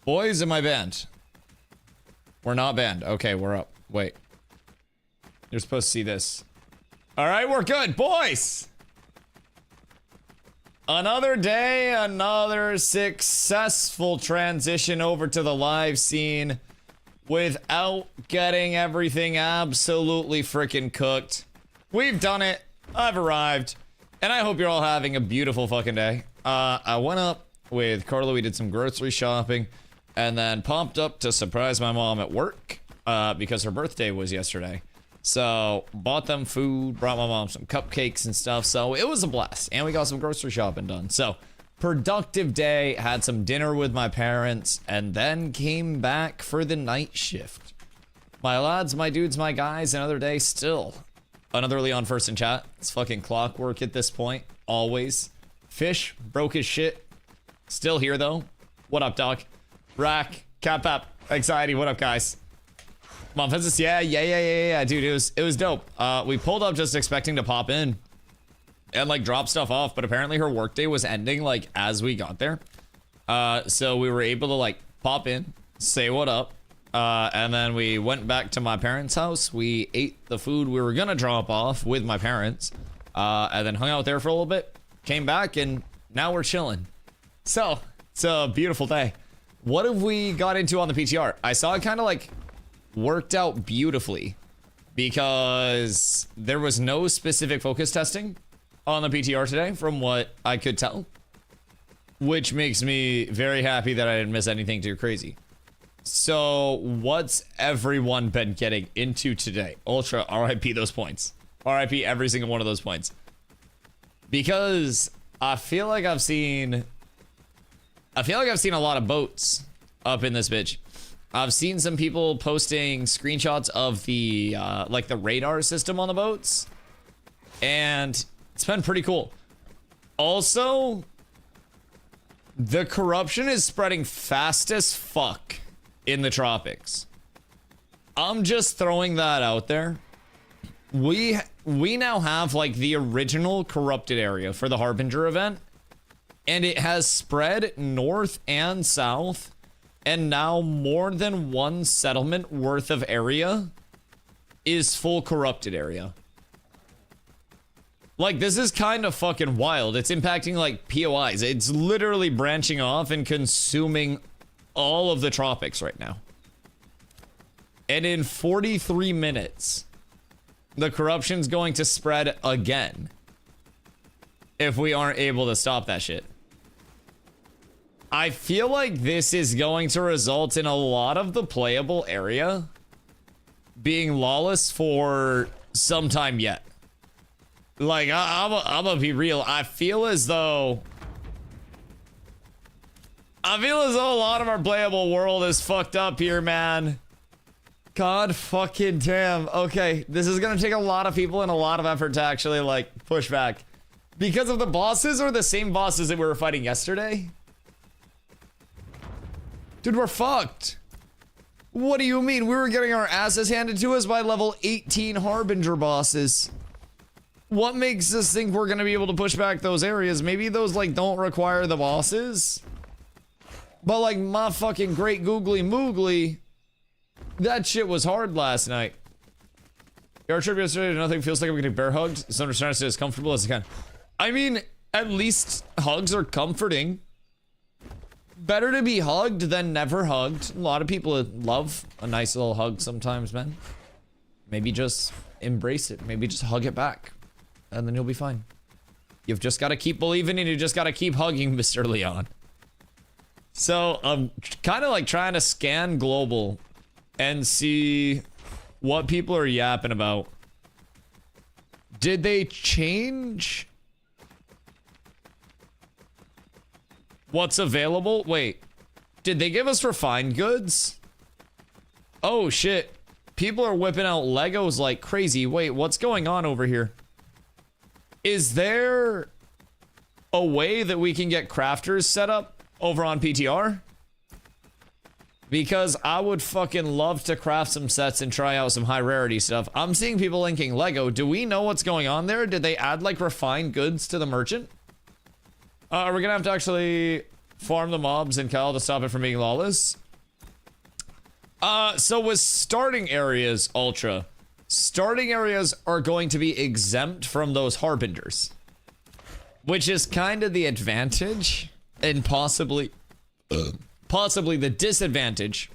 Boys, am I banned? We're not banned. Okay, we're up. Wait. You're supposed to see this. Alright, we're good. Boys! Another day, another successful transition over to the live scene without getting everything absolutely freaking cooked. We've done it. I've arrived. And I hope you're all having a beautiful fucking day. I went up with Carla. We did some grocery shopping. And then popped up to surprise my mom at work. Because her birthday was yesterday. So, bought them food, brought my mom some cupcakes and stuff. So, it was a blast. And we got some grocery shopping done. So, productive day. Had some dinner with my parents. And then came back for the night shift. My lads, my dudes, my guys, another day still. Another Leon first in chat. It's fucking clockwork at this point. Always. Fish, broke his shit. Still here, though. What up, dog? Rack, Cap, Anxiety, what up, guys? Mom Fences, yeah, dude, it was dope. We pulled up just expecting to pop in and like drop stuff off, but apparently her workday was ending like as we got there. So we were able to like pop in, say what up, and then we went back to my parents' house. We ate the food we were gonna drop off with my parents, and then hung out there for a little bit, came back, and now we're chilling. So, it's a beautiful day. What have we got into on the PTR? I saw it kind of like worked out beautifully because there was no specific focus testing on the PTR today from what I could tell, which makes me very happy that I didn't miss anything too crazy. So what's everyone been getting into today? Ultra, RIP those points. RIP every single one of those points. Because I feel like I've seen a lot of boats up in this bitch. I've seen some people posting screenshots of the like the radar system on the boats, and it's been pretty cool. Also, the corruption is spreading fast as fuck in the tropics. I'm just throwing that out there. We now have like the original corrupted area for the Harbinger event. And it has spread north and south, and now more than one settlement worth of area is full corrupted area. Like, this is kind of fucking wild. It's impacting, like, POIs. It's literally branching off and consuming all of the tropics right now. And in 43 minutes, the corruption's going to spread again if we aren't able to stop that shit. I feel like this is going to result in a lot of the playable area being lawless for some time yet. Like, I'm gonna be real. I feel as though a lot of our playable world is fucked up here, man. God fucking damn. Okay, this is gonna take a lot of people and a lot of effort to actually, like, push back. Because of the bosses or the same bosses that we were fighting yesterday? Dude, we're fucked. What do you mean? We were getting our asses handed to us by level 18 Harbinger bosses. What makes us think we're gonna be able to push back those areas? Maybe those, like, don't require the bosses? But, like, my fucking great googly moogly, that shit was hard last night. Our trip yesterday, nothing feels like I'm getting bear hugged. So I'm just trying to stay as comfortable as I can. I mean, at least hugs are comforting. Better to be hugged than never hugged. A lot of people love a nice little hug sometimes, man. Maybe just embrace it. Maybe just hug it back. And then you'll be fine. You've just got to keep believing and you just got to keep hugging, Mr. Leon. So, I'm kind of like trying to scan global and see what people are yapping about. Did they change what's available? Wait, did they give us refined goods? Oh shit, people are whipping out Legos like crazy. Wait, what's going on over here? Is there a way that we can get crafters set up over on PTR? Because I would fucking love to craft some sets and try out some high rarity stuff. I'm seeing people linking Lego. Do we know what's going on there? Did they add like refined goods to the merchant? We're gonna have to actually farm the mobs and Kyle to stop it from being lawless. So with starting areas, Ultra, starting areas are going to be exempt from those harbingers, which is kind of the advantage and possibly the disadvantage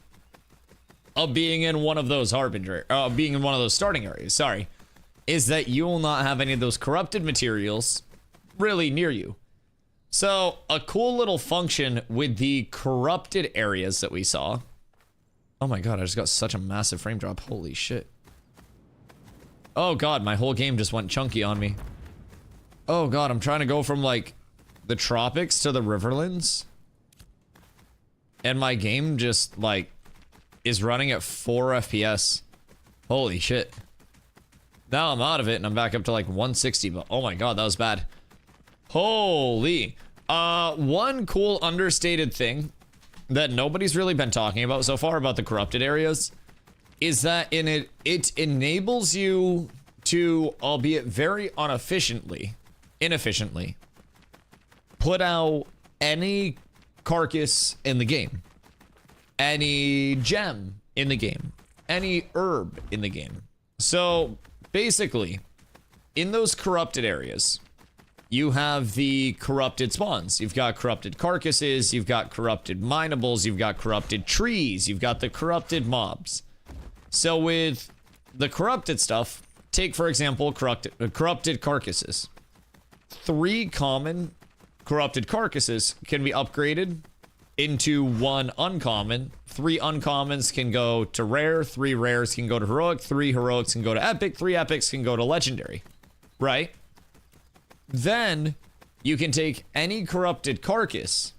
of being in one of those being in one of those starting areas, sorry, is that you will not have any of those corrupted materials really near you. So a cool little function with the corrupted areas that we saw. Oh my god, I just got such a massive frame drop. Holy shit. Oh god, my whole game just went chunky on me. Oh god, I'm trying to go from like the tropics to the riverlands. And my game just like is running at 4 FPS. Holy shit. Now I'm out of it and I'm back up to like 160, but oh my god, that was bad. Holy. One cool understated thing that nobody's really been talking about so far about the corrupted areas is that it enables you to, albeit very inefficiently, put out any carcass in the game, any gem in the game, any herb in the game. So basically, in those corrupted areas, you have the corrupted spawns. You've got corrupted carcasses, you've got corrupted minables, you've got corrupted trees, you've got the corrupted mobs. So with the corrupted stuff, take for example corrupted carcasses. 3 common corrupted carcasses can be upgraded into 1 uncommon. 3 uncommons can go to rare, 3 rares can go to heroic, 3 heroics can go to epic, 3 epics can go to legendary, right? Then you can take any corrupted carcass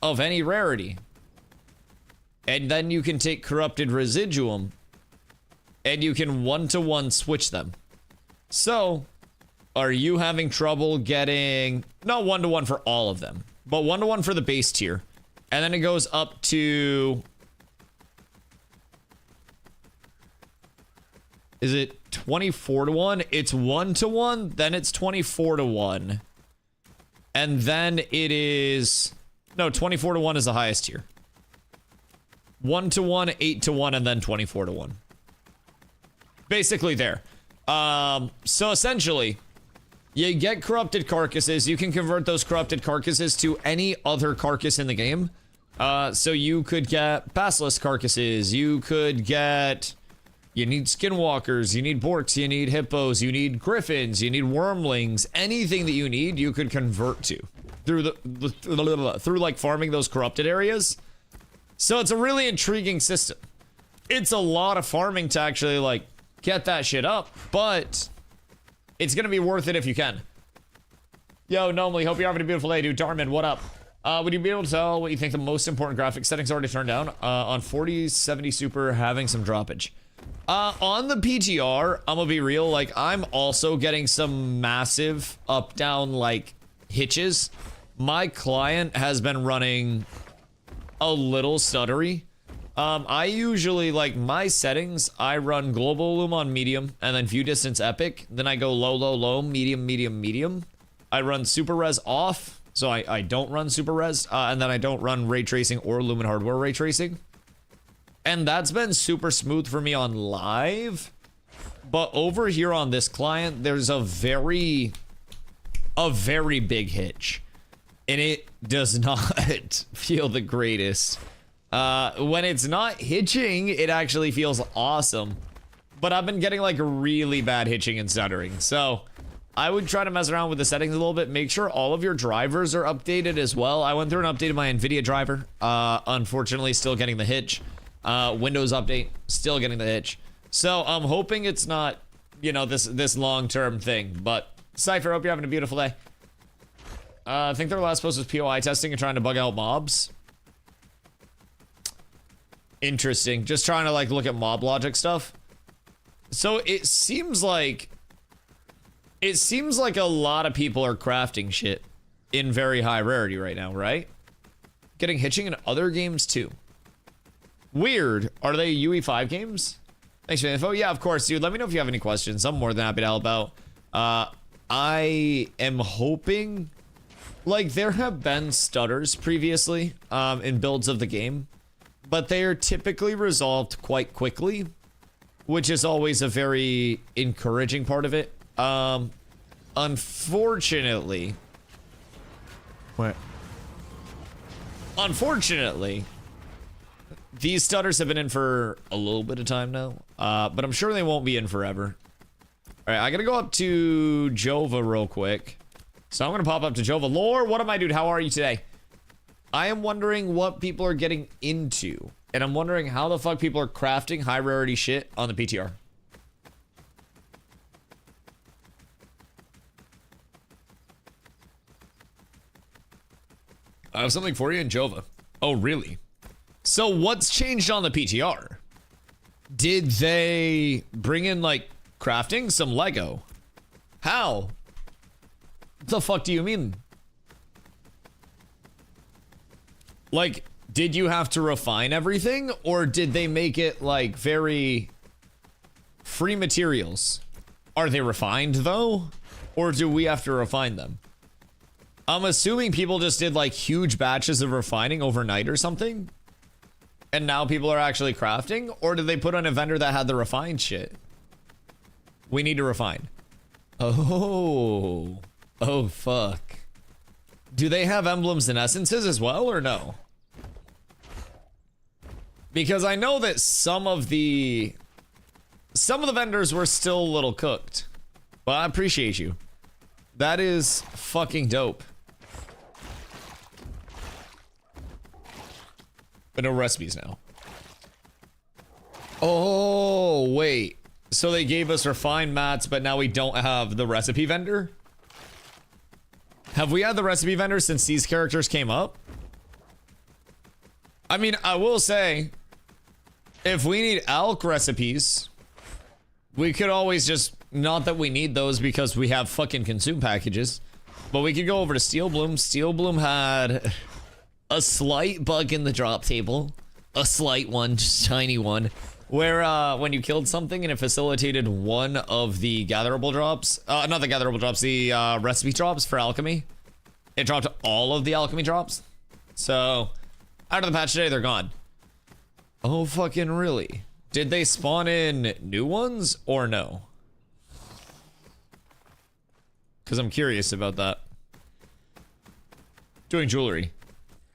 of any rarity, and then you can take corrupted residuum, and you can 1-to-1 switch them. So, are you having trouble getting, not 1-to-1 for all of them, but 1-to-1 for the base tier, and then it goes up to, is it 24-to-1? It's 1-to-1, then it's 24-to-1. And then it is, no, 24-to-1 is the highest tier. 1-to-1, 8-to-1, and then 24-to-1. Basically there. So essentially, you get corrupted carcasses. You can convert those corrupted carcasses to any other carcass in the game. So you could get basilisk carcasses. You could get, you need skinwalkers, you need borks, you need hippos, you need griffins, you need wormlings. Anything that you need, you could convert to through through like farming those corrupted areas. So it's a really intriguing system. It's a lot of farming to actually like get that shit up, but it's gonna be worth it if you can. Yo, Normally, hope you're having a beautiful day, dude. Darman, what up? Would you be able to tell what you think the most important graphic settings are to turn down? On 4070 Super, having some droppage. On the PTR, I'm gonna be real, like, I'm also getting some massive up-down, like, hitches. My client has been running a little stuttery. I usually, like, my settings, I run global loom on medium, and then view distance epic. Then I go low, low, low, medium, medium, medium. I run super res off, so I don't run super res, and then I don't run ray tracing or lumen hardware ray tracing. And that's been super smooth for me on live. But over here on this client, there's a very big hitch. And it does not feel the greatest. When it's not hitching, it actually feels awesome. But I've been getting like really bad hitching and stuttering. So I would try to mess around with the settings a little bit. Make sure all of your drivers are updated as well. I went through and updated my NVIDIA driver. Unfortunately, still getting the hitch. Windows update, still getting the hitch. So I'm hoping it's not, you know, this long-term thing. But Cypher, hope you're having a beautiful day. I think their last post was POI testing and trying to bug out mobs. Interesting. Just trying to like look at mob logic stuff. So it seems like a lot of people are crafting shit in very high rarity right now, right? Getting hitching in other games too. Weird. Are they UE5 games? Thanks for the info. Yeah, of course, dude. Let me know if you have any questions. I'm more than happy to help out. I am hoping Like, there have been stutters previously in builds of the game, but they are typically resolved quite quickly, which is always a very encouraging part of it. Unfortunately... What? Unfortunately, these stutters have been in for a little bit of time now, but I'm sure they won't be in forever. All right, I gotta go up to Jova real quick. So I'm gonna pop up to Jova. Lore, what am I, dude? How are you today? I am wondering what people are getting into, and I'm wondering how the fuck people are crafting high rarity shit on the PTR. I have something for you in Jova. Oh, really? So what's changed on the PTR? Did they bring in, like, crafting? Some Lego? How? The fuck do you mean? Like, did you have to refine everything? Or did they make it, like, very free materials? Are they refined, though? Or do we have to refine them? I'm assuming people just did like huge batches of refining overnight or something. And now people are actually crafting? Or did they put on a vendor that had the refined shit? We need to refine. Oh. Oh, fuck. Do they have emblems and essences as well or no? Because I know that some of the vendors were still a little cooked. But I appreciate you. That is fucking dope. But no recipes now. Oh, wait. So they gave us refined mats, but now we don't have the recipe vendor? Have we had the recipe vendor since these characters came up? I mean, I will say, if we need elk recipes, we could always just, not that we need those because we have fucking consume packages, but we could go over to Steel Bloom. Steel Bloom had a slight bug in the drop table. A slight one, just tiny one. Where, when you killed something and it facilitated one of the gatherable drops, not the gatherable drops, the, recipe drops for alchemy. It dropped all of the alchemy drops. So, out of the patch today, they're gone. Oh, fucking really? Did they spawn in new ones or no? Because I'm curious about that. Doing jewelry.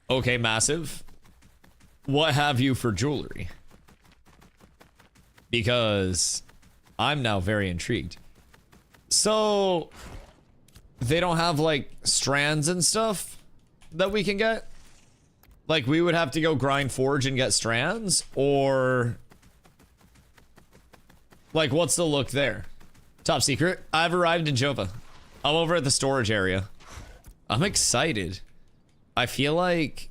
Okay, massive. What have you for jewelry? Because I'm now very intrigued. So, they don't have like strands and stuff that we can get? Like we would have to go grind forge and get strands? Or like what's the look there? Top secret. I've arrived in Jova. I'm over at the storage area. I'm excited. I feel like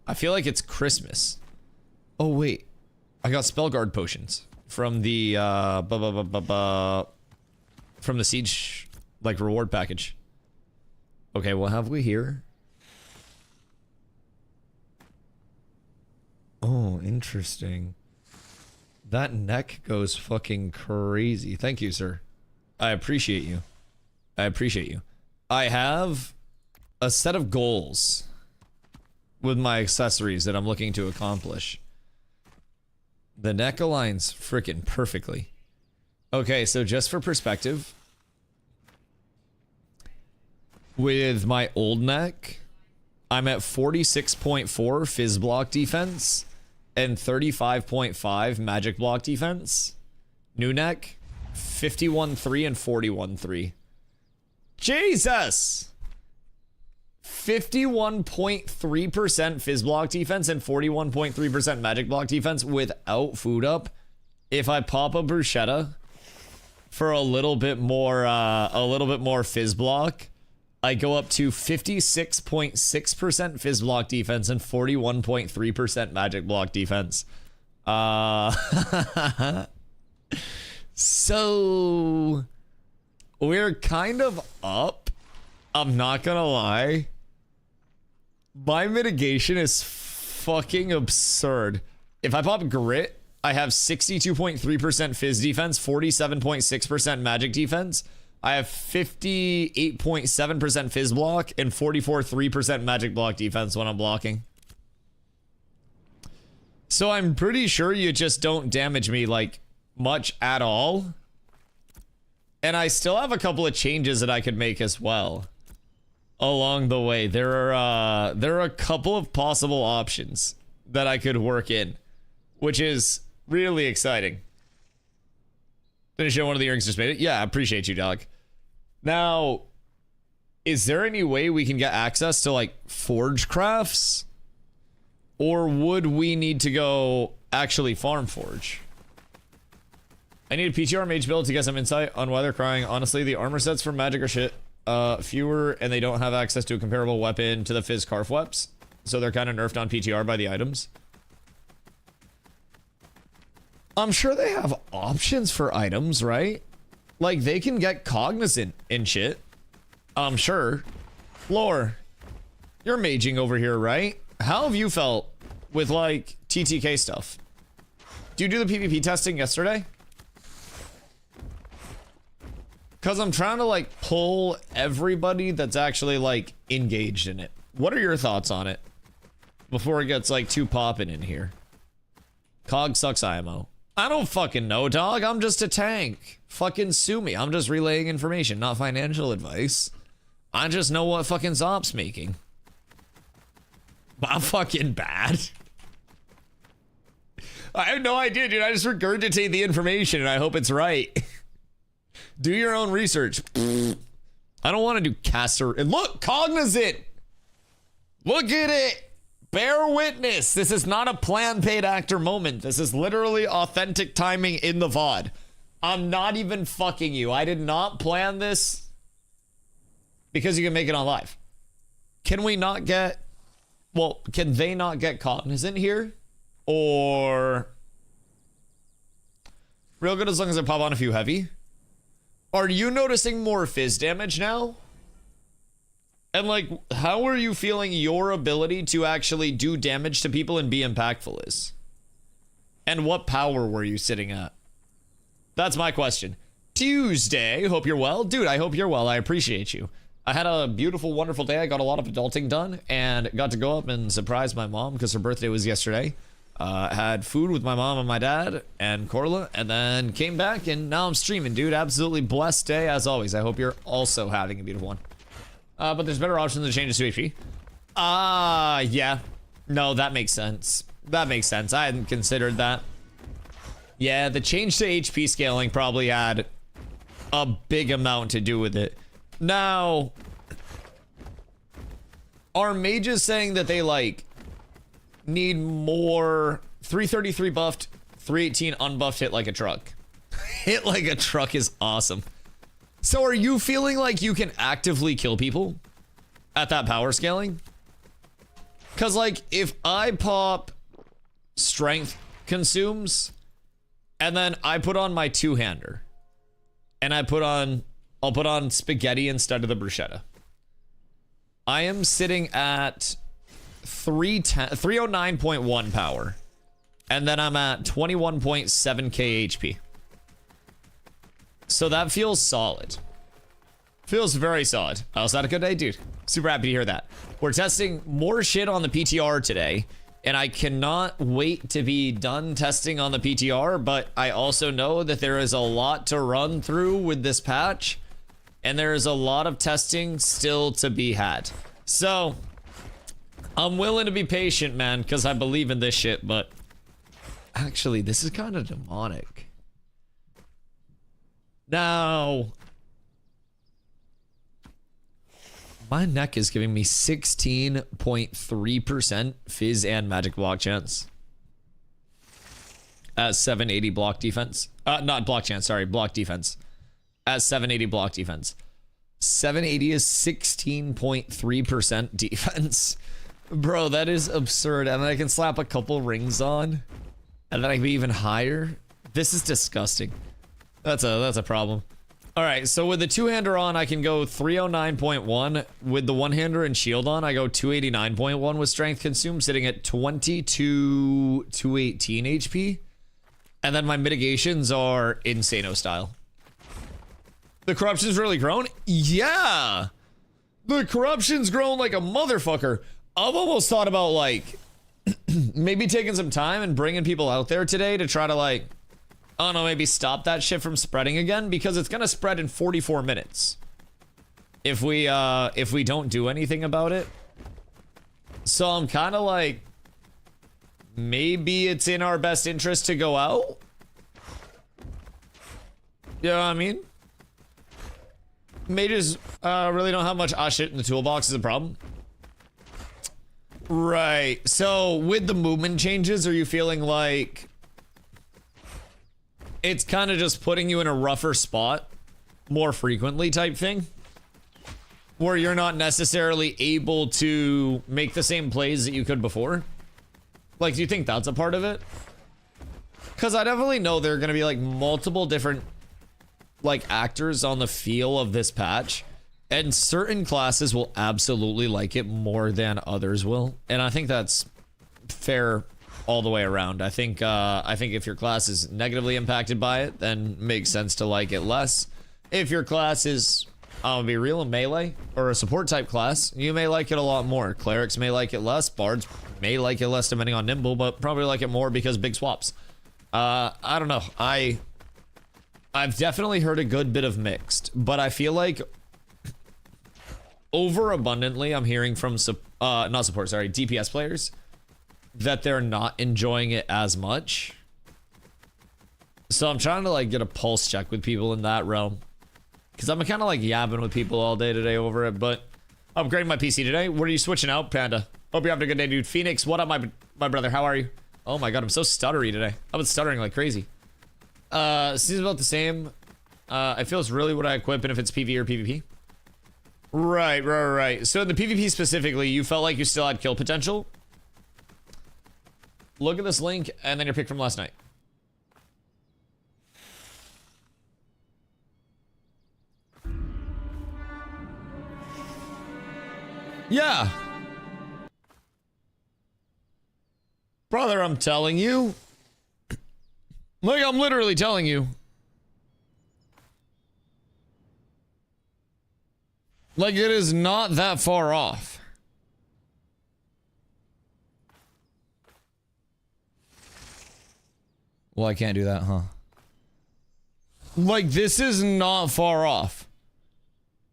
it's Christmas. Oh wait, I got spell guard potions from the from the siege like reward package. Okay, what have we here? Oh, interesting. That neck goes fucking crazy. Thank you, sir. I appreciate you. I appreciate you. I have a set of goals with my accessories that I'm looking to accomplish. The neck aligns frickin' perfectly. Okay, so just for perspective, with my old neck, I'm at 46.4 fizz block defense and 35.5 magic block defense. New neck, 51.3 and 41.3. Jesus! 51.3% fizz block defense and 41.3% magic block defense without food up. If I pop a bruschetta for a little bit more fizz block, I go up to 56.6% fizz block defense and 41.3% magic block defense. So we're kind of up. I'm not gonna lie. My mitigation is fucking absurd. If I pop grit, I have 62.3% fizz defense, 47.6% magic defense, I have 58.7% fizz block and 44.3% magic block defense when I'm blocking. So I'm pretty sure you just don't damage me like much at all. And I still have a couple of changes that I could make as well along the way. There are a couple of possible options that I could work in, which is really exciting. Finish one of the earrings, just made it. Yeah, I appreciate you, dog. Now, is there any way we can get access to like forge crafts? Or would we need to go actually farm forge? I need a PTR mage build to get some insight on whether crying. Honestly, the armor sets for magic are shit. Fewer, and they don't have access to a comparable weapon to the Fizz Carf Weps. So they're kind of nerfed on PTR by the items. I'm sure they have options for items, right? Like, they can get cognizant and shit. I'm sure. Lore, you're maging over here, right? How have you felt with, like, TTK stuff? Do you do the PvP testing yesterday? Because I'm trying to, like, pull everybody that's actually, like, engaged in it. What are your thoughts on it? Before it gets, like, too poppin' in here. Cog sucks IMO. I don't fucking know, dog. I'm just a tank. Fucking sue me. I'm just relaying information, not financial advice. I just know what fucking Zop's making. But I'm fucking bad. I have no idea, dude. I just regurgitate the information and I hope it's right. Do your own research. I don't want to do caster. And look, cognizant. Look at it. Bear witness. This is not a planned paid actor moment. This is literally authentic timing in the VOD. I'm not even fucking you. I did not plan this because you can make it on live. Can we not get... Well, can they not get cognizant here? Or... Real good as long as I pop on a few heavy. Are you noticing more fizz damage now? And like, how are you feeling your ability to actually do damage to people and be impactful is? And what power were you sitting at? That's my question. Tuesday, hope you're well. Dude, I hope you're well. I appreciate you. I had a beautiful, wonderful day. I got a lot of adulting done and got to go up and surprise my mom because her birthday was yesterday. Had food with my mom and my dad and Corla, and then came back and now I'm streaming, dude. Absolutely blessed day as always. I hope you're also having a beautiful one. But there's better options to change to HP. Yeah. No, that makes sense. That makes sense. I hadn't considered that. Yeah, the change to HP scaling probably had a big amount to do with it. Now, are mages saying that they, like, need more 333 buffed, 318 unbuffed hit like a truck? Hit like a truck is awesome. So are you feeling like you can actively kill people at that power scaling? Because, like, if I pop strength consumes, and then I put on my two-hander, and I'll put on spaghetti instead of the bruschetta. I am sitting at 309.1 power, and then I'm at 21.7k HP. So that feels solid. Feels very solid. I also had a good day, dude. Super happy to hear that. We're testing more shit on the PTR today, and I cannot wait to be done testing on the PTR, but I also know that there is a lot to run through with this patch, and there is a lot of testing still to be had. So, I'm willing to be patient, man, because I believe in this shit, but actually, this is kind of demonic. Now, my neck is giving me 16.3% fizz and magic block chance. At 780 block defense. Not block chance, sorry, block defense. At 780 block defense. 780 is 16.3% defense. Bro, that is absurd. And then I can slap a couple rings on. And then I can be even higher. This is disgusting. That's a problem. All right, so with the two-hander on, I can go 309.1. With the one-hander and shield on, I go 289.1 with strength consumed, sitting at 218 HP. And then my mitigations are Insano style. The corruption's really grown? Yeah. The corruption's grown like a motherfucker. I've almost thought about like maybe taking some time and bringing people out there today to try to like, I don't know, maybe stop that shit from spreading again, because it's gonna spread in 44 minutes. If we don't do anything about it. So I'm kind of like, maybe it's in our best interest to go out. You know what I mean? Mages really don't have much shit in the toolbox is a problem. Right. So with the movement changes, are you feeling like it's kind of just putting you in a rougher spot more frequently type thing? Where you're not necessarily able to make the same plays that you could before? Like, do you think that's a part of it? Because I definitely know there are going to be like multiple different like actors on the feel of this patch, and certain classes will absolutely like it more than others will, and I think that's fair all the way around. I think if your class is negatively impacted by it, then makes sense to like it less. If your class is, I'll be real, a melee or a support type class, you may like it a lot more. Clerics may like it less, bards may like it less depending on nimble, but probably like it more because big swaps. I don't know. I've definitely heard a good bit of mixed, but I feel like overabundantly I'm hearing from not support, sorry, DPS players that they're not enjoying it as much. So I'm trying to like get a pulse check with people in that realm, because I'm kind of like yabbing with people all day today over it. But I'm upgrading my PC today. What are you switching out, Panda? Hope you're having a good day, dude. Phoenix, what up, my brother? How are you? Oh my god, I'm so stuttery today. I've been stuttering like crazy. Seems about the same. I feel it's really what I equip, and if it's PvE or PvP. Right. So in the PvP specifically, you felt like you still had kill potential. Look at this link, and then your pick from last night. Yeah. Brother, I'm telling you. Like, I'm literally telling you. Like, it is not that far off. Well, I can't do that, huh? Like, this is not far off.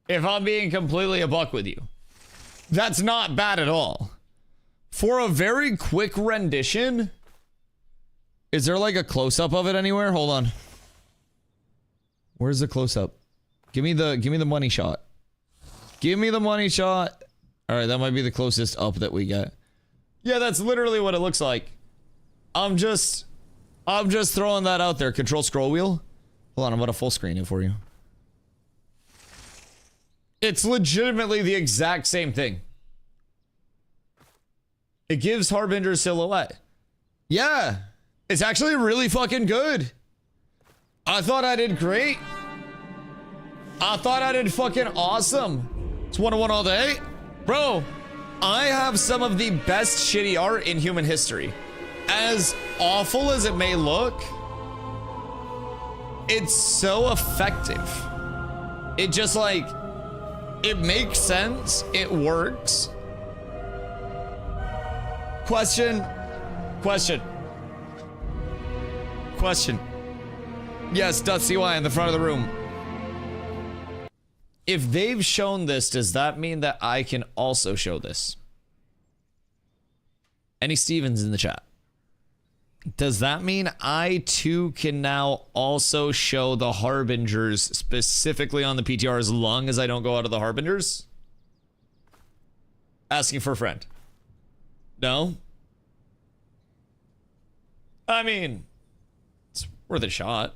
If I'm being completely a buck with you. That's not bad at all. For a very quick rendition... Is there like a close-up of it anywhere? Hold on. Where's the close-up? Give me the money shot. Give me the money shot. Alright, that might be the closest up that we get. Yeah, that's literally what it looks like. I'm just throwing that out there. Control scroll wheel. Hold on, I'm about to full screen it for you. It's legitimately the exact same thing. It gives Harbinger's silhouette. Yeah. It's actually really fucking good. I thought I did great. I thought I did fucking awesome. It's 101 all day. Bro, I have some of the best shitty art in human history. As awful as it may look, it's so effective. It just like, it makes sense. It works. Question. Yes, DustyWhy in the front of the room. If they've shown this, does that mean that I can also show this? Any Stevens in the chat? Does that mean I too can now also show the Harbingers specifically on the PTR as long as I don't go out of the Harbingers? Asking for a friend. No? I mean, it's worth a shot.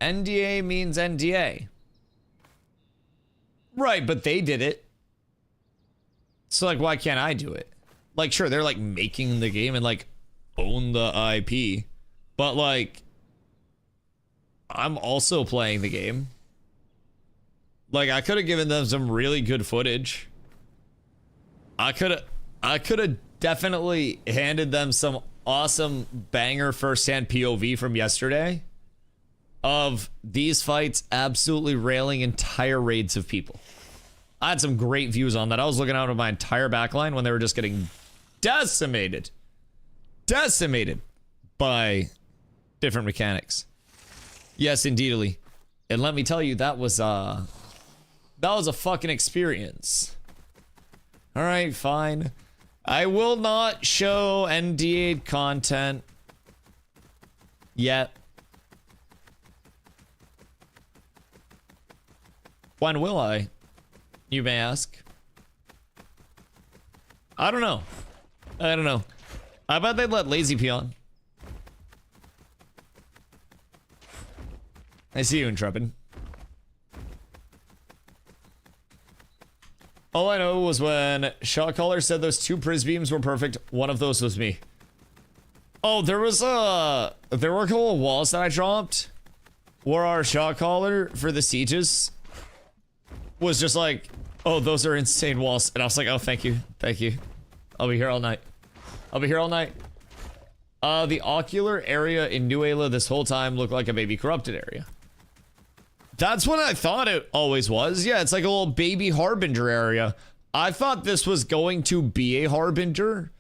NDA means NDA. Right, but they did it. So, like, why can't I do it? Like, sure, they're, like, making the game and, like, own the IP. But, like, I'm also playing the game. Like, I could have given them some really good footage. I could have definitely handed them some awesome banger first-hand POV from yesterday. of these fights absolutely railing entire raids of people. I had some great views on that. I was looking out of my entire backline when they were just getting decimated. Decimated by different mechanics. Yes, indeedly. And let me tell you, that was a fucking experience. Alright, fine. I will not show NDA content yet. When will I? You may ask. I don't know. I don't know. I bet they'd let Lazy P on. I see you, Intrepid. All I know was when Shotcaller said those 2 Priz beams were perfect, one of those was me. Oh, there were a couple of walls that I dropped where our Shotcaller for the sieges was just like, oh, those are insane walls. And I was like, oh, thank you. Thank you. I'll be here all night. I'll be here all night. The ocular area in New Ayla this whole time looked like a baby corrupted area. That's what I thought it always was. Yeah, it's like a little baby Harbinger area. I thought this was going to be a Harbinger,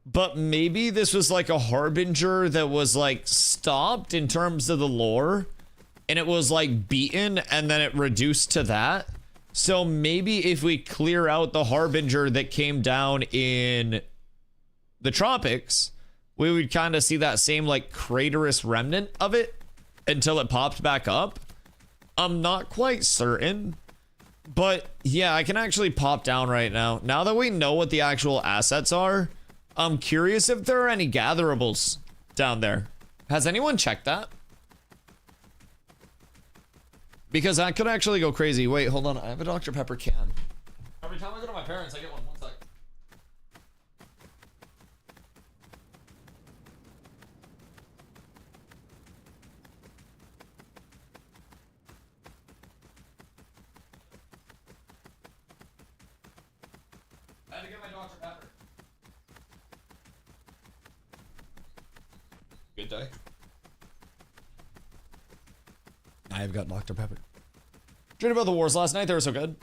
but maybe this was like a Harbinger that was like stopped in terms of the lore, and it was like beaten and then it reduced to that. So maybe if we clear out the Harbinger that came down in the tropics, we would kind of see that same like craterous remnant of it until it popped back up. I'm not quite certain, but yeah, I can actually pop down right now. Now that we know what the actual assets are, I'm curious if there are any gatherables down there. Has anyone checked that? Because that could actually go crazy. Wait, hold on. I have a Dr. Pepper can. Every time I go to my parents, I get one. One sec. I had to get my Dr. Pepper. Good day. I have got Dr. Pepper. Dreamed about the wars last night. They were so good.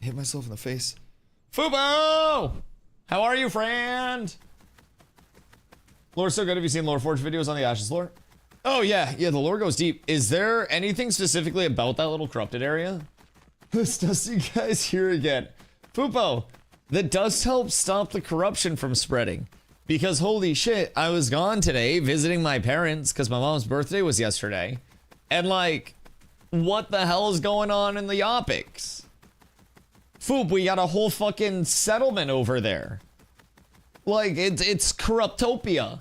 Hit myself in the face. Fubo! How are you, friend? Lore's so good. Have you seen Lore Forge videos on the Ashes lore? Oh, yeah. Yeah, the lore goes deep. Is there anything specifically about that little corrupted area? This Dusty guy's here again. Fupo, that does help stop the corruption from spreading. Because holy shit, I was gone today visiting my parents because my mom's birthday was yesterday. And like, what the hell is going on in the Opics? Foop, we got a whole fucking settlement over there. Like, it's Corruptopia.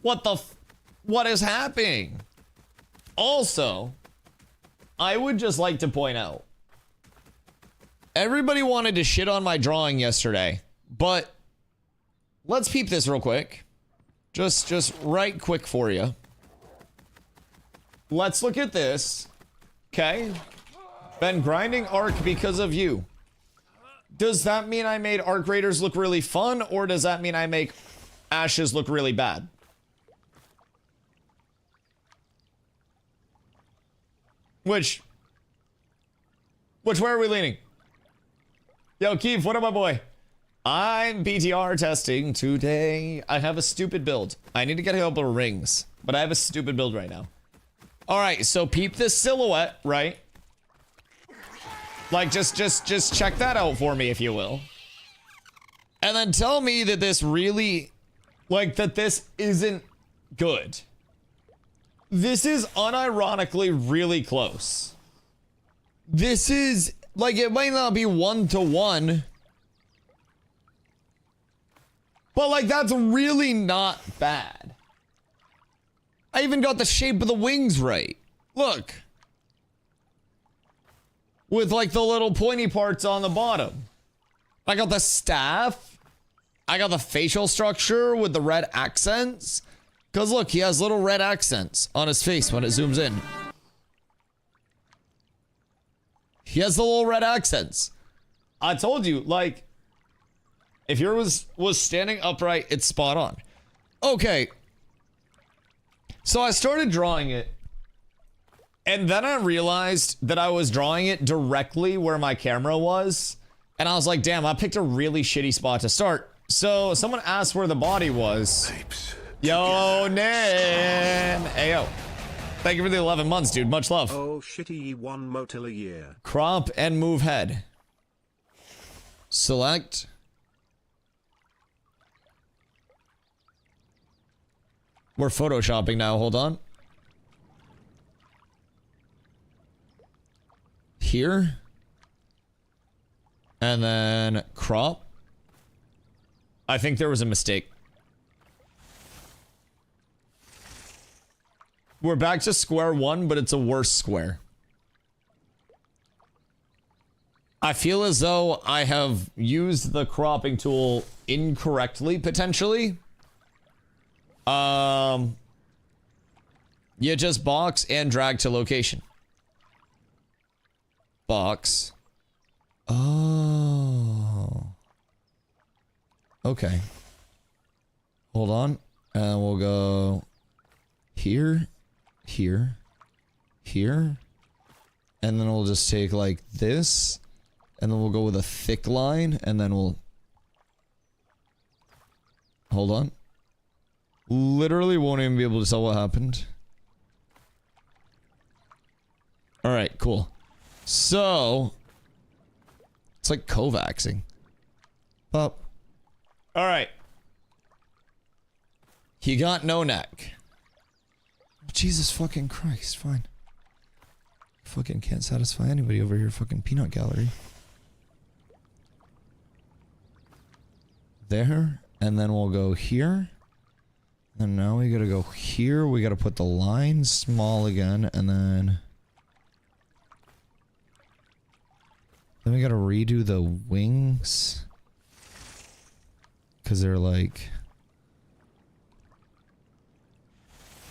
What is happening? Also, I would just like to point out, everybody wanted to shit on my drawing yesterday, but let's peep this real quick. Just right quick for you. Let's look at this. Okay. Been grinding Arc because of you. Does that mean I made Arc Raiders look really fun, or does that mean I make Ashes look really bad? Which way are we leaning? Yo, Keith, what up, my boy? I'm BTR testing today. I have a stupid build. I need to get a couple of rings, but I have a stupid build right now. All right, so peep this silhouette, right? Like, just check that out for me, if you will. And then tell me that this really, like, that this isn't good. This is unironically really close. This is, like, it might not be 1-to-1. But, like, that's really not bad. I even got the shape of the wings right. Look. With, like, the little pointy parts on the bottom. I got the staff. I got the facial structure with the red accents. Because, look, he has little red accents on his face when it zooms in. He has the little red accents. I told you, like, if yours was standing upright, it's spot on. Okay. So I started drawing it. And then I realized that I was drawing it directly where my camera was. And I was like, damn, I picked a really shitty spot to start. So someone asked where the body was. Yo, Nan. Ayo. Thank you for the 11 months, dude. Much love. Oh, shitty 1 motel a year. Crop and move head. Select. We're photoshopping now. Hold on. Here. And then crop. I think there was a mistake. We're back to square one, but it's a worse square. I feel as though I have used the cropping tool incorrectly, potentially. You just box and drag to location. Box. Oh. Okay. Hold on. And we'll go here, here, here. And then we'll just take like this. And then we'll go with a thick line. And then we'll... Hold on. Literally won't even be able to tell what happened. Alright, cool. So... It's like Kovaxing. Up. Alright. He got no neck. Jesus fucking Christ, fine. Fucking can't satisfy anybody over here, fucking peanut gallery. There, and then we'll go here. And now we gotta go here, we gotta put the line small again, and then... Then we gotta redo the wings. Cause they're like...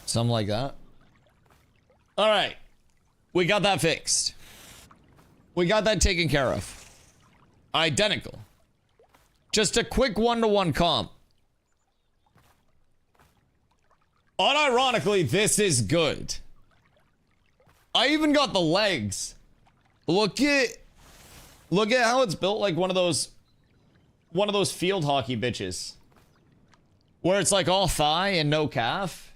Something like that. Alright. We got that fixed. We got that taken care of. Identical. Just a quick one-to-one comp. Unironically, this is good. I even got the legs. Look at how it's built like one of those field hockey bitches. Where it's like all thigh and no calf.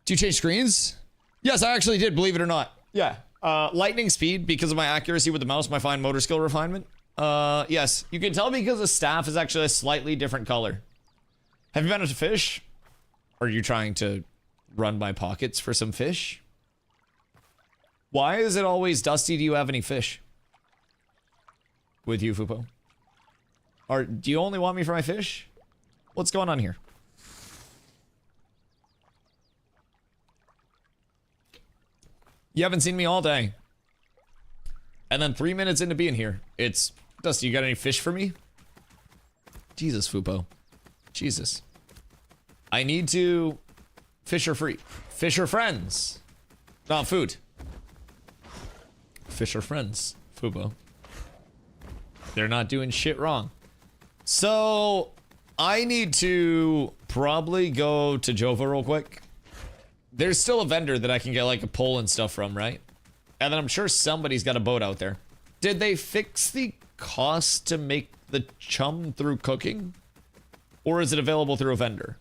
Do you change screens? Yes, I actually did, believe it or not. Yeah. Lightning speed because of my accuracy with the mouse, my fine motor skill refinement. Yes. You can tell because the staff is actually a slightly different color. Have you managed to fish? Are you trying to run my pockets for some fish? Why is it always Dusty? Do you have any fish? With you, Fupo? Or do you only want me for my fish? What's going on here? You haven't seen me all day. And then 3 minutes into being here, it's... Dusty, you got any fish for me? Jesus, Fupo. Jesus. I need to... Fisher free. Fisher friends. Not food. Fisher friends, Fupo. They're not doing shit wrong. So... I need to probably go to Jova real quick. There's still a vendor that I can get like a pole and stuff from, right? And then I'm sure somebody's got a boat out there. Did they fix the cost to make the chum through cooking? Or is it available through a vendor?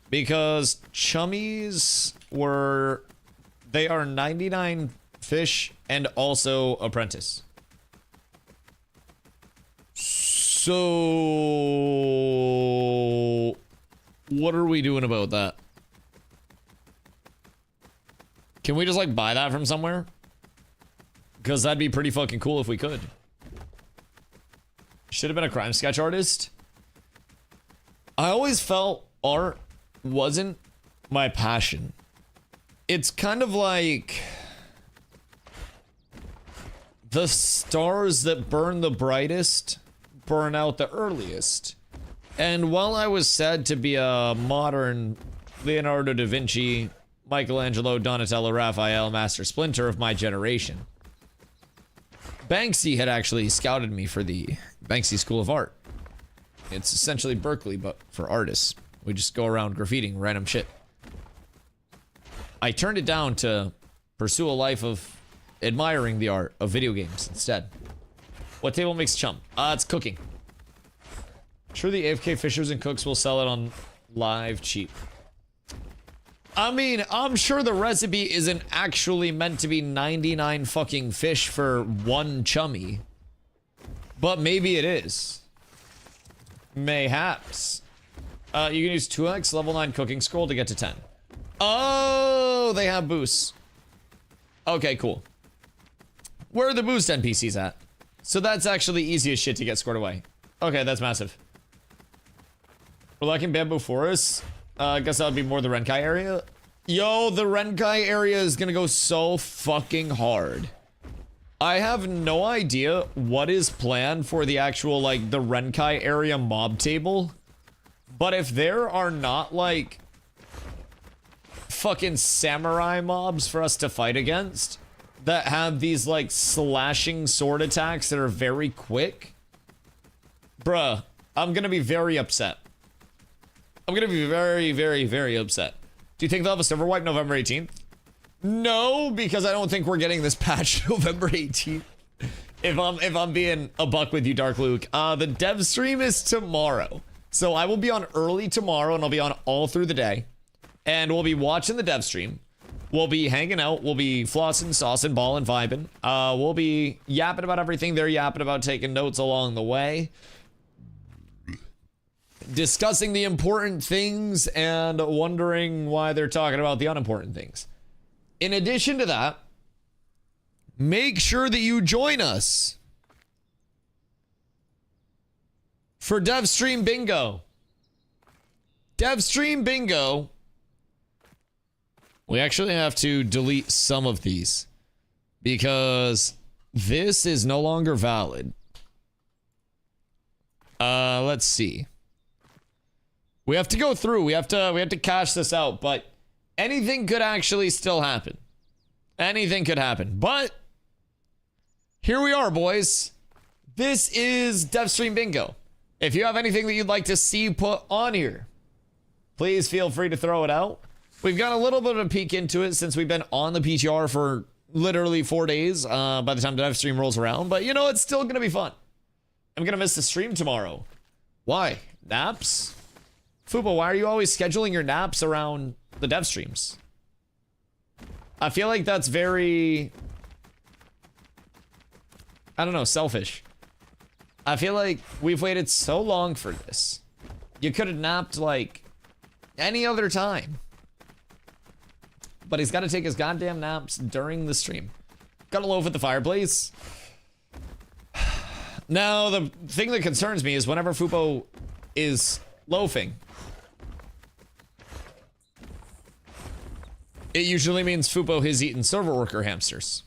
Because chummies were... They are 99 fish and also apprentice. So... What are we doing about that? Can we just like buy that from somewhere? Because that'd be pretty fucking cool if we could. Should have been a crime sketch artist. I always felt art wasn't my passion. It's kind of like the stars that burn the brightest burn out the earliest. And while I was sad to be a modern Leonardo da Vinci, Michelangelo, Donatello, Raphael, Master Splinter of my generation, Banksy had actually scouted me for the Banksy School of Art. It's essentially Berkeley, but for artists. We just go around graffitiing random shit. I turned it down to pursue a life of admiring the art of video games instead. What table makes chum? It's cooking. Sure the AFK fishers and cooks will sell it on live cheap. I mean, I'm sure the recipe isn't actually meant to be 99 fucking fish for one chummy. But maybe it is. Mayhaps. You can use 2x level 9 cooking scroll to get to 10. Oh, they have boosts. Okay, cool. Where are the boost NPCs at? So that's actually easy as shit to get scored away. Okay, that's massive. We're lacking bamboo forests. I guess that would be more the Renkai area. Yo, the Renkai area is gonna go so fucking hard. I have no idea what is planned for the actual, like, the Renkai area mob table. But if there are not, like, fucking samurai mobs for us to fight against that have these, like, slashing sword attacks that are very quick, bruh, I'm gonna be very upset. I'm gonna be very, very, very upset. Do you think they'll have a server wipe November 18th? No, because I don't think we're getting this patch November 18th. If I'm being a buck with you, Dark Luke. The dev stream is tomorrow. So I will be on early tomorrow and I'll be on all through the day. And we'll be watching the dev stream. We'll be hanging out. We'll be flossing, saucing, balling, vibing. We'll be yapping about everything they're yapping about, taking notes along the way. Discussing the important things and wondering why they're talking about the unimportant things. In addition to that, make sure that you join us for Dev Stream Bingo. Dev Stream Bingo. We actually have to delete some of these because this is no longer valid. Let's see. We have to go through. We have to cash this out, but anything could actually still happen. Anything could happen. But here we are, boys. This is DevStream Bingo. If you have anything that you'd like to see put on here, please feel free to throw it out. We've got a little bit of a peek into it since we've been on the PTR for literally 4 days by the time the DevStream rolls around. But you know, it's still going to be fun. I'm going to miss the stream tomorrow. Why? Naps? Fubo, why are you always scheduling your naps around the dev streams? I feel like that's very, I don't know, selfish. I feel like we've waited so long for this. You could have napped like any other time. But he's got to take his goddamn naps during the stream. Got to loaf at the fireplace. Now, the thing that concerns me is whenever Fubo is loafing, it usually means Fubo has eaten server worker hamsters.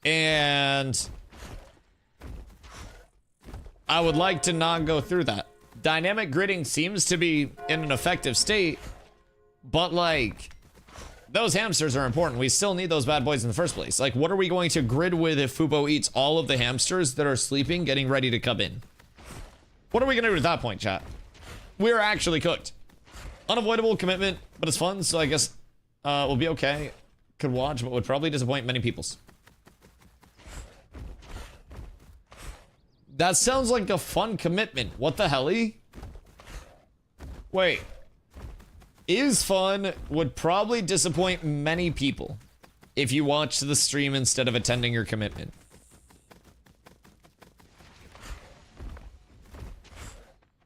And I would like to not go through that. Dynamic gridding seems to be in an effective state, but like, those hamsters are important. We still need those bad boys in the first place. Like, what are we going to grid with if Fubo eats all of the hamsters that are sleeping, getting ready to come in? What are we gonna do at that point, chat? We're actually cooked. Unavoidable commitment, but it's fun, so I guess we'll be okay. Could watch, but would probably disappoint many peoples. That sounds like a fun commitment. What the hell-y? Wait. Is fun, would probably disappoint many people if you watch the stream instead of attending your commitment.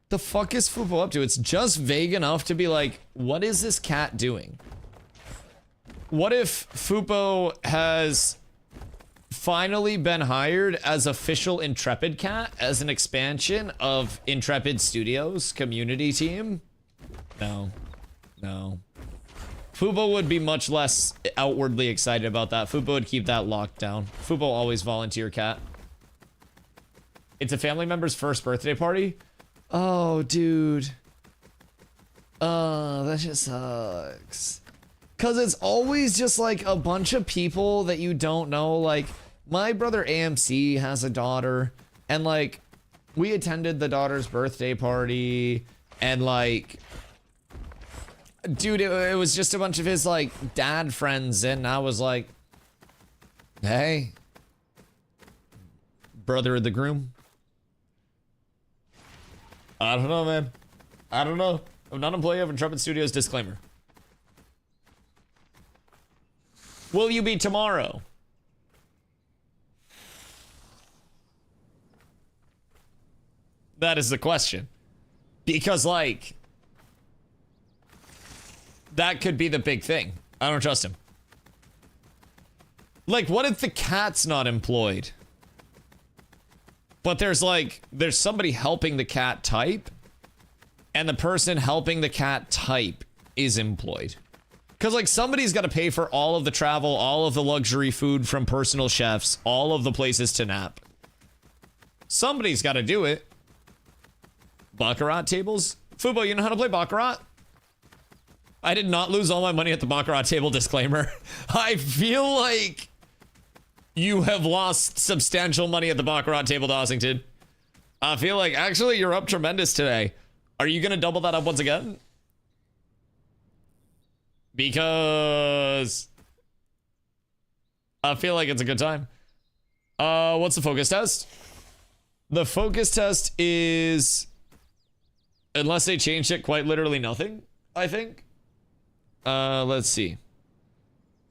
The fuck is Fubo up to? It's just vague enough to be like, what is this cat doing? What if Fubo has finally been hired as official Intrepid Cat as an expansion of Intrepid Studios community team? No. No. Fubo would be much less outwardly excited about that. Fubo would keep that locked down. Fubo always volunteer cat. It's a family member's first birthday party? Oh, dude. That just sucks. Cause it's always just like a bunch of people that you don't know. Like, my brother AMC has a daughter, and like, we attended the daughter's birthday party, and like, Dude, it was just a bunch of his, like, dad friends, and I was like, hey, brother of the groom. I don't know, man. I don't know. I'm not an employee of Intrepid Studios, disclaimer. Will you be tomorrow? That is the question. Because, like, that could be the big thing. I don't trust him. Like, what if the cat's not employed? But there's somebody helping the cat type, and the person helping the cat type is employed. Because, like, somebody's got to pay for all of the travel, all of the luxury food from personal chefs, all of the places to nap. Somebody's got to do it. Baccarat tables? Fubo, you know how to play Baccarat? I did not lose all my money at the Baccarat table, disclaimer. I feel like you have lost substantial money at the Baccarat table, Dossington. I feel like, actually, you're up tremendous today. Are you going to double that up once again? Because I feel like it's a good time. What's the focus test? The focus test is, unless they changed it, quite literally nothing, I think. Let's see.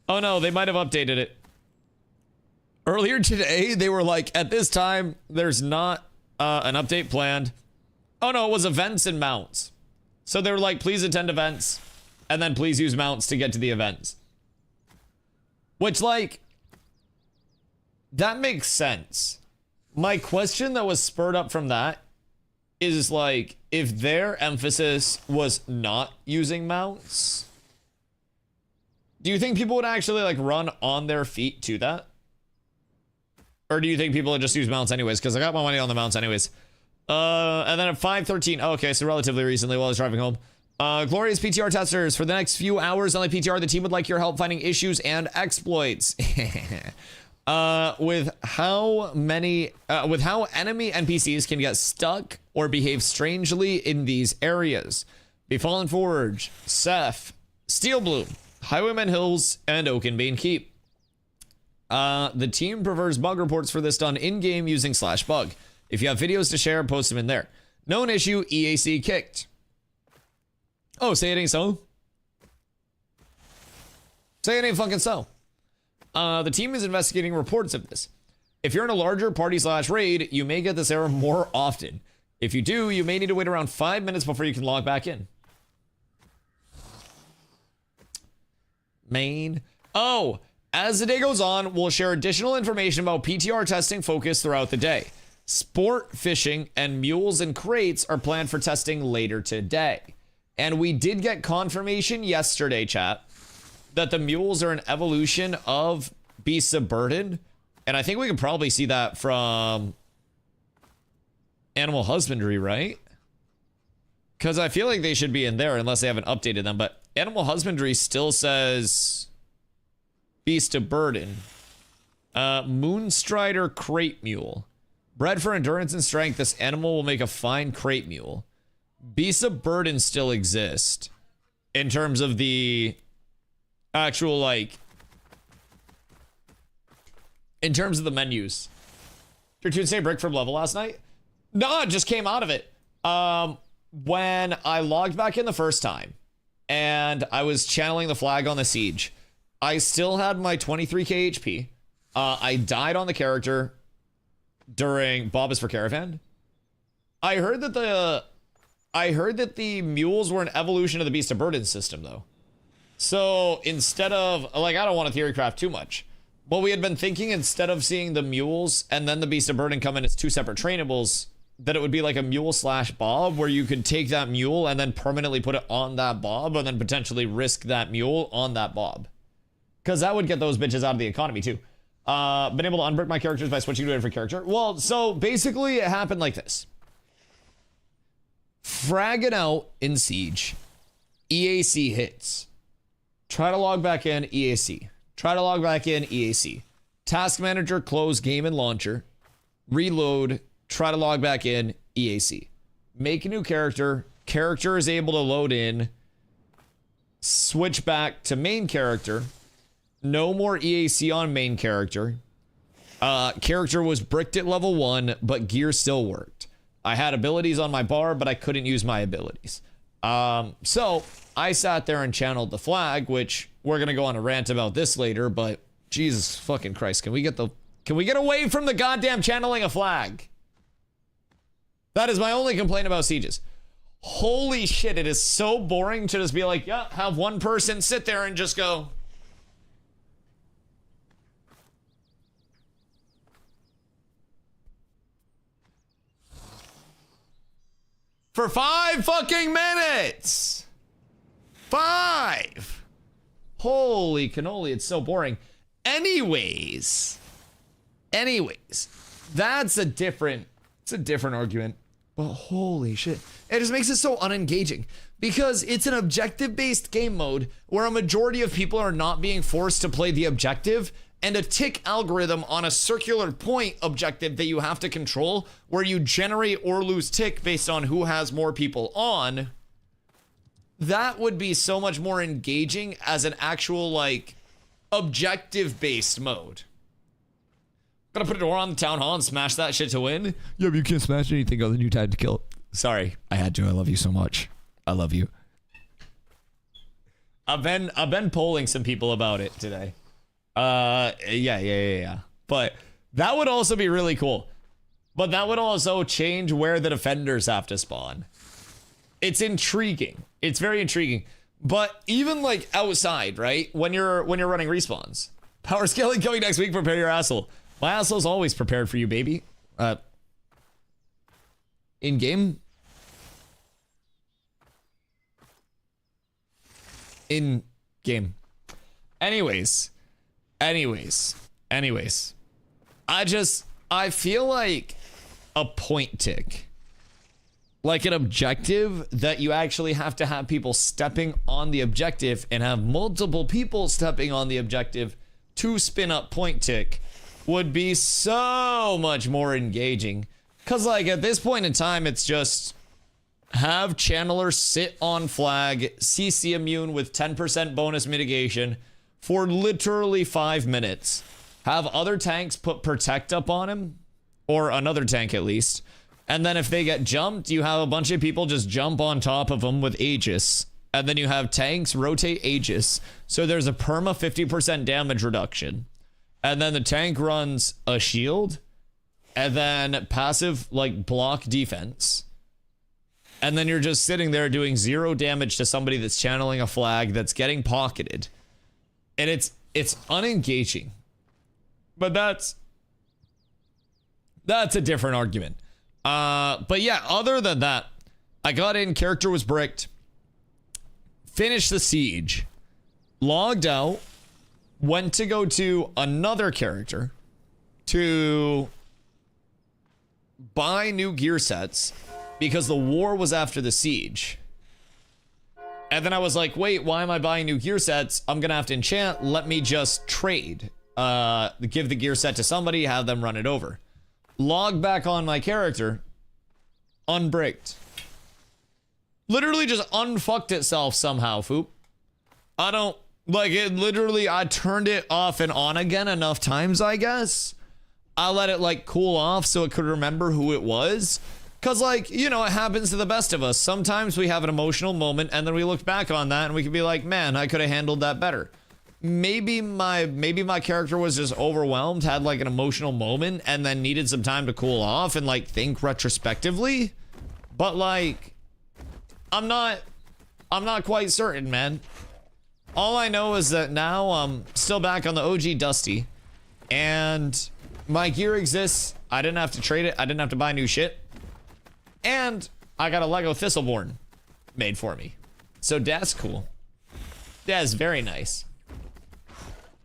Oh no, they might have updated it. Earlier today, they were like, at this time, there's not an update planned. Oh no, it was events and mounts. So they were like, please attend events, and then please use mounts to get to the events. Which, like, that makes sense. My question that was spurred up from that is, like, if their emphasis was not using mounts, do you think people would actually, like, run on their feet to that? Or do you think people would just use mounts anyways? Because I got my money on the mounts anyways. And then at 5:13, oh, okay, so relatively recently while I was driving home. Glorious PTR testers, for the next few hours on the PTR, the team would like your help finding issues and exploits. With how enemy NPCs can get stuck or behave strangely in these areas. Befallen Forge, Seth, Steelbloom, Highwayman Hills, and Oakenbane Keep. The team prefers bug reports for this done in-game using /bug. If you have videos to share, post them in there. Known issue, EAC kicked. Oh, say it ain't so. Say it ain't fucking so. The team is investigating reports of this. If you're in a larger party/raid, you may get this error more often. If you do, you may need to wait around 5 minutes before you can log back in. Main. Oh, as the day goes on, we'll share additional information about PTR testing focus throughout the day. Sport fishing and mules and crates are planned for testing later today. And we did get confirmation yesterday, chat, that the mules are an evolution of Beasts of Burden. And I think we can probably see that from Animal Husbandry, right? Because I feel like they should be in there unless they haven't updated them. But Animal Husbandry still says Beast of Burden. Moonstrider Crate Mule. Bred for endurance and strength, this animal will make a fine crate mule. Beasts of Burden still exist in terms of the actual, like, in terms of the menus. Did your Tuesday break from level last night? No, I just came out of it. When I logged back in the first time and I was channeling the flag on the siege, I still had my 23k HP. I died on the character during Bob is for Caravan. I heard that the mules were an evolution of the Beast of Burden system, though. So instead of, like, I don't want to theory craft too much, but we had been thinking instead of seeing the mules and then the Beast of Burden come in as two separate trainables, that it would be like a mule/bob where you could take that mule and then permanently put it on that bob and then potentially risk that mule on that bob. Because that would get those bitches out of the economy too. Been able to unbrick my characters by switching to a different character. Well, so basically it happened like this. Fragging out in Siege. EAC hits. Try to log back in, EAC. Try to log back in, EAC. Task Manager, close game and launcher. Reload, try to log back in, EAC. Make a new character. Character is able to load in. switch back to main character. No more EAC on main character. Character was bricked at level 1, but gear still worked. I had abilities on my bar, but I couldn't use my abilities. So I sat there and channeled the flag, which we're gonna go on a rant about this later, but Jesus fucking Christ, can we get away from the goddamn channeling a flag? That is my only complaint about sieges. Holy shit, it is so boring to just be like, yeah, have one person sit there and just go. For 5 fucking minutes! 5! Holy cannoli, it's so boring. Anyways, that's a different argument. But holy shit, it just makes it so unengaging because it's an objective-based game mode where a majority of people are not being forced to play the objective, and a tick algorithm on a circular point objective that you have to control where you generate or lose tick based on who has more people on. That would be so much more engaging as an actual, like, objective-based mode. Gonna put a door on the town hall and smash that shit to win? Yeah, but you can't smash anything other than you time to kill. Sorry, I had to. I love you so much. I love you. I've been polling some people about it today. Yeah. But that would also be really cool. But that would also change where the defenders have to spawn. It's intriguing. It's very intriguing. But even like outside, right? When you're running respawns. Power scaling coming next week, prepare your asshole. My asshole's always prepared for you, baby. In game. In game. Anyways. I feel like a point tick. Like an objective that you actually have to have people stepping on the objective and have multiple people stepping on the objective to spin up point tick would be so much more engaging. Cause like at this point in time, it's just have channeler sit on flag, CC immune with 10% bonus mitigation for literally 5 minutes. Have other tanks put protect up on him, or another tank at least. And then if they get jumped, you have a bunch of people just jump on top of them with Aegis. And then you have tanks rotate Aegis. So there's a perma 50% damage reduction. And then the tank runs a shield. And then passive, like, block defense. And then you're just sitting there doing 0 damage to somebody that's channeling a flag that's getting pocketed. And it's unengaging. But that's a different argument. But yeah, other than that, I got in, character was bricked, finished the siege, logged out, went to go to another character to buy new gear sets because the war was after the siege. And then I was like, wait, why am I buying new gear sets? I'm gonna have to enchant. Let me just trade. Give the gear set to somebody, have them run it over. Log back on my character. Unbricked. Literally just unfucked itself somehow, Foop. I don't, like, it literally, I turned it off and on again enough times, I guess. I let it, like, cool off so it could remember who it was. Because, like, you know, it happens to the best of us. Sometimes we have an emotional moment, and then we look back on that, and we can be like, man, I could have handled that better. Maybe my character was just overwhelmed, had, like, an emotional moment, and then needed some time to cool off and, like, think retrospectively. But, like, I'm not quite certain, man. All I know is that now I'm still back on the OG Dusty, and my gear exists. I didn't have to trade it. I didn't have to buy new shit. And I got a Lego Thistleborn made for me. So that's cool. That's very nice.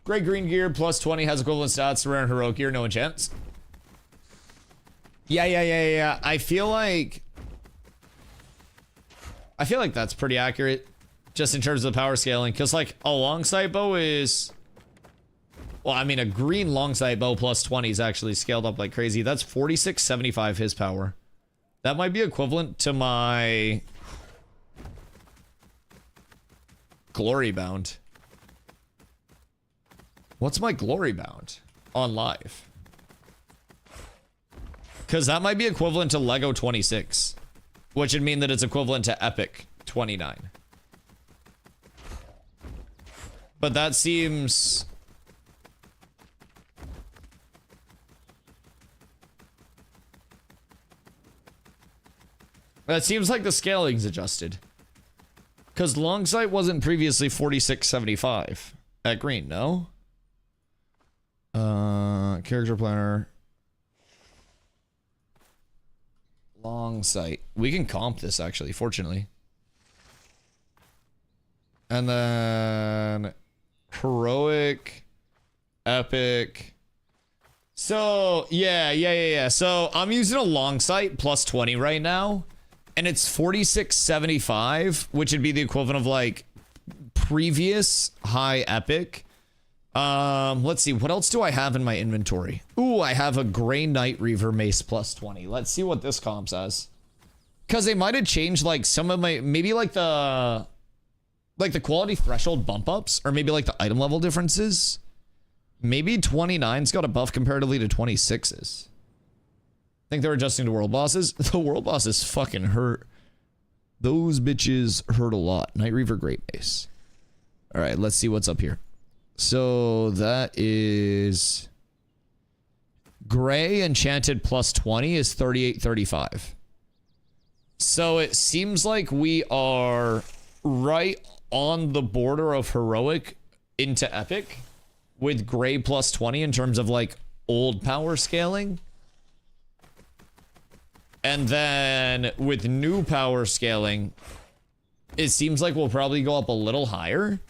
Gray green gear plus 20 has equivalent stats to rare and heroic gear, no enchants. Yeah. I feel like that's pretty accurate. Just in terms of the power scaling. Because, like, a long sight bow is... Well, I mean, a green long sight bow plus 20 is actually scaled up like crazy. That's 4675 his power. That might be equivalent to my... glory bound? What's my glory bound on live? Because that might be equivalent to Lego 26, which would mean that it's equivalent to Epic 29. But that seems... That seems like the scaling's adjusted. Because long sight wasn't previously 4675 at green, no? Character planner. Long sight. We can comp this actually, fortunately. And then heroic, epic. So yeah. So I'm using a long sight plus 20 right now, and it's 4675, which would be the equivalent of like previous high epic. Let's see, what else do I have in my inventory? Ooh, I have a Gray Night Reaver Mace plus 20. Let's see what this comps as. Because they might have changed like some of my, maybe like the quality threshold bump ups, or maybe like the item level differences. Maybe 29's got a buff comparatively to 26's. I think they're adjusting to world bosses. The world bosses fucking hurt. Those bitches hurt a lot. Night Reaver Great Mace. All right, let's see what's up here. So that is Gray Enchanted plus 20 is 3835. So it seems like we are right on the border of heroic into epic with Gray plus 20 in terms of like old power scaling. And then with new power scaling, it seems like we'll probably go up a little higher.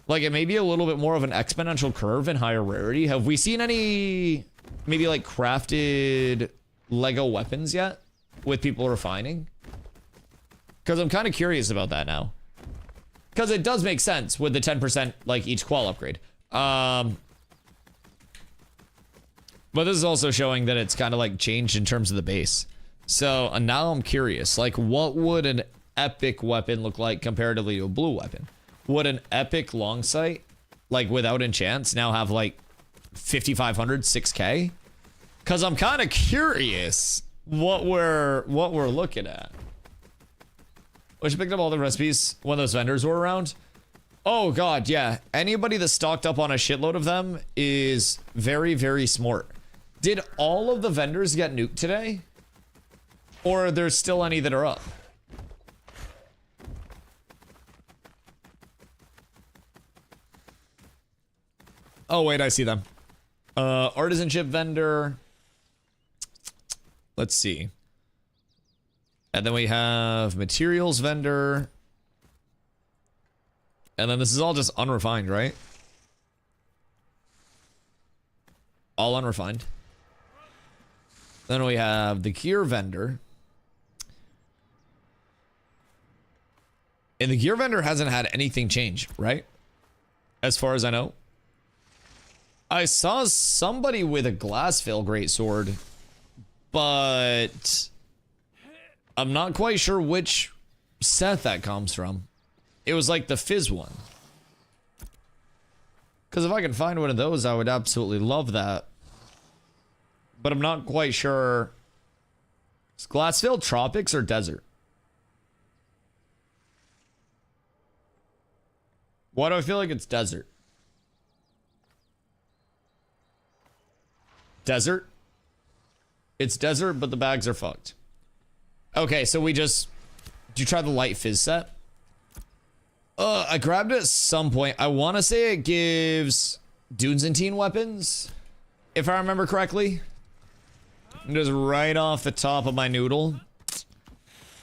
Like, it may be a little bit more of an exponential curve and higher rarity. Have we seen any, maybe, like, crafted Lego weapons yet? With people refining? Because I'm kind of curious about that now. Because it does make sense with the 10%, like, each qual upgrade. But this is also showing that it's kind of, like, changed in terms of the base. So, now I'm curious. Like, what would an epic weapon look like comparatively to a blue weapon? Would an epic long sight, like without enchants, now have like 5,500, 6K? Because I'm kind of curious what we're looking at. Which picked up all the recipes when those vendors were around. Oh god, yeah. Anybody that stocked up on a shitload of them is very, very smart. Did all of the vendors get nuked today? Or are there still any that are up? Oh, wait, I see them. Artisanship vendor. Let's see. And then we have materials vendor. And then this is all just unrefined, right? All unrefined. Then we have the gear vendor. And the gear vendor hasn't had anything change, right? As far as I know. I saw somebody with a glassvale greatsword, but I'm not quite sure which set that comes from. It was like the fizz one. Because if I can find one of those, I would absolutely love that. But I'm not quite sure. Is glassvale tropics or desert? Why do I feel like it's desert? Desert? It's desert, but the bags are fucked. Okay, so we just... Did you try the light fizz set? I grabbed it at some point. I want to say it gives Dunzantine weapons, if I remember correctly. Just right off the top of my noodle.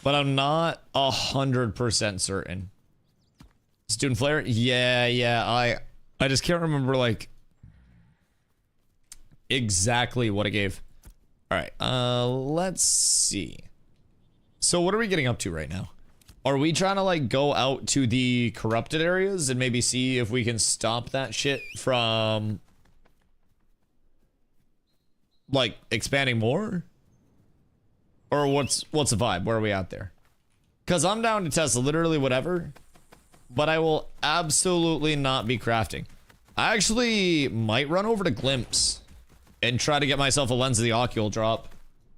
But I'm not 100% certain. Student Flare? Yeah. I just can't remember, like... exactly what it gave. All right, let's see. So what are we getting up to right now? Are we trying to like go out to the corrupted areas and maybe see if we can stop that shit from like expanding more? Or what's the vibe? Where are we out there? Because I'm down to test literally whatever. but I will absolutely not be crafting. I actually might run over to Glimpse and try to get myself a Lens of the Ocul drop.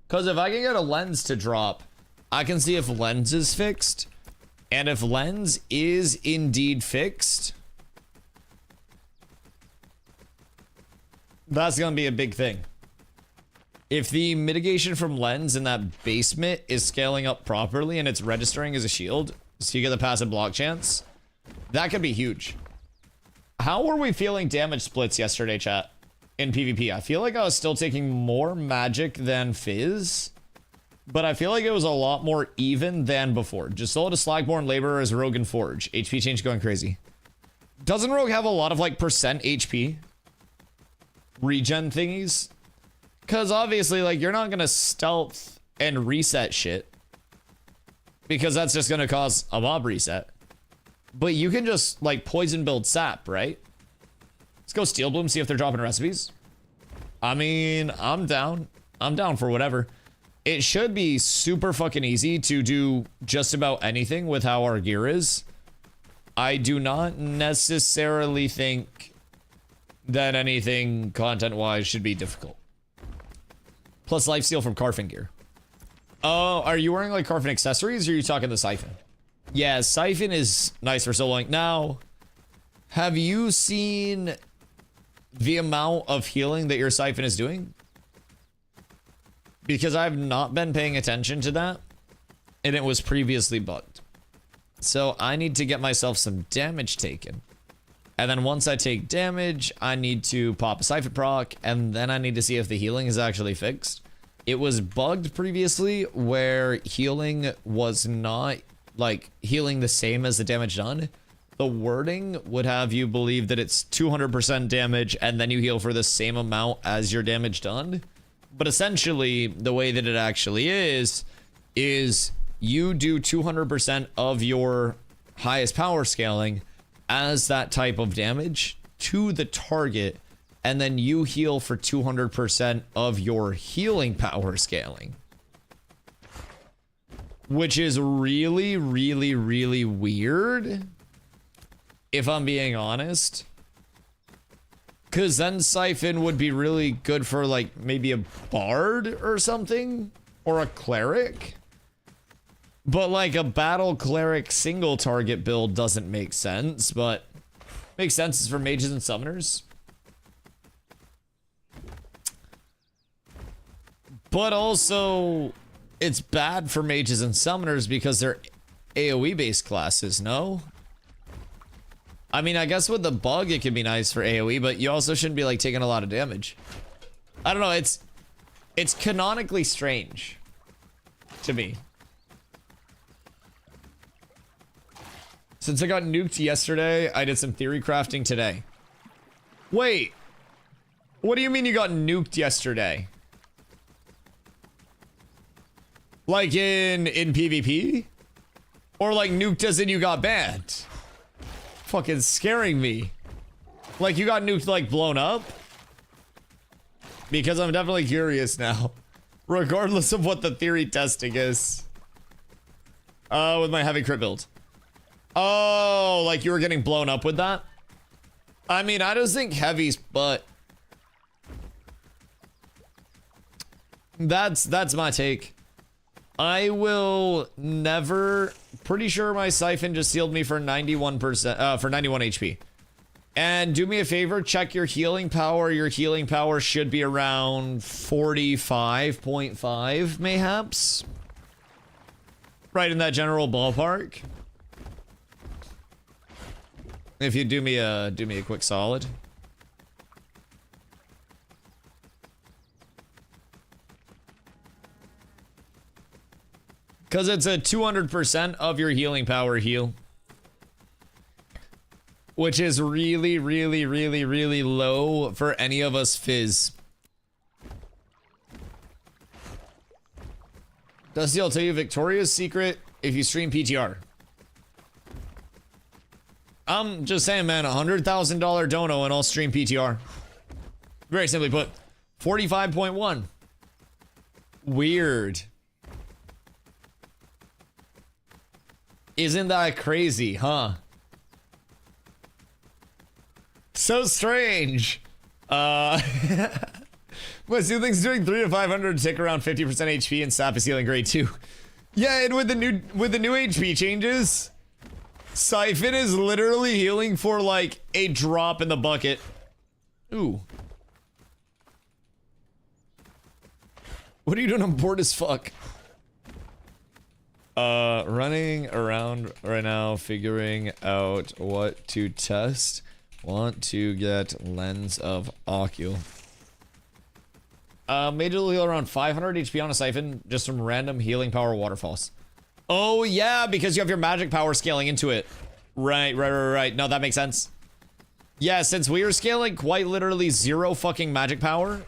Because if I can get a Lens to drop, I can see if Lens is fixed. And if Lens is indeed fixed, that's going to be a big thing. If the mitigation from Lens in that basement is scaling up properly and it's registering as a shield, so you get the passive block chance, that could be huge. How were we feeling damage splits yesterday, chat? In PvP, I feel like I was still taking more magic than Fizz, but I feel like it was a lot more even than before. Just sold a Slagborn Laborer as Rogue and Forge. HP change going crazy. Doesn't Rogue have a lot of like percent HP regen thingies? Because obviously, like, you're not gonna stealth and reset shit, because that's just gonna cause a mob reset. But you can just like poison build sap, right? Let's go Steel Bloom, see if they're dropping recipes. I mean, I'm down. I'm down for whatever. It should be super fucking easy to do just about anything with how our gear is. I do not necessarily think that anything content-wise should be difficult. Plus lifesteal from Carfin gear. Oh, are you wearing like Carfin accessories or are you talking the Siphon? Yeah, Siphon is nice for soloing. Now, have you seen the amount of healing that your Siphon is doing? Because I've not been paying attention to that, and it was previously bugged. So I need to get myself some damage taken. And then once I take damage, I need to pop a Siphon proc, and then I need to see if the healing is actually fixed. It was bugged previously where healing was not like healing the same as the damage done. The wording would have you believe that it's 200% damage and then you heal for the same amount as your damage done. But essentially, the way that it actually is you do 200% of your highest power scaling as that type of damage to the target, and then you heal for 200% of your healing power scaling. Which is really, really, really weird, if I'm being honest. Because then Siphon would be really good for like maybe a bard or something, or a cleric. But like a battle cleric single target build doesn't make sense, but makes sense for mages and summoners. But also, it's bad for mages and summoners because they're AoE based classes, no? I mean, I guess with the bug it can be nice for AoE, but you also shouldn't be like taking a lot of damage. I don't know, it's canonically strange to me. Since I got nuked yesterday, I did some theory crafting today. Wait, what do you mean you got nuked yesterday? Like in PvP? Or like nuked as in you got banned? Fucking scaring me. Like you got nuked like blown up? Because I'm definitely curious now. Regardless of what the theory testing is. With my heavy crit build. Oh, like you were getting blown up with that? I mean, I just think heavy's but that's my take. I will never, pretty sure my Siphon just sealed me for 91%, for 91 HP. And do me a favor, check your healing power. Your healing power should be around 45.5, mayhaps. Right in that general ballpark. If you do me a quick solid. Because it's a 200% of your healing power heal. Which is really, really, really, really low for any of us Fizz. Dusty, I'll tell you Victoria's secret if you stream PTR. I'm just saying, man, $100,000 dono and I'll stream PTR. Very simply put, 45.1. Weird. Isn't that crazy, huh? So strange. My ceiling's doing 3 to 500 tick around 50% HP and sap is healing grade 2. Yeah, and with the new HP changes, Siphon is literally healing for like a drop in the bucket. Ooh. What are you doing? I'm bored as fuck. Running around right now, figuring out what to test. Want to get Lens of Ocul. Major heal around 500 HP on a Siphon, just from random healing power waterfalls. Oh yeah, because you have your magic power scaling into it. Right. No, that makes sense. Yeah, since we are scaling quite literally 0 fucking magic power,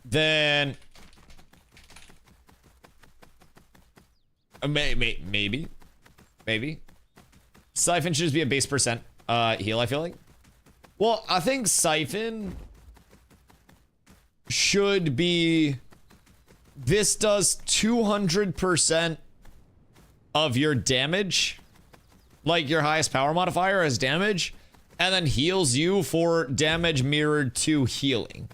then maybe Siphon should just be a base percent heal, I feel like. Well, I think Siphon should be, this does 200% of your damage, like your highest power modifier as damage, and then heals you for damage mirrored to healing.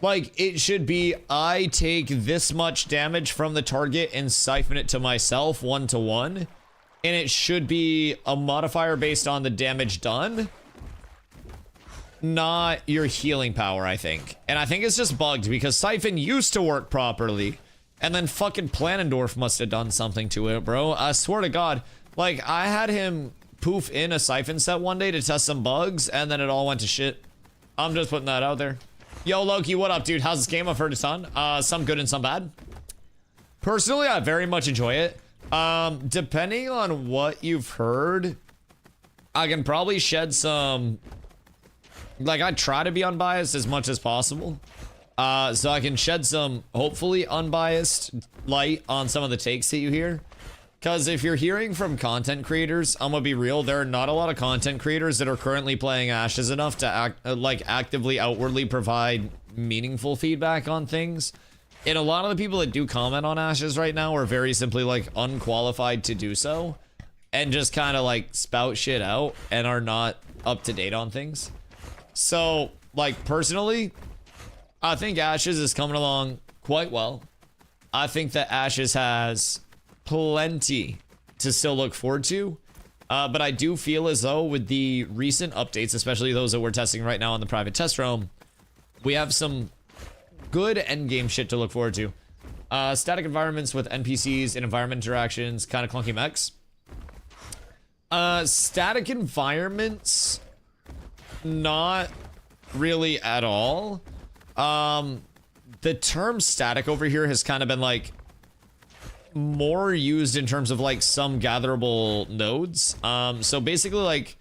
Like, it should be, I take this much damage from the target and siphon it to myself 1-to-1, and it should be a modifier based on the damage done, not your healing power, I think. And I think it's just bugged because Siphon used to work properly, and then fucking Planendorf must have done something to it, bro. I swear to God. Like, I had him poof in a Siphon set one day to test some bugs, and then it all went to shit. I'm just putting that out there. Yo, Loki, what up, dude? How's this game? I've heard a ton. Some good and some bad. Personally, I very much enjoy it. Depending on what you've heard, I can probably shed some... Like, I try to be unbiased as much as possible. So I can shed some, hopefully, unbiased light on some of the takes that you hear. Because if you're hearing from content creators, I'm gonna be real, there are not a lot of content creators that are currently playing Ashes enough to actively, outwardly provide meaningful feedback on things. And a lot of the people that do comment on Ashes right now are very simply, like, unqualified to do so. And just kind of, like, spout shit out and are not up to date on things. So, like, personally, I think Ashes is coming along quite well. I think that Ashes has plenty to still look forward to. But I do feel as though with the recent updates, especially those that we're testing right now on the private test realm, we have some good endgame shit to look forward to. Static environments with NPCs and environment interactions, kind of clunky mechs. Static environments, not really at all. The term static over here has kind of been like more used in terms of like some gatherable nodes. So basically like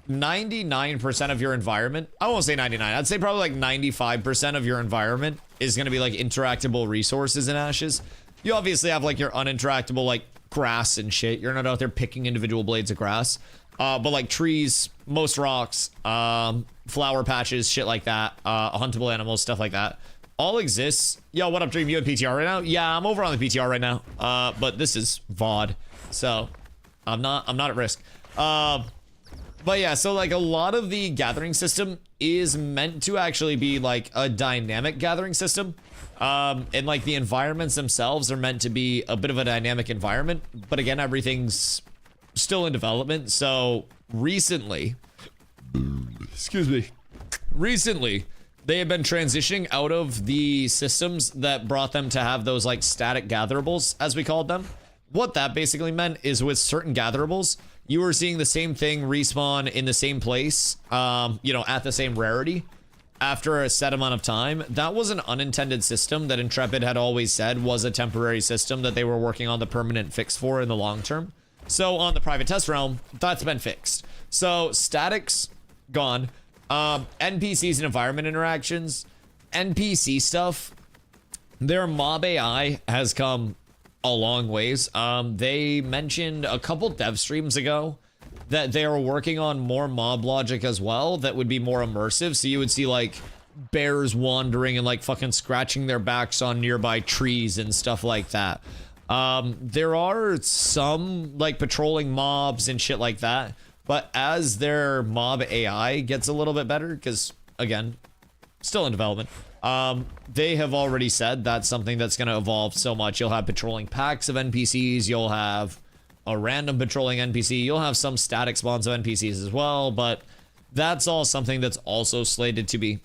99% of your environment, I won't say 99, I'd say probably like 95% of your environment is going to be like interactable resources in Ashes. You obviously have like your uninteractable like grass and shit. You're not out there picking individual blades of grass. But like trees, most rocks, flower patches, shit like that, huntable animals, stuff like that, all exists. Yo, what up, Dream? You at PTR right now? Yeah, I'm over on the PTR right now. But this is VOD, so I'm not at risk. But yeah, so like a lot of the gathering system is meant to actually be like a dynamic gathering system. And like the environments themselves are meant to be a bit of a dynamic environment. But again, everything's still in development. So recently, recently they have been transitioning out of the systems that brought them to have those like static gatherables, as we called them. What that basically meant is with certain gatherables, you were seeing the same thing respawn in the same place, you know, at the same rarity after a set amount of time. That was an unintended system that Intrepid had always said was a temporary system that they were working on the permanent fix for in the long term. So on the private test realm, that's been fixed. So statics, gone. NPCs and environment interactions, NPC stuff, their mob AI has come a long ways. They mentioned a couple dev streams ago that they were working on more mob logic as well that would be more immersive. So you would see like bears wandering and like fucking scratching their backs on nearby trees and stuff like that. There are some like patrolling mobs and shit like that, But as their mob AI gets a little bit better, because again, still in development, they have already said that's something that's going to evolve so much. You'll have patrolling packs of NPCs. You'll have a random patrolling NPC. You'll have some static spawns of NPCs as well, but that's all something that's also slated to be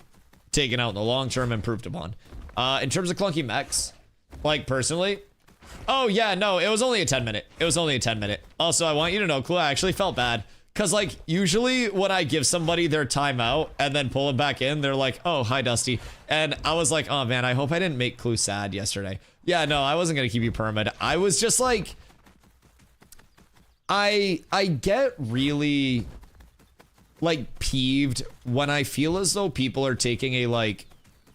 taken out in the long term, improved upon. In terms of clunky mechs, like personally, oh yeah, no, it was only a 10-minute. It was only a 10-minute. Also, I want you to know, Clue, I actually felt bad. Because, like, usually when I give somebody their timeout and then pull them back in, they're like, oh, hi, Dusty. And I was like, oh, man, I hope I didn't make Clue sad yesterday. Yeah, no, I wasn't going to keep you permit. I was just like, I get really, like, peeved when I feel as though people are taking a, like,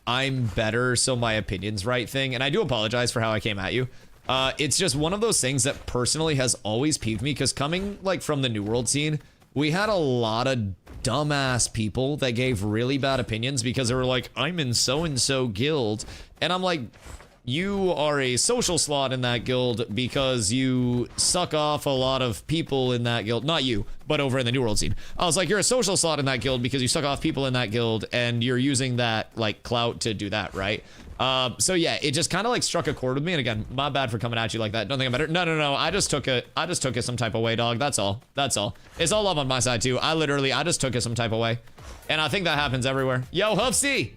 I'm better, so my opinion's right thing. And I do apologize for how I came at you. It's just one of those things that personally has always peeved me, because coming, like, from the New World scene, we had a lot of dumbass people that gave really bad opinions because they were like, I'm in so-and-so guild. And I'm like, you are a social slot in that guild because you suck off a lot of people in that guild. Not you, but over in the New World scene. I was like, you're a social slot in that guild because you suck off people in that guild and you're using that, like, clout to do that, right? So yeah, it just kind of like struck a chord with me. And again, my bad for coming at you like that. Don't think I'm better. No. I just took it some type of way, dog. That's all. That's all. It's all love on my side too. I just took it some type of way. And I think that happens everywhere. Yo, Hoofsy.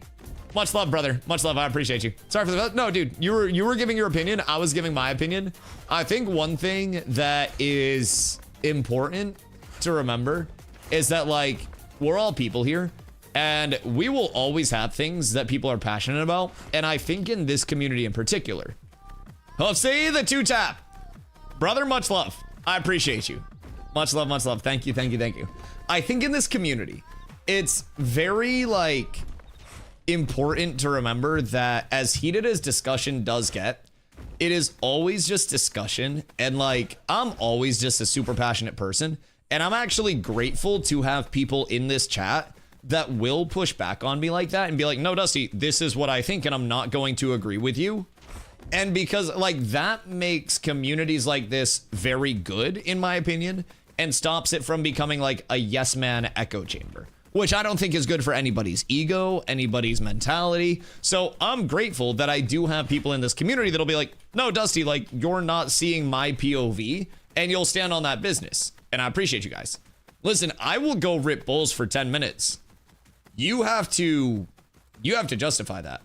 Much love, brother. Much love. I appreciate you. Sorry for the, no, dude, you were giving your opinion. I was giving my opinion. I think one thing that is important to remember is that, like, we're all people here. And we will always have things that people are passionate about. And I think in this community in particular. Hoofsy, the 2-tap. Brother, much love. I appreciate you. Much love, much love. Thank you, thank you, thank you. I think in this community, it's very, like, important to remember that as heated as discussion does get, it is always just discussion. And, like, I'm always just a super passionate person. And I'm actually grateful to have people in this chat that will push back on me like that and be like, no, Dusty, this is what I think, and I'm not going to agree with you. And because, like, that makes communities like this very good, in my opinion, and stops it from becoming like a yes man echo chamber, which I don't think is good for anybody's ego, anybody's mentality. So I'm grateful that I do have people in this community that'll be like, no, Dusty, like, you're not seeing my POV, and you'll stand on that business. And I appreciate you guys. Listen, I will go rip bulls for 10 minutes. You have to justify that.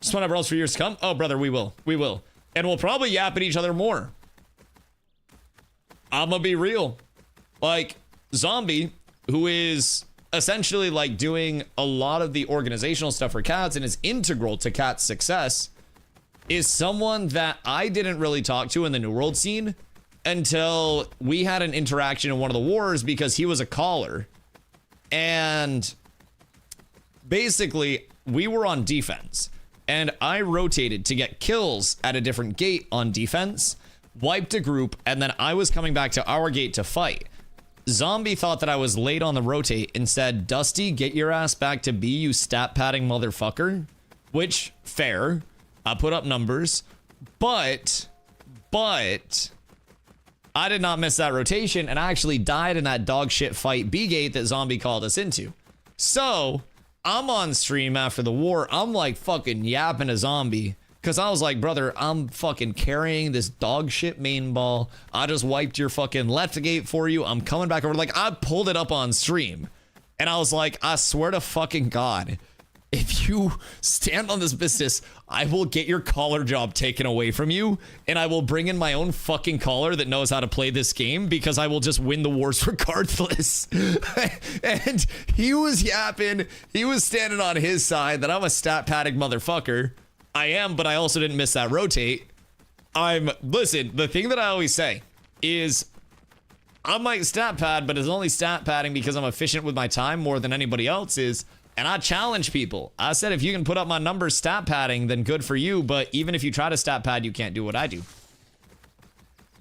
Just whenever else for years to come. Oh, brother, we will. And we'll probably yap at each other more. I'm gonna be real. Like, Zombie, who is essentially, like, doing a lot of the organizational stuff for Cats and is integral to Cat's success, is someone that I didn't really talk to in the New World scene until we had an interaction in one of the wars, because he was a caller. And basically, we were on defense, and I rotated to get kills at a different gate on defense, wiped a group, and then I was coming back to our gate to fight. Zombie thought that I was late on the rotate and said, Dusty, get your ass back to B, you stat padding motherfucker. Which, fair. I put up numbers. But I did not miss that rotation, and I actually died in that dog shit fight B gate that Zombie called us into. So I'm on stream after the war. I'm like fucking yapping a Zombie, because I was like, brother, I'm fucking carrying this dog shit main ball. I just wiped your fucking left gate for you. I'm coming back over. Like, I pulled it up on stream, and I was like, I swear to fucking God, if you stand on this business, I will get your caller job taken away from you, and I will bring in my own fucking caller that knows how to play this game, because I will just win the wars regardless. And he was yapping. He was standing on his side that I'm a stat padding motherfucker. I am, but I also didn't miss that rotate. Listen, the thing that I always say is, I might stat pad, but it's only stat padding because I'm efficient with my time more than anybody else is. And I challenge people. I said, if you can put up my numbers stat padding, then good for you. But even if you try to stat pad, you can't do what I do.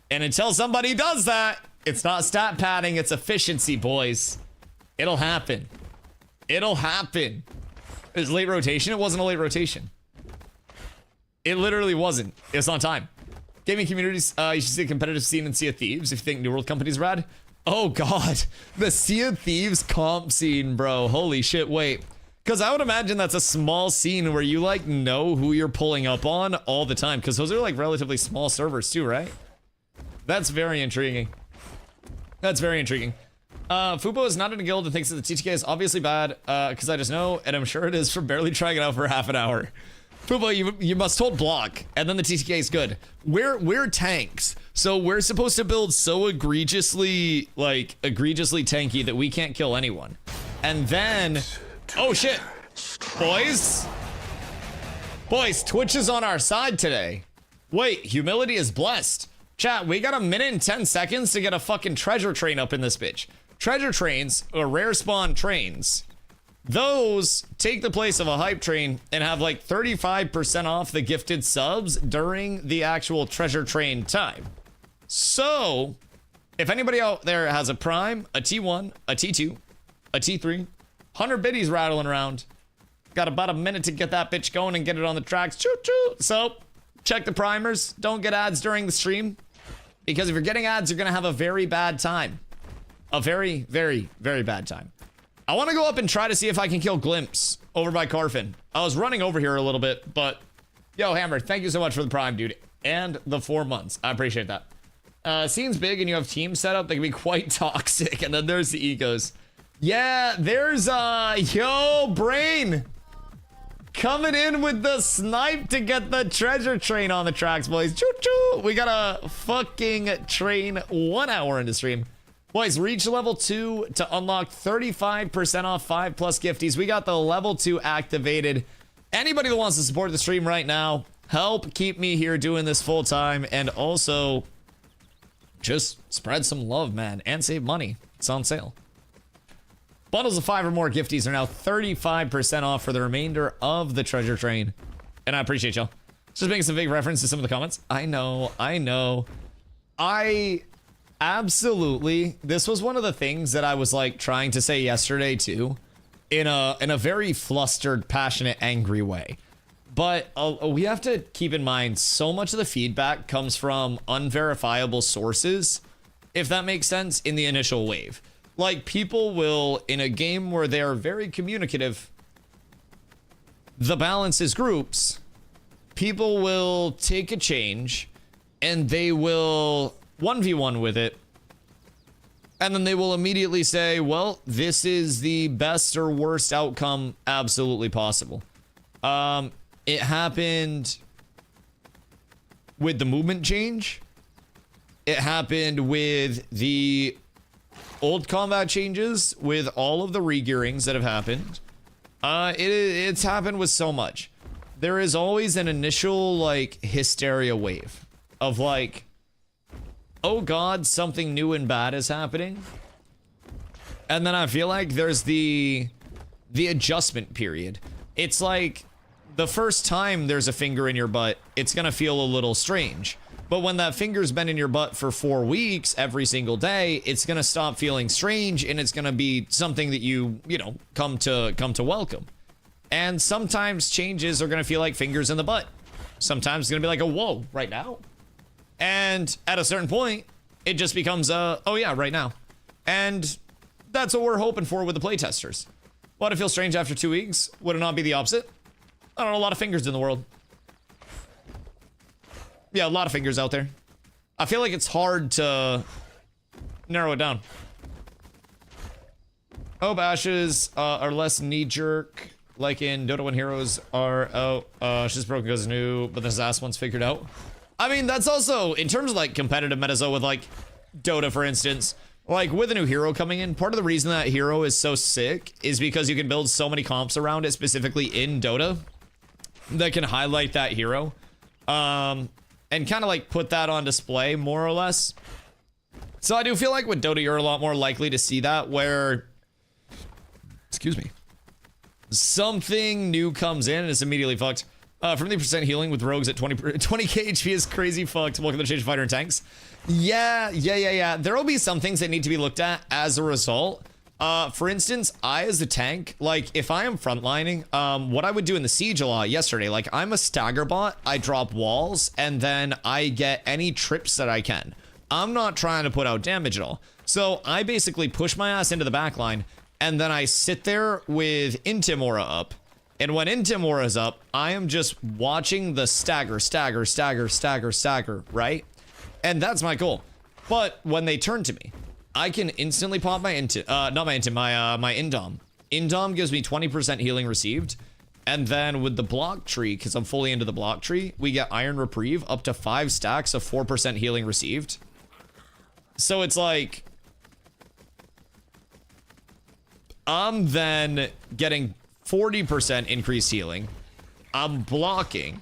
And until somebody does that, it's not stat padding, it's efficiency, boys. It'll happen. It'll happen. It was late rotation. It wasn't a late rotation. It literally wasn't. It's on time. Gaming communities, you should see a competitive scene in Sea of Thieves if you think New World Company's rad. Oh god, the Sea of Thieves comp scene, bro. Holy shit, wait. Because I would imagine that's a small scene where you like know who you're pulling up on all the time. Because those are like relatively small servers too, right? That's very intriguing. That's very intriguing. Fubo is not in a guild and thinks that the TTK is obviously bad. Because I just know, and I'm sure it is from barely trying it out for half an hour. Fubo, you must hold block, and then the TTK is good. We're tanks, so we're supposed to build so egregiously tanky that we can't kill anyone. And then, oh shit, boys, Twitch is on our side today. Wait, humility is blessed. Chat, we got a minute and 10 seconds to get a fucking treasure train up in this bitch. Treasure trains, or rare spawn trains, those take the place of a hype train and have like 35% off the gifted subs during the actual treasure train time. So, if anybody out there has a Prime, a T1, a T2, a T3, 100 biddies rattling around, got about a minute to get that bitch going and get it on the tracks. Choo choo. So, check the primers. Don't get ads during the stream, because if you're getting ads, you're gonna have a very bad time. A very, very, very bad time. I want to go up and try to see if I can kill Glimpse over by Carfin. I was running over here a little bit, but yo, Hammer, thank you so much for the Prime, dude, and the 4 months. I appreciate that. Scene's big and you have teams set up, they can be quite toxic, and then there's the egos. Yeah, there's yo, Brain coming in with the snipe to get the treasure train on the tracks, boys. Choo choo. We got a fucking train 1 hour into stream. Boys, reach level 2 to unlock 35% off 5+ gifties. We got the level 2 activated. Anybody that wants to support the stream right now, help keep me here doing this full time, and also just spread some love, man, and save money. It's on sale. Bundles of 5 or more gifties are now 35% off for the remainder of the treasure train. And I appreciate y'all. Just making some big reference to some of the comments. I know. Absolutely. This was one of the things that I was like trying to say yesterday too, in a very flustered, passionate, angry way. But we have to keep in mind, so much of the feedback comes from unverifiable sources, if that makes sense, in the initial wave. Like, people will, in a game where they're very communicative, the balance is groups, people will take a change and they will 1v1 with it, and then they will immediately say, well, this is the best or worst outcome absolutely possible. It happened with the movement change. It happened with the old combat changes, with all of the regearings that have happened. It's happened with so much. There is always an initial, like, hysteria wave of, like, oh god, something new and bad is happening. And then I feel like there's the adjustment period. It's like, the first time there's a finger in your butt, it's gonna feel a little strange. But when that finger's been in your butt for 4 weeks every single day, it's gonna stop feeling strange, and it's gonna be something that you know, come to welcome. And sometimes changes are gonna feel like fingers in the butt. Sometimes it's gonna be like a whoa, right now. And at a certain point, it just becomes a, oh yeah, right now. And that's what we're hoping for with the playtesters. Would it feel strange after 2 weeks? Would it not be the opposite? I don't know, a lot of fingers in the world. Yeah, a lot of fingers out there. I feel like it's hard to narrow it down. Oh, bashes are less knee-jerk, like in Dota when heroes are out. She's broken because new, but this last one's figured out. I mean, that's also, in terms of like competitive meta, so with like Dota, for instance, like with a new hero coming in, part of the reason that hero is so sick is because you can build so many comps around it, specifically in Dota, that can highlight that hero. And kind of like put that on display, more or less. So I do feel like with Dota, you're a lot more likely to see that, where, excuse me, something new comes in and it's immediately fucked. From the percent healing with rogues at 20k HP is crazy fucked. Welcome to Change Fighter and Tanks. Yeah. There will be some things that need to be looked at as a result. For instance, I as a tank, like if I am frontlining, what I would do in the siege a lot yesterday, like I'm a stagger bot, I drop walls, and then I get any trips that I can. I'm not trying to put out damage at all. So I basically push my ass into the back line, and then I sit there with Intim Aura up. And when Intim Aura is up, I am just watching the stagger, right? And that's my goal. But when they turn to me, I can instantly pop my Intim, not my Intim, my Indom. Indom gives me 20% healing received. And then with the block tree, because I'm fully into the block tree, we get Iron Reprieve up to 5 stacks of 4% healing received. So it's like, I'm then getting 40% increased healing. I'm blocking.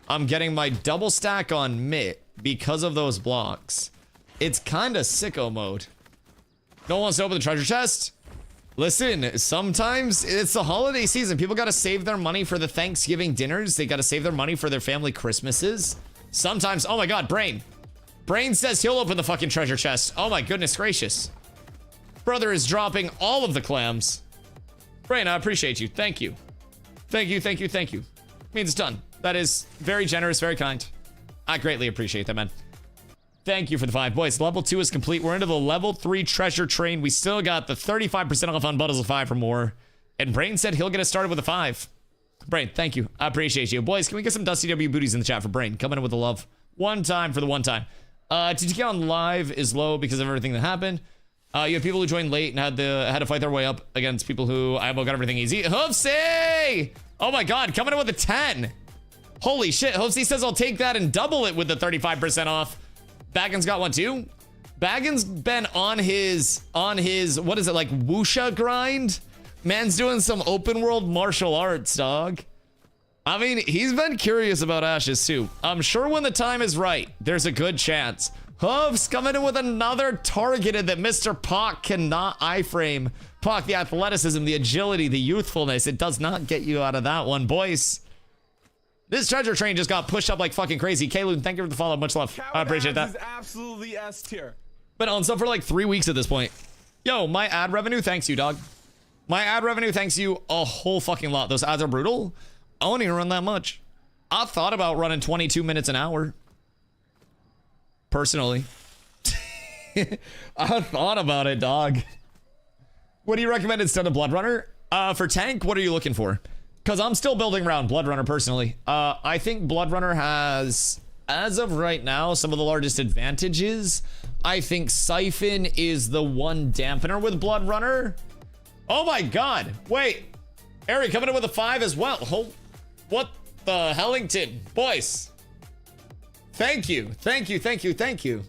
I'm getting my double stack on Mitt because of those blocks. It's kind of sicko mode. No one wants to open the treasure chest? Listen, sometimes it's the holiday season. People gotta save their money for the Thanksgiving dinners. They gotta save their money for their family Christmases. Sometimes, oh my god, Brain. Brain says he'll open the fucking treasure chest. Oh my goodness gracious. Brother is dropping all of the clams. Brain, I appreciate you. Thank you. Thank you, thank you, thank you. Means it's done. That is very generous, very kind. I greatly appreciate that, man. Thank you for the 5. Boys, level 2 is complete. We're into the level 3 treasure train. We still got the 35% off on bundles of 5 for more. And Brain said he'll get us started with a 5. Brain, thank you. I appreciate you. Boys, can we get some Dusty W booties in the chat for Brain? Coming in with the love. One time for the one time. TTK on live is low because of everything that happened. You have people who joined late and had to fight their way up against people who I got everything easy. Hoofsy! Oh my god, coming in with a 10. Holy shit, Hoofsy says I'll take that and double it with the 35% off. Baggins got one too. Baggins been on his, what is it, like Wusha grind? Man's doing some open world martial arts, dog. I mean, he's been curious about Ashes too. I'm sure when the time is right, there's a good chance. Hoofs coming in with another targeted that Mr. Pock cannot iframe. Pock, the athleticism, the agility, the youthfulness, it does not get you out of that one, boys. This treasure train just got pushed up like fucking crazy. Kayloon, thank you for the follow. Much love. I appreciate that. Is absolutely S tier. Been on sub for like 3 weeks at this point. Yo, my ad revenue thanks you, dog. My ad revenue thanks you a whole fucking lot. Those ads are brutal. I won't even run that much. I thought about running 22 minutes an hour. Personally. I thought about it, dog. What do you recommend instead of Blood Runner? For tank, what are you looking for? Because I'm still building around Blood Runner personally. I think Blood Runner has, as of right now, some of the largest advantages. I think Siphon is the one dampener with Blood Runner. Oh my god. Wait. Ari coming in with a 5 as well. What the Hellington? Boys. Thank you. Thank you. Thank you. Thank you.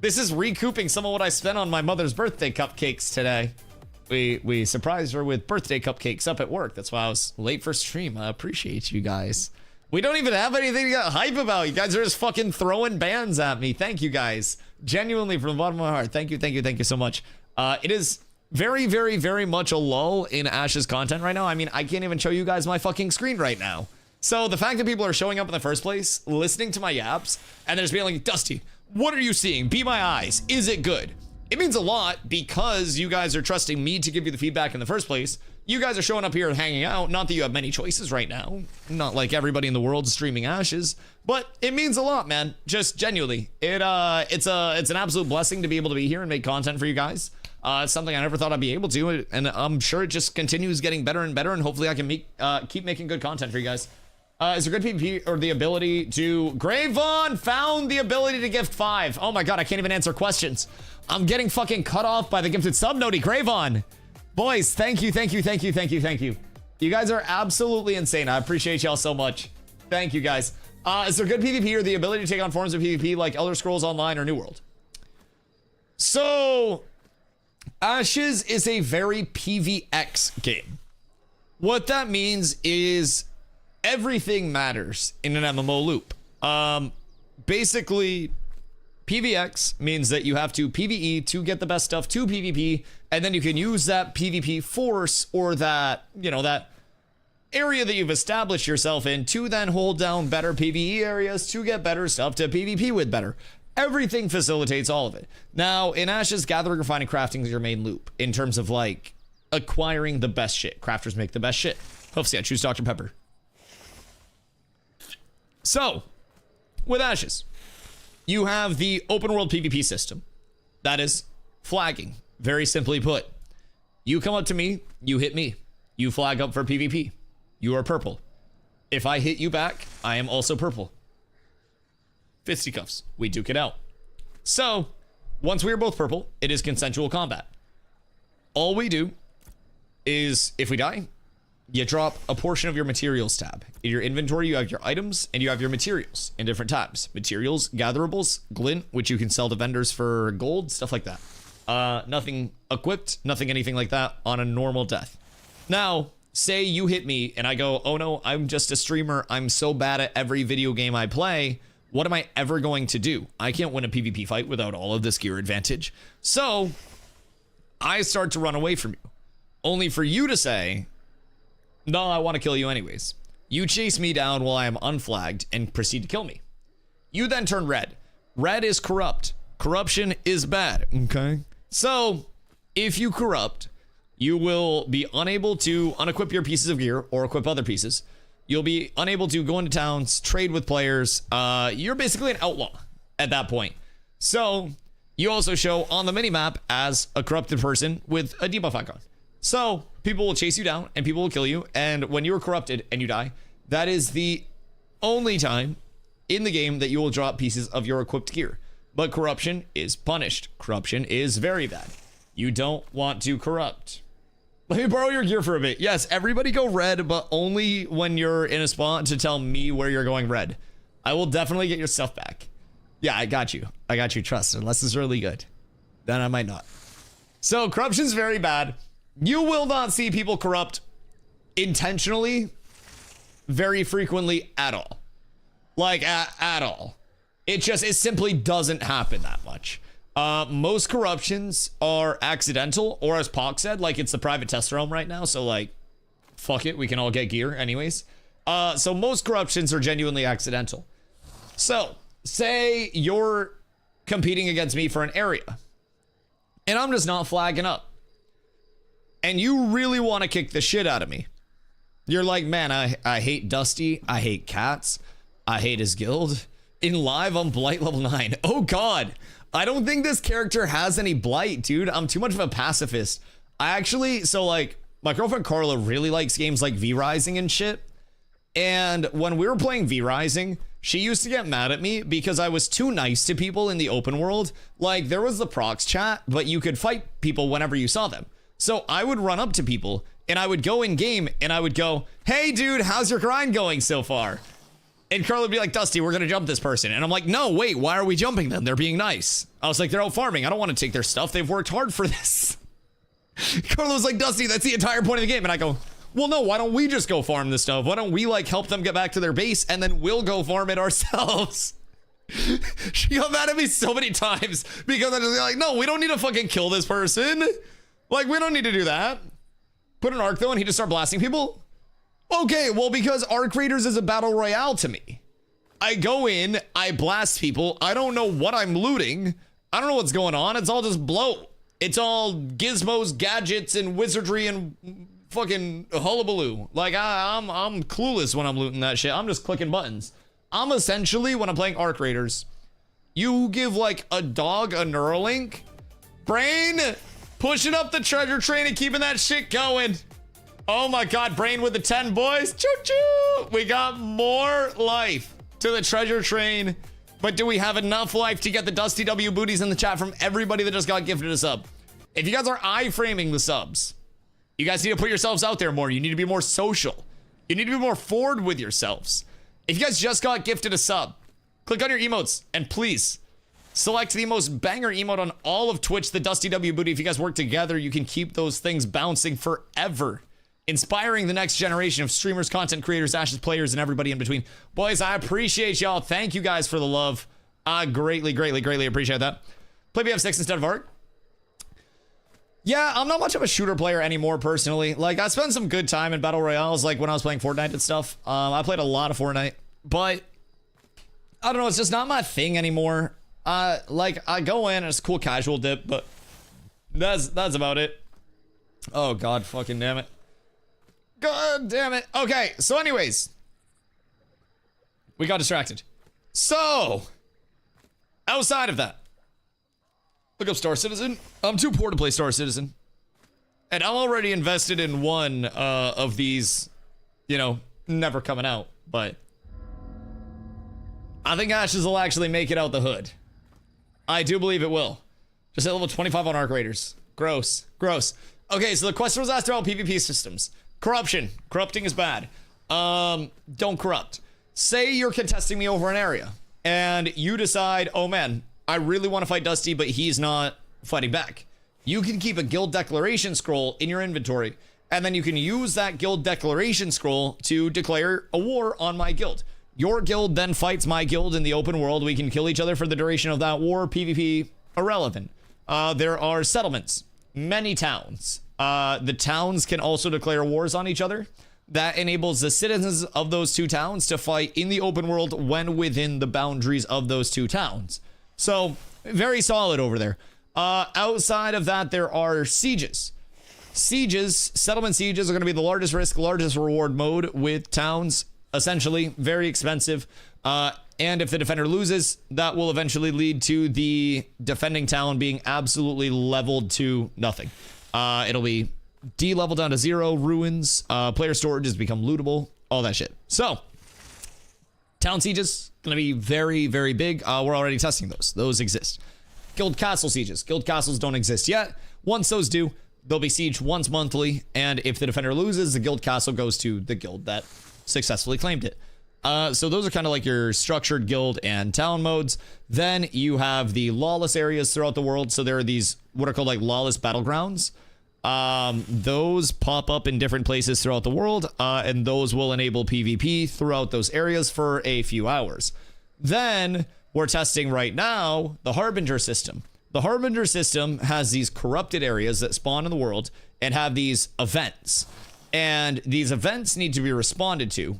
This is recouping some of what I spent on my mother's birthday cupcakes today. We surprised her with birthday cupcakes up at work. That's why I was late for stream. I appreciate you guys. We don't even have anything to get hype about. You guys are just fucking throwing bands at me. Thank you guys. Genuinely from the bottom of my heart. Thank you, thank you, thank you so much. It is very, very, very much a lull in Ash's content right now. I mean, I can't even show you guys my fucking screen right now. So the fact that people are showing up in the first place, listening to my yaps, and they're just being like, Dusty, what are you seeing? Be my eyes. Is it good? It means a lot because you guys are trusting me to give you the feedback in the first place. You guys are showing up here and hanging out. Not that you have many choices right now. Not like everybody in the world is streaming Ashes, but it means a lot, man. Just genuinely. It's an absolute blessing to be able to be here and make content for you guys. It's something I never thought I'd be able to, and I'm sure it just continues getting better and better, and hopefully I can keep making good content for you guys. Is there good PvP or the ability to... Grayvon found the ability to gift 5. Oh my god, I can't even answer questions. I'm getting fucking cut off by the gifted sub noti. Grayvon. Boys, thank you, thank you, thank you, thank you, thank you. You guys are absolutely insane. I appreciate y'all so much. Thank you guys. Is there good PvP or the ability to take on forms of PvP like Elder Scrolls Online or New World? So... Ashes is a very PvX game. What that means is everything matters in an MMO loop. Basically, PvX means that you have to PvE to get the best stuff to PvP, and then you can use that PvP force or that, you know, that area that you've established yourself in to then hold down better PvE areas to get better stuff to PvP with better. Everything facilitates all of it. Now, in Ashes, gathering, refining, crafting is your main loop in terms of like acquiring the best shit. Crafters make the best shit. Hopefully, I choose Dr. Pepper. So, with Ashes, you have the open world PvP system. That is flagging. Very simply put. You come up to me, you hit me. You flag up for PvP. You are purple. If I hit you back, I am also purple. Fisticuffs. We duke it out. So, once we are both purple, it is consensual combat. All we do is, if we die, you drop a portion of your materials tab. In your inventory, you have your items and you have your materials in different tabs. Materials, gatherables, glint, which you can sell to vendors for gold, stuff like that. Nothing equipped, nothing anything like that on a normal death. Now, say you hit me and I go, oh no, I'm just a streamer. I'm so bad at every video game I play. What am I ever going to do? I can't win a PvP fight without all of this gear advantage. So, I start to run away from you. Only for you to say, no, I want to kill you anyways. You chase me down while I am unflagged and proceed to kill me. You then turn red. Red is corrupt. Corruption is bad, okay? So, if you corrupt, you will be unable to unequip your pieces of gear or equip other pieces. You'll be unable to go into towns, trade with players. You're basically an outlaw at that point. So, you also show on the minimap as a corrupted person with a debuff icon. So, people will chase you down and people will kill you. And when you are corrupted and you die, that is the only time in the game that you will drop pieces of your equipped gear. But corruption is punished. Corruption is very bad. You don't want to corrupt. Let me borrow your gear for a bit. Yes, everybody go red, but only when you're in a spot to tell me where you're going red. I will definitely get your stuff back. Yeah, I got you. I got you, trust. Unless it's really good. Then I might not. So, corruption's very bad. You will not see people corrupt intentionally very frequently at all. Like, at all. It simply doesn't happen that much. Most corruptions are accidental, or as Pock said, like, it's the private test realm right now, so, like, fuck it, we can all get gear anyways. So most corruptions are genuinely accidental. So, say you're competing against me for an area, and I'm just not flagging up. And you really want to kick the shit out of me. You're like, man, I hate Dusty. I hate cats. I hate his guild. In live, I'm Blight level 9. Oh, God. I don't think this character has any Blight, dude. I'm too much of a pacifist. So, like, my girlfriend Carla really likes games like V-Rising and shit. And when we were playing V-Rising, she used to get mad at me because I was too nice to people in the open world. Like, there was the procs chat, but you could fight people whenever you saw them. So I would run up to people and I would go in game and I would go, hey dude, how's your grind going so far? And Carl would be like, Dusty, we're gonna jump this person. And I'm like, no, wait, why are we jumping them? They're being nice. I was like, they're out farming. I don't want to take their stuff. They've worked hard for this. Carlo was like, Dusty, that's the entire point of the game. And I go, well, no, why don't we just go farm this stuff? Why don't we like help them get back to their base and then we'll go farm it ourselves? She got mad at me so many times because I was like, no, we don't need to fucking kill this person. Like, we don't need to do that. Put an arc though and he just start blasting people. Okay, well, because Arc Raiders is a battle royale to me. I go in, I blast people. I don't know what I'm looting. I don't know what's going on. It's all just blow. It's all gizmos, gadgets, and wizardry and fucking hullabaloo. Like, I'm clueless when I'm looting that shit. I'm just clicking buttons. I'm essentially, when I'm playing Arc Raiders, you give like a dog a Neuralink. Brain, pushing up the treasure train and keeping that shit going. Oh my God, Brain with the 10 boys. Choo-choo! We got more life to the treasure train. But do we have enough life to get the Dusty W booties in the chat from everybody that just got gifted a sub? If you guys are iframing the subs, you guys need to put yourselves out there more. You need to be more social. You need to be more forward with yourselves. If you guys just got gifted a sub, click on your emotes and please select the most banger emote on all of Twitch, the Dusty W booty. If you guys work together, you can keep those things bouncing forever. Inspiring the next generation of streamers, content creators, Ashes players, and everybody in between. Boys, I appreciate y'all. Thank you guys for the love. I greatly, greatly, greatly appreciate that. Play BF6 instead of Arc. Yeah, I'm not much of a shooter player anymore, personally. Like, I spent some good time in Battle Royales, like when I was playing Fortnite and stuff. I played a lot of Fortnite, but I don't know, it's just not my thing anymore. Like, I go in and it's a cool casual dip, but that's about it. Oh, God fucking damn it. God damn it. Okay, so anyways. We got distracted. So, Outside of that, look up Star Citizen. I'm too poor to play Star Citizen. And I'm already invested in one of these, you know, never coming out. But I think Ashes will actually make it out the hood. I do believe it will. Just at level 25 on Arc Raiders. Gross. Gross. Okay, so the question was asked about PvP systems. Corruption. Corrupting is bad. Don't corrupt. Say you're contesting me over an area, and you decide, oh man, I really want to fight Dusty, but he's not fighting back. You can keep a guild declaration scroll in your inventory, and then you can use that guild declaration scroll to declare a war on my guild. Your guild then fights my guild in the open world. We can kill each other for the duration of that war. PvP, irrelevant. There are settlements, many towns. The towns can also declare wars on each other. That enables the citizens of those two towns to fight in the open world when within the boundaries of those two towns. So, very solid over there. Outside of that, there are sieges. Settlement sieges are going to be the largest risk, largest reward mode with towns. Essentially, very expensive. And if the defender loses, that will eventually lead to the defending town being absolutely leveled to nothing. It'll be D-level down to 0, ruins, player storages become lootable, all that shit. So, town sieges, gonna be very, very big. We're already testing those. Those exist. Guild castle sieges. Guild castles don't exist yet. Once those do, they'll be sieged once monthly, and if the defender loses, the guild castle goes to the guild that successfully claimed it. So those are kind of like your structured guild and town modes. Then you have the lawless areas throughout the world. So there are these, what are called like lawless battlegrounds. Those pop up in different places throughout the world, and those will enable PvP throughout those areas for a few hours. Then we're testing right now the Harbinger system. The Harbinger system has these corrupted areas that spawn in the world and have these events. And these events need to be responded to.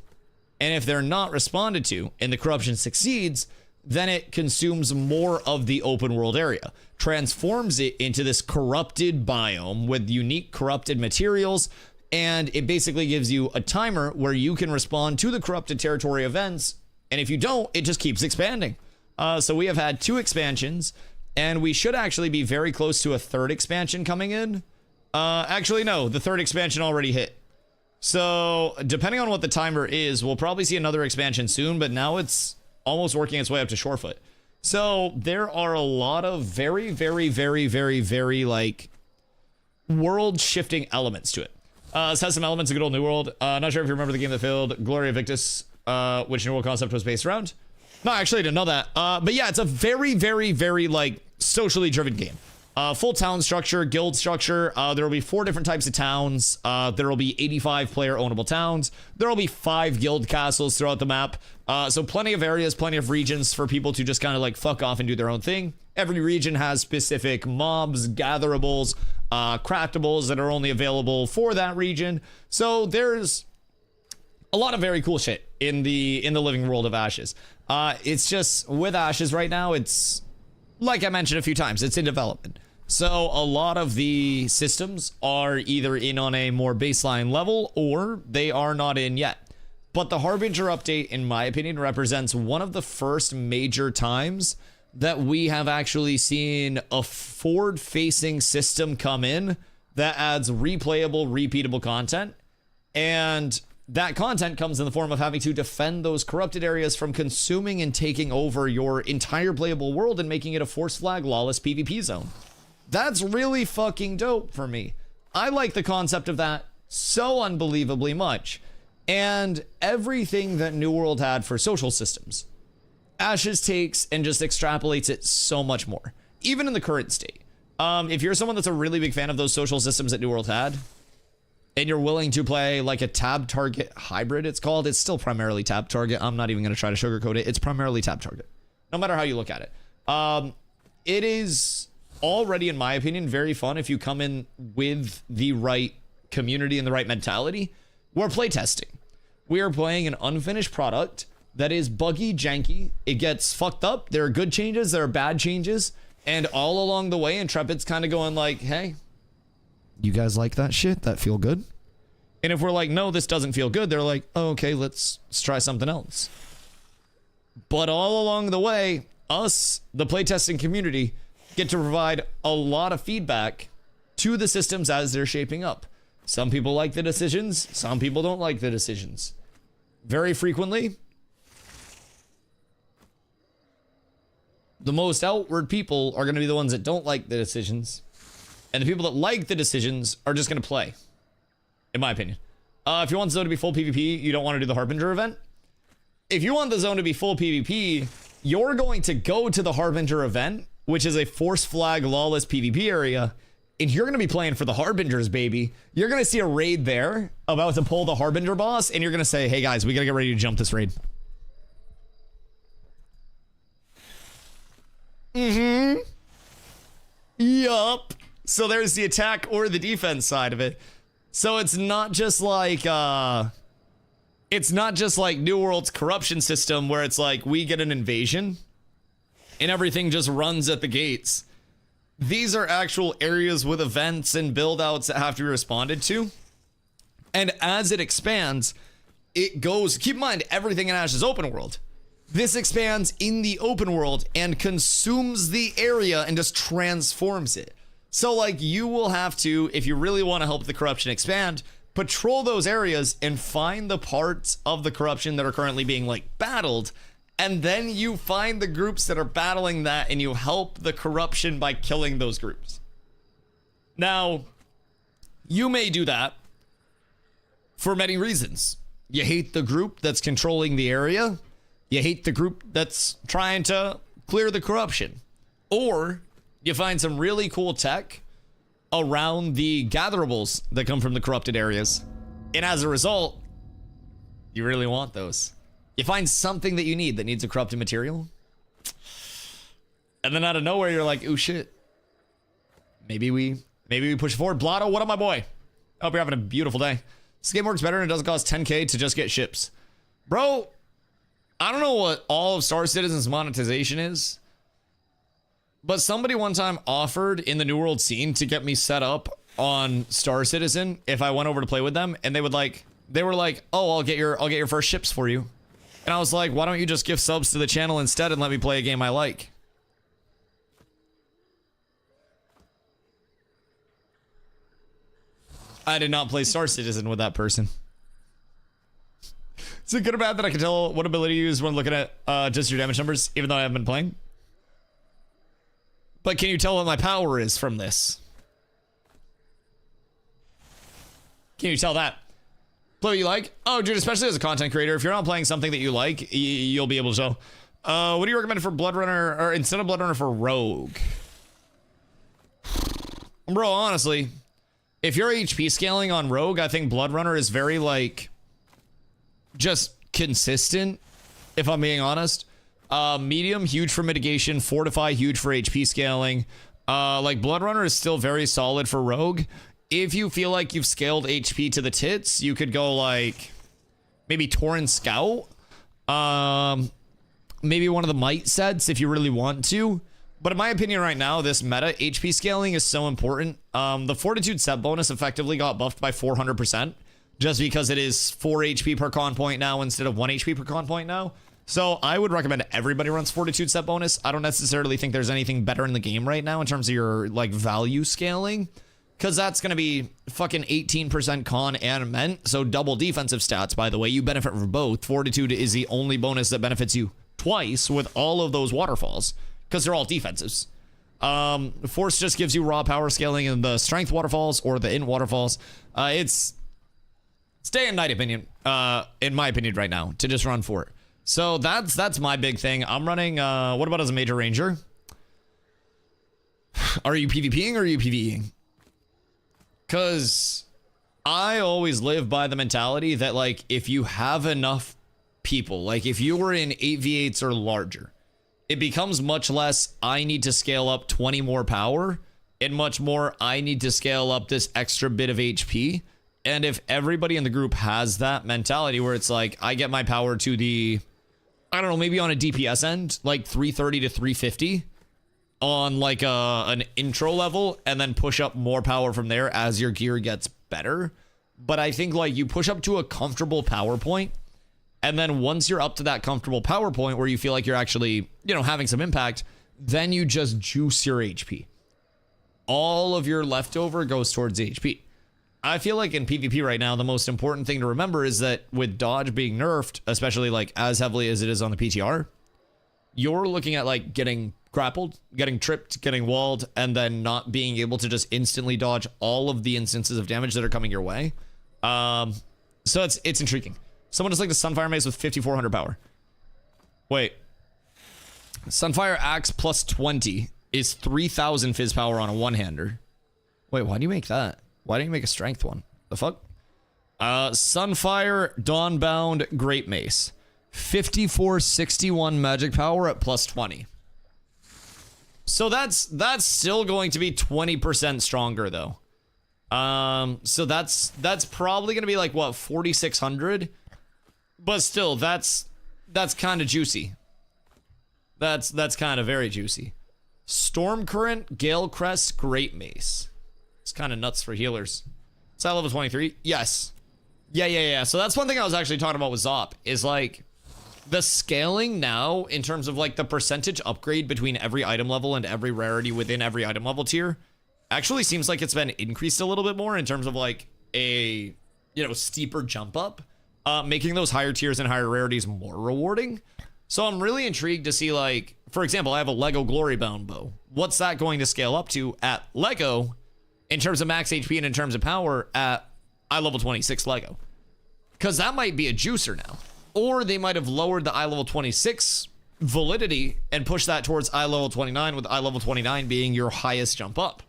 And if they're not responded to and the corruption succeeds, then it consumes more of the open world area, transforms it into this corrupted biome with unique corrupted materials, and it basically gives you a timer where you can respond to the corrupted territory events, and if you don't, it just keeps expanding. So we have had 2 expansions, and we should actually be very close to a 3rd expansion coming in. Actually, no, the 3rd expansion already hit. So, depending on what the timer is, we'll probably see another expansion soon, but now it's almost working its way up to Shorefoot. So, there are a lot of very, very, very, very, very, like, world-shifting elements to it. This has some elements of good old New World. Not sure if you remember the game that failed, Gloria Victis, which New World concept was based around. No, actually, I didn't know that. But yeah, it's a very, very, very, like, socially driven game. Full town structure, guild structure. There will be 4 different types of towns. There will be 85 player ownable towns. There will be 5 guild castles throughout the map. So plenty of areas, plenty of regions for people to just kind of like fuck off and do their own thing. Every region has specific mobs, gatherables, craftables that are only available for that region. So there's a lot of very cool shit in the living world of Ashes. It's just with Ashes right now, it's like I mentioned a few times, it's in development. So a lot of the systems are either in on a more baseline level or they are not in yet. But the Harbinger update, in my opinion, represents one of the first major times that we have actually seen a forward-facing system come in that adds replayable, repeatable content. And that content comes in the form of having to defend those corrupted areas from consuming and taking over your entire playable world and making it a force flag lawless PvP zone. That's really fucking dope for me. I like the concept of that so unbelievably much. And everything that New World had for social systems, Ashes takes and just extrapolates it so much more, even in the current state. If you're someone that's a really big fan of those social systems that New World had, and you're willing to play like a tab target hybrid, it's called, it's still primarily tab target. I'm not even going to try to sugarcoat it. It's primarily tab target, no matter how you look at it. It is already, in my opinion, very fun if you come in with the right community and the right mentality. We're playtesting. We are playing an unfinished product that is buggy, janky. It gets fucked up. There are good changes, there are bad changes, and all along the way, Intrepid's kind of going like, hey, you guys like that shit? That feel good? And if we're like, no, this doesn't feel good, they're like, oh, okay, let's try something else. But all along the way, us, the playtesting community, get to provide a lot of feedback to the systems as they're shaping up. Some people like the decisions, some people don't like the decisions. Very frequently, the most outward people are going to be the ones that don't like the decisions, and the people that like the decisions are just going to play, in my opinion. If you want the zone to be full PvP, you don't want to do the Harbinger event. If you want the zone to be full PvP, you're going to go to the Harbinger event, which is a force flag lawless PvP area, and you're going to be playing for the Harbingers, baby. You're going to see a raid there about to pull the Harbinger boss, and you're going to say, hey guys, we got to get ready to jump this raid. Yup. So there's the attack or the defense side of it. So it's not just like New World's corruption system where it's like we get an invasion and everything just runs at the gates. These are actual areas with events and build outs that have to be responded to. And as it expands, it goes, keep in mind, everything in Ash is open world. This expands in the open world and consumes the area and just transforms it. So like you will have to, if you really want to help the corruption expand, patrol those areas and find the parts of the corruption that are currently being like battled. And then you find the groups that are battling that and you help the corruption by killing those groups. Now, you may do that for many reasons. You hate the group that's controlling the area. You hate the group that's trying to clear the corruption. Or you find some really cool tech around the gatherables that come from the corrupted areas. And as a result, you really want those. You find something that you need that needs a corrupted material. And then out of nowhere, you're like, ooh, shit. Maybe we push forward. Blotto, what up, my boy? I hope you're having a beautiful day. This game works better and it doesn't cost 10K to just get ships. Bro, I don't know what all of Star Citizen's monetization is, but somebody one time offered in the New World scene to get me set up on Star Citizen if I went over to play with them, and they were like, oh, I'll get your first ships for you. And I was like, why don't you just give subs to the channel instead and let me play a game I like? I did not play Star Citizen with that person. Is it good or bad that I can tell what ability you use when looking at just your damage numbers, even though I haven't been playing? But can you tell what my power is from this? Can you tell that? Play what you like? Oh, dude, especially as a content creator, if you're not playing something that you like, you'll be able to tell. What do you recommend for Blood Runner, or instead of Blood Runner for Rogue? Bro, honestly, if you're HP scaling on Rogue, I think Blood Runner is very, like, just consistent, if I'm being honest. Medium, huge for mitigation. Fortify, huge for HP scaling. Like, Blood Runner is still very solid for Rogue. If you feel like you've scaled HP to the tits, you could go, like, maybe Tauren Scout. Maybe one of the Might sets if you really want to. But in my opinion right now, this meta, HP scaling is so important. The Fortitude set bonus effectively got buffed by 400%. Just because it is 4 HP per con point now instead of 1 HP per con point now. So I would recommend everybody runs Fortitude set bonus. I don't necessarily think there's anything better in the game right now in terms of your, like, value scaling. Because that's going to be fucking 18% con and ment. So double defensive stats, by the way. You benefit from both. Fortitude is the only bonus that benefits you twice with all of those waterfalls. Because they're all defensives. Force just gives you raw power scaling in the strength waterfalls or the int waterfalls. It's day and night opinion, in my opinion right now, to just run for it. So that's my big thing. I'm running, what about as a major ranger? Are you PvPing or are you PvEing? Because I always live by the mentality that, like, if you have enough people, like if you were in 8v8s or larger, it becomes much less, I need to scale up 20 more power, and much more, I need to scale up this extra bit of HP. And if everybody in the group has that mentality where it's like, I get my power to the, I don't know, maybe on a DPS end, like 330 to 350 on like an intro level, and then push up more power from there as your gear gets better. But I think like you push up to a comfortable power point, And then once you're up to that comfortable power point where you feel like you're actually, you know, having some impact, then you just juice your HP. All of your leftover goes towards HP. I feel like in PvP right now, the most important thing to remember is that with dodge being nerfed, especially like as heavily as it is on the PTR, you're looking at like getting grappled, getting tripped, getting walled, and then not being able to just instantly dodge all of the instances of damage that are coming your way. So it's intriguing. Someone just like the Sunfire Mace with 5,400 power. Wait. Sunfire Axe plus 20 is 3,000 fizz power on a one-hander. Wait, why do you make that? Why didn't you make a strength one? The fuck? Sunfire Dawnbound Great Mace. 5461 magic power at plus 20. So that's still going to be 20% stronger though. So that's probably going to be like what, 4,600? But still, that's kind of juicy. That's kind of very juicy. Storm Current, Gale Crest, Great Mace. It's kind of nuts for healers. Is that level 23? Yes. Yeah. So that's one thing I was actually talking about with Zop, is like the scaling now in terms of like the percentage upgrade between every item level and every rarity within every item level tier actually seems like it's been increased a little bit more in terms of like a, you know, steeper jump up, making those higher tiers and higher rarities more rewarding. So I'm really intrigued to see, like, for example, I have a Lego Glory Bound bow. What's that going to scale up to at Lego in terms of max HP and in terms of power at I level 26 Lego? Because that might be a juicer now. Or they might have lowered the I level 26 validity and pushed that towards I level 29, with I level 29 being your highest jump up.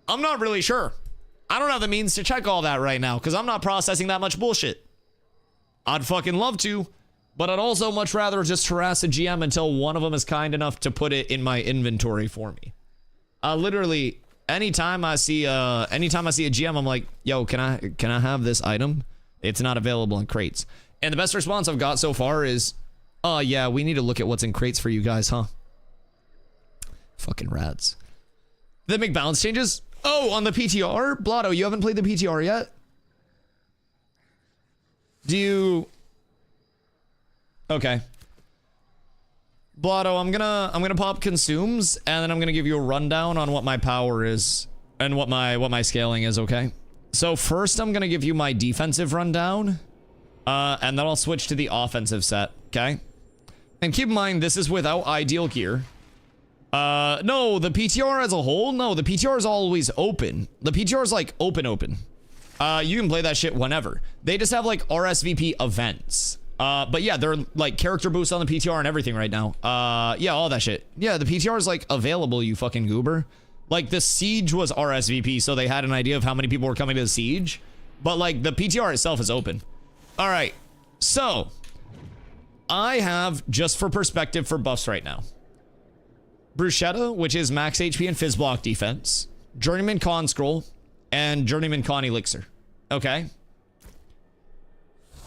I'm not really sure. I don't have the means to check all that right now because I'm not processing that much bullshit. I'd fucking love to, but I'd also much rather just harass a GM until one of them is kind enough to put it in my inventory for me. Literally, anytime I see a GM, I'm like, yo, can I have this item? It's not available in crates. And the best response I've got so far is, oh yeah, we need to look at what's in crates for you guys, huh? Fucking rats. They make balance changes? Oh, on the PTR? Blotto, you haven't played the PTR yet? Do you... Okay. Blotto, I'm gonna pop consumes, and then I'm gonna give you a rundown on what my power is and what my scaling is, okay? So first I'm gonna give you my defensive rundown, and then I'll switch to the offensive set, okay? And keep in mind, this is without ideal gear. No, the PTR as a whole, no, the PTR is always open. The PTR is like open. You can play that shit whenever. They just have like RSVP events. But yeah, they're like character boosts on the PTR and everything right now. Yeah, all that shit. Yeah, the PTR is like available, you fucking goober. Like the siege was RSVP, so they had an idea of how many people were coming to the siege. But like the PTR itself is open. All right, so I have, just for perspective for buffs right now, Bruschetta, which is max HP and fizz block defense, Journeyman Con Scroll, and Journeyman Con Elixir. Okay.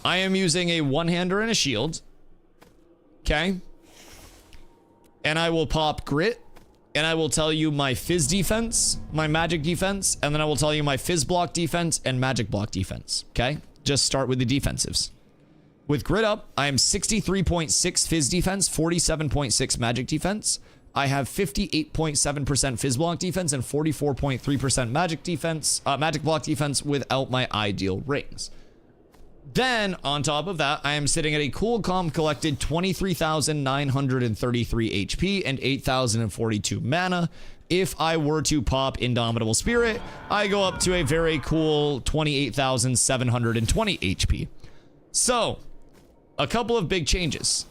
I am using a one-hander and a shield. Okay. And I will pop Grit, and I will tell you my fizz defense, my magic defense, and then I will tell you my fizz block defense and magic block defense. Okay. Just start with the defensives. With Grit up, I am 63.6 fizz defense, 47.6 magic defense. I have 58.7% fizz block defense and 44.3% magic defense, magic block defense without my ideal rings. Then, on top of that, I am sitting at a cool calm collected 23,933 HP and 8,042 mana. If I were to pop Indomitable Spirit, I go up to a very cool 28,720 HP. So, a couple of big changes.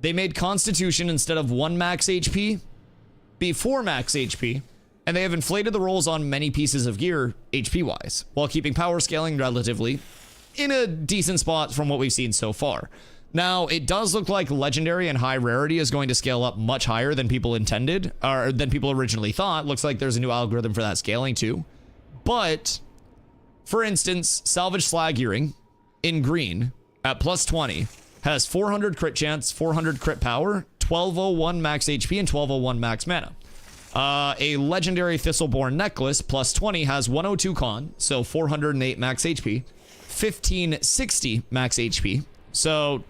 They made Constitution instead of 1 max HP be 4 max HP, and they have inflated the rolls on many pieces of gear HP-wise, while keeping power scaling relatively in a decent spot from what we've seen so far. Now, it does look like Legendary and High Rarity is going to scale up much higher than people intended, or than people originally thought. Looks like there's a new algorithm for that scaling too. But, for instance, Salvage Slag Earring in green at plus 20 has 400 crit chance, 400 crit power, 1201 max HP, and 1201 max mana. A Legendary Thistleborn Necklace plus 20 has 102 con, so 408 max HP, 1560 max HP, So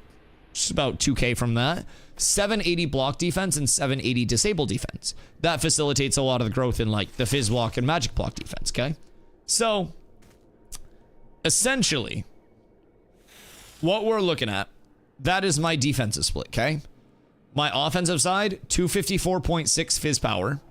just about 2K from that. 780 block defense and 780 disable defense. That facilitates a lot of the growth in like the fizz block and magic block defense, okay? So essentially what we're looking at, that is my defensive split, okay? My offensive side, 254.6 fizz power.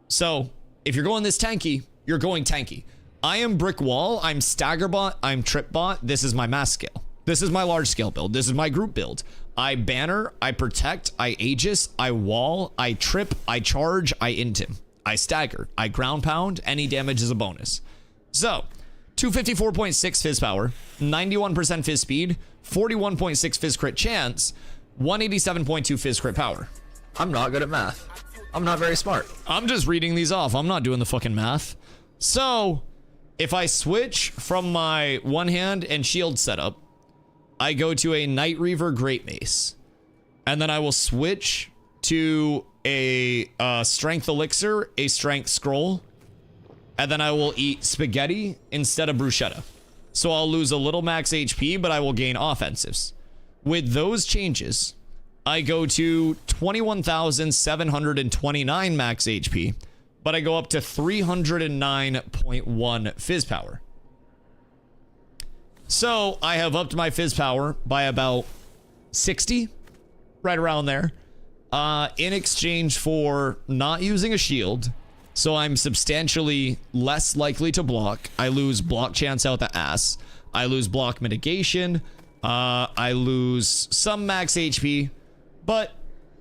So if you're going this tanky, you're going tanky. I am brick wall, I'm stagger bot, I'm trip bot. This is my mass scale. This is my large scale build. This is my group build. I banner, I protect, I aegis, I wall, I trip, I charge, I int him. I stagger, I ground pound, any damage is a bonus. So 254.6 fizz power, 91% fizz speed, 41.6 fizz crit chance, 187.2 fizz crit power. I'm not good at math. I'm not very smart. I'm just reading these off. I'm not doing the fucking math. So if I switch from my one hand and shield setup, I go to a Night Reaver Great Mace, and then I will switch to a Strength Elixir, a Strength Scroll, and then I will eat Spaghetti instead of Bruschetta. So I'll lose a little max HP, but I will gain offensives. With those changes, I go to 21,729 max HP, but I go up to 309.1 fizz power. So I have upped my fizz power by about 60, right around there, in exchange for not using a shield. So I'm substantially less likely to block. I lose block chance out the ass. I lose block mitigation. I lose some max HP, but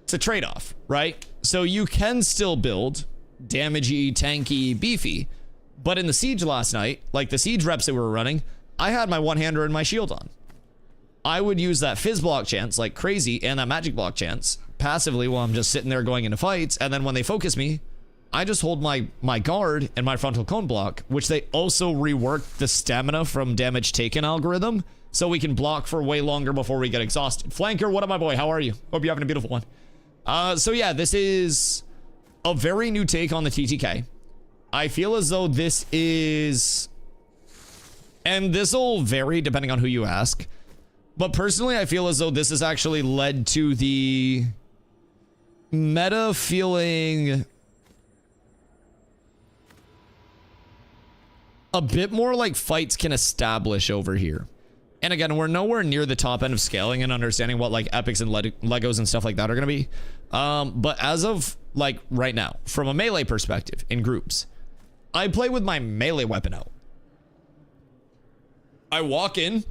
it's a trade-off, right? So you can still build damagey, tanky, beefy, but in the siege last night, like the siege reps that we were running, I had my one-hander and my shield on. I would use that fizz block chance like crazy and that magic block chance passively while I'm just sitting there going into fights, and then when they focus me, I just hold my guard and my frontal cone block, which they also reworked the stamina from damage taken algorithm, so we can block for way longer before we get exhausted. Flanker, what up, my boy? How are you? Hope you're having a beautiful one. So yeah, this is a very new take on the TTK. I feel as though this is... And this will vary depending on who you ask. But personally, I feel as though this has actually led to the meta feeling a bit more like fights can establish over here. And again, we're nowhere near the top end of scaling and understanding what like epics and Legos and stuff like that are going to be. But as of like right now, from a melee perspective in groups, I play with my melee weapon out. I walk in,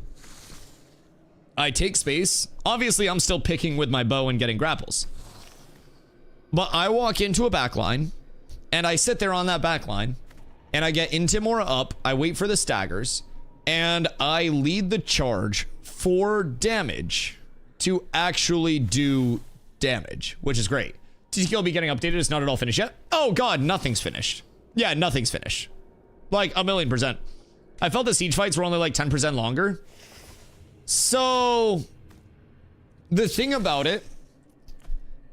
I take space. Obviously, I'm still picking with my bow and getting grapples. But I walk into a backline, and I sit there on that backline, and I get Intimora up, I wait for the staggers, and I lead the charge for damage to actually do damage, which is great. TTK will be getting updated. It's not at all finished yet. Oh god, nothing's finished. Yeah, nothing's finished. Like, 1,000,000%. I felt the siege fights were only like 10% longer. So the thing about it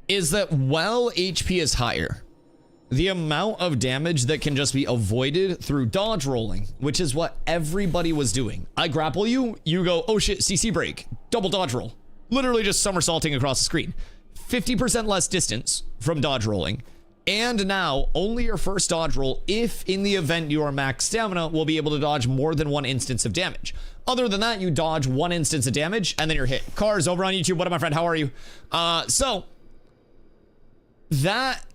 is that while HP is higher, the amount of damage that can just be avoided through dodge rolling, which is what everybody was doing. I grapple you, you go, oh shit, CC break, double dodge roll. Literally just somersaulting across the screen. 50% less distance from dodge rolling. And now, only your first dodge roll, if in the event you are max stamina, will be able to dodge more than one instance of damage. Other than that, you dodge one instance of damage, and then you're hit. Cars over on YouTube, what up, my friend? How are you? So, that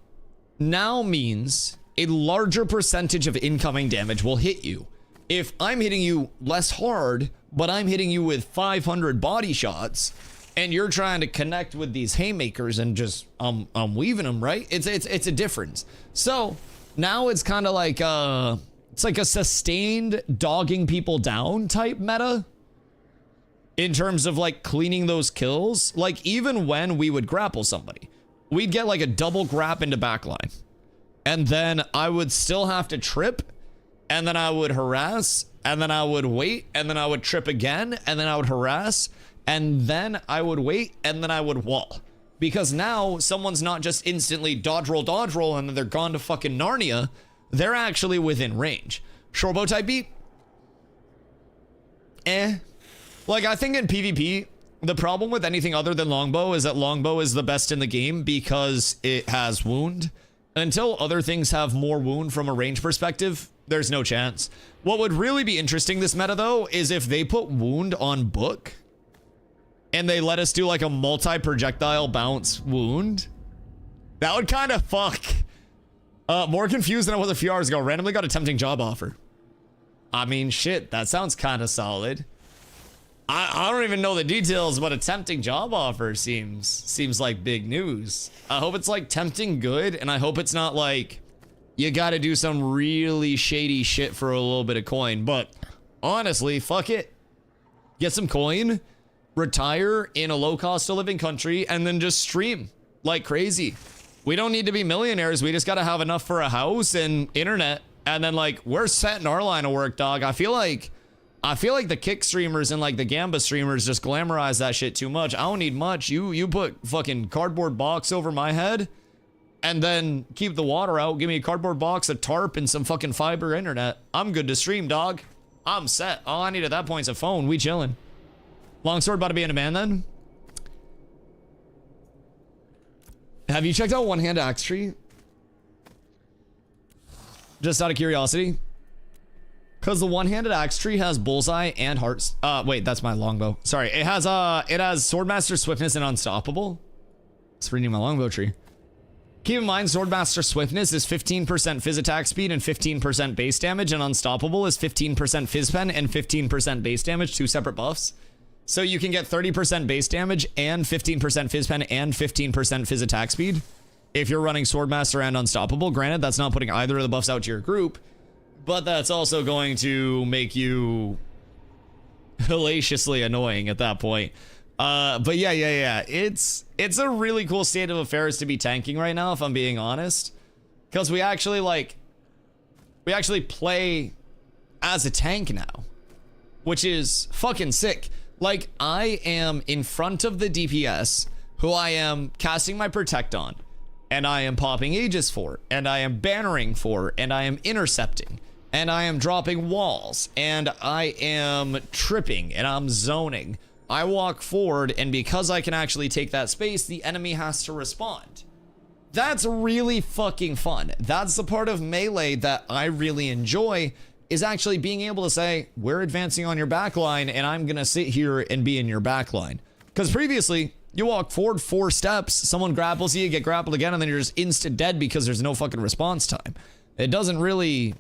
now means a larger percentage of incoming damage will hit you. If I'm hitting you less hard, but I'm hitting you with 500 body shots, and you're trying to connect with these haymakers and just I'm weaving them, right? It's a difference. So now it's kind of like it's like a sustained dogging people down type meta in terms of like cleaning those kills. Like even when we would grapple somebody, we'd get like a double grab into backline, and then I would still have to trip, and then I would harass, and then I would wait, and then I would trip again, and then I would harass, and then I would wait, and then I would wall. Because now someone's not just instantly dodge roll, and then they're gone to fucking Narnia. They're actually within range. Shorebow type beat? Like, I think in PvP, The problem with anything other than longbow is that longbow is the best in the game because it has wound. Until other things have more wound from a range perspective, there's no chance. What would really be interesting this meta though is if they put wound on book and they let us do like a multi-projectile bounce wound. That would kind of fuck. More confused than I was a few hours ago. Randomly got a tempting job offer. I mean, shit, that sounds kind of solid. I don't even know the details, but a tempting job offer seems like big news. I hope it's like tempting good, and I hope it's not like you gotta do some really shady shit for a little bit of coin. But honestly, fuck it. Get some coin, retire in a low cost of living country, and then just stream like crazy. We don't need to be millionaires. We just gotta have enough for a house and internet, and then like we're set in our line of work, dog. I feel like the kick streamers and like the Gamba streamers just glamorize that shit too much. I don't need much. You put fucking cardboard box over my head and then keep the water out. Give me a cardboard box, a tarp, and some fucking fiber internet. I'm good to stream, dog. I'm set. All I need at that point is a phone. We chilling. Longsword about to be in a man then? Have you checked out One Hand Axe Tree? Just out of curiosity. Because the one-handed axe tree has bullseye and hearts. Wait, that's my longbow. Sorry, it has Swordmaster Swiftness and Unstoppable. It's reading my longbow tree. Keep in mind, Swordmaster Swiftness is 15% phys attack speed and 15% base damage, and Unstoppable is 15% phys pen and 15% base damage, 2 separate buffs. So you can get 30% base damage and 15% phys pen and 15% phys attack speed if you're running Swordmaster and Unstoppable. Granted, that's not putting either of the buffs out to your group, but that's also going to make you hellaciously annoying at that point. But yeah. It's a really cool state of affairs to be tanking right now, if I'm being honest. Because we actually play as a tank now, which is fucking sick. Like, I am in front of the DPS, who I am casting my Protect on, and I am popping Aegis for, and I am bannering for, and I am intercepting. And I am dropping walls, and I am tripping, and I'm zoning. I walk forward, and because I can actually take that space, the enemy has to respond. That's really fucking fun. That's the part of Melee that I really enjoy, is actually being able to say, we're advancing on your backline, and I'm gonna sit here and be in your backline. Because previously, you walk forward 4 steps, someone grapples you, get grappled again, and then you're just instant dead because there's no fucking response time. It doesn't really...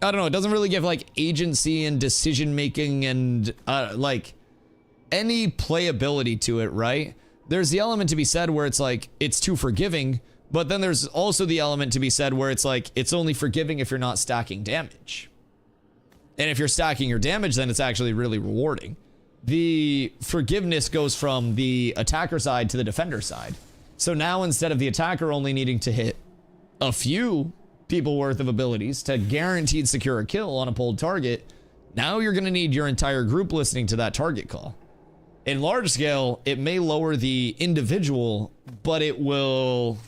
I don't know, it doesn't really give like agency and decision making and like any playability to it, right? There's the element to be said where it's like it's too forgiving, but then there's also the element to be said where it's like it's only forgiving if you're not stacking damage. And if you're stacking your damage, then it's actually really rewarding. The forgiveness goes from the attacker side to the defender side. So now instead of the attacker only needing to hit a few people worth of abilities to guaranteed secure a kill on a pulled target, now you're going to need your entire group listening to that target call. In large scale, it may lower the individual, but it will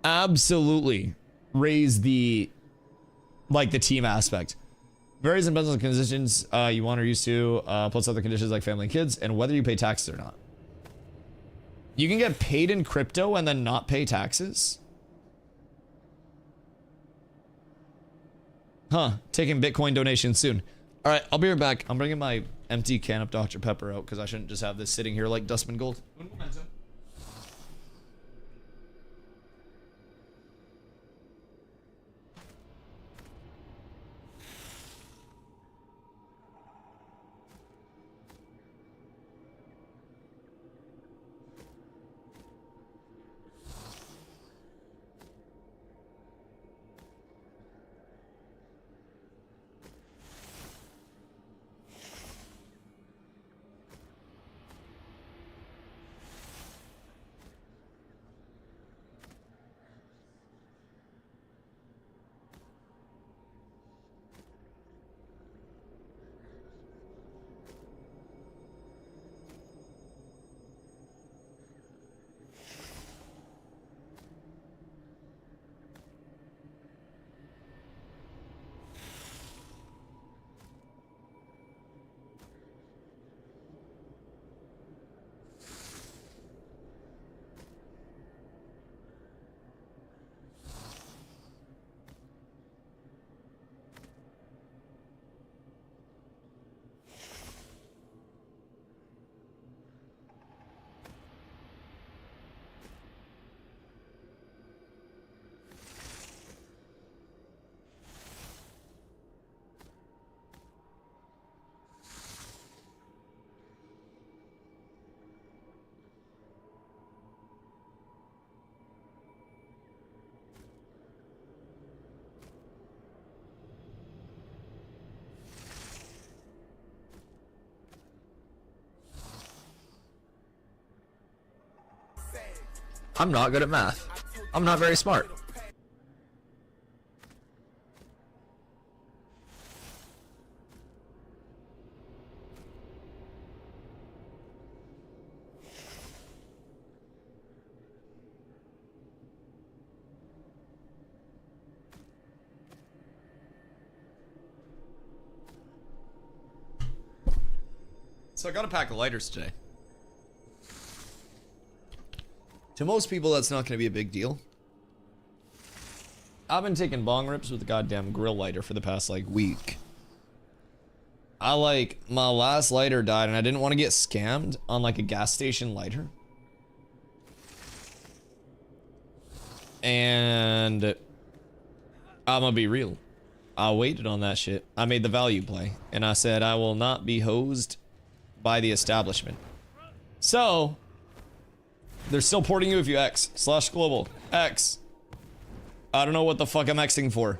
absolutely raise the team aspect. Varies in business conditions you want or used to, plus other conditions like family and kids, and whether you pay taxes or not. You can get paid in crypto and then not pay taxes? Huh, taking Bitcoin donations soon. All right, I'll be right back. I'm bringing my empty can of Dr. Pepper out because I shouldn't just have this sitting here like Dustman Gold. I'm not good at math. I'm not very smart. So I got a pack of lighters today. To most people, that's not going to be a big deal. I've been taking bong rips with a goddamn grill lighter for the past, like, week. My last lighter died and I didn't want to get scammed on, like, a gas station lighter. And I'm gonna be real. I waited on that shit. I made the value play. And I said I will not be hosed by the establishment. So they're still porting you if you X/global X. I don't know what the fuck I'm Xing for,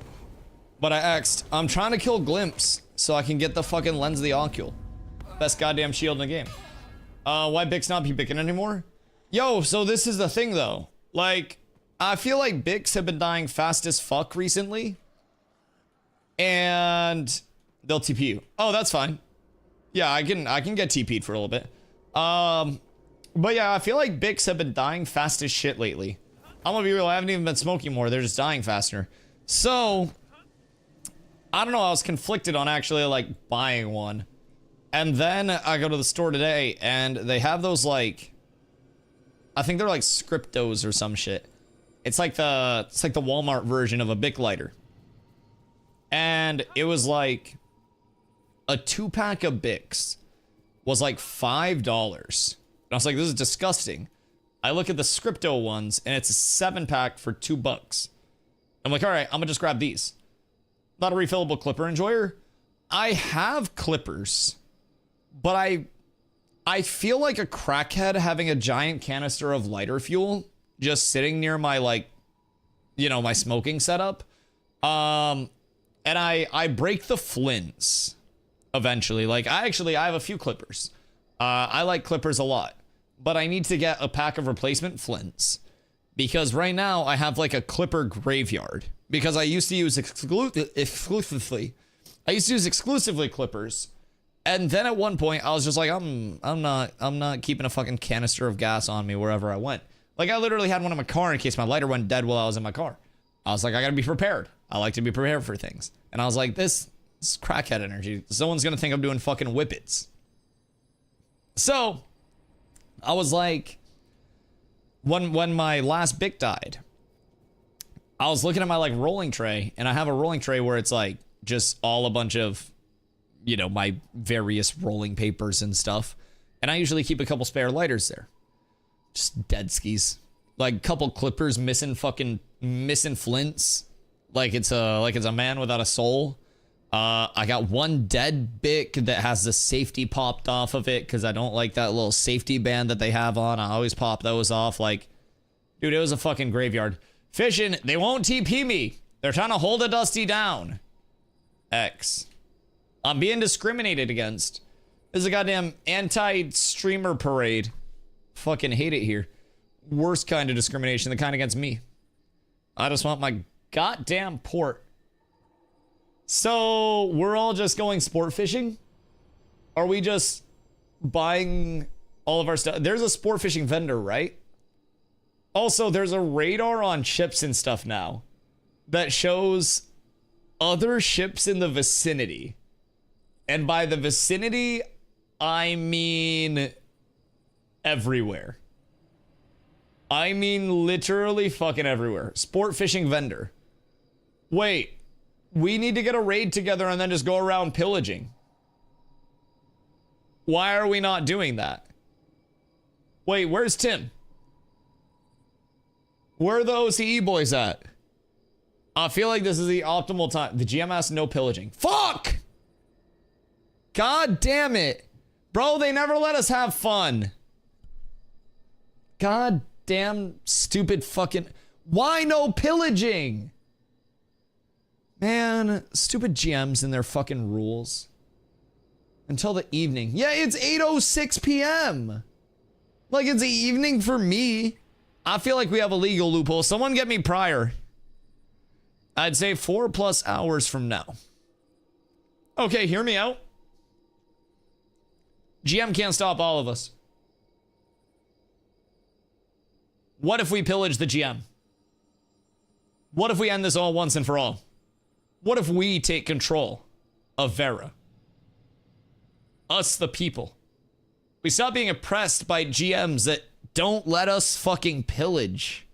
but I X'd. I'm trying to kill Glimpse so I can get the fucking Lens of the Ocul. Best goddamn shield in the game. Why Bix not be picking anymore? Yo, so this is the thing though. Like, I feel like Bix have been dying fast as fuck recently. And they'll TP you. Oh, that's fine. Yeah, I can get TP'd for a little bit. But yeah, I feel like Bix have been dying fast as shit lately. I'm gonna be real, I haven't even been smoking more, they're just dying faster. So, I don't know, I was conflicted on actually, like, buying one. And then I go to the store today, and they have those, like, I think they're like Scriptos or some shit. It's like the Walmart version of a Bic lighter. And it was like, a 2-pack of Bics was like $5. And I was like, this is disgusting. I look at the Scripto ones, and it's a 7-pack for $2. I'm like, all right, I'm gonna just grab these. Not a refillable clipper enjoyer. I have clippers, but I feel like a crackhead having a giant canister of lighter fuel just sitting near my, like, you know, my smoking setup. And I break the flins eventually. Like, I have a few clippers. I like clippers a lot. But I need to get a pack of replacement flints. Because right now, I have, like, a clipper graveyard. Because I used to use exclusively clippers. And then at one point, I was just like, I'm not keeping a fucking canister of gas on me wherever I went. Like, I literally had one in my car in case my lighter went dead while I was in my car. I was like, I gotta be prepared. I like to be prepared for things. And I was like, this is crackhead energy. Someone's gonna think I'm doing fucking whippets. So I was like, when my last Bic died, I was looking at my, like, rolling tray, and I have a rolling tray where it's like just all a bunch of, you know, my various rolling papers and stuff. And I usually keep a couple spare lighters there. Just dead skis. Like, a couple clippers missing flints. Like it's a man without a soul. I got one dead Bic that has the safety popped off of it because I don't like that little safety band that they have on. I always pop those off. Like, dude, it was a fucking graveyard. Fishing, they won't TP me. They're trying to hold a Dusty down. X. I'm being discriminated against. This is a goddamn anti-streamer parade. Fucking hate it here. Worst kind of discrimination, the kind against me. I just want my goddamn port. So, we're all just going sport fishing? Are we just buying all of our stuff? There's a sport fishing vendor, right? Also, there's a radar on ships and stuff now that shows other ships in the vicinity. And by the vicinity, I mean everywhere. I mean literally fucking everywhere. Sport fishing vendor. Wait, we need to get a raid together and then just go around pillaging. Why are we not doing that? Wait, where's Tim? Where are the OCE boys at? I feel like this is the optimal time. The GM asks no pillaging. Fuck! God damn it. Bro, they never let us have fun. God damn stupid fucking... Why no pillaging? Man, stupid GMs and their fucking rules. Until the evening. Yeah, it's 8:06 p.m. Like, it's the evening for me. I feel like we have a legal loophole. Someone get me prior. I'd say 4+ hours from now. Okay, hear me out. GM can't stop all of us. What if we pillage the GM? What if we end this all once and for all? What if we take control of Vera? Us, the people. We stop being oppressed by GMs that don't let us fucking pillage.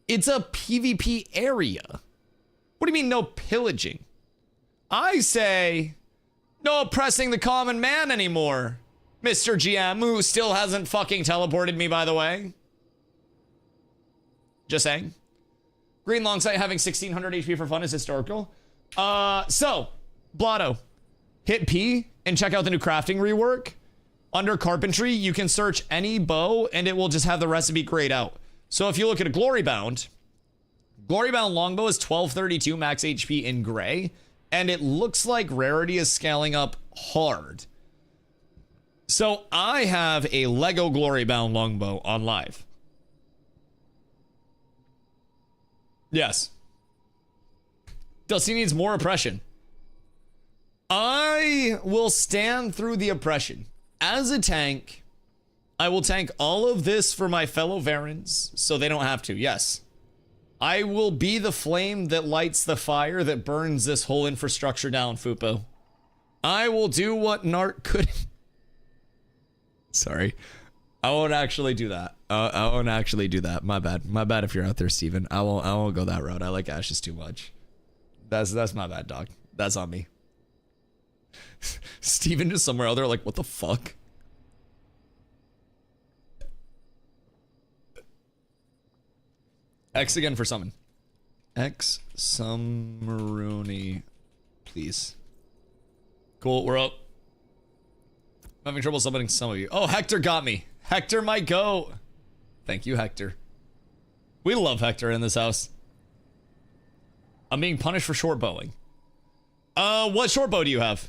It's a PvP area. What do you mean no pillaging? I say no oppressing the common man anymore. Mr. GM, who still hasn't fucking teleported me, by the way. Just saying. Green Longsight having 1600 HP for fun is historical. So, Blotto, hit P and check out the new crafting rework. Under carpentry, you can search any bow and it will just have the recipe grayed out. So if you look at a Glory Bound longbow is 1232 max HP in gray, and it looks like rarity is scaling up hard. So I have a Lego Glory Bound longbow on live. Yes. Dusty needs more oppression. I will stand through the oppression. As a tank, I will tank all of this for my fellow Varans so they don't have to. Yes. I will be the flame that lights the fire that burns this whole infrastructure down, Fupo. I will do what Nart couldn't. Sorry. I won't actually do that. I won't actually do that. My bad. My bad if you're out there, Steven. I won't go that route. I like Ashes too much. That's my bad, dog. That's on me. Steven just somewhere out there like, what the fuck? X again for summon. X Summeroonie, please. Cool, we're up. I'm having trouble summoning some of you. Oh, Hector got me. Hector might go. Thank you, Hector. We love Hector in this house. I'm being punished for short bowing. What short bow do you have?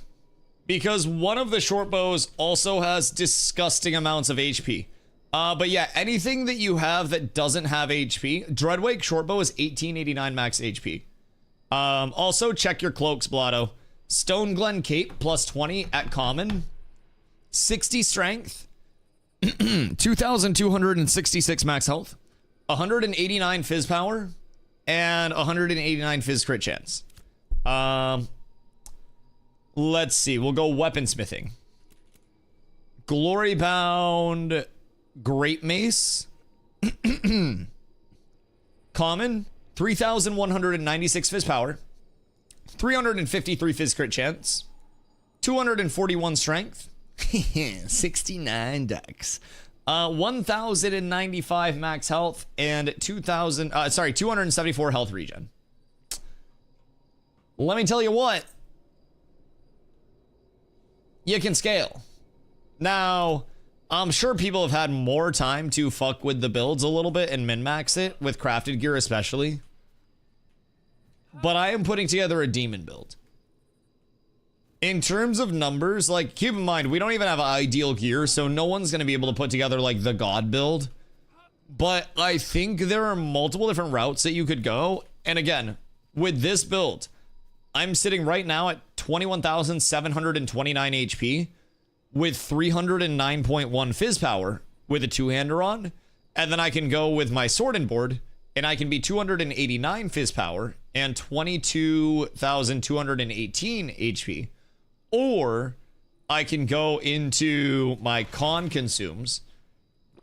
Because one of the short bows also has disgusting amounts of HP. But yeah, anything that you have that doesn't have HP, Dreadwake short bow is 1889 max HP. Also check your cloaks, Blotto. Stone Glen Cape plus 20 at common. 60 strength. 2266 max health. 189 fizz power. And 189 fizz crit chance. Let's see. We'll go weaponsmithing. Glory Bound Great Mace. Common. 3196 fizz power. 353 fizz crit chance. 241 strength. 69 dex. 1095 max health and 274 health regen. Let me tell you what. You can scale. Now, I'm sure people have had more time to fuck with the builds a little bit and min-max it, with crafted gear especially. But I am putting together a demon build. In terms of numbers, like, keep in mind, we don't even have ideal gear, so no one's going to be able to put together, like, the god build. But I think there are multiple different routes that you could go. And again, with this build, I'm sitting right now at 21,729 HP with 309.1 fizz power with a two-hander on. And then I can go with my sword and board, and I can be 289 fizz power and 22,218 HP. Or I can go into my con consumes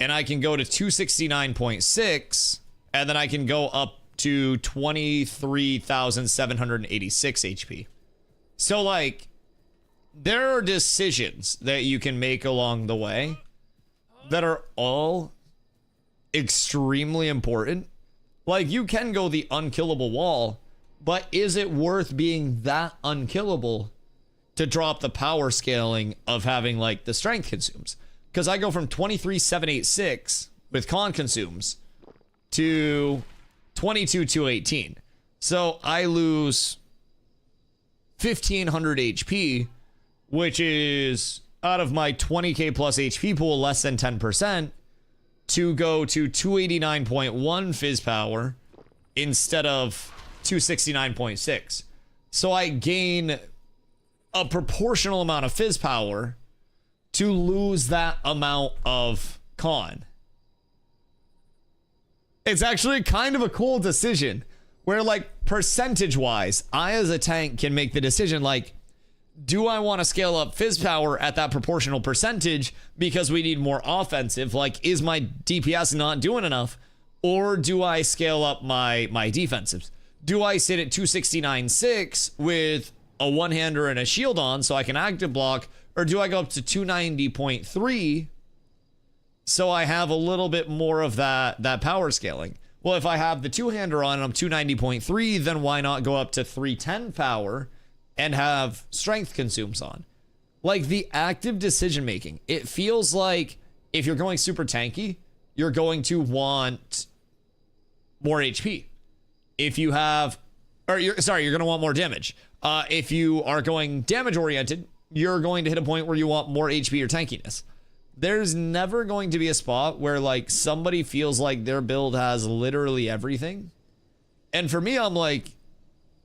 and I can go to 269.6 and then I can go up to 23,786 HP. So like, there are decisions that you can make along the way that are all extremely important. Like, you can go the unkillable wall, but is it worth being that unkillable to drop the power scaling of having like the strength consumes? Because I go from 23,786 with con consumes to 22,218. So I lose 1,500 HP, which is out of my 20k plus HP pool less than 10%, to go to 289.1 fizz power instead of 269.6. So I gain a proportional amount of fizz power to lose that amount of con. It's actually kind of a cool decision where, like, percentage wise, I as a tank can make the decision, like, do I want to scale up fizz power at that proportional percentage because we need more offensive? Like, is my DPS not doing enough? Or do I scale up my defensives? Do I sit at 269.6 with a one-hander and a shield on so I can active block? Or do I go up to 290.3 so I have a little bit more of that power scaling? Well, if I have the two-hander on and I'm 290.3, then why not go up to 310 power and have strength consumes on? Like, the active decision making, it feels like if you're going super tanky, you're going to want more HP. If you have, or you're going to want more damage. If you are going damage oriented, you're going to hit a point where you want more HP or tankiness. There's never going to be a spot where, like, somebody feels like their build has literally everything. And for me, I'm like,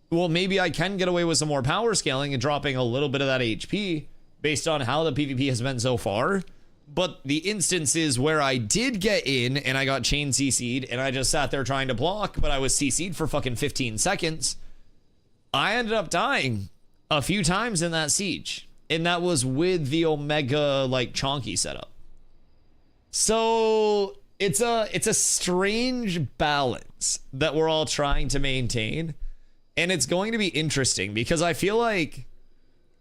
well, maybe I can get away with some more power scaling and dropping a little bit of that HP based on how the PvP has been so far. But the instances where I did get in and I got chain CC'd and I just sat there trying to block, but I was CC'd for fucking 15 seconds, I ended up dying a few times in that siege. And that was with the Omega, like, chonky setup. So it's a strange balance that we're all trying to maintain. And it's going to be interesting because I feel like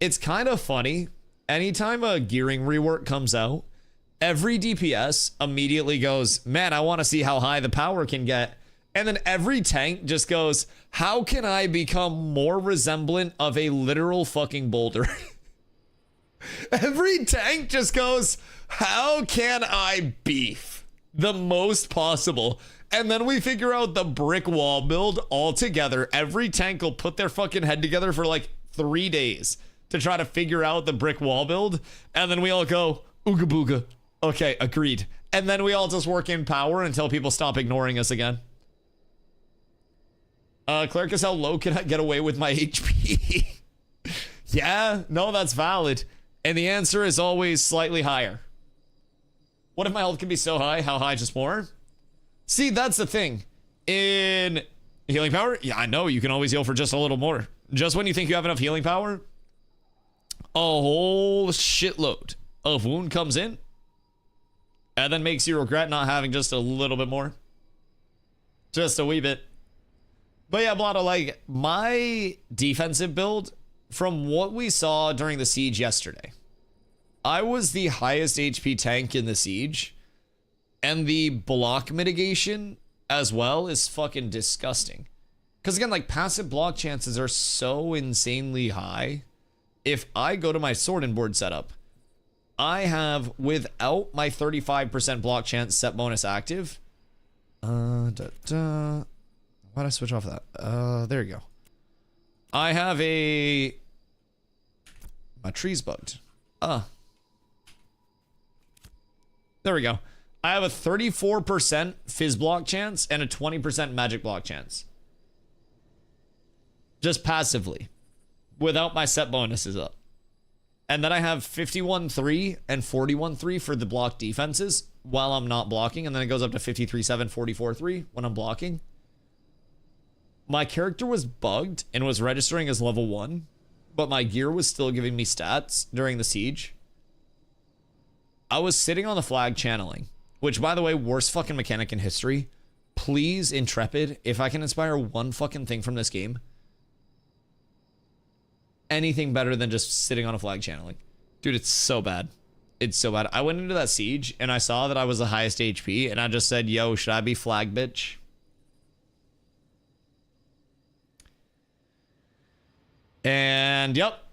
it's kind of funny. Anytime a gearing rework comes out, every DPS immediately goes, man, I want to see how high the power can get. And then every tank just goes, how can I become more resemblant of a literal fucking boulder? Every tank just goes, how can I beef the most possible? And then we figure out the brick wall build all together. Every tank will put their fucking head together for like 3 days to try to figure out the brick wall build. And then we all go, ooga booga. Okay, agreed. And then we all just work in power until people stop ignoring us again. Cleric is how low can I get away with my HP? Yeah, no, that's valid. And the answer is always slightly higher. What if my health can be so high? How high? Just more? See, that's the thing. In healing power, yeah, I know you can always heal for just a little more. Just when you think you have enough healing power, a whole shitload of wound comes in and then makes you regret not having just a little bit more. Just a wee bit. But yeah, Blotto, like, my defensive build, from what we saw during the siege yesterday, I was the highest HP tank in the siege, and the block mitigation as well is fucking disgusting. Because again, like, passive block chances are so insanely high. If I go to my sword and board setup, I have, without my 35% block chance set bonus active, why'd I switch off that? There you go. I have my tree's bugged. There we go. I have a 34% fizz block chance and a 20% magic block chance. Just passively. Without my set bonuses up. And then I have 51-3 and 41-3 for the block defenses while I'm not blocking. And then it goes up to 53-7, 44-3 when I'm blocking. My character was bugged and was registering as level 1, but my gear was still giving me stats during the siege. I was sitting on the flag channeling, which, by the way, worst fucking mechanic in history. Please, Intrepid, if I can inspire one fucking thing from this game, anything better than just sitting on a flag channeling. Dude, it's so bad. It's so bad. I went into that siege and I saw that I was the highest HP and I just said, yo, should I be flag bitch? And yep,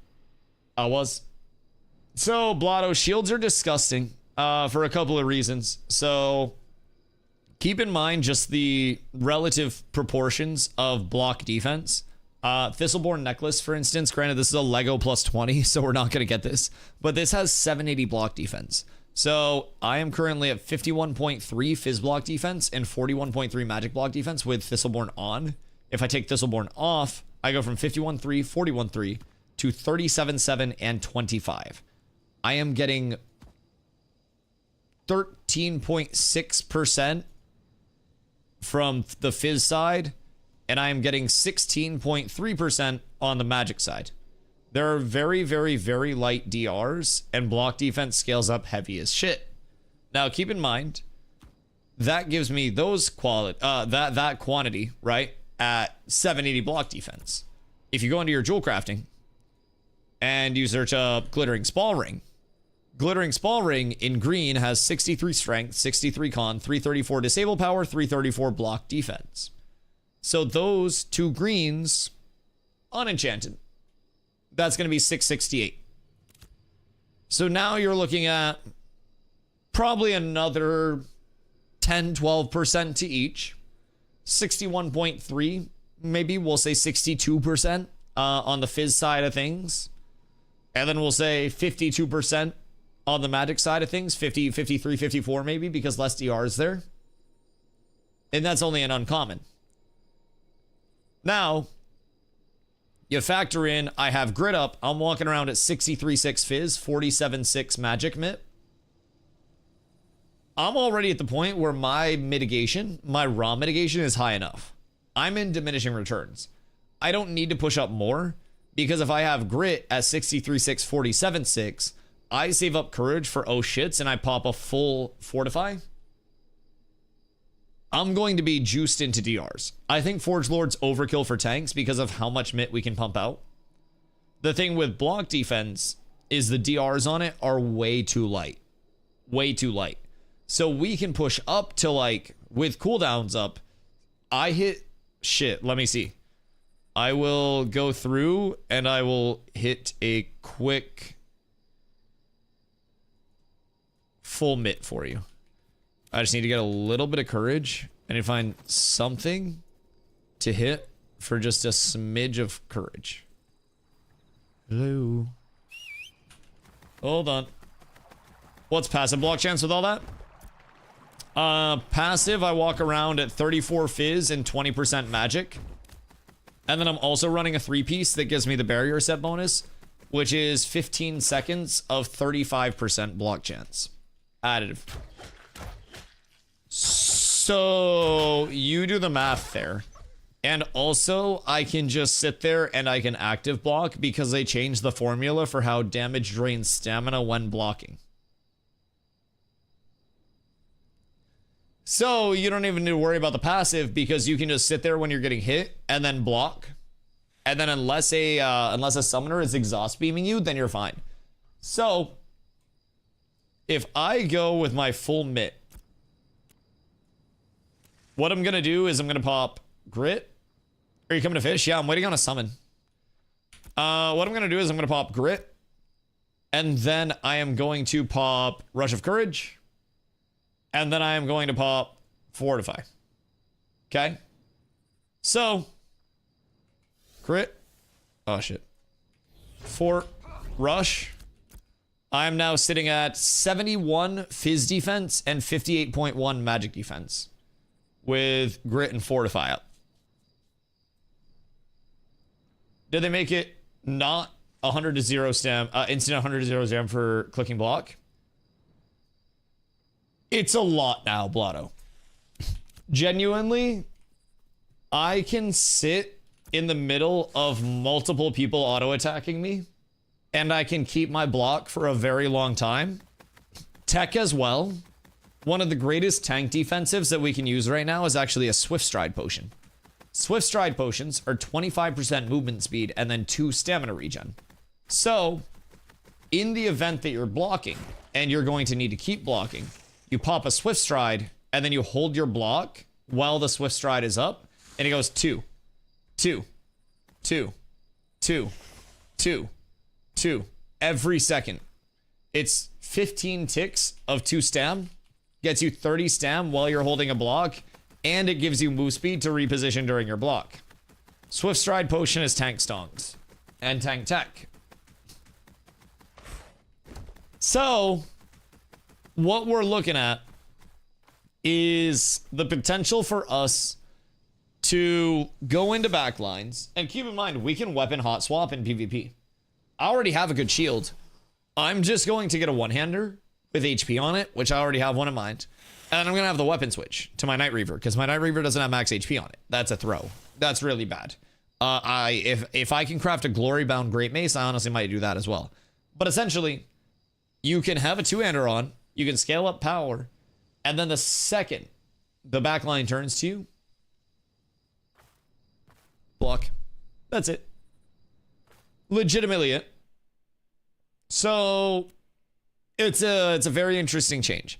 I was. So, Blotto, shields are disgusting for a couple of reasons. So, keep in mind just the relative proportions of block defense. Thistleborn Necklace, for instance, granted this is a Lego plus 20, so we're not going to get this, but this has 780 block defense. So I am currently at 51.3 Fizz block defense and 41.3 magic block defense with Thistleborn on. If I take Thistleborn off, I go from 51.3, 41.3 to 37.7 and 25. I am getting 13.6% from the Fizz side, and I am getting 16.3% on the magic side. There are very, very, very light DRs, and block defense scales up heavy as shit. Now, keep in mind, that gives me those that quantity, right, at 780 block defense. If you go into your jewel crafting and you search up Glittering Spall Ring in green has 63 strength, 63 con, 334 disable power, 334 block defense. So those two greens, unenchanted. That's going to be 668. So now you're looking at probably another 10, 12% to each. 61.3, maybe we'll say 62% on the Fizz side of things. And then we'll say 52% on the magic side of things. 50, 53, 54 maybe, because less DRs there. And that's only an uncommon. Now, you factor in, I have grit up. I'm walking around at 63.6 Fizz, 47.6 magic mitt. I'm already at the point where my mitigation, my raw mitigation is high enough. I'm in diminishing returns. I don't need to push up more because if I have grit at 63.6, 47.6, I save up courage for oh shits and I pop a full fortify. I'm going to be juiced into DRs. I think Forge Lord's overkill for tanks because of how much mitt we can pump out. The thing with block defense is the DRs on it are way too light. Way too light. So we can push up to like, with cooldowns up, I hit, shit, let me see. I will go through and I will hit a quick full mitt for you. I just need to get a little bit of courage. I need to find something to hit for just a smidge of courage. Hello. Hold on. What's passive block chance with all that? Passive, I walk around at 34 Fizz and 20% magic. And then I'm also running a 3-piece that gives me the barrier set bonus, which is 15 seconds of 35% block chance. Additive. So you do the math there. And also I can just sit there and I can active block because they changed the formula for how damage drains stamina when blocking. So you don't even need to worry about the passive because you can just sit there when you're getting hit and then block. And then unless a summoner is exhaust beaming you, then you're fine. So if I go with my full mitt, what I'm going to do is I'm going to pop grit. Are you coming to fish? Yeah, I'm waiting on a summon. What I'm going to do is I'm going to pop grit. And then I am going to pop Rush of Courage. And then I am going to pop Fortify. Okay? So, crit. Oh, shit. Fort. Rush. I am now sitting at 71 Fizz defense and 58.1 magic defense. With grit and fortify up. Did they make it not 100 to 0 stam, instant 100 to 0 stam for clicking block? It's a lot now, Blotto. Genuinely, I can sit in the middle of multiple people auto-attacking me, and I can keep my block for a very long time. Tech as well. One of the greatest tank defensives that we can use right now is actually a Swift Stride potion. Swift Stride potions are 25% movement speed and then 2 stamina regen. So, in the event that you're blocking, and you're going to need to keep blocking, you pop a Swift Stride, and then you hold your block while the Swift Stride is up, and it goes 2, 2, 2, 2, 2, 2, every second. It's 15 ticks of 2 stam, gets you 30 stam while you're holding a block, and it gives you move speed to reposition during your block. Swift Stride potion is tank stonks and tank tech. So, what we're looking at is the potential for us to go into backlines. And keep in mind, we can weapon hot swap in PvP. I already have a good shield. I'm just going to get a one-hander with HP on it, which I already have one in mind. And I'm going to have the weapon switch to my Night Reaver, because my Night Reaver doesn't have max HP on it. That's a throw. That's really bad. If I can craft a Glory-bound Great Mace, I honestly might do that as well. But essentially, you can have a two-hander on, you can scale up power, and then the second the backline turns to you, block. That's it. Legitimately it. So it's a very interesting change.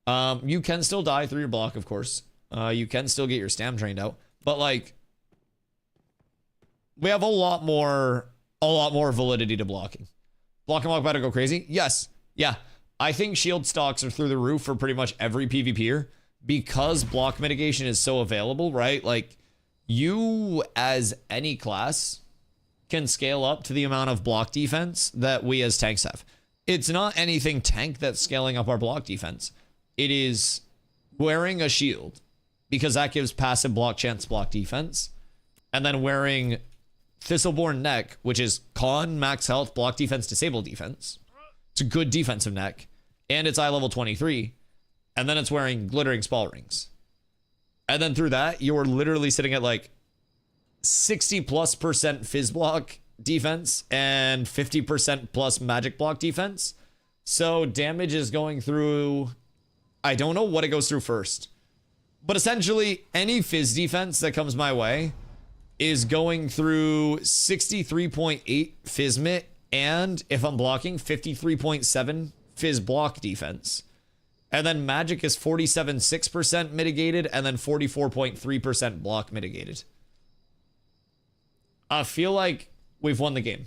You can still die through your block, of course. You can still get your stam drained out, but like we have a lot more validity to blocking. Block and walk about to go crazy. Yes. Yeah. I think shield stocks are through the roof for pretty much every PvPer because block mitigation is so available, right? Like you as any class can scale up to the amount of block defense that we as tanks have. It's not anything tank that's scaling up our block defense. It is wearing a shield because that gives passive block chance block defense. And then wearing Thistleborn neck, which is con, max health, block defense, disable defense. It's a good defensive neck. And it's eye level 23. And then it's wearing glittering spall rings. And then through that, you're literally sitting at like 60+% fizz block defense and 50% plus magic block defense. So damage is going through, I don't know what it goes through first, but essentially any fizz defense that comes my way is going through 63.8 fizz mit, and if I'm blocking, 53.7 fizz block defense. And then magic is 47.6% mitigated, and then 44.3% block mitigated. I feel like we've won the game.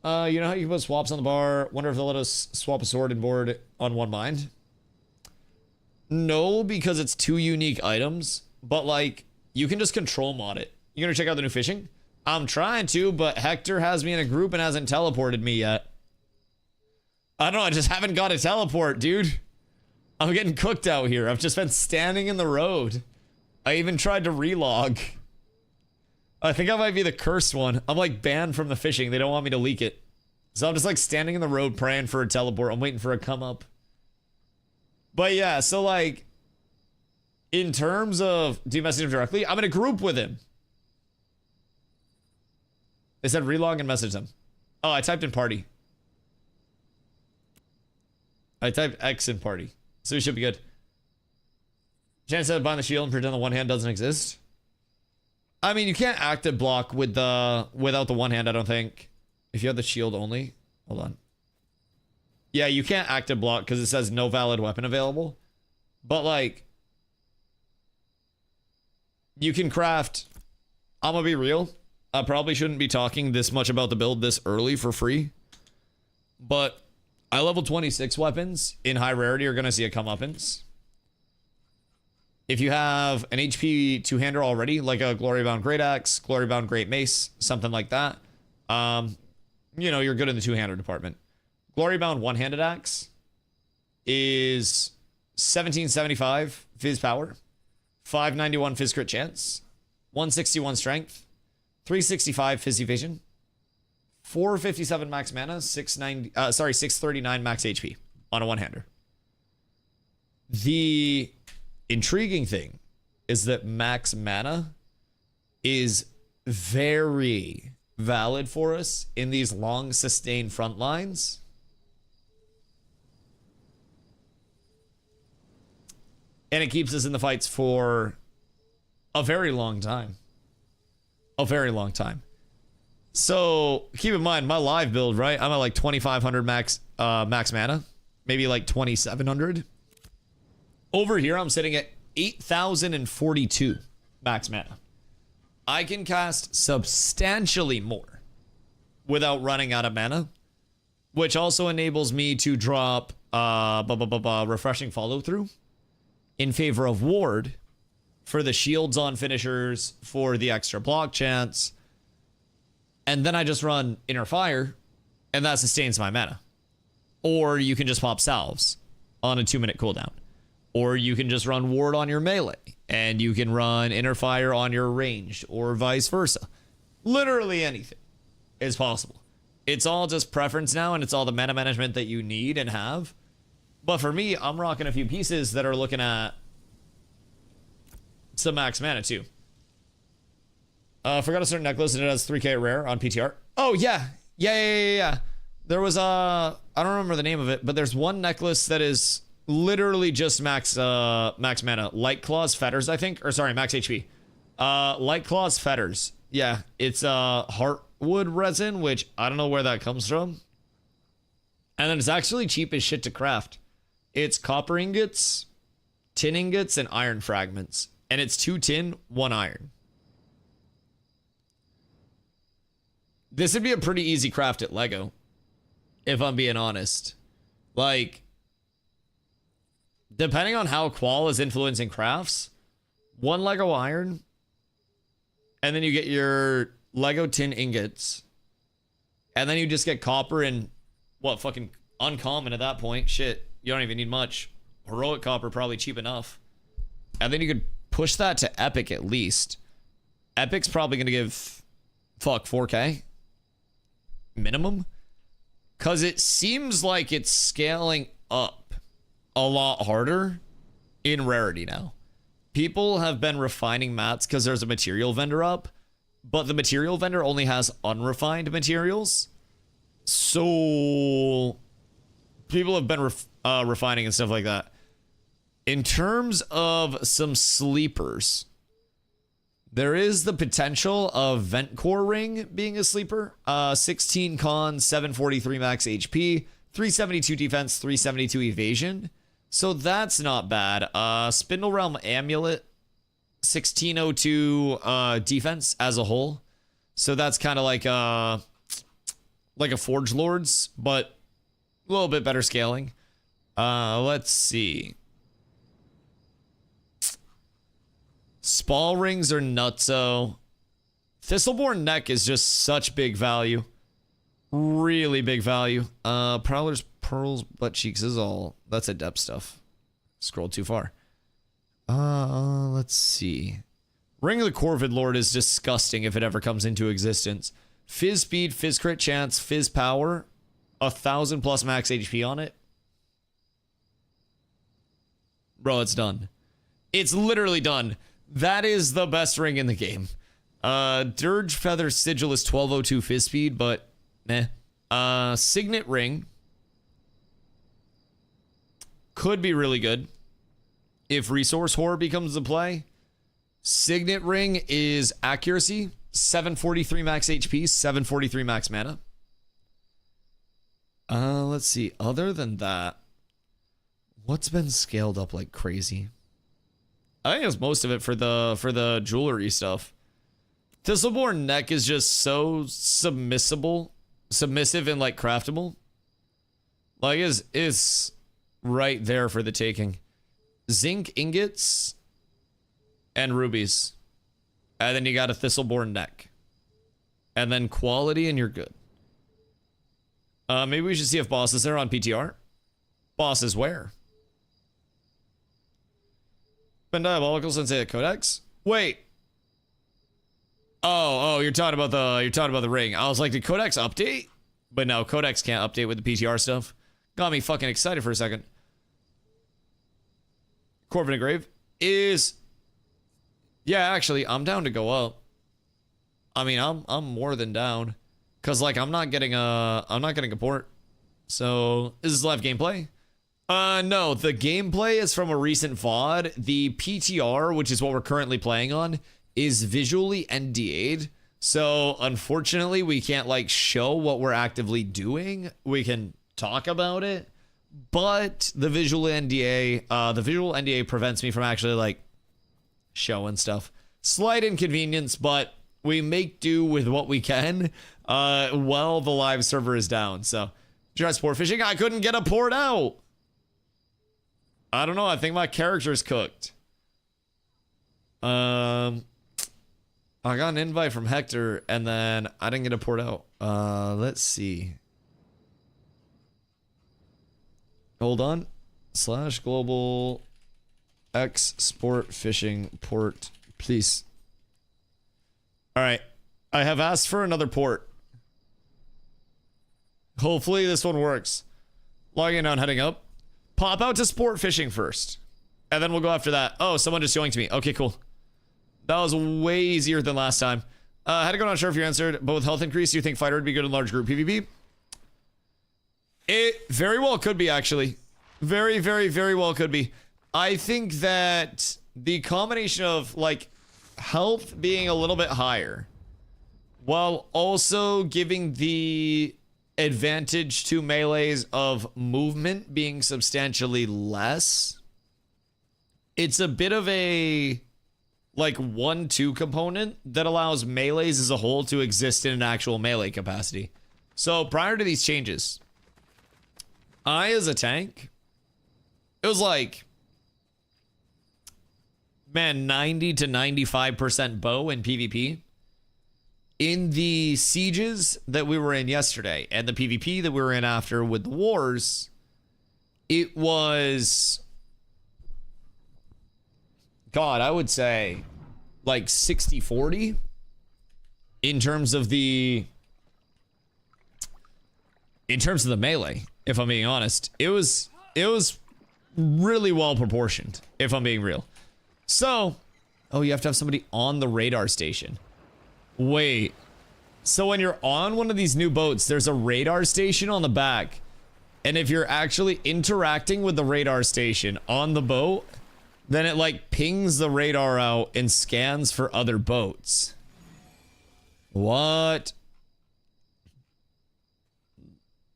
You know how you can put swaps on the bar? Wonder if they'll let us swap a sword and board on one mind? No, because it's two unique items. But like, you can just control mod it. You gonna check out the new fishing? I'm trying to, but Hector has me in a group and hasn't teleported me yet. I don't know, I just haven't got a teleport, dude. I'm getting cooked out here. I've just been standing in the road. I even tried to relog. I think I might be the cursed one. I'm like banned from the fishing. They don't want me to leak it. So I'm just like standing in the road praying for a teleport. I'm waiting for a come up. But yeah, so like, in terms of, do you message him directly? I'm in a group with him. They said relog and message them. Oh, I typed in party. I typed X in party. So we should be good. Chance of buying the shield and pretend the one hand doesn't exist. I mean, you can't active block with without the one hand, I don't think. If you have the shield only. Hold on. Yeah, you can't active block because it says no valid weapon available. But like, you can craft. I'm gonna be real. I probably shouldn't be talking this much about the build this early for free. But I level 26 weapons in high rarity are gonna see a comeuppance. If you have an HP two-hander already, like a Glory-bound Great Axe, Glory-bound Great Mace, something like that, you know, you're good in the two-hander department. Glory-bound one-handed axe is 1775 fizz power, 591 fizz crit chance, 161 strength, 365 fizz evasion, 457 max mana, 639 max HP on a one-hander. The intriguing thing is that max mana is very valid for us in these long sustained front lines. And it keeps us in the fights for a very long time. A very long time. So keep in mind my live build, right? I'm at like 2,500 max mana, maybe like 2,700. Over here, I'm sitting at 8,042 max mana. I can cast substantially more without running out of mana, which also enables me to drop refreshing follow through in favor of ward for the shields on finishers, for the extra block chance. And then I just run inner fire and that sustains my mana. Or you can just pop salves on a 2-minute cooldown. Or you can just run ward on your melee, and you can run inner fire on your ranged, or vice versa. Literally anything is possible. It's all just preference now, and it's all the mana management that you need and have. But for me, I'm rocking a few pieces that are looking at some max mana too. Forgot a certain necklace and it has 3k rare on PTR. Oh yeah. Yeah. There was I don't remember the name of it, but there's one necklace that is literally just max mana. Light Claws Fetters, I think. Or sorry, max HP. Light Claws Fetters. Yeah, it's heartwood resin, which I don't know where that comes from. And then it's actually cheap as shit to craft. It's copper ingots, tin ingots, and iron fragments. And it's 2 tin, 1 iron. This would be a pretty easy craft at Lego, if I'm being honest. Like, depending on how qual is influencing crafts, 1 Lego iron, and then you get your Lego tin ingots, and then you just get copper and what, fucking uncommon at that point. Shit, you don't even need much. Heroic copper, probably cheap enough. And then you could push that to epic at least. Epic's probably gonna give, 4k minimum, because it seems like it's scaling up a lot harder in rarity now. People have been refining mats because there's a material vendor up, but the material vendor only has unrefined materials. So people have been refining and stuff like that. In terms of some sleepers, there is the potential of Vent Core Ring being a sleeper. 16 con, 743 max HP, 372 defense, 372 evasion. So that's not bad. Spindle Realm Amulet, 1602 defense as a whole. So that's kind of like a Forge Lords, but a little bit better scaling. Let's see. Spall rings are nutso. Thistleborn neck is just such big value. Really big value. Prowler's pearls, butt cheeks is all. That's adept stuff. Scrolled too far. Let's see. Ring of the Corvid Lord is disgusting if it ever comes into existence. Fizz speed, fizz crit chance, fizz power. 1,000 plus max HP on it. Bro, it's done. It's literally done. That is the best ring in the game. Dirge Feather Sigil is 1202 fizz speed, but meh. Signet Ring could be really good if Resource Horror becomes the play. Signet Ring is accuracy, 743 max HP, 743 max mana. Let's see. Other than that, what's been scaled up like crazy? I think it's most of it for the jewelry stuff. Thistleborn neck is just so submissive and like craftable. Like is right there for the taking. Zinc ingots and rubies. And then you got a Thistleborn neck. And then quality and you're good. Maybe we should see if boss is there on PTR. Boss is where? Been diabolical since the codex. Wait. Oh, you're talking about the ring. I was like, did codex update? But no, codex can't update with the PTR stuff. Got me fucking excited for a second. Corvin and Grave is, yeah, actually, I'm down to go up. I mean, I'm more than down, cause like I'm not getting a port. So is this live gameplay? No, the gameplay is from a recent VOD. The PTR, which is what we're currently playing on, is visually NDA'd. So unfortunately, we can't like show what we're actively doing. We can talk about it, but the visual NDA prevents me from actually like showing stuff. Slight inconvenience, but we make do with what we can while the live server is down. So try sport fishing. I couldn't get a port out. I don't know. I think my character's cooked. I got an invite from Hector, and then I didn't get a port out. Let's see. Hold on. / global X sport fishing port, please. All right. I have asked for another port. Hopefully this one works. Logging on, heading up. Pop out to sport fishing first. And then we'll go after that. Oh, someone just yoinked me. Okay, cool. That was way easier than last time. Had to go, not sure if you answered. But with health increase, do you think fighter would be good in large group PvP? It very well could be, actually. Very, very, very well could be. I think that the combination of, like, health being a little bit higher, while also giving the advantage to melees of movement being substantially less, it's a bit of a, like, 1-2 component that allows melees as a whole to exist in an actual melee capacity. So prior to these changes, I, as a tank, it was like, man, 90 to 95% bow in PvP. In the sieges that we were in yesterday and the PvP that we were in after with the wars, it was, God, I would say like 60-40 in terms of the melee, if I'm being honest. It was really well proportioned, if I'm being real. So, oh, you have to have somebody on the radar station. Wait, so when you're on one of these new boats, there's a radar station on the back. And if you're actually interacting with the radar station on the boat, then it like pings the radar out and scans for other boats. What?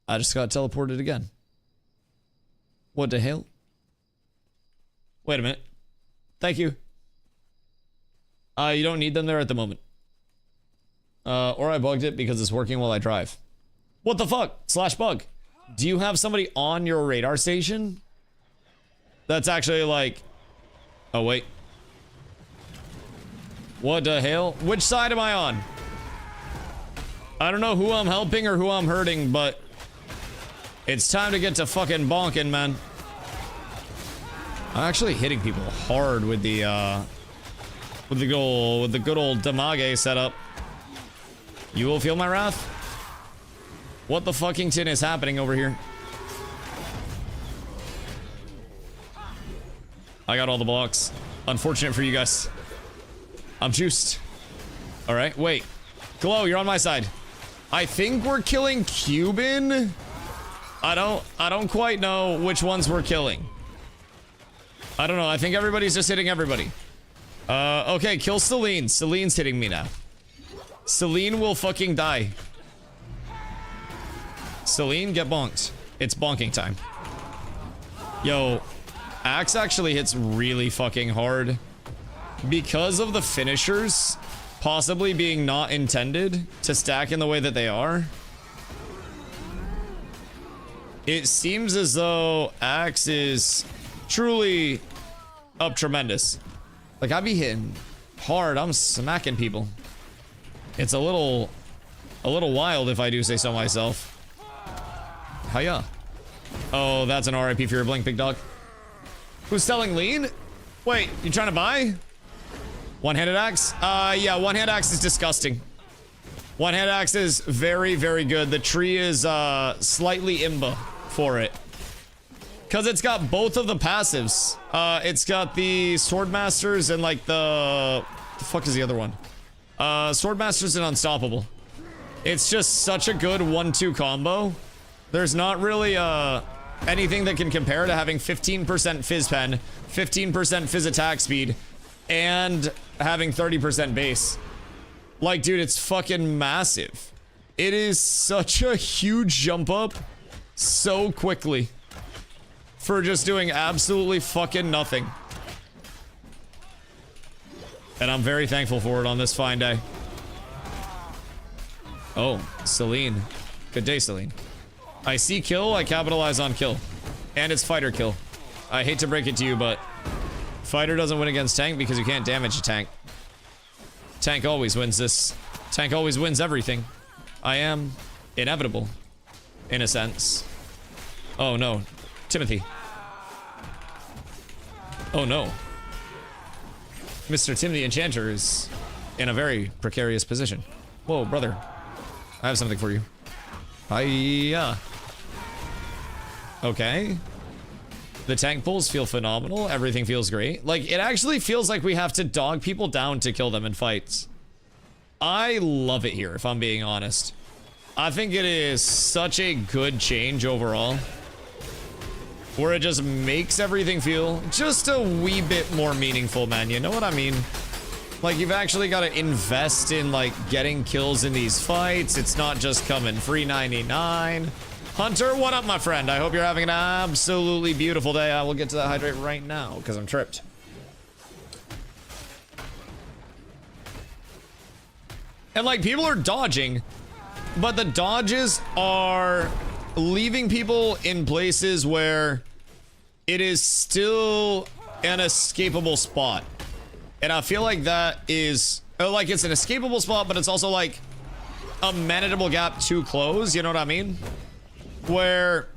I just got teleported again. What the hell? Wait a minute. Thank you. You don't need them there at the moment. Or I bugged it because it's working while I drive. What the fuck? /bug. Do you have somebody on your radar station? That's actually like... Oh, wait. What the hell? Which side am I on? I don't know who I'm helping or who I'm hurting, but... it's time to get to fucking bonking, man. I'm actually hitting people hard with the good old damage setup. You will feel my wrath. What the fucking tin is happening over here? I got all the blocks. Unfortunate for you guys. I'm juiced. All right, wait. Glow, you're on my side. I think we're killing Cuban. I don't quite know which ones we're killing. I don't know. I think everybody's just hitting everybody. Okay, kill Celine. Celine's hitting me now. Celine will fucking die. Celine, get bonked. It's bonking time. Yo, Axe actually hits really fucking hard. Because of the finishers possibly being not intended to stack in the way that they are, it seems as though Axe is truly up tremendous. Like, I be hitting hard. I'm smacking people. It's a little wild, if I do say so myself. Hiya. Oh, that's an RIP for your blink, big dog. Who's selling lean? Wait, you trying to buy? One-handed axe? Yeah, one-handed axe is disgusting. One-handed axe is very, very good. The tree is slightly imba for it. Because it's got both of the passives. It's got the Swordmasters and like the fuck is the other one? Swordmasters and Unstoppable. It's just such a good 1-2 combo. There's not really anything that can compare to having 15% Fizz Pen, 15% Fizz attack speed, and having 30% base. Like, dude, it's fucking massive. It is such a huge jump up so quickly for just doing absolutely fucking nothing. And I'm very thankful for it on this fine day. Oh, Celine. Good day, Celine. I see kill, I capitalize on kill. And it's fighter kill. I hate to break it to you, but fighter doesn't win against tank because you can't damage a tank. Tank always wins this. Tank always wins everything. I am inevitable, in a sense. Oh no. Timothy. Oh no. Mr. Timothy Enchanter is in a very precarious position. Whoa, brother. I have something for you. Hiya. Okay. The tank pulls feel phenomenal. Everything feels great. Like, it actually feels like we have to dog people down to kill them in fights. I love it here, if I'm being honest. I think it is such a good change overall. Where it just makes everything feel just a wee bit more meaningful, man. You know what I mean? Like, you've actually got to invest in, like, getting kills in these fights. It's not just coming free 99. Hunter, what up, my friend? I hope you're having an absolutely beautiful day. I will get to that hydrate right now, because I'm tripped. And, like, people are dodging, but the dodges are leaving people in places where it is still an escapable spot. And I feel like that is, like, it's an escapable spot, but it's also, like, a manageable gap to close, you know what I mean? Where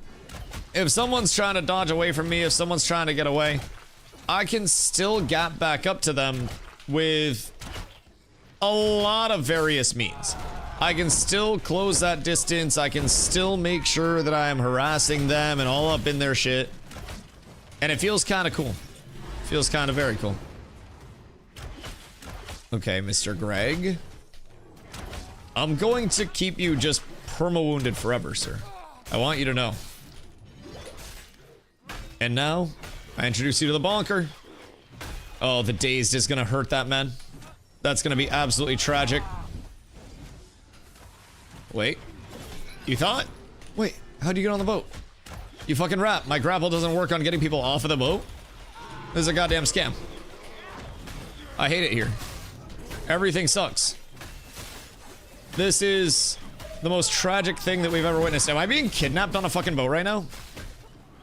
if someone's trying to dodge away from me, if someone's trying to get away, I can still gap back up to them with a lot of various means. I can still close that distance. I can still make sure that I am harassing them and all up in their shit. And it feels kind of cool. Feels kind of very cool. Okay, Mr. Greg. I'm going to keep you just perma-wounded forever, sir. I want you to know. And now, I introduce you to the bonker. Oh, the dazed is gonna hurt that, man. That's gonna be absolutely tragic. Wait. You thought? Wait, how'd you get on the boat? You fucking rat. My grapple doesn't work on getting people off of the boat. This is a goddamn scam. I hate it here. Everything sucks. This is the most tragic thing that we've ever witnessed. Am I being kidnapped on a fucking boat right now?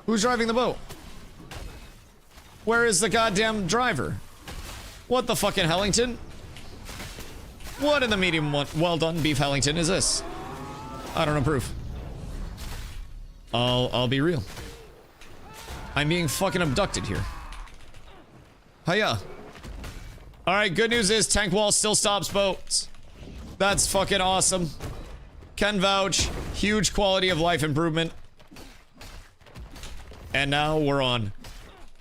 Who's driving the boat? Where is the goddamn driver? What the fucking Hellington? What in the medium well done beef Hellington is this? I don't approve. I'll be real. I'm being fucking abducted here. Hiya. Alright, good news is tank wall still stops boats. That's fucking awesome. Can vouch. Huge quality of life improvement. And now we're on.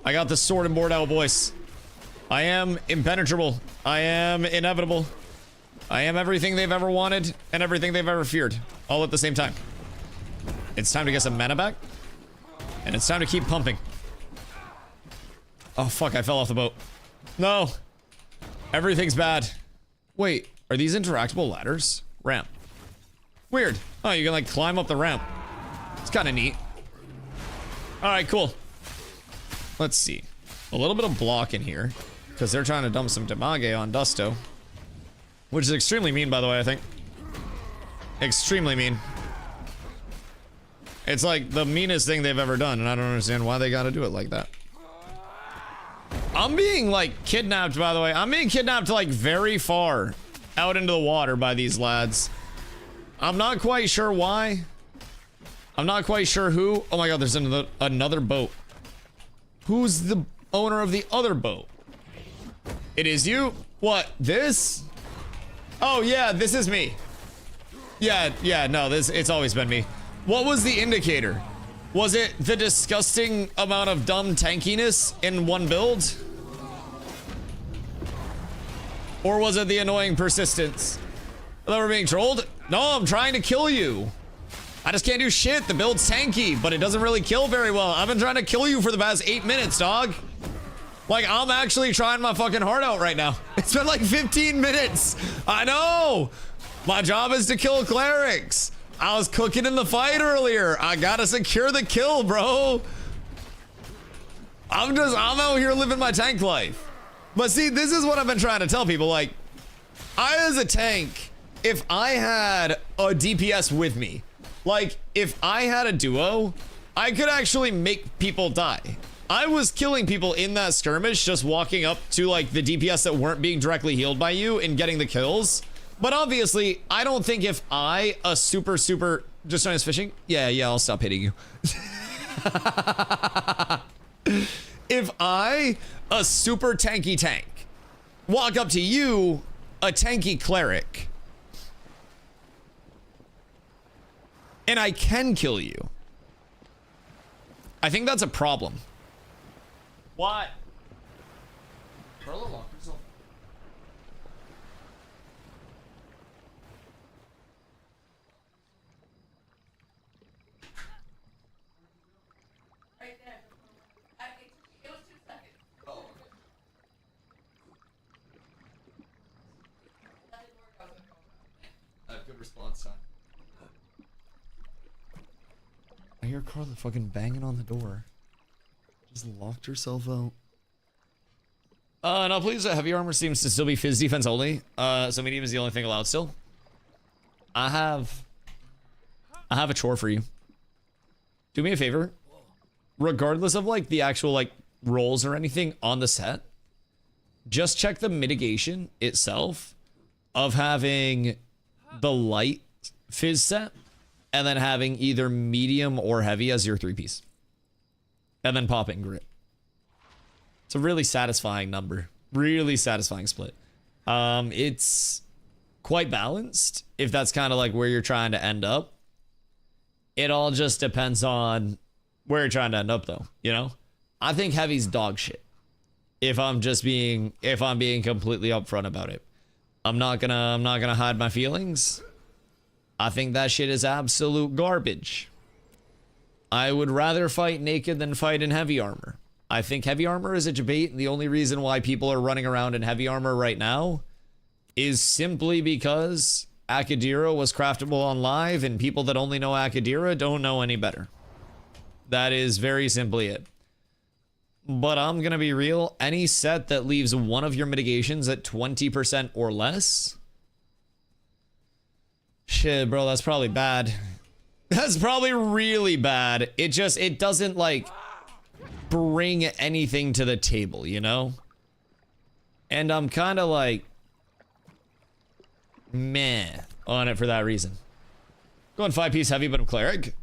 I got the sword and board out, boys. I am impenetrable. I am inevitable. I am everything they've ever wanted and everything they've ever feared. All at the same time. It's time to get some mana back. And it's time to keep pumping. Oh, fuck. I fell off the boat. No. Everything's bad. Wait. Are these interactable ladders? Ramp. Weird. Oh, you can, like, climb up the ramp. It's kind of neat. Alright, cool. Let's see. A little bit of block in here. Because they're trying to dump some damage on Dusto. Which is extremely mean, by the way, I think. Extremely mean. It's like the meanest thing they've ever done, and I don't understand why they gotta do it like that. I'm being, like, kidnapped, by the way. I'm being kidnapped, like, very far out into the water by these lads. I'm not quite sure why. I'm not quite sure who. Oh my god, there's another boat. Who's the owner of the other boat? It is you? What? This? Oh yeah, this is me. Yeah, no, it's always been me. What was the indicator? Was it the disgusting amount of dumb tankiness in one build? Or was it the annoying persistence? I thought we were being trolled? No, I'm trying to kill you. I just can't do shit. The build's tanky, but it doesn't really kill very well. I've been trying to kill you for the past 8 minutes, dog. Like, I'm actually trying my fucking heart out right now. It's been like 15 minutes. I know. My job is to kill clerics. I was cooking in the fight earlier. I gotta secure the kill, bro. I'm out here living my tank life. But see, this is what I've been trying to tell people. Like, I as a tank, if I had a DPS with me, like, if I had a duo, I could actually make people die. I was killing people in that skirmish, just walking up to, like, the DPS that weren't being directly healed by you and getting the kills. But obviously, I don't think if I, a super, just trying to fishing? Yeah, I'll stop hitting you. If I, a super tanky tank, walk up to you, a tanky cleric, and I can kill you, I think that's a problem. What? Good response time. I hear Carla fucking banging on the door. Just locked herself out. No, please. Heavy armor seems to still be fizz defense only. So medium is the only thing allowed still. I have a chore for you. Do me a favor. Regardless of like the actual like rolls or anything on the set, just check the mitigation itself of having the light fizz set and then having either medium or heavy as your 3-piece and then popping grit. It's a really satisfying number, really satisfying split. It's quite balanced if that's kind of like where you're trying to end up. It all just depends on where you're trying to end up though, you know? I think heavy's dog shit. If I'm being completely upfront about it. I'm not gonna hide my feelings. I think that shit is absolute garbage. I would rather fight naked than fight in heavy armor. I think heavy armor is a debate, and the only reason why people are running around in heavy armor right now is simply because Akadira was craftable on live, and people that only know Akadira don't know any better. That is very simply it. But I'm gonna be real, any set that leaves one of your mitigations at 20% or less, shit, bro, that's probably bad. That's probably really bad. It doesn't like bring anything to the table, you know? And I'm kind of like meh on it for that reason. Going 5-piece heavy, but I'm cleric.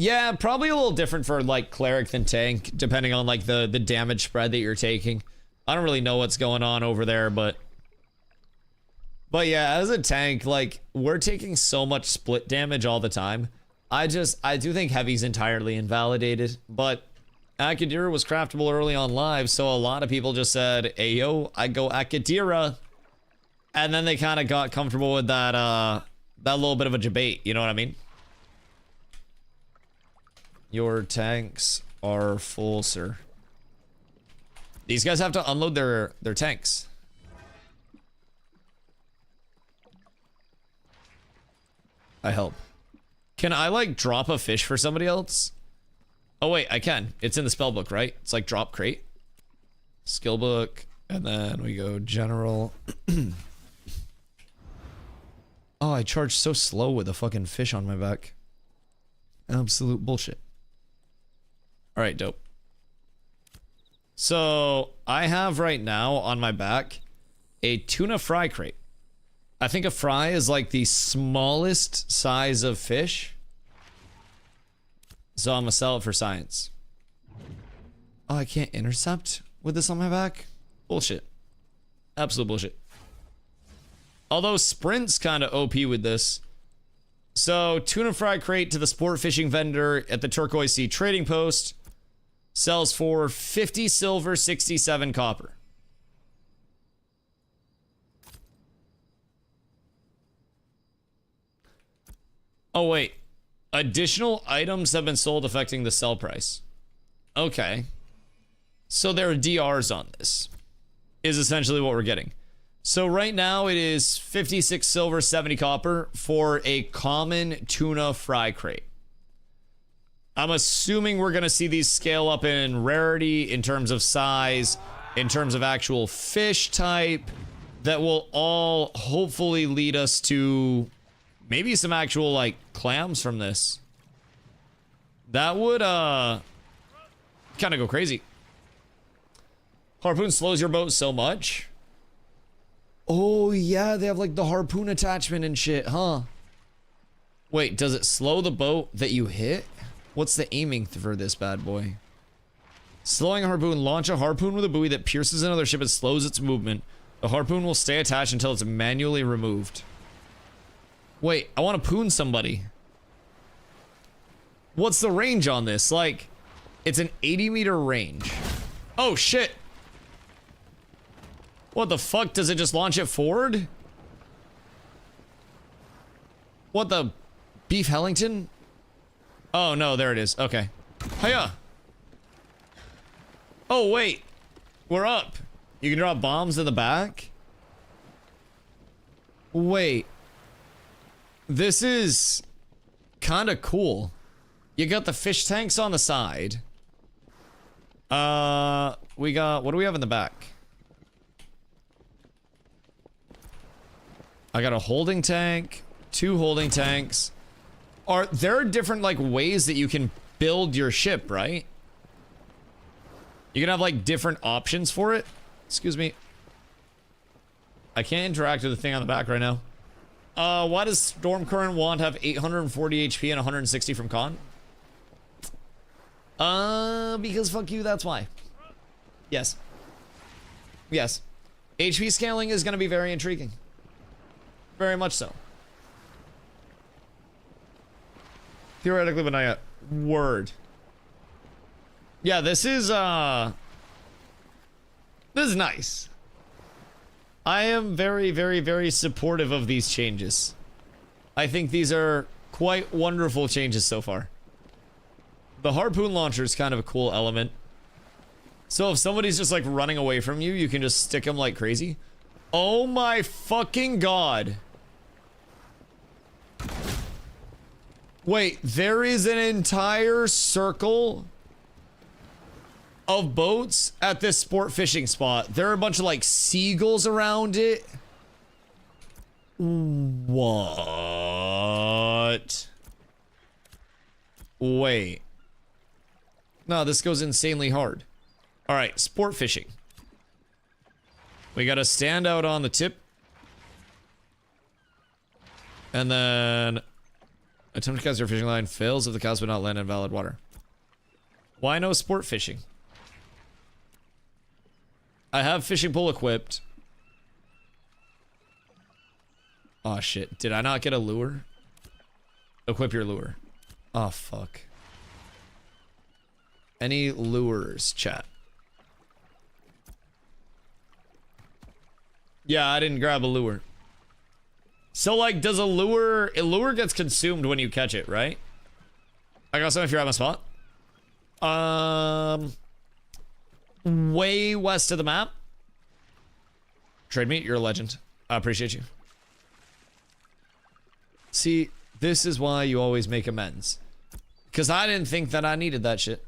Yeah, probably a little different for like cleric than tank, depending on like the damage spread that you're taking. I don't really know what's going on over there, but yeah, as a tank, like we're taking so much split damage all the time. I do think heavy's entirely invalidated, but Akadira was craftable early on live, so a lot of people just said, "Hey yo, I go Akadira," and then they kind of got comfortable with that little bit of a debate. You know what I mean? Your tanks are full, sir. These guys have to unload their tanks. I help. Can I like drop a fish for somebody else? Oh wait, I can. It's in the spell book, right? It's like drop crate. Skill book, and then we go general. Oh, I charged so slow with a fucking fish on my back. Absolute bullshit. All right, dope. So I have right now on my back a tuna fry crate. I think a fry is like the smallest size of fish. So I'm gonna sell it for science. Oh, I can't intercept with this on my back? Bullshit. Absolute bullshit. Although Sprint's kind of OP with this. So tuna fry crate to the sport fishing vendor at the Turquoise Sea trading post. Sells for 50 silver, 67 copper. Oh, wait. Additional items have been sold affecting the sell price. Okay. So there are DRs on this, is essentially what we're getting. So right now it is 56 silver, 70 copper for a common tuna fry crate. I'm assuming we're going to see these scale up in rarity, in terms of size, in terms of actual fish type, that will all hopefully lead us to maybe some actual, like, clams from this. That would, kind of go crazy. Harpoon slows your boat so much. Oh, yeah, they have, like, the harpoon attachment and shit, huh? Wait, does it slow the boat that you hit? What's the aiming for this bad boy? Slowing a harpoon. Launch a harpoon with a buoy that pierces another ship and slows its movement. The harpoon will stay attached until it's manually removed. Wait, I want to poon somebody. What's the range on this? Like, it's an 80-meter range. Oh, shit. What the fuck? Does it just launch it forward? What the? Beef Hellington? Oh, no, there it is. Okay. Hiya! Oh, wait. We're up. You can drop bombs in the back? Wait. This is kind of cool. You got the fish tanks on the side. We got... What do we have in the back? I got a holding tank. 2 holding tanks. There are different, like, ways that you can build your ship, right? You can have, like, different options for it. Excuse me. I can't interact with the thing on the back right now. Why does Storm Current Wand have 840 HP and 160 from con? Because fuck you, that's why. Yes. Yes. HP scaling is gonna be very intriguing. Very much so. Theoretically, but not yet. Word. Yeah, this is nice. I am very, very, very supportive of these changes. I think these are quite wonderful changes so far. The harpoon launcher is kind of a cool element. So if somebody's just like running away from you, you can just stick them like crazy. Oh my fucking god. Wait, there is an entire circle of boats at this sport fishing spot. There are a bunch of like seagulls around it. What? Wait. No, this goes insanely hard. All right, sport fishing. We got to stand out on the tip. And then attempt to cast your fishing line fails if the cast would not land in valid water. Why no sport fishing? I have fishing pole equipped. Oh shit, did I not get a lure? Equip your lure. Oh fuck. Any lures, chat? Yeah, I didn't grab a lure. So like, does a lure gets consumed when you catch it, right? I got some if you're at my spot. Way west of the map. Trade me, you're a legend. I appreciate you. See, this is why you always make amends. Because I didn't think that I needed that shit.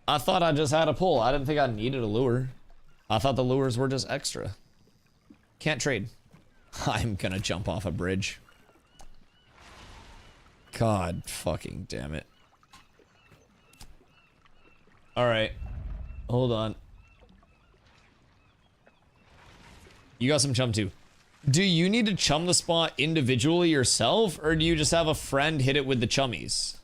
I thought I just had a pull. I didn't think I needed a lure. I thought the lures were just extra. Can't trade. I'm gonna jump off a bridge. God fucking damn it. Alright. Hold on. You got some chum too. Do you need to chum the spot individually yourself, or do you just have a friend hit it with the chummies?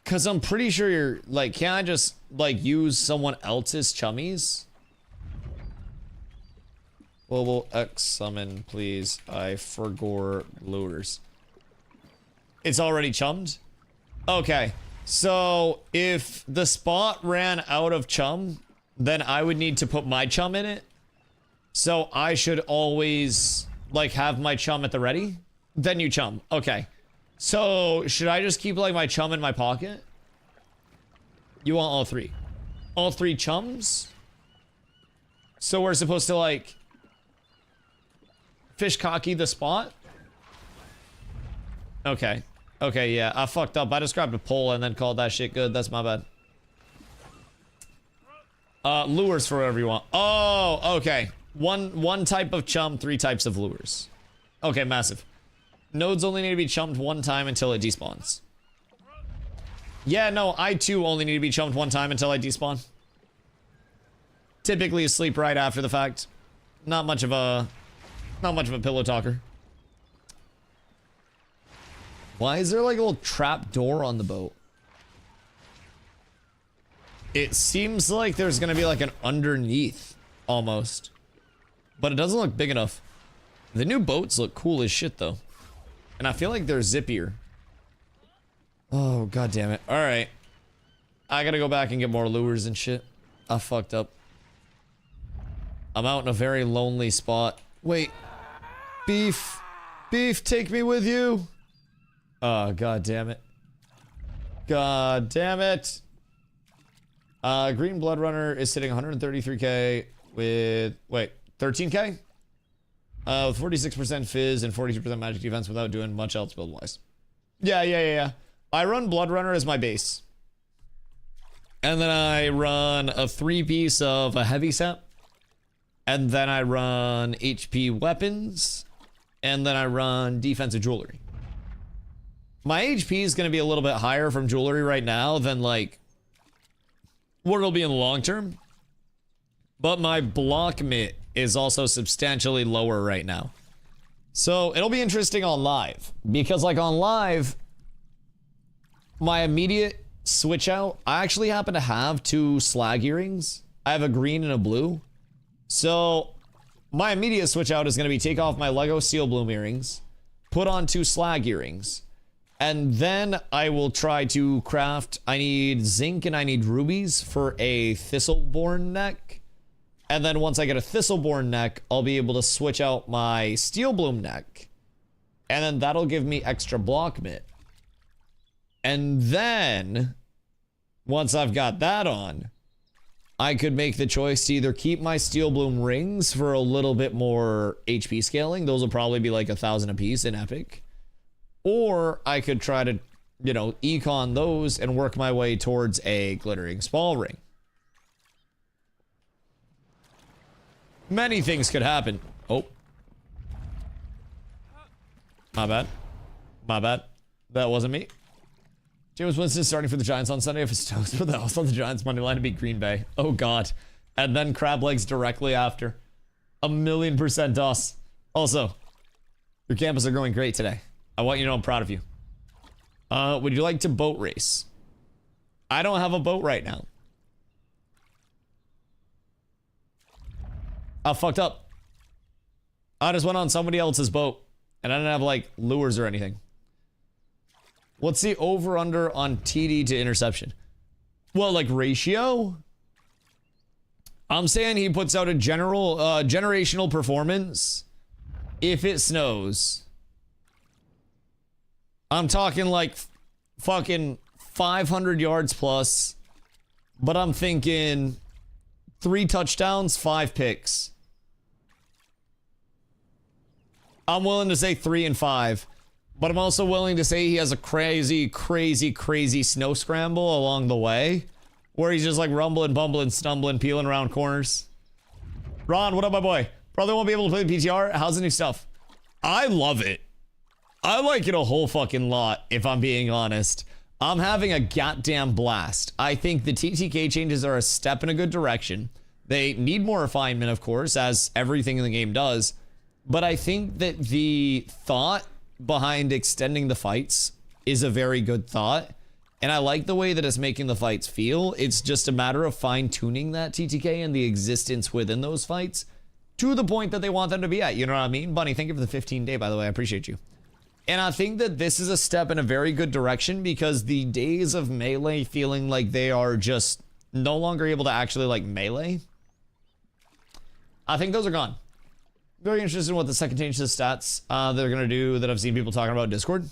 Cause I'm pretty sure you're like, can't I just like use someone else's chummies? Global X summon, please. I forgore lures. It's already chummed? Okay. So if the spot ran out of chum, then I would need to put my chum in it. So I should always like have my chum at the ready. Then you chum. Okay. So should I just keep like my chum in my pocket? You want all three? All three chums? So we're supposed to like fish cocky the spot? Okay. Okay, yeah, I fucked up. I just grabbed a pole and then called that shit good. That's my bad. Lures for whatever you want. Oh, okay. One type of chum, 3 types of lures. Okay, massive. Nodes only need to be chummed 1 time until it despawns. Yeah, no, I too only need to be chummed 1 time until I despawn. Typically asleep right after the fact. Not much of a pillow talker. Why is there like a little trap door on the boat? It seems like there's gonna be like an underneath, almost. But it doesn't look big enough. The new boats look cool as shit though. And I feel like they're zippier. Oh, god damn it. Alright. I gotta go back and get more lures and shit. I fucked up. I'm out in a very lonely spot. Wait. Beef. Beef, take me with you. Oh, god damn it. God damn it. Green Blood Runner is sitting 133k with, wait, 13k? With 46% fizz and 42% magic defense without doing much else build-wise. Yeah. I run Blood Runner as my base. And then I run a 3-piece of a heavy set. And then I run HP weapons. And then I run defensive jewelry. My HP is going to be a little bit higher from jewelry right now than like what it'll be in the long term. But my block mitt is also substantially lower right now. So it'll be interesting on live. Because like on live, my immediate switch out, I actually happen to have 2 slag earrings. I have a green and a blue. So my immediate switch out is going to be take off my Lego Steel Bloom earrings, put on 2 slag earrings, and then I will try to craft, I need zinc and I need rubies for a Thistleborn neck. And then once I get a Thistleborn neck, I'll be able to switch out my Steel Bloom neck. And then that'll give me extra block mitt. And then, once I've got that on, I could make the choice to either keep my Steel Bloom rings for a little bit more HP scaling. Those will probably be like 1,000 apiece in Epic. Or I could try to, you know, econ those and work my way towards a glittering small ring. Many things could happen. Oh. My bad. My bad. That wasn't me. James Winston starting for the Giants on Sunday if it's toast for the house on the Giants money line to beat Green Bay. Oh god. And then crab legs directly after. 1,000,000% DOS. Also, your campus are going great today. I want you to know I'm proud of you. Would you like to boat race? I don't have a boat right now. I fucked up. I just went on somebody else's boat. And I didn't have like lures or anything. What's the over-under on TD to interception? Well, like ratio? I'm saying he puts out a generational performance if it snows. I'm talking like fucking 500 yards plus. But I'm thinking 3 touchdowns, 5 picks. I'm willing to say 3 and 5. But I'm also willing to say he has a crazy snow scramble along the way. Where he's just like rumbling, bumbling, stumbling, peeling around corners. Ron, what up, my boy? Probably won't be able to play the PTR. How's the new stuff? I love it. I like it a whole fucking lot, if I'm being honest. I'm having a goddamn blast. I think the TTK changes are a step in a good direction. They need more refinement, of course, as everything in the game does. But I think that the thought behind extending the fights is a very good thought. And I like the way that it's making the fights feel. It's just a matter of fine-tuning that TTK and the existence within those fights to the point that they want them to be at. You know what I mean? Bunny, thank you for the 15-day, by the way. I appreciate you. And I think that this is a step in a very good direction because the days of melee feeling like they are just no longer able to actually like melee, I think those are gone. Very interested in what the second change to the stats they're going to do that I've seen people talking about in Discord.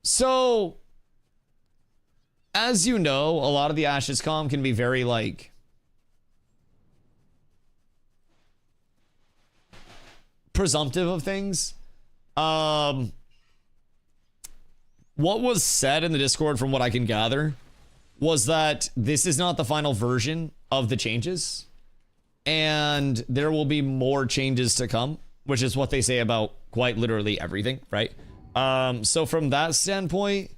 So, as you know, a lot of the Ashes comm can be very like presumptive of things. What was said in the Discord, from what I can gather, was that this is not the final version of the changes. And there will be more changes to come, which is what they say about quite literally everything, right? So from that standpoint,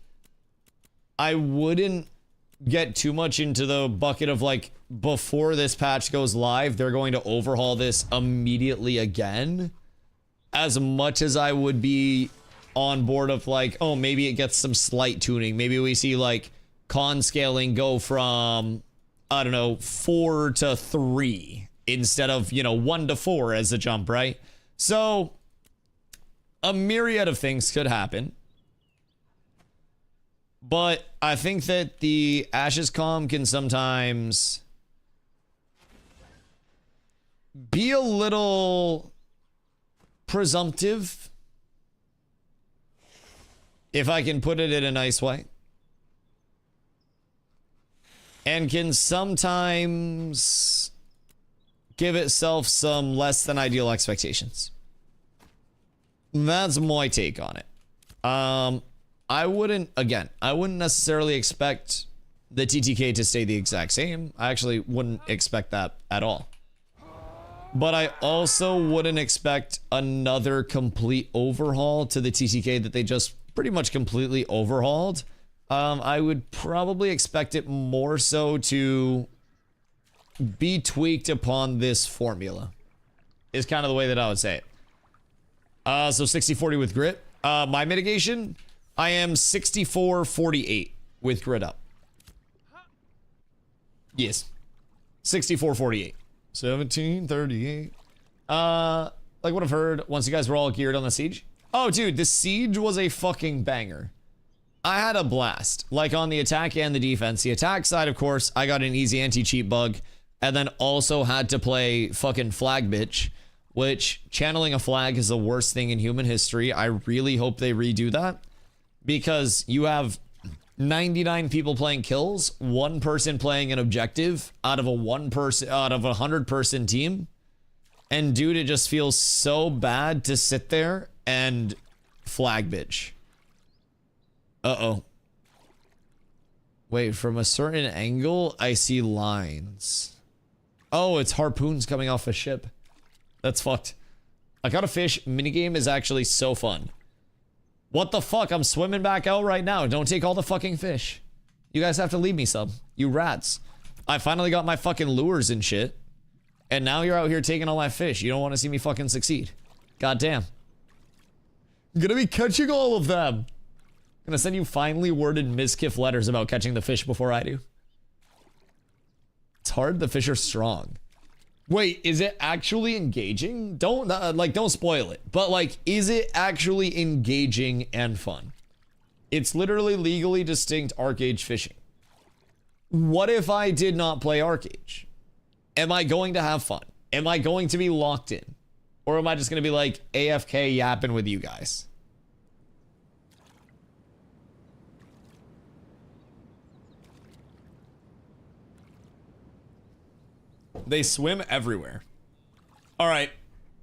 I wouldn't get too much into the bucket of like, before this patch goes live, they're going to overhaul this immediately again. As much as I would be on board of like, oh, maybe it gets some slight tuning. Maybe we see like con scaling go from, I don't know, 4 to 3 instead of, you know, 1 to 4 as a jump, right? So a myriad of things could happen. But I think that the Ashes Calm can sometimes be a little presumptive, if I can put it in a nice way, and can sometimes give itself some less than ideal expectations. That's my take on it. I wouldn't necessarily expect the TTK to stay the exact same. I actually wouldn't expect that at all. But I also wouldn't expect another complete overhaul to the TTK that they just pretty much completely overhauled. I would probably expect it more so to be tweaked upon this formula, is kind of the way that I would say it. So 60-40 with grit. My mitigation, I am 64-48 with grit up. Yes. 64-48. 1738. Like what I've heard, once you guys were all geared on the siege. Oh, dude, the siege was a fucking banger. I had a blast, like on the attack and the defense. The attack side, of course, I got an easy anti-cheat bug, and then also had to play fucking flag bitch, which channeling a flag is the worst thing in human history. I really hope they redo that, because you have 99 people playing kills, one person playing an objective out of a 100-person team. And dude, it just feels so bad to sit there and flag bitch. Uh-oh. Wait, from a certain angle, I see lines. Oh, it's harpoons coming off a ship. That's fucked. I got a fish. Minigame is actually so fun. What the fuck? I'm swimming back out right now. Don't take all the fucking fish. You guys have to leave me some. You rats. I finally got my fucking lures and shit. And now you're out here taking all my fish. You don't want to see me fucking succeed. God damn. I'm gonna be catching all of them. I'm gonna send you finely worded miskiff letters about catching the fish before I do. It's hard. The fish are strong. Wait, is it actually engaging? Don't don't spoil it. But like, is it actually engaging and fun? It's literally legally distinct Arcade fishing. What if I did not play Arcade? Am I going to have fun? Am I going to be locked in? Or am I just going to be like AFK yapping with you guys? They swim everywhere. All right,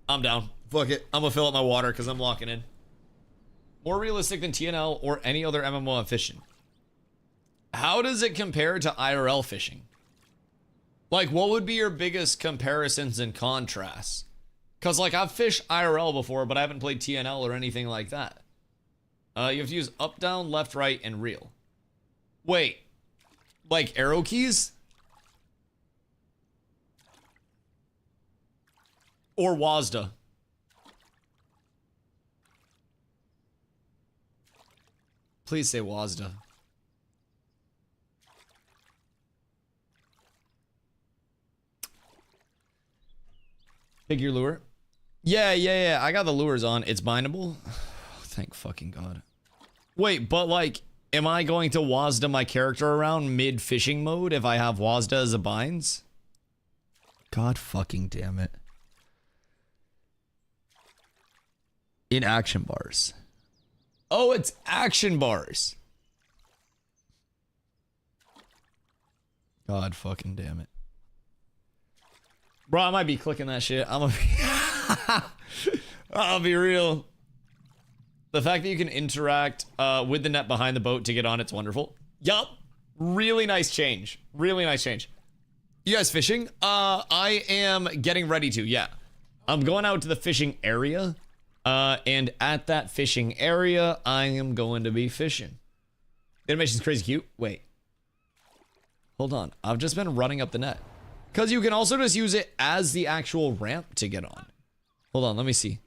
I'm down. Fuck it. I'm gonna fill up my water because I'm locking in. More realistic than TNL or any other MMO I'm fishing. How does it compare to IRL fishing? Like, what would be your biggest comparisons and contrasts? Because, like, I've fished IRL before, but I haven't played TNL or anything like that. You have to use up, down, left, right, and reel. Wait. Like, arrow keys? Or WASDA? Please say WASDA. Figure lure. Yeah. I got the lures on. It's bindable. Thank fucking God. Wait, but like, am I going to WASDA my character around mid fishing mode if I have WASDA as a binds? God fucking damn it. In action bars. Oh, it's action bars. God fucking damn it. Bro, I might be clicking that shit. I'll be real. The fact that you can interact with the net behind the boat to get on, it's wonderful. Yup. Really nice change. Really nice change. You guys fishing? I am getting ready to, yeah. I'm going out to the fishing area. And at that fishing area, I am going to be fishing. The animation's crazy cute. Wait. Hold on. I've just been running up the net. Because you can also just use it as the actual ramp to get on. Hold on, let me see.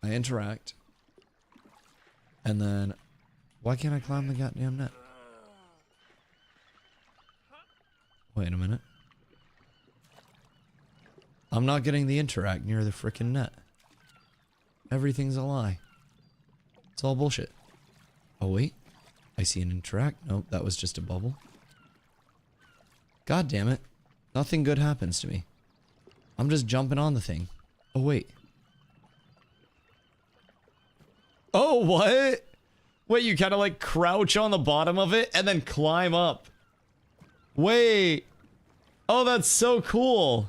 I interact. And then, why can't I climb the goddamn net? Wait a minute. I'm not getting the interact near the frickin' net. Everything's a lie. It's all bullshit. Oh wait, I see an interact. Nope, that was just a bubble. God damn it. Nothing good happens to me. I'm just jumping on the thing. Oh wait. Oh, what? Wait, you kind of like crouch on the bottom of it and then climb up. Wait. Oh, that's so cool.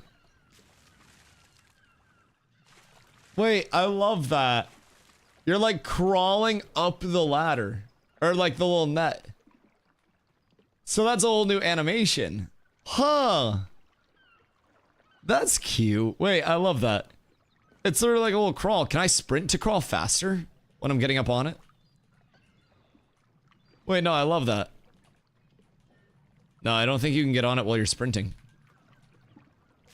Wait, I love that. You're like crawling up the ladder. Or like the little net. So that's a whole new animation. Huh. That's cute. Wait, I love that. It's sort of like a little crawl. Can I sprint to crawl faster when I'm getting up on it? Wait, no, I love that. No, I don't think you can get on it while you're sprinting.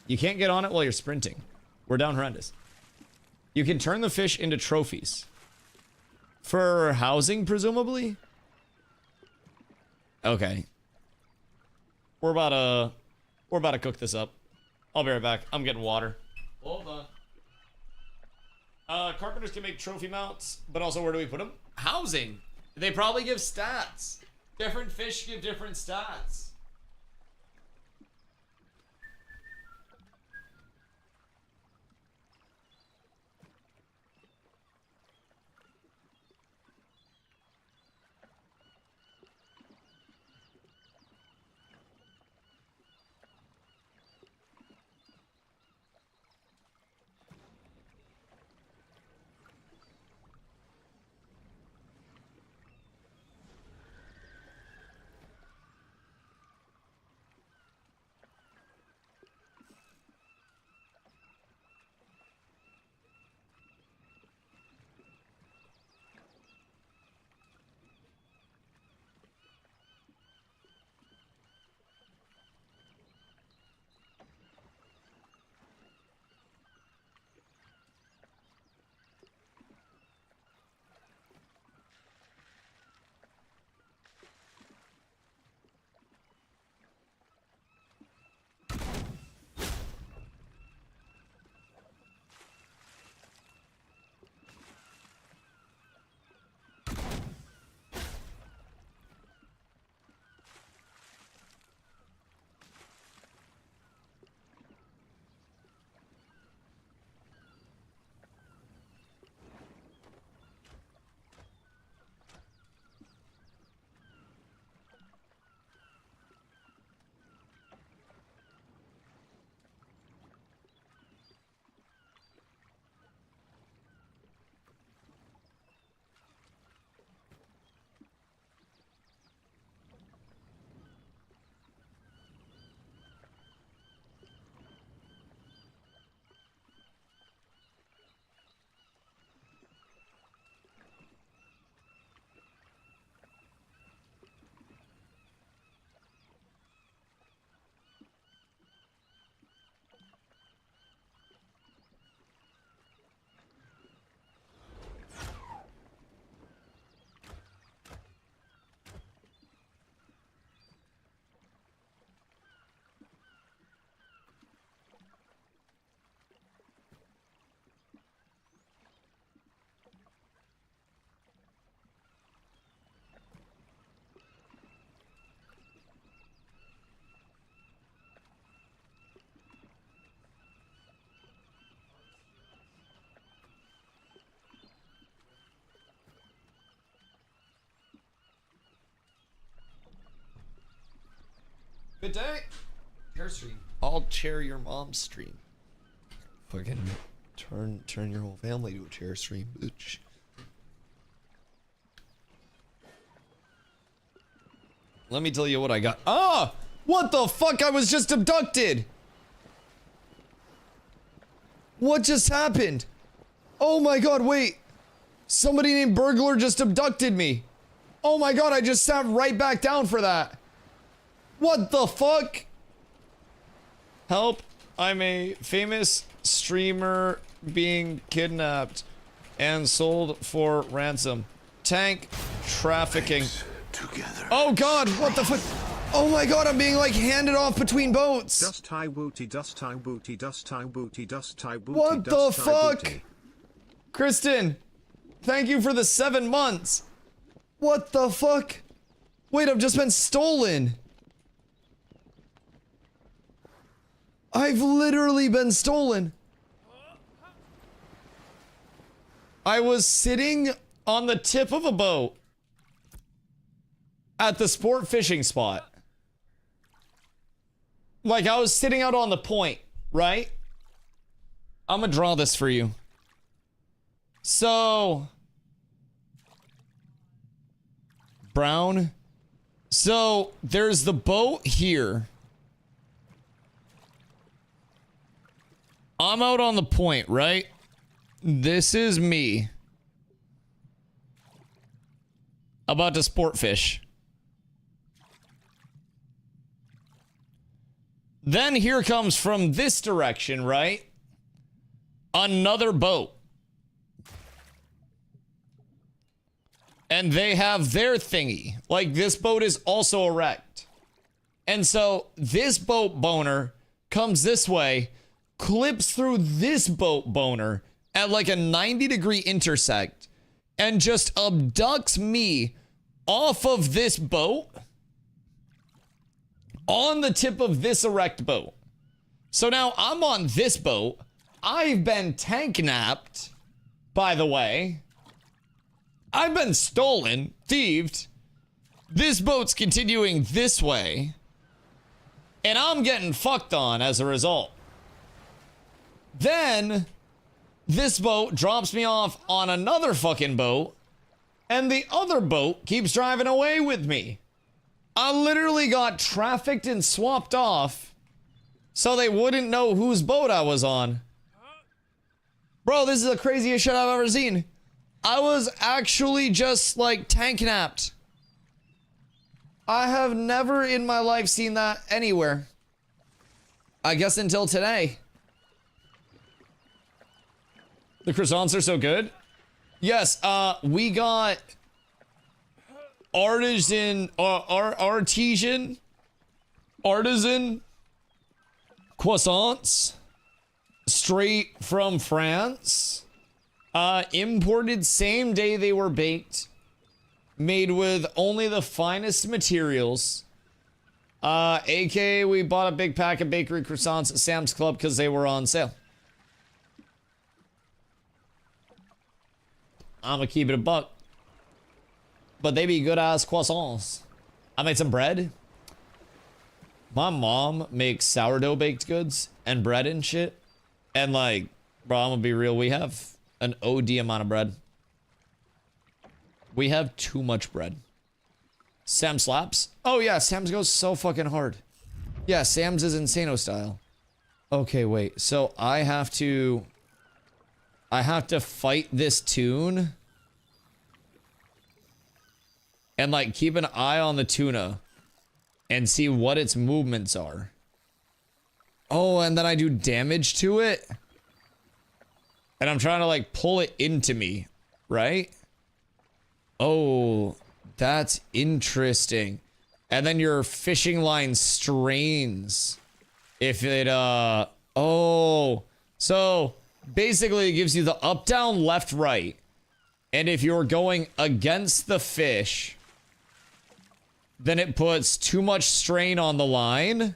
You can't get on it while you're sprinting. We're down horrendous. You can turn the fish into trophies. For housing, presumably? Okay. We're about to cook this up. I'll be right back. I'm getting water. Hold on. Carpenters can make trophy mounts, but also where do we put them? Housing. They probably give stats. Different fish give different stats. Good day. Chair stream. I'll chair your mom's stream. Fucking turn your whole family to a chair stream, bitch. Let me tell you what I got. Ah! What the fuck? I was just abducted! What just happened? Oh my god, wait. Somebody named Burglar just abducted me. Oh my god, I just sat right back down for that. What the fuck? Help. I'm a famous streamer being kidnapped and sold for ransom. tank trafficking. Together. Oh god, what the fuck? Oh my god, I'm being like handed off between boats. Dust high booty, dust high booty, dust high booty, dust high booty. What the dust high fuck? booty. Kristen, thank you for the 7 months. What the fuck? Wait, I've just been stolen. I've literally been stolen. I was sitting on the tip of a boat at the sport fishing spot. Like, I was sitting out on the point, right? I'm gonna draw this for you. So, brown. So, there's the boat here. I'm out on the point, right? This is me. About to sport fish. Then here comes from this direction, right? Another boat. And they have their thingy. Like, this boat is also erect. And so, this boat boner comes this way, clips through this boat boner at like a 90-degree intersect, and just abducts me off of this boat on the tip of this erect boat. So now I'm on this boat. I've been tank napped, by the way. I've been stolen, thieved. This boat's continuing this way. And I'm getting fucked on as a result. Then, this boat drops me off on another fucking boat. And the other boat keeps driving away with me. I literally got trafficked and swapped off so they wouldn't know whose boat I was on. Bro, this is the craziest shit I've ever seen. I was actually just like tank napped. I have never in my life seen that anywhere. I guess until today. The croissants are so good. Yes, we got artisan croissants straight from France. Imported same day they were baked. Made with only the finest materials. AKA we bought a big pack of bakery croissants at Sam's Club because they were on sale. I'm gonna keep it a buck. But they be good ass croissants. I made some bread. My mom makes sourdough baked goods and bread and shit. And like, bro, I'm gonna be real. We have an OD amount of bread. We have too much bread. Sam slaps? Oh yeah, Sam's goes so fucking hard. Yeah, Sam's is Insano style. Okay, wait. So I have to fight this tune. And like keep an eye on the tuna. And see what its movements are. Oh, and then I do damage to it. And I'm trying to like pull it into me, right? Oh, that's interesting. And then your fishing line strains. If it, oh. So, basically it gives you the up, down, left, right. And if you're going against the fish, then it puts too much strain on the line.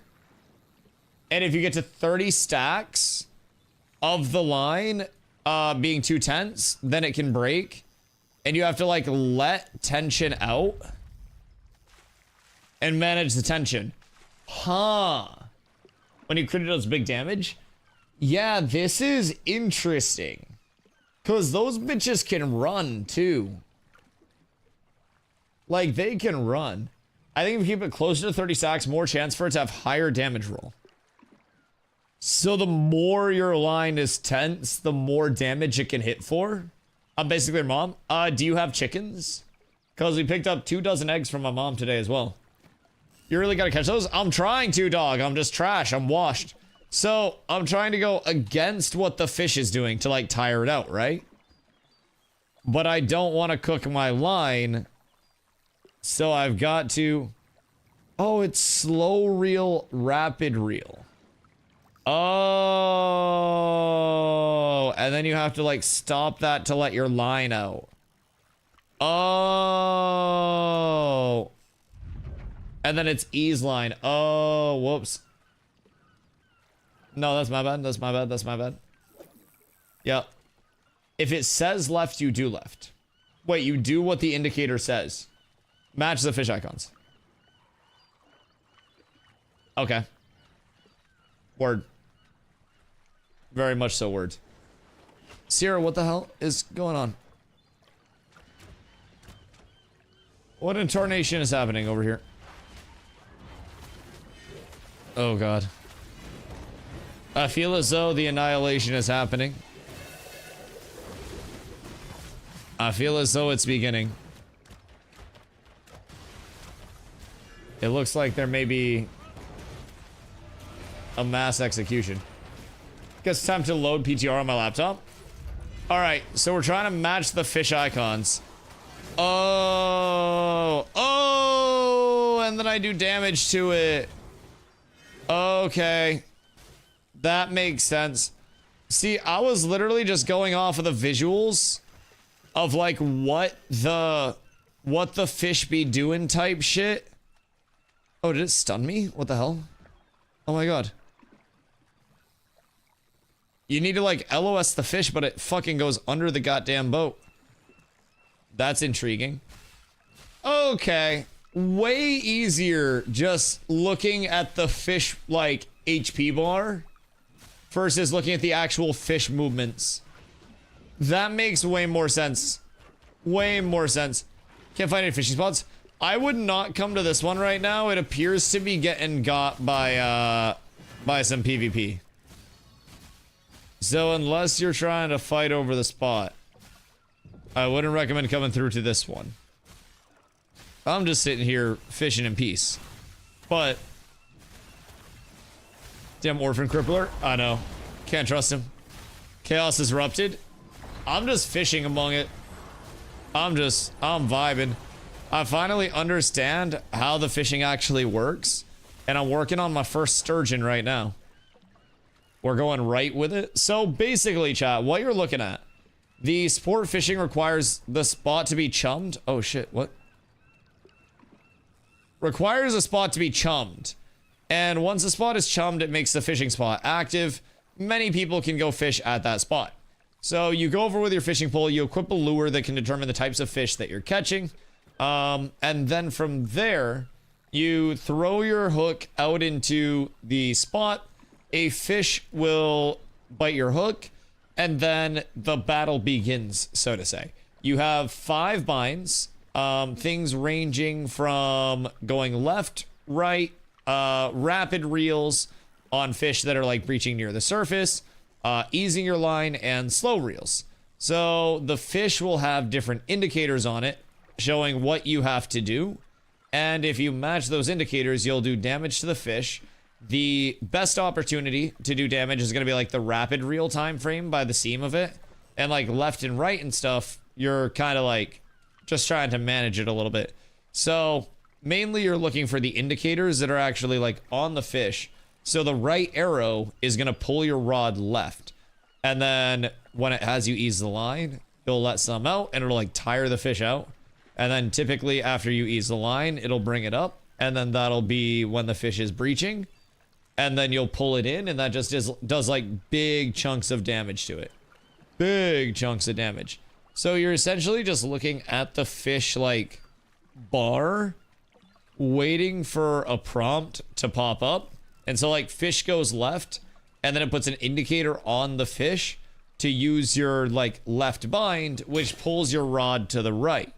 And if you get to 30 stacks of the line being too tense, then it can break. And you have to like let tension out and manage the tension. Huh. When you crit, it does big damage. Yeah, this is interesting. Because those bitches can run too. Like they can run. I think if you keep it closer to 30 stacks, more chance for it to have higher damage roll. So the more your line is tense, the more damage it can hit for. I'm basically your mom. Do you have chickens? Because we picked up 2 dozen eggs from my mom today as well. You really gotta catch those? I'm trying to, dog. I'm just trash. I'm washed. So I'm trying to go against what the fish is doing to like tire it out, right? but I don't want to cook my line. So I've got to... Oh, it's slow reel, rapid reel. Oh, and then you have to like stop that to let your line out. Oh, and then it's ease line. Oh, whoops. No, that's my bad. That's my bad. That's my bad. Yep. If it says left, you do left. Wait, you do what the indicator says. Match the fish icons. Okay. Word. Very much so word. Sierra, what the hell is going on? What in tarnation is happening over here? Oh god. I feel as though the annihilation is happening. I feel as though it's beginning. It looks like there may be a mass execution. Guess it's time to load PTR on my laptop. Alright, so we're trying to match the fish icons. Oh, oh, and then I do damage to it. Okay. That makes sense. See, I was literally just going off of the visuals of like what the fish be doing type shit. Oh, did it stun me? What the hell? Oh my god. You need to like LOS the fish, but it fucking goes under the goddamn boat. That's intriguing. Okay. Way easier just looking at the fish like HP bar versus looking at the actual fish movements. That makes way more sense. Way more sense. Can't find any fishing spots. I would not come to this one right now. It appears to be getting got by some PvP. So unless you're trying to fight over the spot, I wouldn't recommend coming through to this one. I'm just sitting here fishing in peace. But damn orphan crippler. I know. Can't trust him. Chaos is erupted. I'm just fishing among it. I'm vibing. I finally understand how the fishing actually works. And I'm working on my first sturgeon right now. We're going right with it. So basically, chat, what you're looking at, the sport fishing requires the spot to be chummed. Oh shit, what? Requires a spot to be chummed. And once the spot is chummed, it makes the fishing spot active. Many people can go fish at that spot. So you go over with your fishing pole, you equip a lure that can determine the types of fish that you're catching. And then from there, you throw your hook out into the spot. A fish will bite your hook, and then the battle begins, so to say. You have 5 binds, things ranging from going left, right, rapid reels on fish that are like breaching near the surface, easing your line, and slow reels. So the fish will have different indicators on it, showing what you have to do. And if you match those indicators, you'll do damage to the fish. The best opportunity to do damage is going to be like the rapid reel time frame by the seam of it. And like left and right and stuff, you're kind of like just trying to manage it a little bit. So mainly you're looking for the indicators that are actually like on the fish. So the right arrow is going to pull your rod left. And then when it has you ease the line, you'll let some out and it'll like tire the fish out. And then typically after you ease the line, it'll bring it up. And then that'll be when the fish is breaching. And then you'll pull it in, and that just does like big chunks of damage to it. Big chunks of damage. So you're essentially just looking at the fish like bar, waiting for a prompt to pop up. And so like fish goes left, and then it puts an indicator on the fish to use your like left bind, which pulls your rod to the right.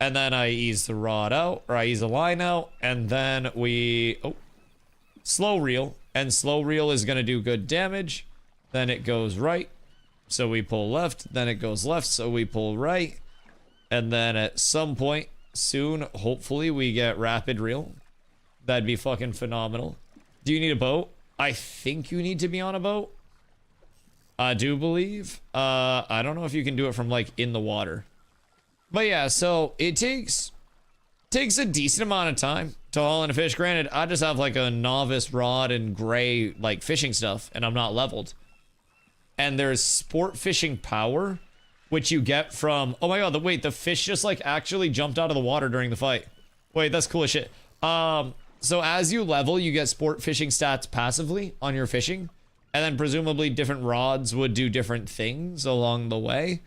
And then I ease the rod out, or I ease the line out, and then we... Oh. Slow reel, and slow reel is going to do good damage. Then it goes right, so we pull left. Then it goes left, so we pull right. And then at some point soon, hopefully we get rapid reel. That'd be fucking phenomenal. Do you need a boat? I think you need to be on a boat. I do believe. I don't know if you can do it from like in the water. But yeah, so it takes a decent amount of time to haul in a fish. Granted, I just have like a novice rod and gray like fishing stuff, and I'm not leveled. And there's sport fishing power, which you get from, oh my god, wait, the fish just like actually jumped out of the water during the fight. Wait, that's cool as shit. So as you level, you get sport fishing stats passively on your fishing, and then presumably different rods would do different things along the way.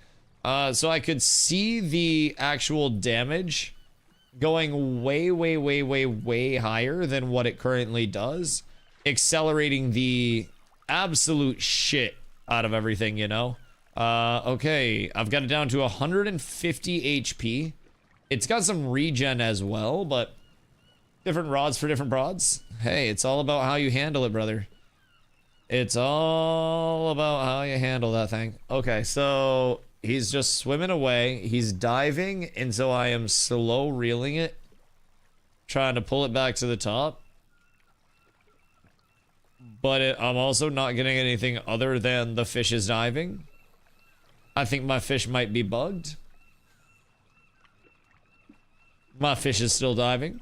So I could see the actual damage going way higher than what it currently does, accelerating the absolute shit out of everything, you know? Okay, I've got it down to 150 HP. It's got some regen as well, but different rods for different broads. Hey, it's all about how you handle it, brother. It's all about how you handle that thing. Okay, so he's just swimming away. He's diving, and so I am slow reeling it, trying to pull it back to the top. But I'm also not getting anything other than the fish is diving. I think my fish might be bugged. My fish is still diving.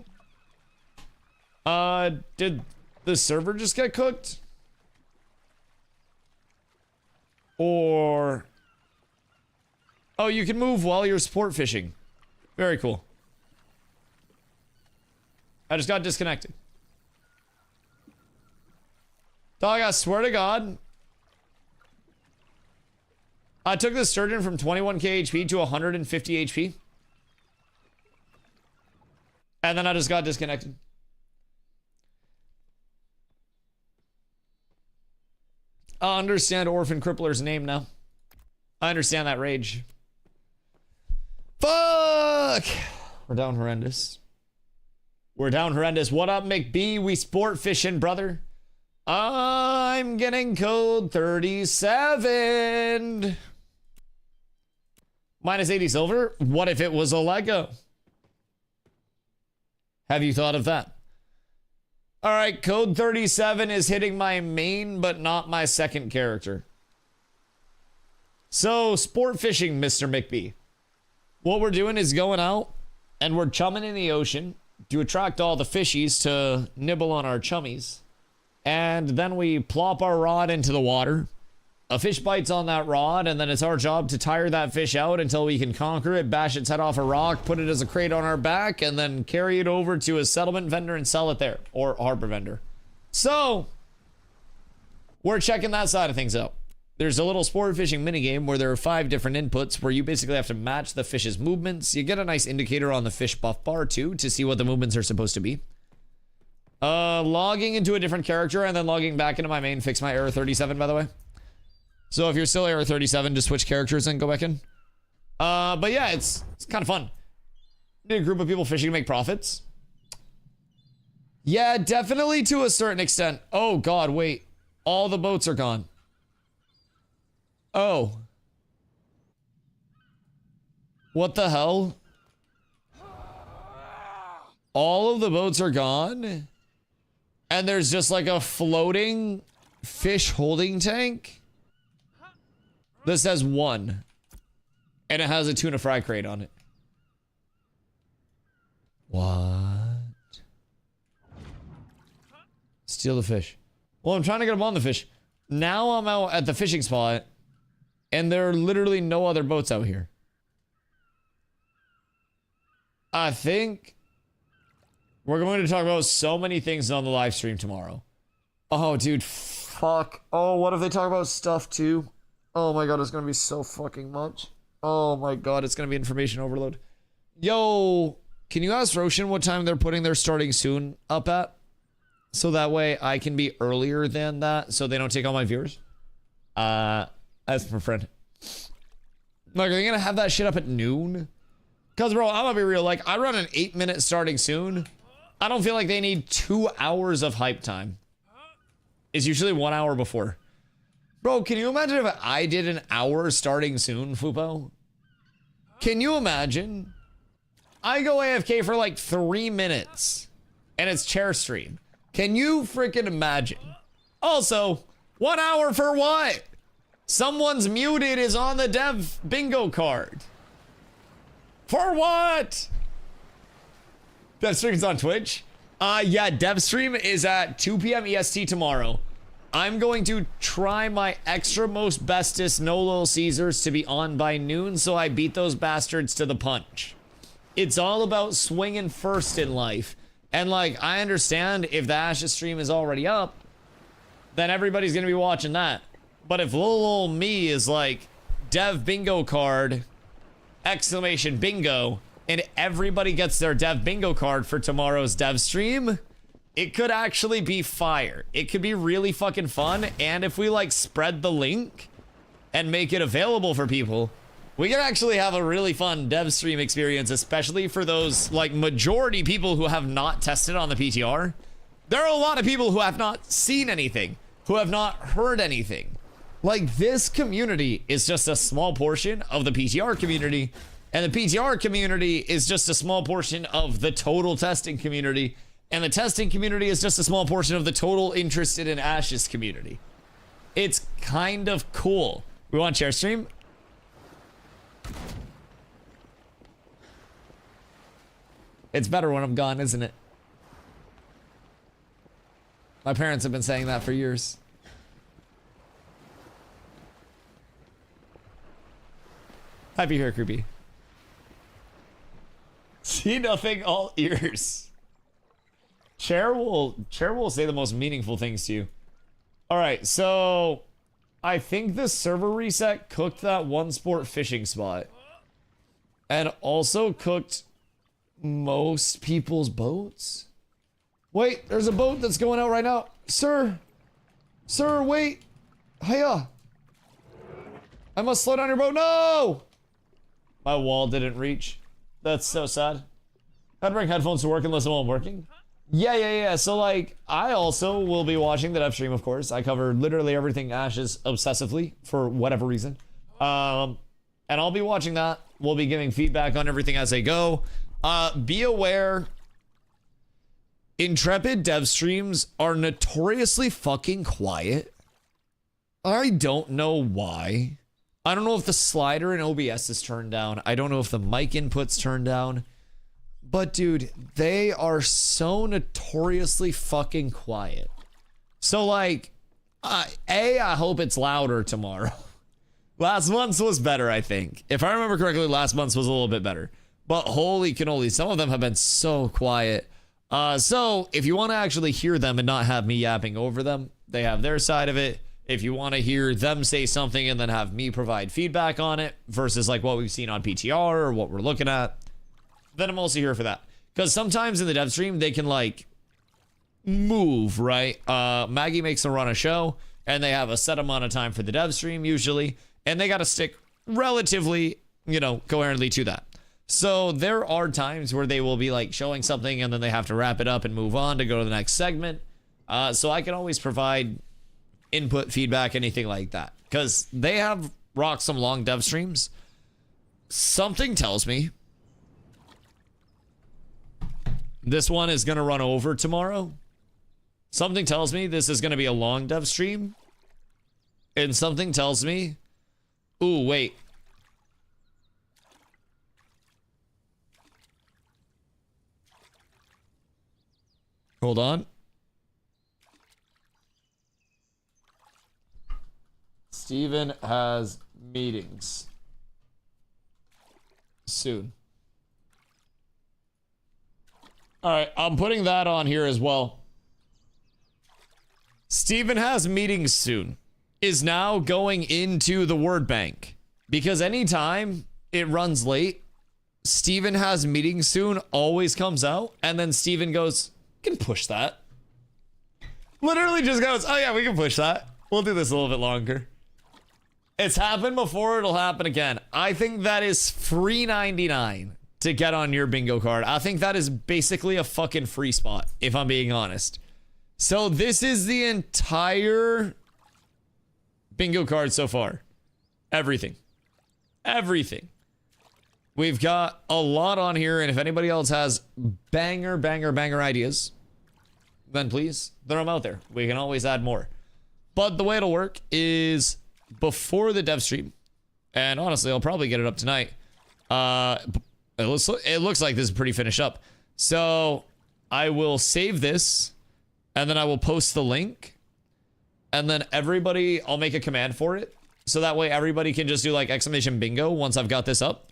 Did the server just get cooked? Or... oh, you can move while you're sport fishing. Very cool. I just got disconnected. Dog, I swear to God. I took the sturgeon from 21k HP to 150 HP. And then I just got disconnected. I understand Orphan Crippler's name now. I understand that rage. Fuck! We're down horrendous. We're down horrendous. What up, McB? We sport fishing, brother. I'm getting code 37. Minus 80 silver? What if it was a Lego? Have you thought of that? All right, code 37 is hitting my main, but not my second character. So, sport fishing, Mr. McB. What we're doing is going out, and we're chumming in the ocean to attract all the fishies to nibble on our chummies. And then we plop our rod into the water. A fish bites on that rod, and then it's our job to tire that fish out until we can conquer it, bash its head off a rock, put it as a crate on our back, and then carry it over to a settlement vendor and sell it there. Or harbor vendor. So, we're checking that side of things out. There's a little sport fishing minigame where there are 5 different inputs where you basically have to match the fish's movements. You get a nice indicator on the fish buff bar too to see what the movements are supposed to be. Logging into a different character and then logging back into my main. Fix my error 37, by the way. So if you're still error 37, just switch characters and go back in. But yeah, it's kind of fun. Need a group of people fishing to make profits. Yeah, definitely to a certain extent. Oh God, wait. All the boats are gone. Oh. What the hell? All of the boats are gone? And there's just like a floating fish holding tank? This says 1. And it has a tuna fry crate on it. What? Steal the fish. Well, I'm trying to get them on the fish. Now I'm out at the fishing spot. And there are literally no other boats out here. I think we're going to talk about so many things on the live stream tomorrow. Oh, dude, fuck. Oh, what if they talk about stuff too? Oh my God, it's going to be so fucking much. Oh my God, it's going to be information overload. Yo, can you ask Roshan what time they're putting their starting soon up at? So that way I can be earlier than that so they don't take all my viewers. As for friend. Like, are they gonna have that shit up at noon? Cause bro, I'm gonna be real, like, I run an 8-minute starting soon. I don't feel like they need 2 hours of hype time. It's usually 1 hour before. Bro, can you imagine if I did an hour starting soon, Fupo? Can you imagine? I go AFK for like 3 minutes and it's chair stream. Can you freaking imagine? Also, 1 hour for what? Someone's muted is on the dev bingo card. For what? Dev stream is on Twitch? Yeah, dev stream is at 2 p.m. EST tomorrow. I'm going to try my extra most bestest no little Caesars to be on by noon so I beat those bastards to the punch. It's all about swinging first in life. And like, I understand if the Ashes stream is already up, then everybody's gonna be watching that. But if little old me is like, dev bingo card, exclamation bingo, and everybody gets their dev bingo card for tomorrow's dev stream, it could actually be fire. It could be really fucking fun. And if we like spread the link and make it available for people, we can actually have a really fun dev stream experience, especially for those like majority people who have not tested on the PTR. There are a lot of people who have not seen anything, who have not heard anything. Like, this community is just a small portion of the PTR community, and the PTR community is just a small portion of the total testing community, and the testing community is just a small portion of the total interested in Ashes community. It's kind of cool. We want to share stream? It's better when I'm gone, isn't it? My parents have been saying that for years. Happy here, creepy. See nothing, all ears. Chair will say the most meaningful things to you. All right, so I think the server reset cooked that one sport fishing spot, and also cooked most people's boats. Wait, there's a boat that's going out right now, sir. Sir, wait. Hiya. I must slow down your boat. No. My wall didn't reach. That's so sad. I'd bring headphones to work and listen while I'm working. Yeah. So, like, I also will be watching the dev stream, of course. I cover literally everything Ashes obsessively for whatever reason. And I'll be watching that. We'll be giving feedback on everything as they go. Be aware, Intrepid dev streams are notoriously fucking quiet. I don't know why. I don't know if the slider in OBS is turned down. I don't know if the mic input's turned down. But dude, they are so notoriously fucking quiet. So like, I hope it's louder tomorrow. Last month's was better, I think. If I remember correctly, last month's was a little bit better. But holy cannoli, some of them have been so quiet. So if you want to actually hear them and not have me yapping over them, they have their side of it. If you want to hear them say something and then have me provide feedback on it versus like what we've seen on PTR or what we're looking at, then I'm also here for that. Because sometimes in the dev stream, they can like move, right? Maggie makes them run a show and they have a set amount of time for the dev stream usually, and they got to stick relatively, you know, coherently to that. So there are times where they will be like showing something and then they have to wrap it up and move on to go to the next segment. So I can always provide input, feedback, anything like that, because they have rocked some long dev streams. Something tells me this one is going to run over tomorrow. Something tells me this is going to be a long dev stream. And something tells me, ooh, wait. Hold on. Steven has meetings soon. All right, I'm putting that on here as well. Steven has meetings soon is now going into the word bank, because anytime it runs late, Steven has meetings soon always comes out, and then Steven goes, "You can push that." Literally just goes, "Oh yeah, we can push that. We'll do this a little bit longer." It's happened before, it'll happen again. I think that is free 99 to get on your bingo card. I think that is basically a fucking free spot, if I'm being honest. So this is the entire bingo card so far. Everything. Everything. We've got a lot on here, and if anybody else has banger ideas, then please throw them out there. We can always add more. But the way it'll work is before the dev stream, and honestly, I'll probably get it up tonight. It looks like this is pretty finished up. So I will save this, and then I will post the link, and then everybody, I'll make a command for it. So that way everybody can just do like exclamation bingo once I've got this up.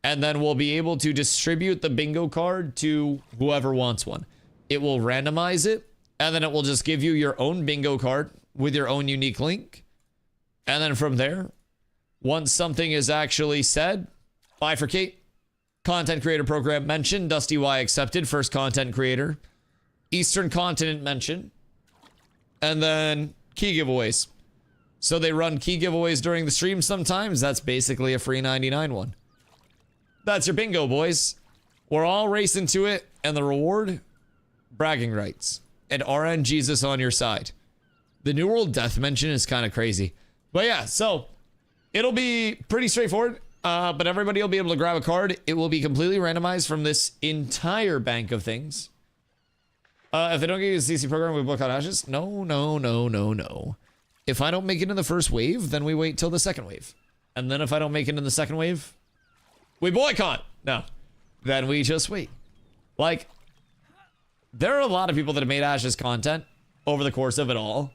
And then we'll be able to distribute the bingo card to whoever wants one. It will randomize it, and then it will just give you your own bingo card with your own unique link. And then from there, once something is actually said, bifurcate, content creator program mention, DustyWhy accepted, first content creator, Eastern continent mention, and then key giveaways. So they run key giveaways during the stream sometimes. That's basically a free 99 one. That's your bingo, boys. We're all racing to it, and the reward, bragging rights, and RN Jesus on your side. The New World Death mention is kind of crazy. But yeah, so it'll be pretty straightforward, but everybody will be able to grab a card. It will be completely randomized from this entire bank of things. If they don't give you the CC program, we boycott ashes? No, no, no, no, no. If I don't make it in the first wave, then we wait till the second wave. And then if I don't make it in the second wave, we boycott. No, then we just wait. Like, there are a lot of people that have made Ashes content over the course of it all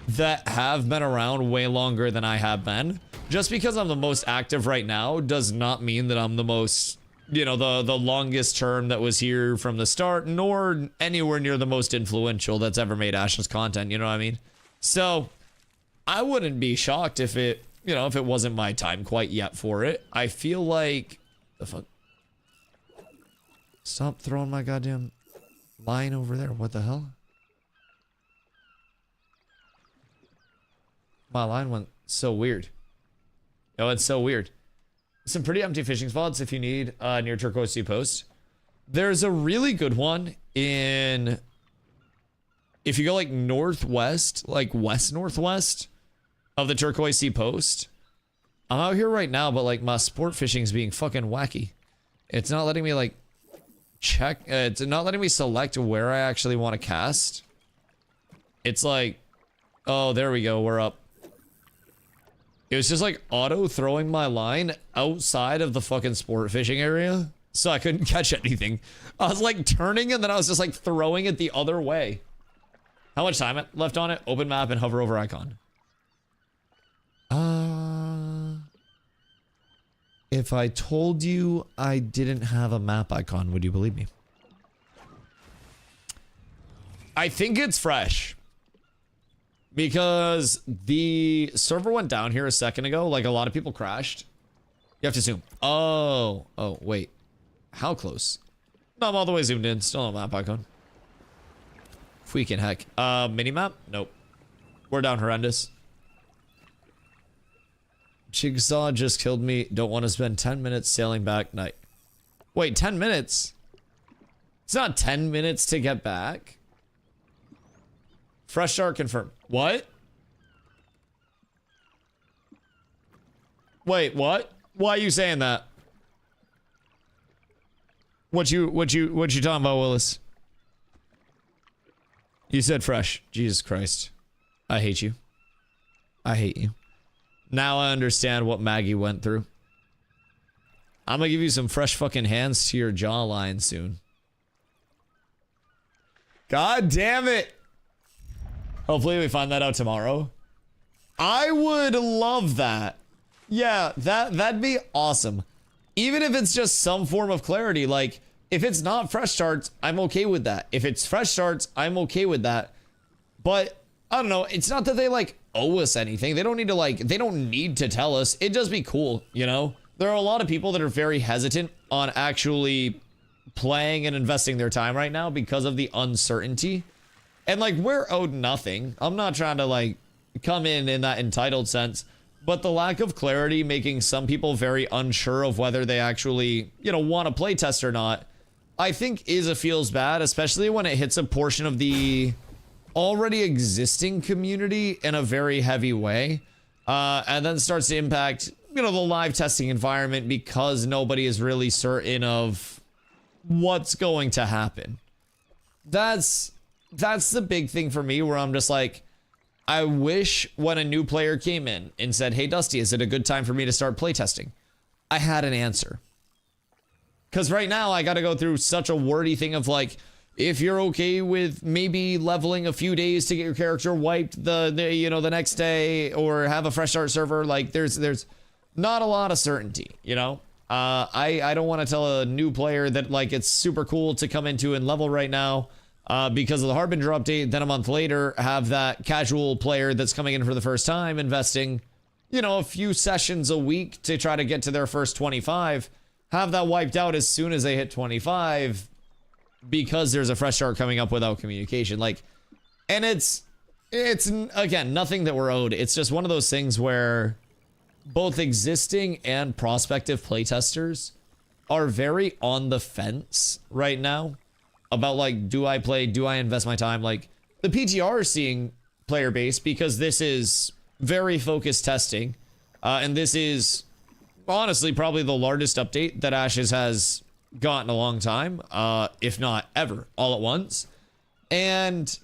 that have been around way longer than I have been. Just because I'm the most active right now does not mean that I'm the most, you know, the longest term that was here from the start, nor anywhere near the most influential that's ever made Ashes content, you know what I mean? So, I wouldn't be shocked if it, you know, if it wasn't my time quite yet for it. I feel like... The fuck? Stop throwing my goddamn line over there. What the hell? My line went so weird. Oh, it's so weird. Some pretty empty fishing spots if you need near Turquoise Sea Post. There's a really good one in... If you go like northwest, like west-northwest of the Turquoise Sea Post. I'm out here right now, but like my sport fishing is being fucking wacky. It's not letting me like check. It's not letting me select where I actually want to cast. It's like, oh, there we go. We're up. It was just like auto throwing my line outside of the fucking sport fishing area. So I couldn't catch anything. I was like turning and then I was just like throwing it the other way. How much time left on it? Open map and hover over icon. If I told you I didn't have a map icon, would you believe me? I think it's fresh. Because the server went down here a second ago. Like a lot of people crashed. You have to zoom. Oh, wait. How close? No, I'm all the way zoomed in. Still no map icon. Freaking heck. Minimap? Nope. We're down horrendous. Jigsaw just killed me. Don't want to spend 10 minutes sailing back. Night. Wait, 10 minutes? It's not 10 minutes to get back. Fresh start confirmed. What? Wait, what? Why are you saying that? What you talking about, Willis? You said fresh. Jesus Christ. I hate you. I hate you. Now I understand what Maggie went through. I'm gonna give you some fresh fucking hands to your jawline soon. God damn it! Hopefully we find that out tomorrow. I would love that. Yeah, that'd be awesome. Even if it's just some form of clarity, like, if it's not fresh starts, I'm okay with that. If it's fresh starts, I'm okay with that. But, I don't know, it's not that they, like, owe us anything. They don't need to, like, they don't need to tell us. It'd just be cool, you know? There are a lot of people that are very hesitant on actually playing and investing their time right now because of the uncertainty. And, like, we're owed nothing. I'm not trying to, like, come in that entitled sense. But the lack of clarity making some people very unsure of whether they actually, you know, want to play test or not, I think feels bad, especially when it hits a portion of the already existing community in a very heavy way. And then starts to impact, you know, the live testing environment because nobody is really certain of what's going to happen. That's the big thing for me where I'm just like, I wish when a new player came in and said, hey, Dusty, is it a good time for me to start playtesting? I had an answer. Because right now I got to go through such a wordy thing of like, if you're okay with maybe leveling a few days to get your character wiped the next day, or have a fresh start server, like there's not a lot of certainty, you know? I don't want to tell a new player that like it's super cool to come into and level right now because of the Harbinger update, then a month later have that casual player that's coming in for the first time investing, you know, a few sessions a week to try to get to their first 25, have that wiped out as soon as they hit 25 because there's a fresh start coming up without communication. Like, and it's again, nothing that we're owed. It's just one of those things where both existing and prospective playtesters are very on the fence right now about like, do I play? Do I invest my time? Like the PTR is seeing player base because this is very focused testing. And this is honestly probably the largest update that Ashes has gotten a long time, if not ever, all at once. And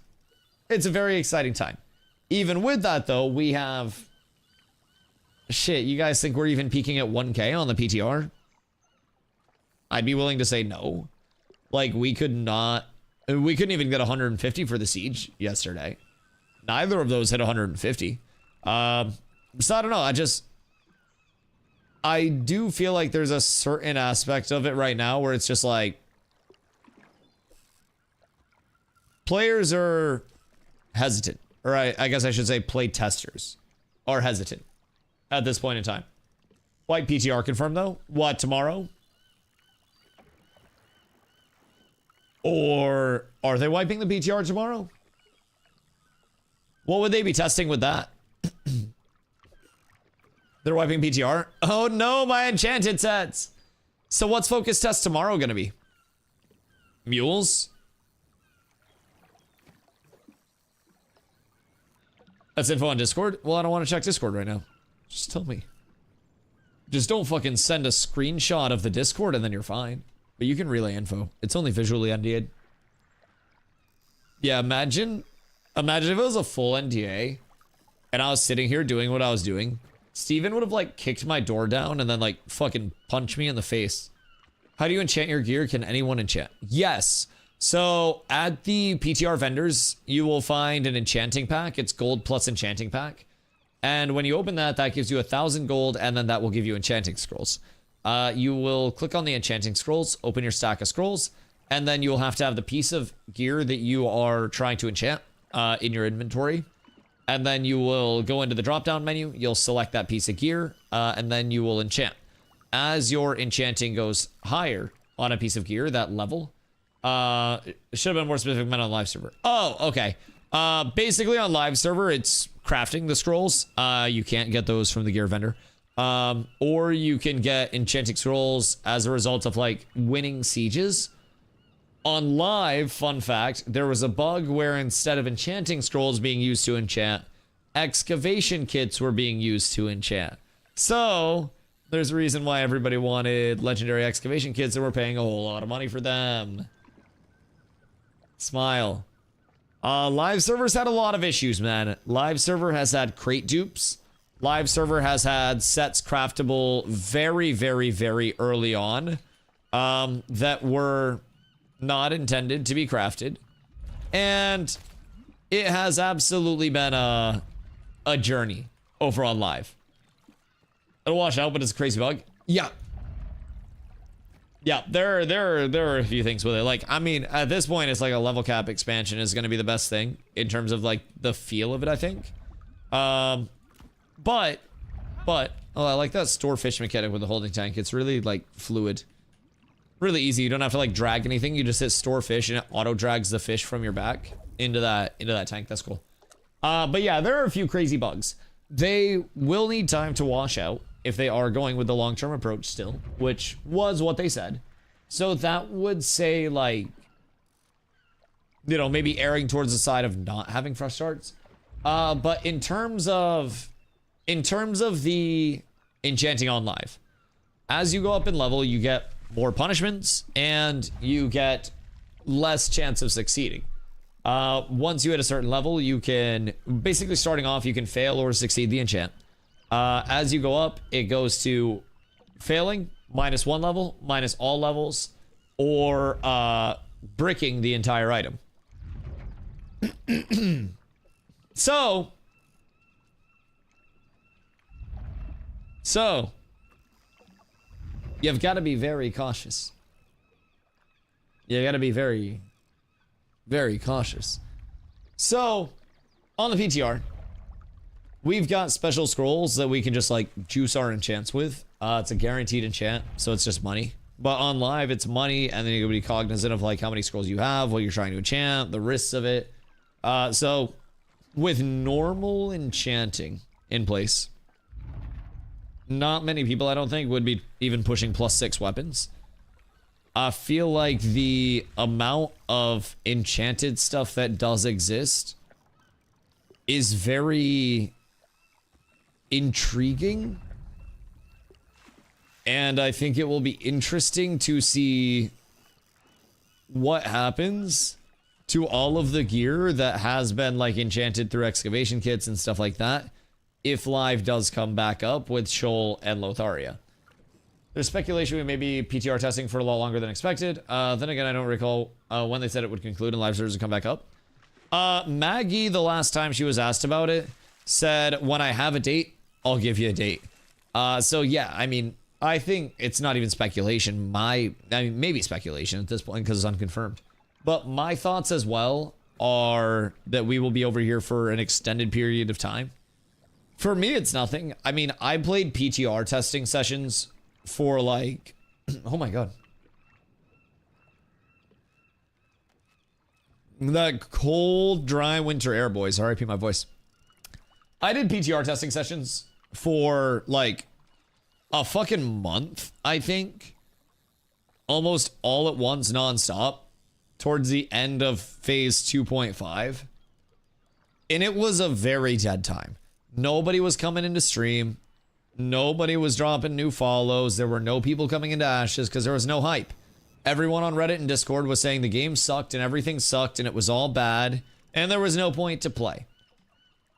it's a very exciting time. Even with that though, we have shit, you guys think we're even peaking at 1K on the PTR? I'd be willing to say no. Like we couldn't even get 150 for the siege yesterday. Neither of those hit 150. So I don't know, I do feel like there's a certain aspect of it right now where it's just like players are hesitant, or I guess I should say play testers are hesitant at this point in time. White PTR confirmed though. What, tomorrow? Or are they wiping the PTR tomorrow? What would they be testing with that? They're wiping PTR? Oh no, my enchanted sets! So what's focus test tomorrow gonna be? Mules? That's info on Discord? Well, I don't want to check Discord right now. Just tell me. Just don't fucking send a screenshot of the Discord and then you're fine. But you can relay info. It's only visually NDA'd. Yeah, imagine if it was a full NDA and I was sitting here doing what I was doing. Steven would have like kicked my door down and then like fucking punched me in the face. How do you enchant your gear? Can anyone enchant? Yes. So at the PTR vendors, you will find an enchanting pack. It's gold plus enchanting pack. And when you open that, that gives you 1,000 gold, and then that will give you enchanting scrolls. You will click on the enchanting scrolls, open your stack of scrolls, and then you will have to have the piece of gear that you are trying to enchant in your inventory. And then you will go into the drop-down menu, you'll select that piece of gear, and then you will enchant. As your enchanting goes higher on a piece of gear, that level, it should have been more specific meant on live server. Oh, okay. Basically on live server, it's crafting the scrolls. You can't get those from the gear vendor. Or you can get enchanting scrolls as a result of like winning sieges. On live, fun fact, there was a bug where instead of enchanting scrolls being used to enchant, excavation kits were being used to enchant. So there's a reason why everybody wanted legendary excavation kits and we're paying a whole lot of money for them. Smile. Live servers had a lot of issues, man. Live server has had crate dupes. Live server has had sets craftable very, very, very early on that were not intended to be crafted. And it has absolutely been a journey over on live. It'll wash out, but it's a crazy bug. Yeah. Yeah, there are a few things with it. Like, I mean, at this point, it's like a level cap expansion is going to be the best thing in terms of like the feel of it, I think. But, oh, I like that store fish mechanic with the holding tank. It's really like fluid, really easy. You don't have to like drag anything. You just hit store fish and it auto drags the fish from your back into that tank. That's cool. But yeah, there are a few crazy bugs. They will need time to wash out if they are going with the long-term approach still, which was what they said. So that would say like, you know, maybe erring towards the side of not having fresh starts. But in terms of the enchanting on live, as you go up in level, you get more punishments and you get less chance of succeeding. Once you hit a certain level, you can, basically starting off, you can fail or succeed the enchant. As you go up, it goes to failing, -1 level, minus all levels, or bricking the entire item. So, you've got to be very cautious. You got to be very, very cautious. So, on the PTR, we've got special scrolls that we can just like juice our enchants with. It's a guaranteed enchant, so it's just money. But on live, it's money, and then you're gonna be cognizant of like how many scrolls you have, what you're trying to enchant, the risks of it. So, with normal enchanting in place, not many people, I don't think, would be even pushing +6 weapons. I feel like the amount of enchanted stuff that does exist is very intriguing. And I think it will be interesting to see what happens to all of the gear that has been like enchanted through excavation kits and stuff like that if live does come back up with Shoal and Lotharia. There's speculation we may be PTR testing for a lot longer than expected. Then again, I don't recall when they said it would conclude and live servers would come back up. Maggie, the last time she was asked about it, said, when I have a date, I'll give you a date. So yeah, I mean, I think it's not even speculation. I mean, maybe speculation at this point because it's unconfirmed. But my thoughts as well are that we will be over here for an extended period of time. For me, it's nothing. I mean, I played PTR testing sessions for like, oh my god. That cold, dry winter air, boys. RIP my voice. I did PTR testing sessions for like a fucking month, I think. Almost all at once, non-stop. Towards the end of phase 2.5. And it was a very dead time. Nobody was coming into stream. Nobody was dropping new follows. There were no people coming into Ashes because there was no hype. Everyone on Reddit and Discord was saying the game sucked and everything sucked and it was all bad. And there was no point to play.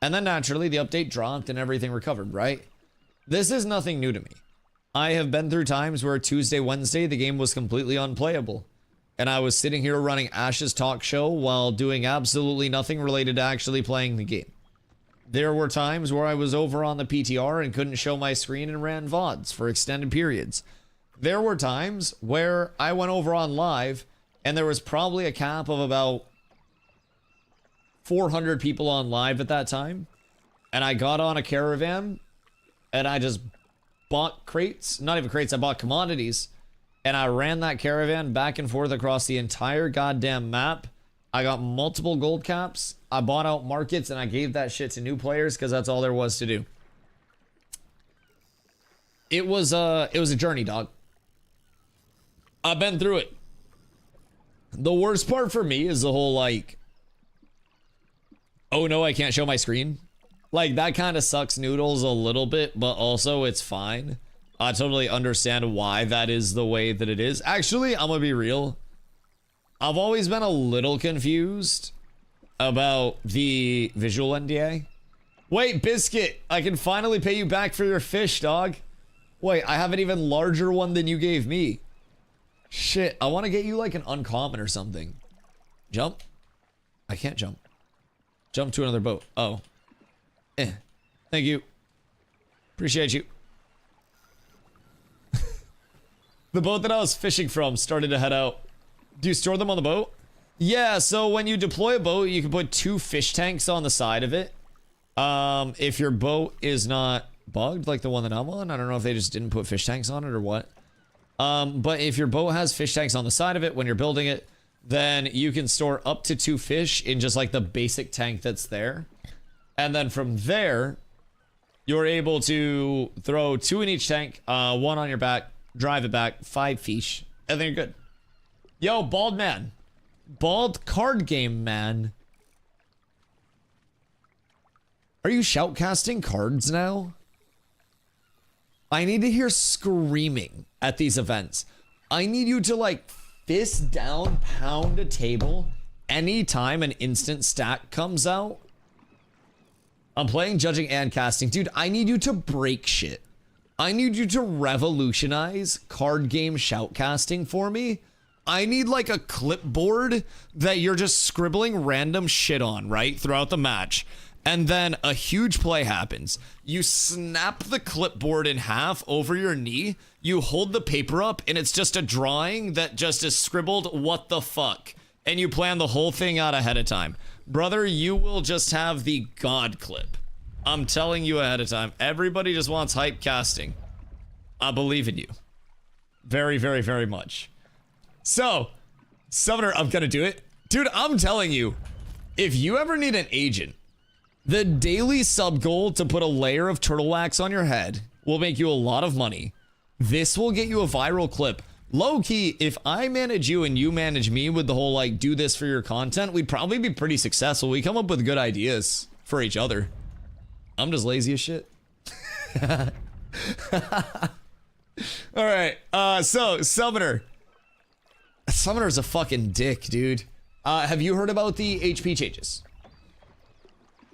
And then naturally the update dropped and everything recovered, right? This is nothing new to me. I have been through times where Tuesday, Wednesday, the game was completely unplayable. And I was sitting here running Ash's talk show while doing absolutely nothing related to actually playing the game. There were times where I was over on the PTR and couldn't show my screen and ran VODs for extended periods. There were times where I went over on live and there was probably a cap of about 400 people on live at that time. And I got on a caravan and I just bought crates, not even crates, I bought commodities. And I ran that caravan back and forth across the entire goddamn map. I got multiple gold caps. I bought out markets and I gave that shit to new players because that's all there was to do. It was a journey, dog. I've been through it. The worst part for me is the whole like, oh no, I can't show my screen. Like that kind of sucks noodles a little bit, but also it's fine. I totally understand why that is the way that it is. Actually, I'm gonna be real. I've always been a little confused about the visual NDA. Wait, Biscuit, I can finally pay you back for your fish, dog. Wait, I have an even larger one than you gave me. Shit, I want to get you like an uncommon or something. Jump? I can't jump. Jump to another boat. Oh. Thank you. Appreciate you. The boat that I was fishing from started to head out. Do you store them on the boat? Yeah, so when you deploy a boat, you can put 2 fish tanks on the side of it. If your boat is not bugged, like the one that I'm on, I don't know if they just didn't put fish tanks on it or what. But if your boat has fish tanks on the side of it when you're building it, then you can store up to 2 fish in just like the basic tank that's there. And then from there, you're able to throw 2 in each tank, 1 on your back, drive it back, 5 fish, and then you're good. Yo, bald man. Bald card game man. Are you shoutcasting cards now? I need to hear screaming at these events. I need you to like fist down, pound a table, anytime an instant stack comes out, I'm playing, judging, and casting. Dude, I need you to break shit. I need you to revolutionize card game shoutcasting for me. I need like a clipboard that you're just scribbling random shit on, right, throughout the match. And then a huge play happens. You snap the clipboard in half over your knee. You hold the paper up, and it's just a drawing that just is scribbled, what the fuck? And you plan the whole thing out ahead of time. Brother, you will just have the God clip. I'm telling you ahead of time. Everybody just wants hype casting. I believe in you. Very, very, very much. So, Summoner, I'm gonna do it. Dude, I'm telling you, if you ever need an agent, the daily sub goal to put a layer of turtle wax on your head will make you a lot of money. This will get you a viral clip. Low key, if I manage you and you manage me with the whole like do this for your content, we'd probably be pretty successful. We come up with good ideas for each other. I'm just lazy as shit. All right, so Summoner. Summoner's a fucking dick, dude. Have you heard about the HP changes?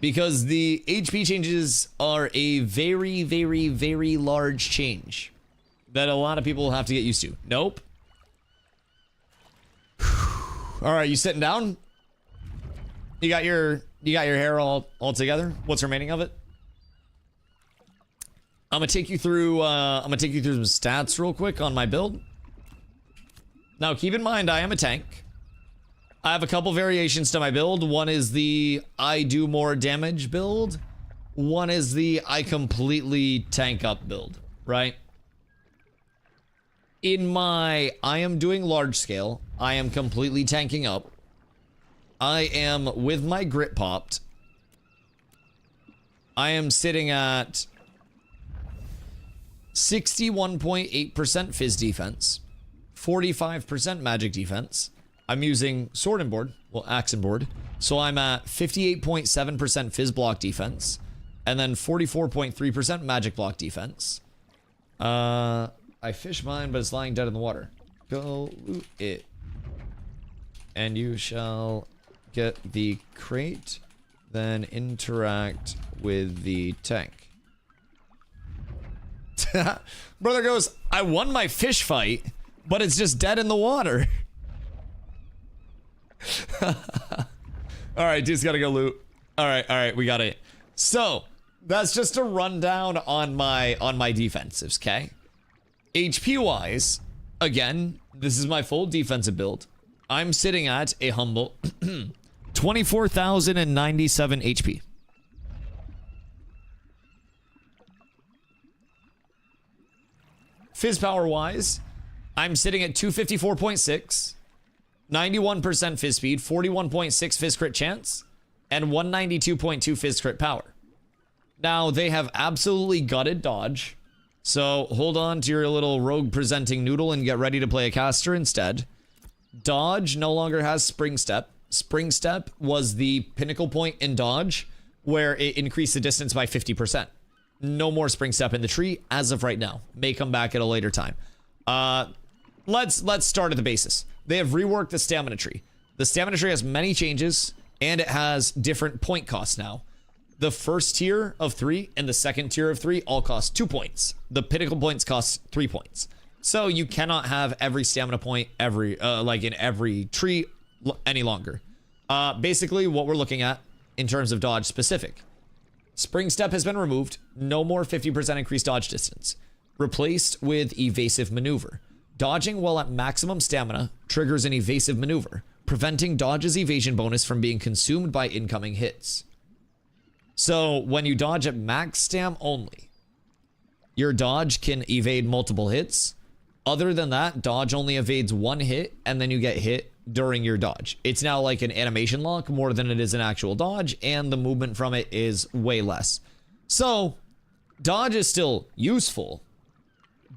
Because the HP changes are a very, very, very large change that a lot of people will have to get used to. Nope. All right, you sitting down? You got your hair all together? What's remaining of it? I'm gonna take you through some stats real quick on my build. Now keep in mind I am a tank. I have a couple variations to my build. One is the I do more damage build. One is the I completely tank up build, right? In my I am doing large scale, I am completely tanking up. I am with my grit popped. I am sitting at 61.8% fizz defense, 45% magic defense. I'm using sword and board, well, axe and board. So I'm at 58.7% fizz block defense, and then 44.3% magic block defense. I fish mine, but it's lying dead in the water. Go loot it. And you shall get the crate, then interact with the tank. Brother goes, I won my fish fight, but it's just dead in the water. Alright, dude's gotta go loot. Alright, we got it. So, that's just a rundown on my defensives, okay? HP wise, again, this is my full defensive build. I'm sitting at a humble 24,097 HP. Fizz power wise, I'm sitting at 254.6, 91% fizz speed, 41.6 fizz crit chance, and 192.2 fizz crit power. Now, they have absolutely gutted dodge, so hold on to your little rogue presenting noodle and get ready to play a caster instead. Dodge no longer has spring step. Spring step was the pinnacle point in dodge where it increased the distance by 50%. No more spring step in the tree as of right now. May come back at a later time. Let's start at the basis. They have reworked the stamina tree. The stamina tree has many changes, and it has different point costs now. The first tier of 3 and the second tier of 3 all cost 2 points. The pinnacle points cost 3 points. So you cannot have every stamina point like in every tree any longer. Basically, what we're looking at in terms of dodge specific. Spring step has been removed. No more 50% increased dodge distance. Replaced with evasive maneuver. Dodging while at maximum stamina triggers an evasive maneuver, preventing dodge's evasion bonus from being consumed by incoming hits. So when you dodge at max stam only, your dodge can evade multiple hits. Other than that, dodge only evades one hit, and then you get hit during your dodge. It's now like an animation lock more than it is an actual dodge, and the movement from it is way less. So, dodge is still useful,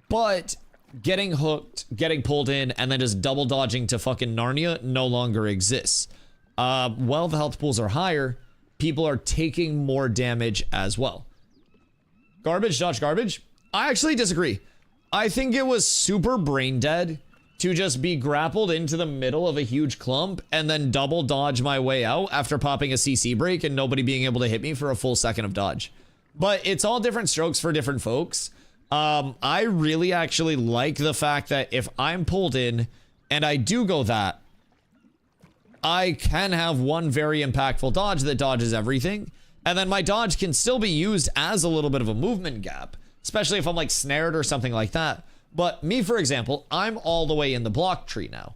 but getting hooked, getting pulled in, and then just double dodging to fucking Narnia no longer exists. While the health pools are higher, people are taking more damage as well. Garbage, dodge garbage? I actually disagree. I think it was super brain dead to just be grappled into the middle of a huge clump and then double dodge my way out after popping a CC break and nobody being able to hit me for a full second of dodge. But it's all different strokes for different folks. I really actually like the fact that if I'm pulled in and I do go that, I can have one very impactful dodge that dodges everything. And then my dodge can still be used as a little bit of a movement gap, especially if I'm like snared or something like that. But me, for example, I'm all the way in the block tree now.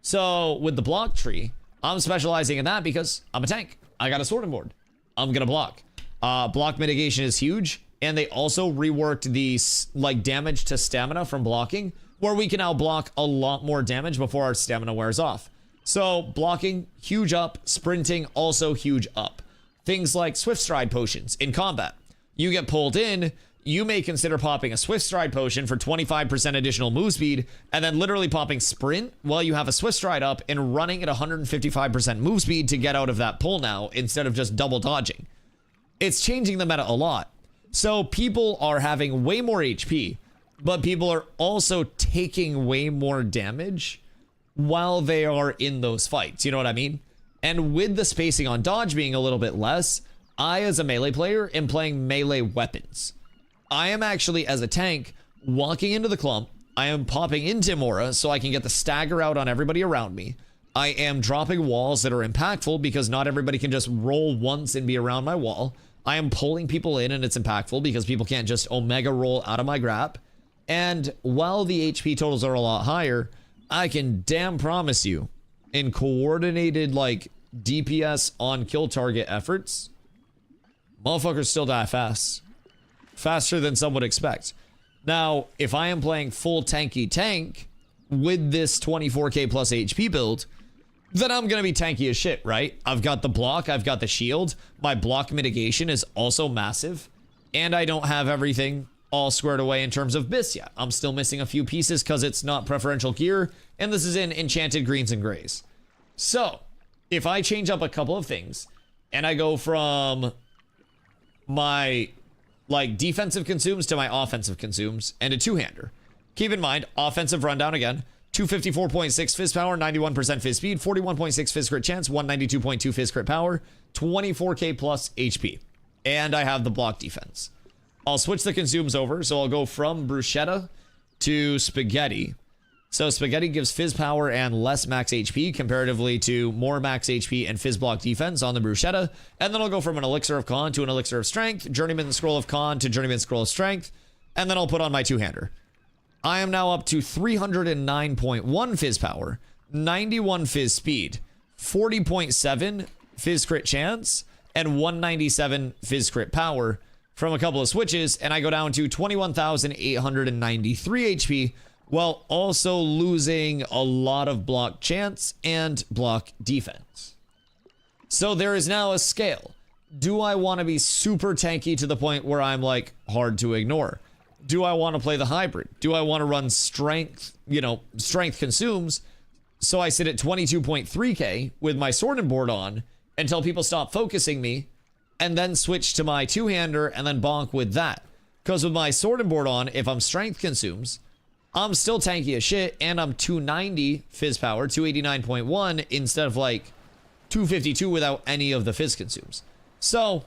So with the block tree, I'm specializing in that because I'm a tank. I got a sword and board. I'm gonna block. Block mitigation is huge. And they also reworked the like damage to stamina from blocking, where we can now block a lot more damage before our stamina wears off. So blocking, huge up. Sprinting, also huge up. Things like Swift Stride potions in combat. You get pulled in, you may consider popping a Swift Stride potion for 25% additional move speed, and then literally popping Sprint while you have a Swift Stride up and running at 155% move speed to get out of that pull now, instead of just double dodging. It's changing the meta a lot. So people are having way more HP, but people are also taking way more damage while they are in those fights. You know what I mean? And with the spacing on dodge being a little bit less, I, as a melee player, am playing melee weapons. I am actually, as a tank, walking into the clump. I am popping into Mora so I can get the stagger out on everybody around me. I am dropping walls that are impactful because not everybody can just roll once and be around my wall. I am pulling people in and it's impactful because people can't just omega roll out of my grab. And while the HP totals are a lot higher, I can damn promise you, in coordinated like DPS on kill target efforts, motherfuckers still die fast. Faster than some would expect. Now, if I am playing full tanky tank with this 24k plus HP build, then I'm gonna be tanky as shit, right? I've got the block, I've got the shield, my block mitigation is also massive, and I don't have everything all squared away in terms of bis yet. I'm still missing a few pieces because it's not preferential gear, and this is in enchanted greens and grays. So, if I change up a couple of things, and I go from my like defensive consumes to my offensive consumes, and a two-hander. Keep in mind, offensive rundown again, 254.6 fizz power, 91% fizz speed, 41.6 fizz crit chance, 192.2 fizz crit power, 24k plus HP. And I have the block defense. I'll switch the consumes over, so I'll go from bruschetta to spaghetti. So spaghetti gives fizz power and less max HP comparatively to more max HP and fizz block defense on the bruschetta. And then I'll go from an elixir of con to an elixir of strength, journeyman scroll of con to journeyman scroll of strength, and then I'll put on my two-hander. I am now up to 309.1 fizz power, 91 fizz speed, 40.7 fizz crit chance, and 197 fizz crit power from a couple of switches, and I go down to 21,893 HP, while also losing a lot of block chance and block defense. So there is now a scale. Do I want to be super tanky to the point where I'm like hard to ignore? Do I want to play the hybrid? Do I want to run strength, strength consumes? So I sit at 22.3k with my sword and board on until people stop focusing me, and then switch to my two-hander and then bonk with that. Because with my sword and board on, if I'm strength consumes, I'm still tanky as shit, and I'm 290 fizz power, 289.1 instead of like 252 without any of the fizz consumes. So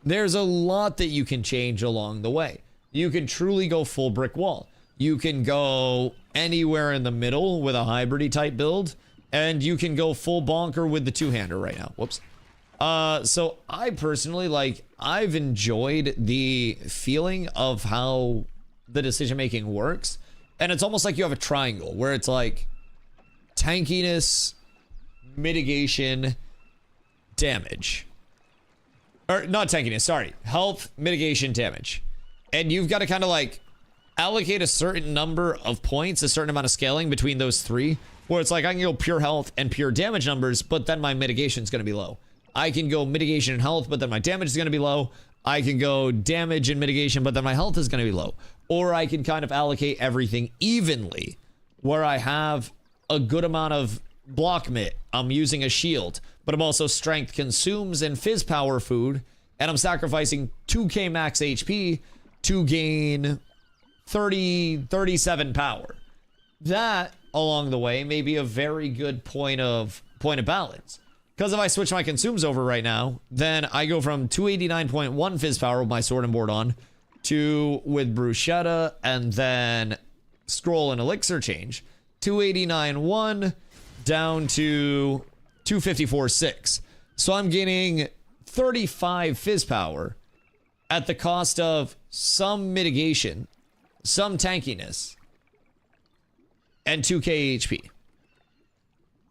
there's a lot that you can change along the way. You can truly go full brick wall. You can go anywhere in the middle with a hybrid type build, and you can go full bonker with the two-hander right now. Whoops. So I personally, I've enjoyed the feeling of how the decision-making works. And it's almost like you have a triangle where it's like tankiness, mitigation, damage. Or not tankiness, sorry. Health, mitigation, damage. And you've got to kind of like allocate a certain number of points, a certain amount of scaling between those three, where it's like I can go pure health and pure damage numbers, but then my mitigation is going to be low. I can go mitigation and health, but then my damage is going to be low. I can go damage and mitigation, but then my health is going to be low. Or I can kind of allocate everything evenly, where I have a good amount of block mit. I'm using a shield, but I'm also strength consumes and fizz power food, and I'm sacrificing 2k max HP to gain 37 power. That along the way may be a very good point of balance. Because if I switch my consumes over right now, then I go from 289.1 fizz power with my sword and board on to with bruschetta and then scroll and elixir change 289.1 down to 254.6. So I'm gaining 35 fizz power at the cost of some mitigation, some tankiness, and 2k HP.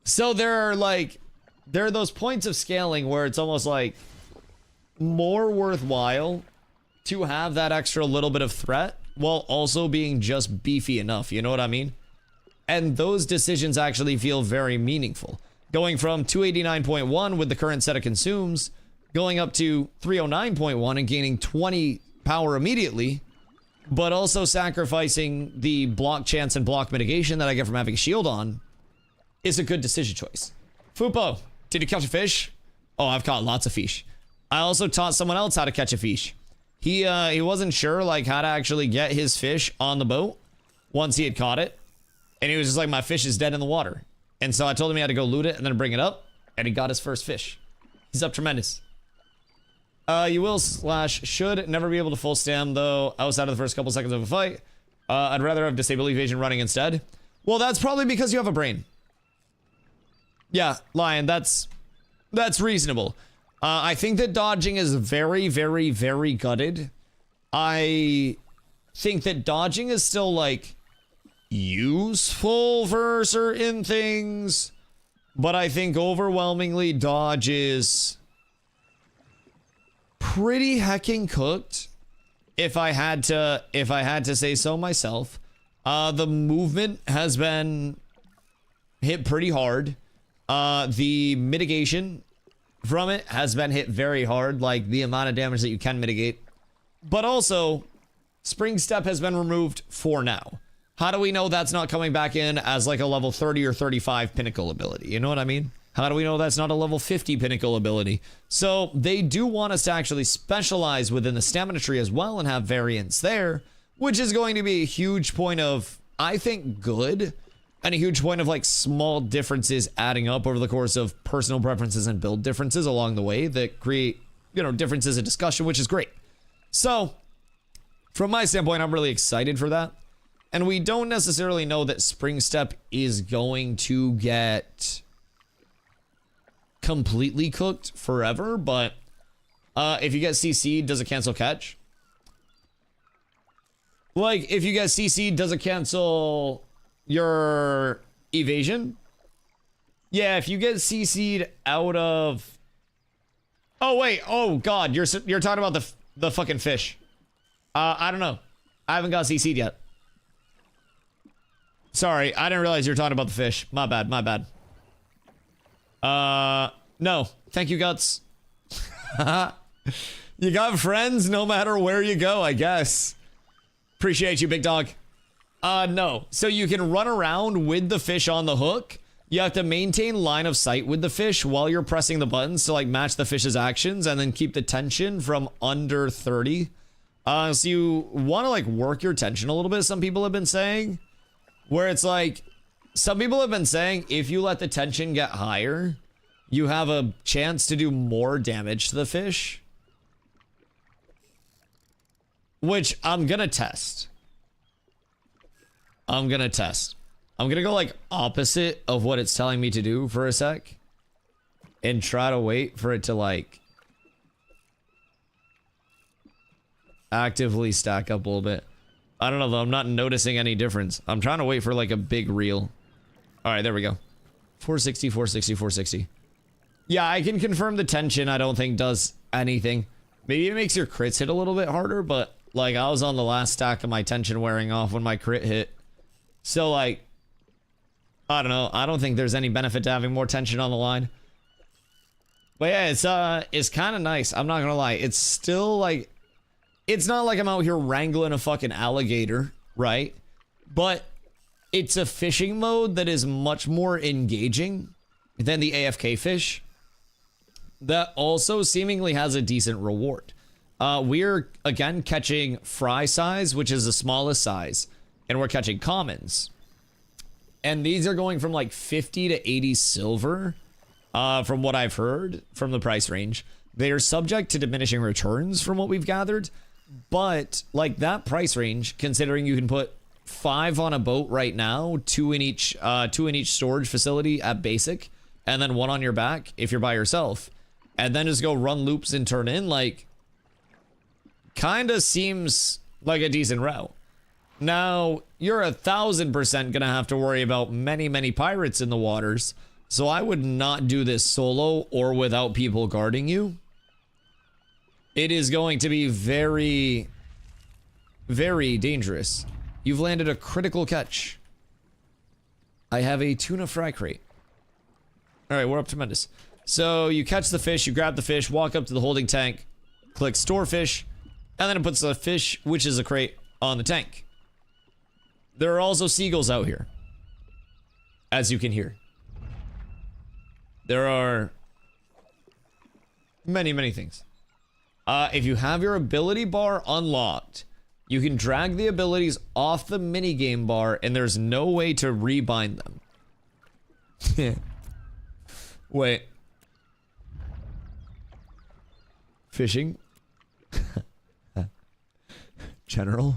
So there are those points of scaling where it's almost like more worthwhile to have that extra little bit of threat while also being just beefy enough, you know what I mean? And those decisions actually feel very meaningful. Going from 289.1 with the current set of consumes, going up to 309.1 and gaining 20 power immediately, but also sacrificing the block chance and block mitigation that I get from having a shield on is a good decision choice. Fupo, did you catch a fish? Oh, I've caught lots of fish. I also taught someone else how to catch a fish. He wasn't sure like how to actually get his fish on the boat once he had caught it. And he was just like, my fish is dead in the water. And so I told him he had to go loot it and then bring it up. And he got his first fish. He's up tremendous. You will / should never be able to full stam though outside of the first couple seconds of a fight. I'd rather have disable evasion running instead. Well, that's probably because you have a brain. Yeah, Lion, that's reasonable. I think that dodging is very, very, very gutted. I think that dodging is still, like, useful for certain things. But I think overwhelmingly dodge is pretty hecking cooked. If I had to say so myself. The movement has been hit pretty hard. The mitigation from it has been hit very hard, like the amount of damage that you can mitigate. But also, Spring Step has been removed for now. How do we know that's not coming back in as like a level 30 or 35 pinnacle ability? You know what I mean? How do we know that's not a level 50 pinnacle ability? So they do want us to actually specialize within the stamina tree as well and have variants there, which is going to be a huge point of, I think, good. And a huge point of like small differences adding up over the course of personal preferences and build differences along the way that create, you know, differences in discussion, which is great. So from my standpoint, I'm really excited for that. And we don't necessarily know that Spring Step is going to get completely cooked forever, but if you get CC'd, does it cancel catch? Like, if you get CC'd, does it cancel your evasion? Yeah, if you get CC'd out of... Oh, wait. Oh, God. You're talking about the fucking fish. I don't know. I haven't got CC'd yet. Sorry, I didn't realize you were talking about the fish. My bad, my bad. No. Thank you, Guts. You got friends no matter where you go, I guess. Appreciate you, big dog. No. So you can run around with the fish on the hook. You have to maintain line of sight with the fish while you're pressing the buttons to like match the fish's actions and then keep the tension from under 30. So you want to like work your tension a little bit, some people have been saying. Where it's like, some people have been saying if you let the tension get higher, you have a chance to do more damage to the fish. Which I'm gonna test. I'm gonna go like opposite of what it's telling me to do for a sec. And try to wait for it to like actively stack up a little bit. I don't know though, I'm not noticing any difference. I'm trying to wait for like a big reel. Alright, there we go. 460, 460, 460. Yeah, I can confirm the tension I don't think does anything. Maybe it makes your crits hit a little bit harder, but like I was on the last stack of my tension wearing off when my crit hit. So like, I don't know. I don't think there's any benefit to having more tension on the line. But yeah, it's kind of nice. I'm not gonna lie. It's still like, it's not like I'm out here wrangling a fucking alligator, right? But it's a fishing mode that is much more engaging than the AFK fish. That also seemingly has a decent reward. We're, again, catching fry size, which is the smallest size. And we're catching commons. And these are going from like 50 to 80 silver, from what I've heard from the price range. They are subject to diminishing returns from what we've gathered. But like that price range, considering you can put 5 on a boat right now, 2 in each storage facility at basic, and then 1 on your back if you're by yourself, and then just go run loops and turn in, like, kinda seems like a decent route. Now, you're 1000% gonna have to worry about many pirates in the waters, so I would not do this solo or without people guarding you. It is going to be very, very dangerous. You've landed a critical catch. I have a tuna fry crate. Alright, we're up tremendous. So you catch the fish, you grab the fish, walk up to the holding tank, click store fish, and then it puts the fish, which is a crate, on the tank. There are also seagulls out here, as you can hear. There are many things. If you have your ability bar unlocked, you can drag the abilities off the minigame bar and there's no way to rebind them. Wait. Fishing? General?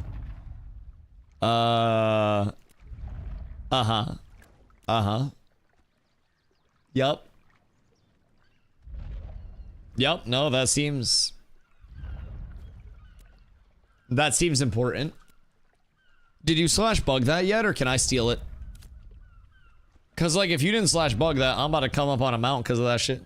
Yep, no, that seems important. Did you slash bug that yet, or can I steal it? Cause like if you didn't slash bug that, I'm about to come up on a mount because of that shit.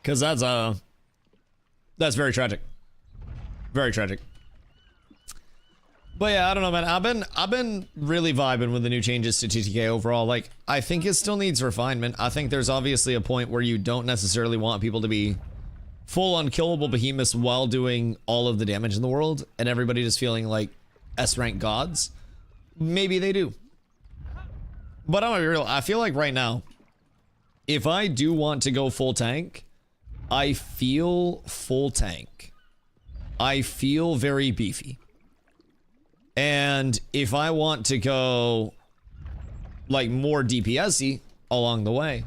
Cause that's very tragic. Very tragic. But yeah, I don't know, man. I've been really vibing with the new changes to TTK overall. Like, I think it still needs refinement. I think there's obviously a point where you don't necessarily want people to be full unkillable behemoths while doing all of the damage in the world, and everybody just feeling like S-rank gods. Maybe they do. But I'm gonna be real. I feel like right now, if I do want to go full tank, I feel full tank. I feel very beefy. And if I want to go like more DPS-y along the way,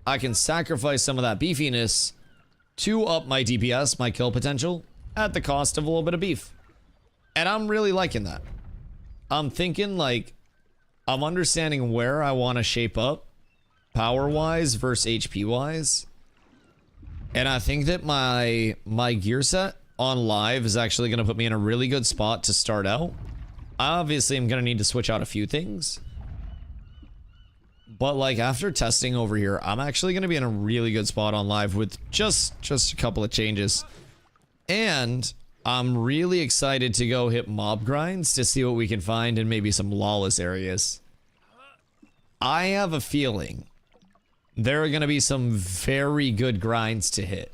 I can sacrifice some of that beefiness to up my DPS, my kill potential, at the cost of a little bit of beef. And I'm really liking that. I'm thinking like, I'm understanding where I want to shape up power-wise versus HP-wise. And I think that my gear set on live is actually going to put me in a really good spot to start out. Obviously, I'm going to need to switch out a few things. But like after testing over here, I'm actually going to be in a really good spot on live with just a couple of changes. And I'm really excited to go hit mob grinds to see what we can find in maybe some lawless areas. I have a feeling there are going to be some very good grinds to hit.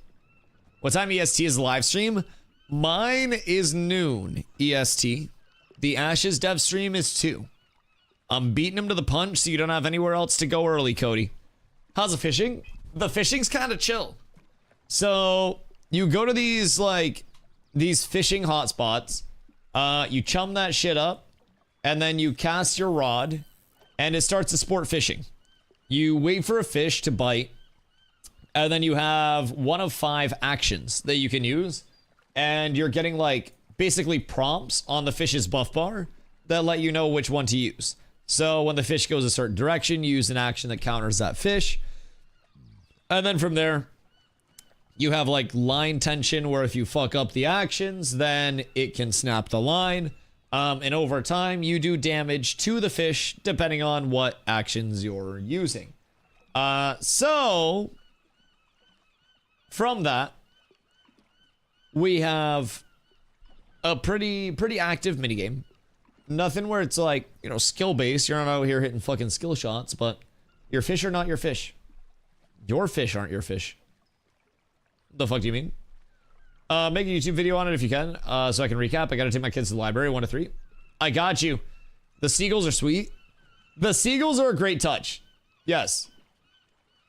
What time EST is the live stream? Mine is noon EST. The Ashes dev stream is 2. I'm beating him to the punch so you don't have anywhere else to go early, Cody. How's the fishing? The fishing's kind of chill. So you go to these fishing hotspots, you chum that shit up, and then you cast your rod, and it starts to sport fishing. You wait for a fish to bite, and then you have one of 5 actions that you can use, and you're getting like basically prompts on the fish's buff bar that let you know which one to use. So when the fish goes a certain direction, you use an action that counters that fish. And then from there, you have like line tension where if you fuck up the actions, then it can snap the line. And over time, you do damage to the fish depending on what actions you're using. So from that, we have a pretty active minigame. Nothing where it's like, you know, skill-based. You're not out here hitting fucking skill shots, but your fish are not your fish. Your fish aren't your fish. The fuck do you mean? Make a YouTube video on it if you can, so I can recap. I gotta take my kids to the library, 1 to 3. I got you. The seagulls are sweet. The seagulls are a great touch. Yes.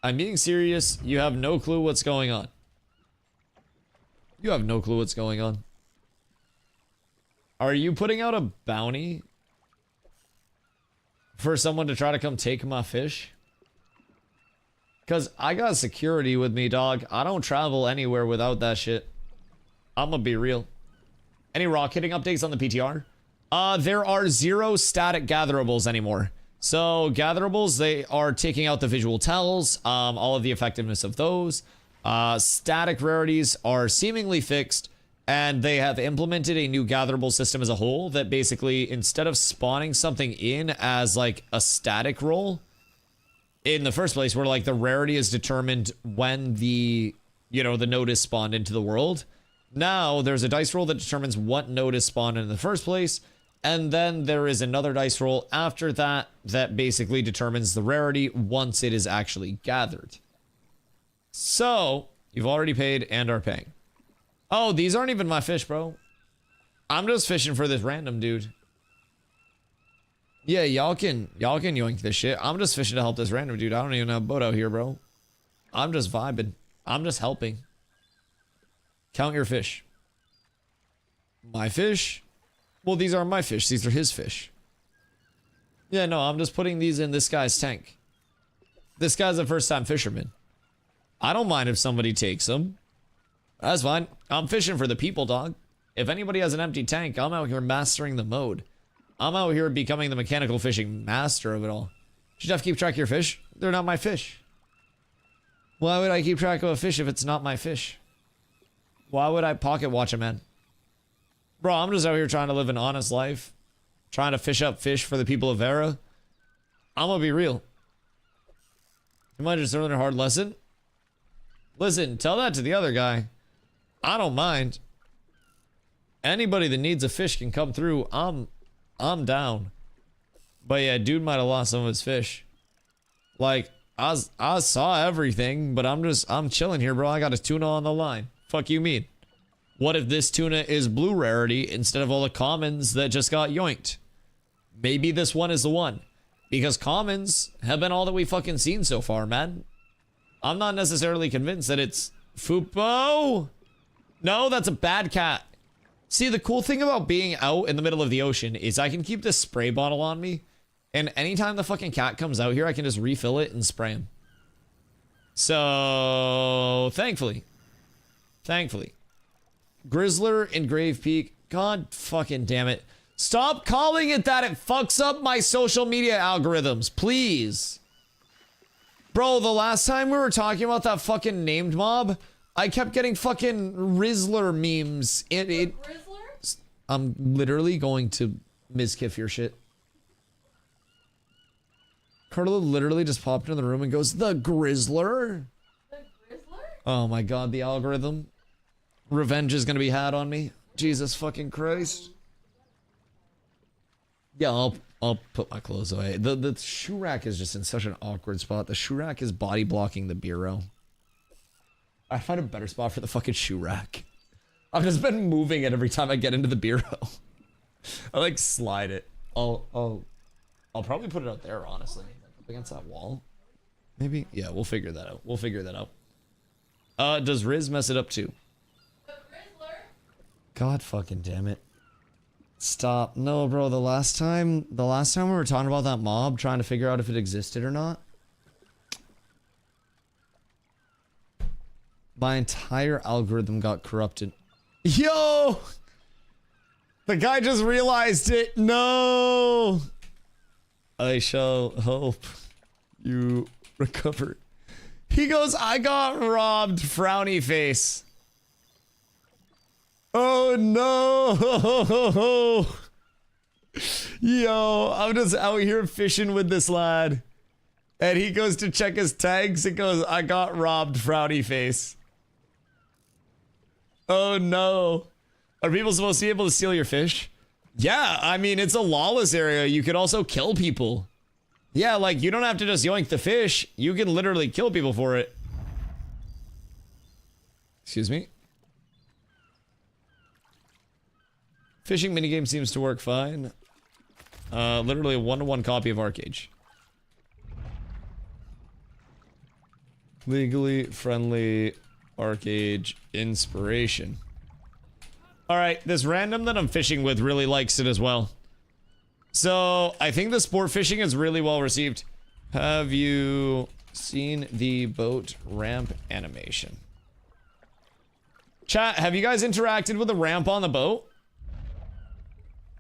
I'm being serious. You have no clue what's going on. You have no clue what's going on. Are you putting out a bounty for someone to try to come take my fish? Because I got security with me, dog. I don't travel anywhere without that shit. I'm gonna be real. Any rock hitting updates on the PTR? There are 0 static gatherables anymore. So gatherables, they are taking out the visual tells, all of the effectiveness of those. Static rarities are seemingly fixed, and they have implemented a new gatherable system as a whole that basically, instead of spawning something in as like a static roll in the first place, where like the rarity is determined when the, you know, the node is spawned into the world. Now there's a dice roll that determines what node is spawned in the first place, and then there is another dice roll after that that basically determines the rarity once it is actually gathered. So you've already paid and are paying. Oh, these aren't even my fish, bro. I'm just fishing for this random dude. Yeah, y'all can yoink this shit. I'm just fishing to help this random dude. I don't even have a boat out here, bro. I'm just vibing. I'm just helping. Count your fish. My fish? Well, these aren't my fish. These are his fish. Yeah, no, I'm just putting these in this guy's tank. This guy's a first-time fisherman. I don't mind if somebody takes them. That's fine. I'm fishing for the people, dog. If anybody has an empty tank, I'm out here mastering the mode. I'm out here becoming the mechanical fishing master of it all. Should Jeff keep track of your fish? They're not my fish. Why would I keep track of a fish if it's not my fish? Why would I pocket watch a man? Bro, I'm just out here trying to live an honest life. Trying to fish up fish for the people of Vera. I'm gonna be real. You might just learn a hard lesson. Listen, tell that to the other guy. I don't mind. Anybody that needs a fish can come through. I'm down. But yeah, dude might have lost some of his fish. Like, I saw everything, but I'm chilling here, bro. I got a tuna on the line. Fuck you mean? What if this tuna is blue rarity instead of all the commons that just got yoinked? Maybe this one is the one. Because commons have been all that we've fucking seen so far, man. I'm not necessarily convinced that it's Fupo. No, that's a bad cat. See, the cool thing about being out in the middle of the ocean is I can keep this spray bottle on me. And anytime the fucking cat comes out here, I can just refill it and spray him. So, thankfully. Grizzler in Grave Peak. God fucking damn it. Stop calling it that. It fucks up my social media algorithms. Please. Bro, the last time we were talking about that fucking named mob, I kept getting fucking Rizzler memes. Grizzler? I'm literally going to miskiff your shit. Carla literally just popped into the room and goes, the Grizzler? The Grizzler? Oh my god, the algorithm. Revenge is gonna be had on me. Jesus fucking Christ. Yeah, I'll put my clothes away. The shoe rack is just in such an awkward spot. The shoe rack is body blocking the bureau. I find a better spot for the fucking shoe rack. I've just been moving it every time I get into the bureau. I like slide it. I'll probably put it out there, honestly. Up against that wall. Maybe? Yeah, we'll figure that out. We'll figure that out. Does Riz mess it up too? The Grizzler? God fucking damn it. Stop. No, bro, the last time we were talking about that mob, trying to figure out if it existed or not. My entire algorithm got corrupted. Yo! The guy just realized it. No! I shall hope you recover. He goes, I got robbed, frowny face. Oh no! Yo, I'm just out here fishing with this lad. And he goes to check his tags and goes, I got robbed, frowny face. Oh no. Are people supposed to be able to steal your fish? Yeah, I mean, it's a lawless area. You could also kill people. Yeah, like, you don't have to just yoink the fish. You can literally kill people for it. Excuse me? Fishing minigame seems to work fine. Literally a one-to-one copy of Arcage. Legally friendly Arcage inspiration. All right, this random that I'm fishing with really likes it as well. So I think the sport fishing is really well received. Have you seen the boat ramp animation? Chat, have you guys interacted with the ramp on the boat?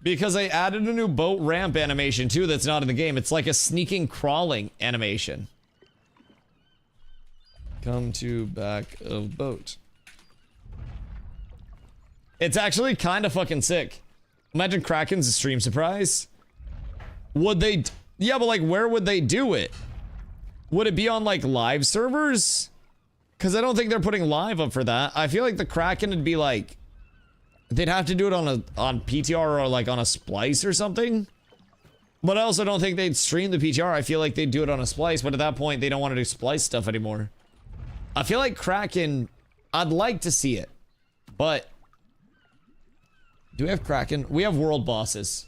Because I added a new boat ramp animation too that's not in the game. It's like a sneaking crawling animation. Come to back of boat. It's actually kind of fucking sick. Imagine Kraken's stream surprise. Would they... Yeah, but like, where would they do it? Would it be on like live servers? Because I don't think they're putting live up for that. I feel like the Kraken would be like... They'd have to do it on PTR or like on a splice or something. But I also don't think they'd stream the PTR. I feel like they'd do it on a splice, but at that point they don't want to do splice stuff anymore. I feel like Kraken... I'd like to see it. But... Do we have Kraken? We have world bosses.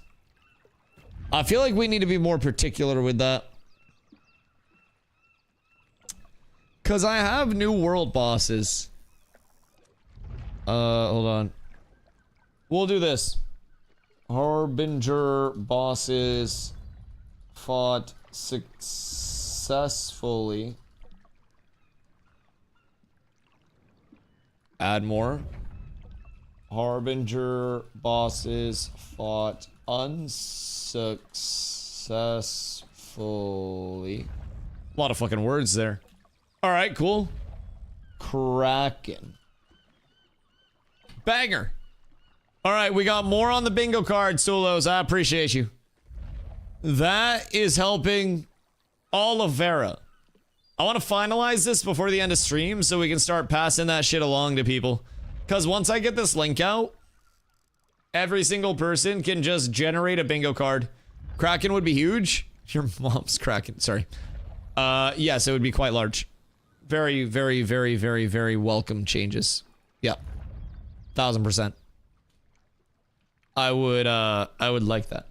I feel like we need to be more particular with that. Because I have new world bosses. Hold on. We'll do this. Harbinger bosses fought successfully. Add more. Harbinger bosses fought unsuccessfully. A lot of fucking words there. Alright, cool. Kraken. Banger. Alright, we got more on the bingo card, Solos. I appreciate you. That is helping Oliveira. I want to finalize this before the end of stream so we can start passing that shit along to people. Because once I get this link out, every single person can just generate a bingo card. Kraken would be huge. Your mom's Kraken, sorry. Yes, it would be quite large. Very, very, very, very, very welcome changes. Yeah. 1000%. I would like that.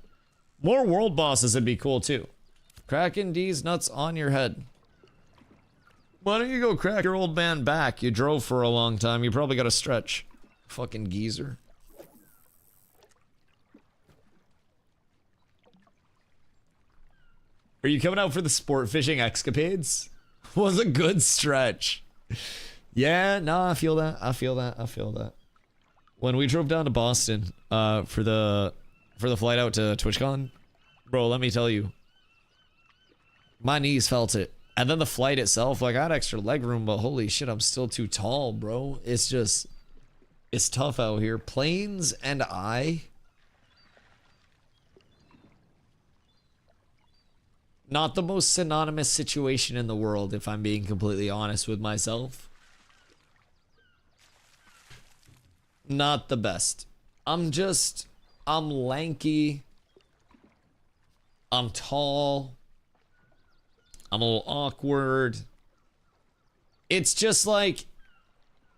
More world bosses would be cool too. Kraken D's nuts on your head. Why don't you go crack your old man back? You drove for a long time. You probably got to stretch. Fucking geezer. Are you coming out for the sport fishing escapades? Was a good stretch. Yeah, no, I feel that. I feel that. I feel that. When we drove down to Boston for the flight out to TwitchCon, bro, let me tell you, my knees felt it. And then the flight itself, like I had extra leg room, but holy shit, I'm still too tall, bro. It's just, it's tough out here. Planes and not the most synonymous situation in the world, if I'm being completely honest with myself. Not the best. I'm lanky. I'm tall. I'm a little awkward. It's just like,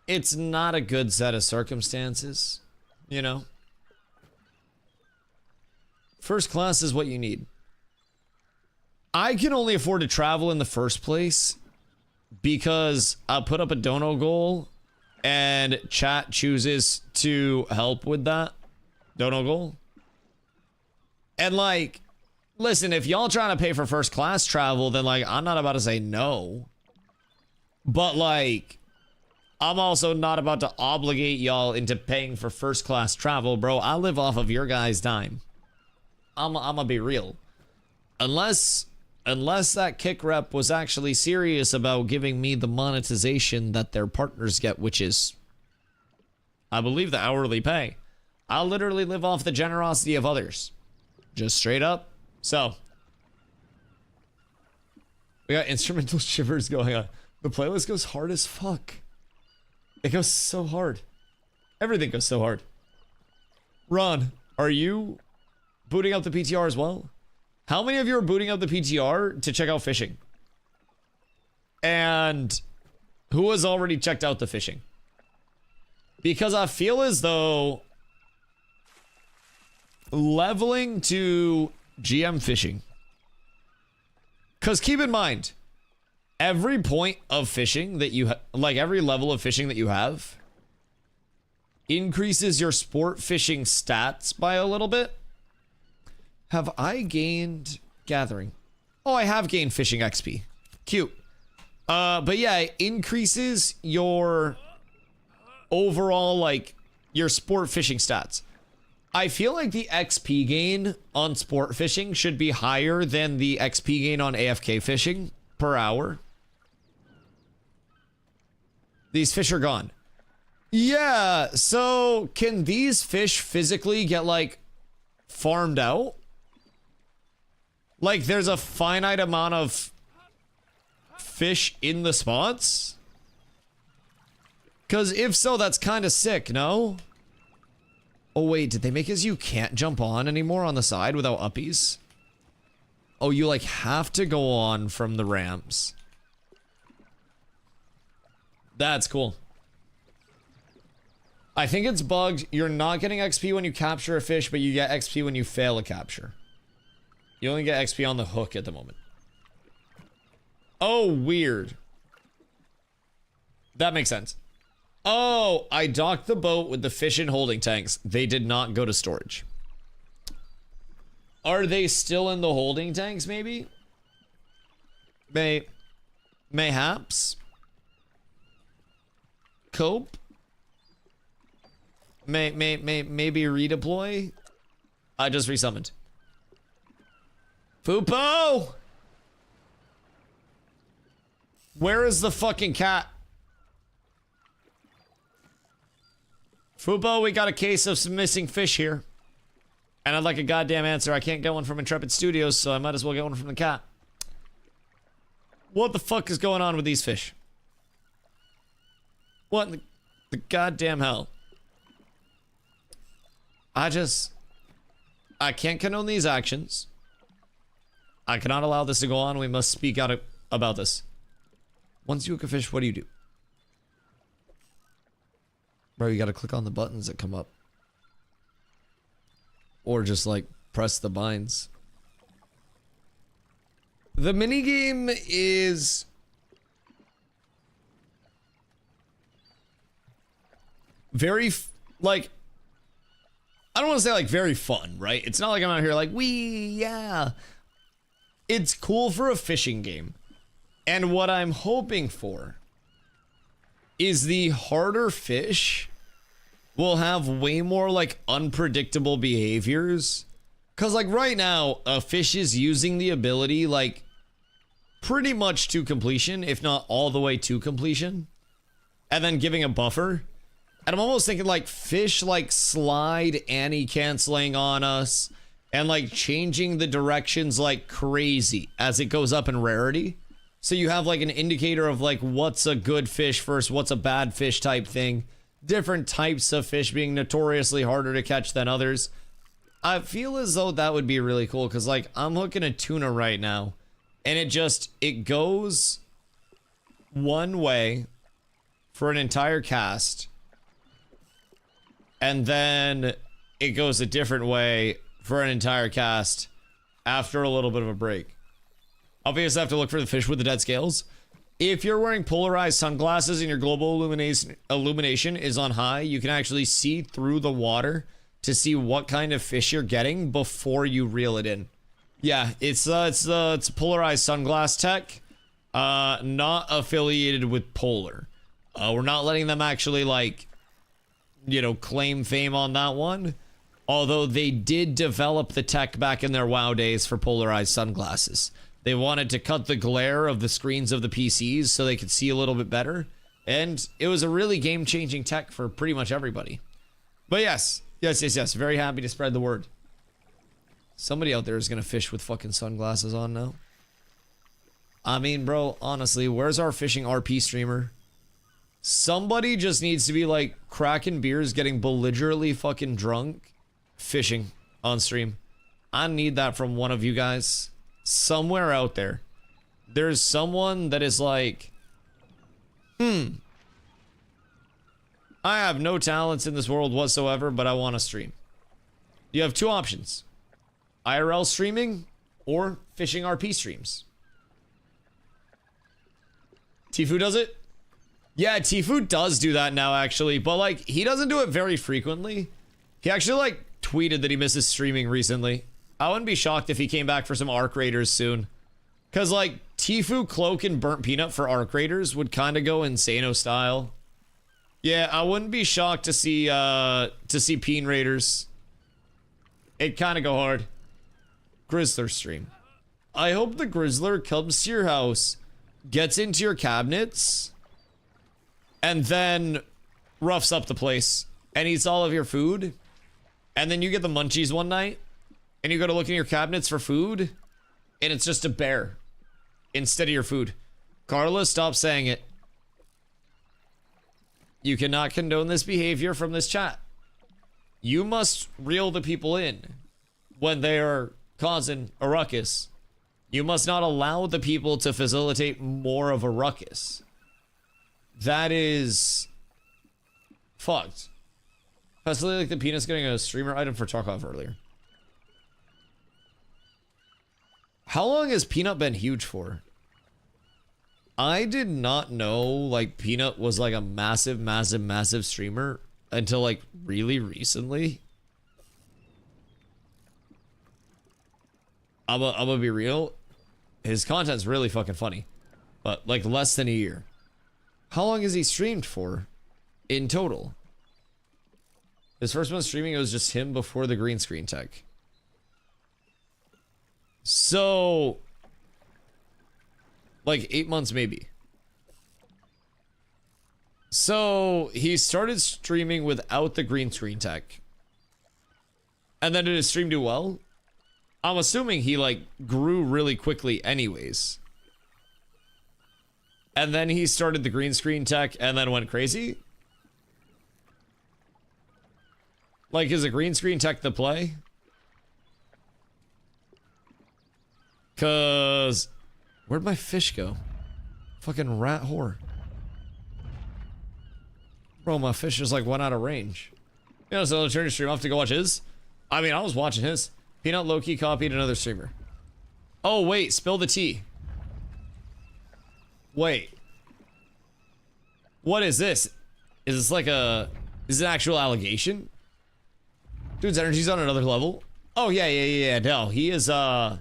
it's not a good set of circumstances, you know? First class is what you need. I can only afford to travel in the first place because I put up a dono goal and chat chooses to help with that dono goal. And like, listen, if y'all trying to pay for first class travel, then like, I'm not about to say no. But like, I'm also not about to obligate y'all into paying for first class travel, bro. I live off of your guys' dime. I'm gonna be real. Unless that kick rep was actually serious about giving me the monetization that their partners get, which is, I believe, the hourly pay. I'll literally live off the generosity of others. Just straight up. So, we got instrumental shivers going on. The playlist goes hard as fuck. It goes so hard. Everything goes so hard. Ron, are you booting up the PTR as well? How many of you are booting up the PTR to check out fishing? And who has already checked out the fishing? Because I feel as though leveling to GM fishing. Because keep in mind, every point of fishing that you like every level of fishing that you have increases your sport fishing stats by a little bit. Have I gained gathering? Oh, I have gained fishing XP. Cute. But yeah, it increases your overall, like, your sport fishing stats. I feel like the XP gain on sport fishing should be higher than the XP gain on AFK fishing per hour. These fish are gone. Yeah, so can these fish physically get, like, farmed out? Like, there's a finite amount of fish in the spots? Because if so, that's kind of sick, no? Oh, wait, did they make it so you can't jump on anymore on the side without uppies? Oh, you, like, have to go on from the ramps. That's cool. I think it's bugged. You're not getting XP when you capture a fish, but you get XP when you fail a capture. You only get XP on the hook at the moment. Oh, weird. That makes sense. Oh, I docked the boat with the fish in holding tanks. They did not go to storage. Are they still in the holding tanks, maybe? Mayhaps? Cope? Maybe redeploy? I just resummoned. Fupo! Where is the fucking cat? Fupo, we got a case of some missing fish here. And I'd like a goddamn answer. I can't get one from Intrepid Studios, so I might as well get one from the cat. What the fuck is going on with these fish? What in the goddamn hell? I can't condone these actions. I cannot allow this to go on. We must speak out about this. Once you hook a fish, what do? Bro, you gotta click on the buttons that come up. Or just, like, press the binds. The minigame is... very, like... I don't want to say, like, very fun, right? It's not like I'm out here like, yeah. It's cool for a fishing game. And what I'm hoping for is the harder fish will have way more, like, unpredictable behaviors. Because, like, right now, a fish is using the ability, like, pretty much to completion, if not all the way to completion. And then giving a buffer. And I'm almost thinking, like, fish, like, slide anti-canceling on us. And, like, changing the directions like crazy as it goes up in rarity. So you have, like, an indicator of, like, what's a good fish versus what's a bad fish type thing. Different types of fish being notoriously harder to catch than others. I feel as though that would be really cool because, like, I'm hooking a tuna right now. And it goes one way for an entire cast. And then it goes a different way for an entire cast after a little bit of a break. Obviously, I have to look for the fish with the dead scales. If you're wearing polarized sunglasses and your global illumination is on high, you can actually see through the water to see what kind of fish you're getting before you reel it in. Yeah, it's polarized sunglass tech, not affiliated with Polar. We're not letting them actually, like, you know, claim fame on that one. Although they did develop the tech back in their WoW days for polarized sunglasses. They wanted to cut the glare of the screens of the PCs so they could see a little bit better. And it was a really game-changing tech for pretty much everybody. But yes. Very happy to spread the word. Somebody out there is going to fish with fucking sunglasses on now. I mean, bro, honestly, where's our fishing RP streamer? Somebody just needs to be, like, cracking beers, getting belligerently fucking drunk, fishing on stream. I need that from one of you guys. Somewhere out there. There's someone that is like, I have no talents in this world whatsoever, but I want to stream. You have two options. IRL streaming or fishing RP streams. Tifu does it? Yeah, Tfue does do that now, actually, but like he doesn't do it very frequently. He actually like tweeted that he misses streaming recently. I wouldn't be shocked if he came back for some Arc Raiders soon. Cause like Tfue, Cloak, and Burnt Peanut for Arc Raiders would kind of go Insano style. Yeah, I wouldn't be shocked to see Peen Raiders. It'd kind of go hard. Grizzler stream. I hope the Grizzler comes to your house, gets into your cabinets, and then roughs up the place and eats all of your food. And then you get the munchies one night and you go to look in your cabinets for food and it's just a bear instead of your food. Carla, stop saying it. You cannot condone this behavior from this chat. You must reel the people in when they are causing a ruckus. You must not allow the people to facilitate more of a ruckus. That is fucked. Especially like the penis getting a streamer item for Tarkov earlier. How long has Peanut been huge for? I did not know like Peanut was like a massive streamer until like really recently. I'm gonna be real. His content's really fucking funny. But like less than a year. How long has he streamed for in total? His first one streaming, it was just him before the green screen tech. So, like 8 months maybe. So, he started streaming without the green screen tech. And then did his stream do well? I'm assuming he like grew really quickly anyways. And then he started the green screen tech and then went crazy? Like, is a green screen tech the play? Cause where'd my fish go? Fucking rat whore. Bro, my fish just like went out of range. You know, so I'll turn your stream off to go watch his. I mean, I was watching his. Peanut low-key copied another streamer. Oh wait, spill the tea. Wait. What is this? Is this like a... Is it an actual allegation? Dude's energy's on another level. Oh yeah. No, he is a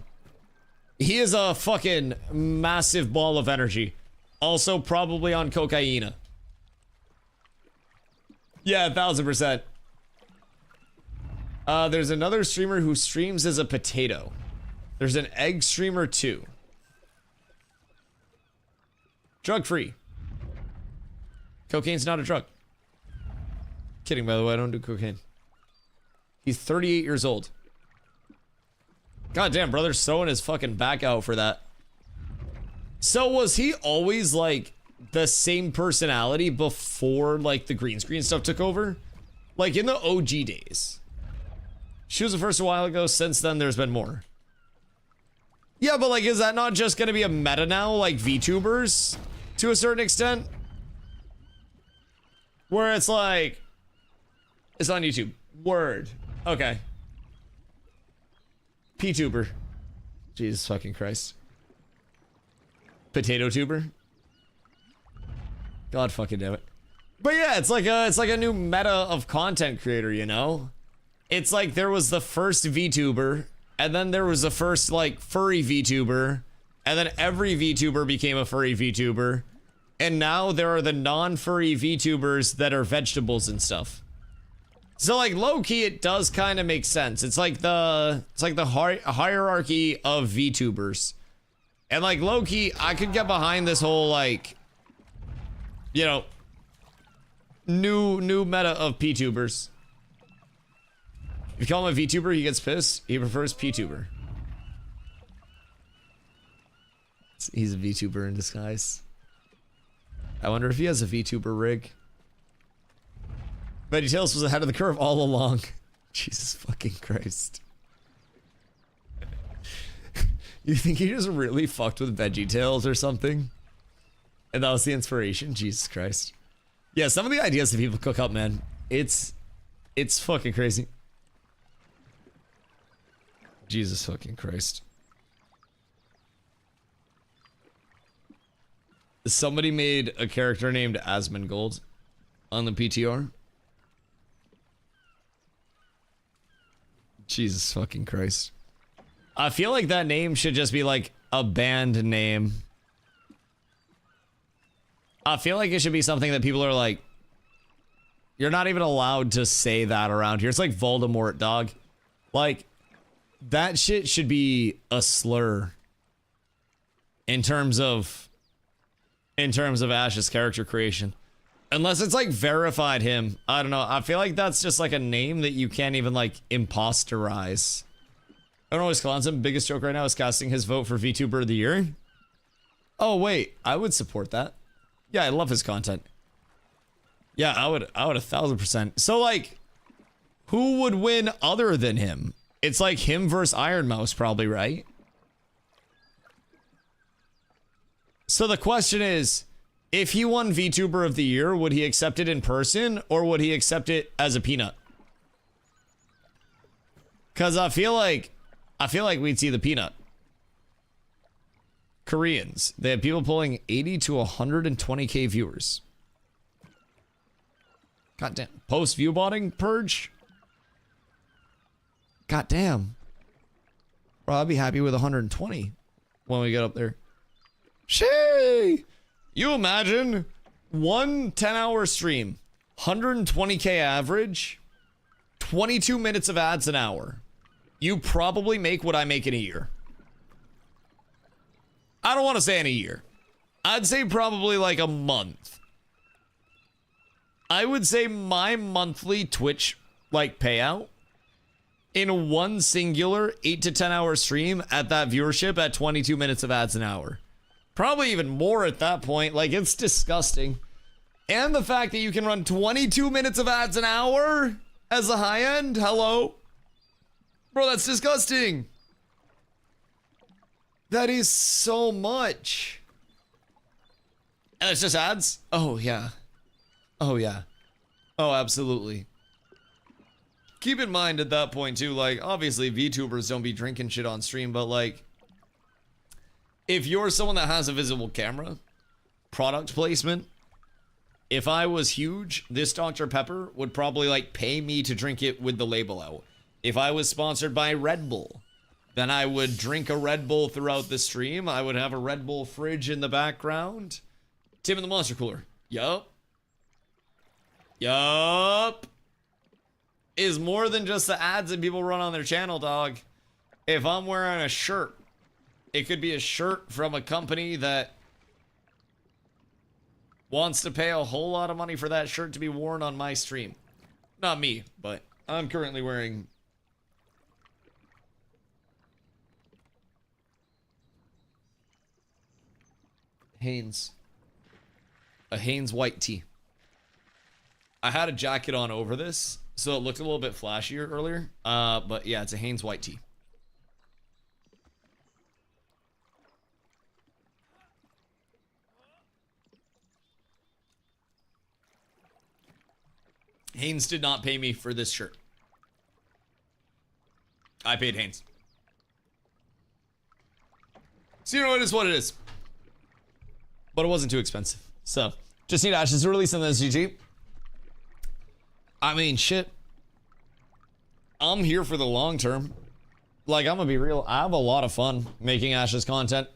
fucking massive ball of energy. Also probably on cocaine. Yeah, 1000%. There's another streamer who streams as a potato. There's an egg streamer too. Drug free. Cocaine's not a drug. Kidding, by the way, I don't do cocaine. He's 38 years old. God damn, brother's throwing his fucking back out for that. So was he always like the same personality before like the green screen stuff took over? Like in the OG days. She was the first a while ago, since then there's been more. Yeah, but like is that not just gonna be a meta now, like VTubers? To a certain extent? Where it's like... It's on YouTube. Word. Okay. P-tuber. Jesus fucking Christ. Potato tuber. God fucking damn it. But yeah, it's like a new meta of content creator, you know? It's like there was the first VTuber, and then there was the first like furry VTuber, and then every VTuber became a furry VTuber, and now there are the non-furry VTubers that are vegetables and stuff. So like low-key, it does kind of make sense. It's like the hierarchy of VTubers, and like low-key, I could get behind this whole like, you know, new meta of P-tubers. If you call him a VTuber, he gets pissed. He prefers P-tuber. He's a VTuber in disguise. I wonder if he has a VTuber rig. VeggieTales was ahead of the curve all along. Jesus fucking Christ. You think he just really fucked with VeggieTales or something? And that was the inspiration? Jesus Christ. Yeah, some of the ideas that people cook up, man. It's fucking crazy. Jesus fucking Christ. Somebody made a character named Asmongold on the PTR. Jesus fucking Christ. I feel like that name should just be like a band name. I feel like it should be something that people are like, you're not even allowed to say that around here. It's like Voldemort, dog. Like, that shit should be a slur in terms of Ash's character creation. Unless it's like verified him. I don't know. I feel like that's just like a name that you can't even like imposterize. I don't know, Wisconsin biggest joke right now is casting his vote for VTuber of the year. Oh wait, I would support that. Yeah, I love his content. Yeah, I would 1000%. So like, who would win other than him? It's like him versus Iron Mouse probably, right? So the question is, if he won VTuber of the year, would he accept it in person or would he accept it as a peanut? Cause I feel like we'd see the peanut. Koreans, they have people pulling 80 to 120k viewers. Goddamn. Post view botting purge? Goddamn. Bro, I'd be happy with 120 when we get up there. Shee! You imagine one 10-hour stream, 120k average, 22 minutes of ads an hour. You probably make what I make in a year. I don't want to say in a year. I'd say probably like a month. I would say my monthly Twitch like payout in one singular 8 to 10 hour stream at that viewership at 22 minutes of ads an hour. Probably even more at that point. Like, it's disgusting. And the fact that you can run 22 minutes of ads an hour as a high end. Hello? Bro, that's disgusting. That is so much. And it's just ads? Oh, yeah. Oh, yeah. Oh, absolutely. Keep in mind at that point, too, like, obviously VTubers don't be drinking shit on stream, but, like, if you're someone that has a visible camera, product placement, if I was huge, this Dr. Pepper would probably, like, pay me to drink it with the label out. If I was sponsored by Red Bull, then I would drink a Red Bull throughout the stream. I would have a Red Bull fridge in the background. Tim in the Monster Cooler. Yup. Yup. Is more than just the ads that people run on their channel, dog. If I'm wearing a shirt, it could be a shirt from a company that wants to pay a whole lot of money for that shirt to be worn on my stream. Not me, but I'm currently wearing Hanes. A Hanes white tee. I had a jacket on over this, so it looked a little bit flashier earlier. But yeah, it's a Hanes white tee. Hanes did not pay me for this shirt. I paid Hanes. So you know, it is what it is. But it wasn't too expensive. So, just need Ashes to release on the SGG. I mean, shit. I'm here for the long term. Like, I'm gonna be real. I have a lot of fun making Ashes content.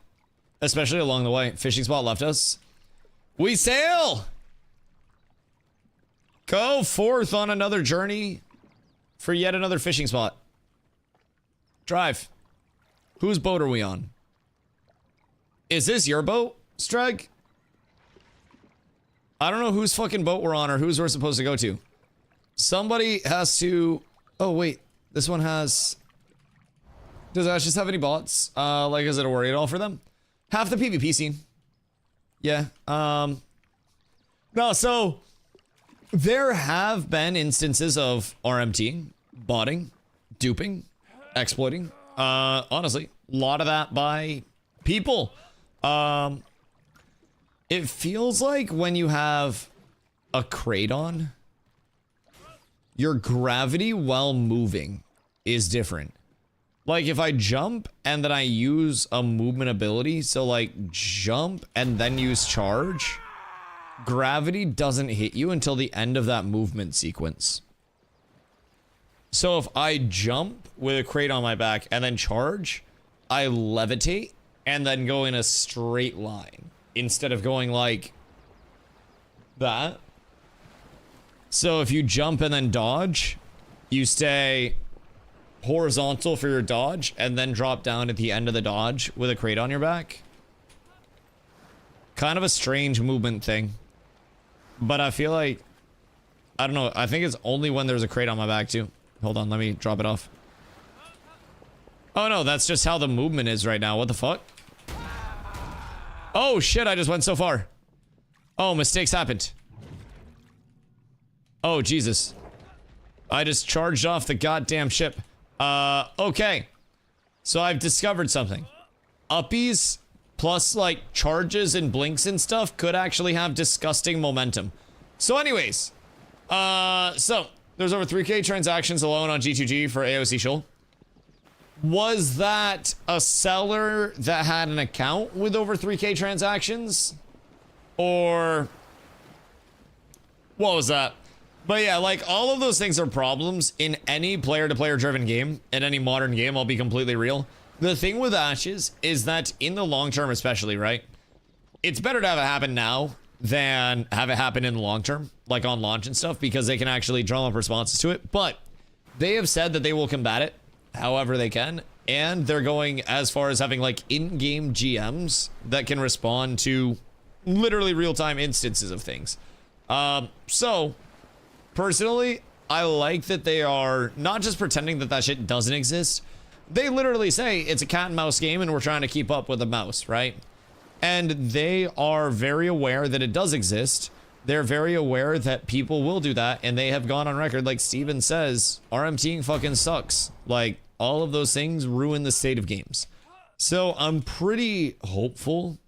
Especially along the way. Fishing spot left us. We sail! Go forth on another journey for yet another fishing spot. Drive. Whose boat are we on? Is this your boat, Streg? I don't know whose fucking boat we're on or whose we're supposed to go to. Somebody has to... Oh, wait. This one has... Does Ash just have any bots? Like, is it a worry at all for them? Half the PvP scene. Yeah. No, so... There have been instances of RMT, botting, duping, exploiting. Honestly, a lot of that by people. It feels like when you have a Kraton, your gravity while moving is different. Like if I jump and then I use a movement ability, so like jump and then use charge, gravity doesn't hit you until the end of that movement sequence. So if I jump with a crate on my back and then charge, I levitate and then go in a straight line instead of going like that. So if you jump and then dodge, you stay horizontal for your dodge and then drop down at the end of the dodge with a crate on your back. Kind of a strange movement thing. But I feel like, I don't know, I think it's only when there's a crate on my back too. Hold on, let me drop it off. Oh no, that's just how the movement is right now. What the fuck? Oh shit, I just went so far. Oh, mistakes happened. Oh, Jesus. I just charged off the goddamn ship. Okay. So I've discovered something. Uppies plus like charges and blinks and stuff could actually have disgusting momentum. So anyways, so there's over 3K transactions alone on G2G for AOC Shoal. Was that a seller that had an account with over 3K transactions? Or what was that? But yeah, like all of those things are problems in any player-to-player driven game, in any modern game, I'll be completely real. The thing with Ashes is that in the long term especially, right? It's better to have it happen now than have it happen in the long term, like on launch and stuff, because they can actually drum up responses to it. But they have said that they will combat it however they can, and they're going as far as having like in-game GMs that can respond to literally real-time instances of things. So personally, I like that they are not just pretending that that shit doesn't exist. They literally say it's a cat and mouse game and we're trying to keep up with the mouse, right? And they are very aware that it does exist. They're very aware that people will do that, and they have gone on record, like Steven says, RMTing fucking sucks. Like, all of those things ruin the state of games. So I'm pretty hopeful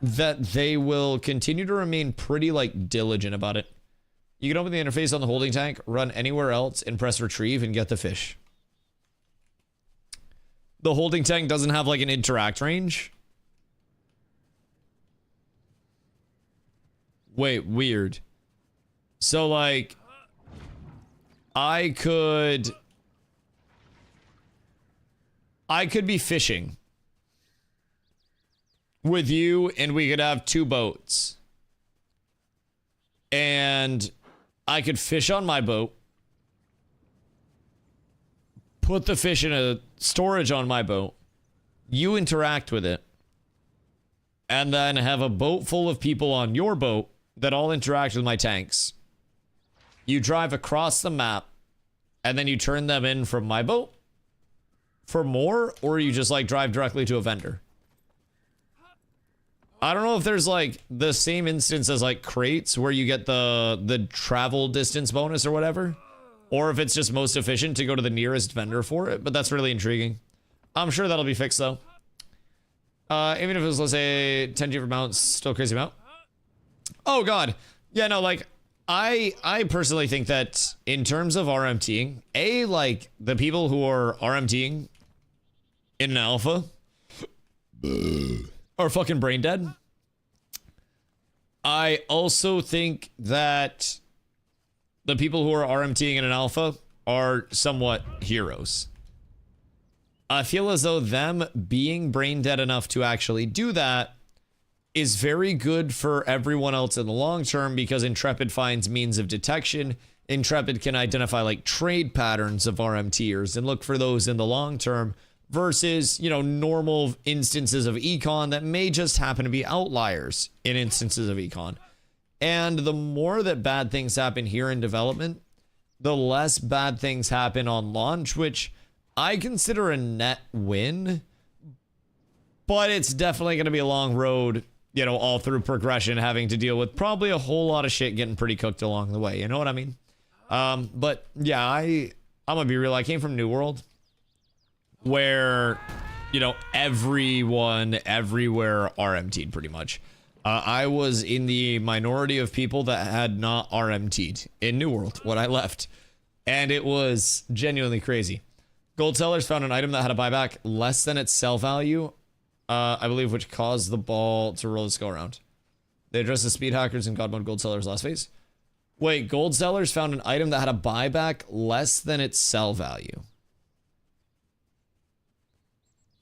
that they will continue to remain pretty, like, diligent about it. You can open the interface on the holding tank, run anywhere else, and press retrieve and get the fish. The holding tank doesn't have, like, an interact range. Wait, weird. So, like, I could be fishing with you, and we could have 2 boats. And I could fish on my boat, put the fish in a storage on my boat, you interact with it, and then have a boat full of people on your boat that all interact with my tanks. You drive across the map, and then you turn them in from my boat for more, or you just like drive directly to a vendor. I don't know if there's like the same instance as like crates where you get the travel distance bonus or whatever, or if it's just most efficient to go to the nearest vendor for it, but that's really intriguing. I'm sure that'll be fixed though. Even if it was, let's say, 10G for mounts, still crazy amount. Oh god. Yeah, no, like, I personally think that in terms of RMTing, like, the people who are RMTing in an alpha are fucking brain dead. I also think that the people who are RMTing in an alpha are somewhat heroes. I feel as though them being brain dead enough to actually do that is very good for everyone else in the long term, because Intrepid finds means of detection. Intrepid can identify like trade patterns of RMTers and look for those in the long term versus, you know, normal instances of econ that may just happen to be outliers in instances of econ. And the more that bad things happen here in development, the less bad things happen on launch, which I consider a net win, but it's definitely going to be a long road, you know, all through progression, having to deal with probably a whole lot of shit getting pretty cooked along the way. You know what I mean? But yeah, I'm gonna be real. I came from New World, where, you know, everyone everywhere RMT'd pretty much. I was in the minority of people that had not RMT'd in New World when I left, and it was genuinely crazy. Gold sellers found an item that had a buyback less than its sell value, I believe, which caused the ball to roll its go around. They addressed the speed hackers in God mode gold sellers last phase. Wait, gold sellers found an item that had a buyback less than its sell value.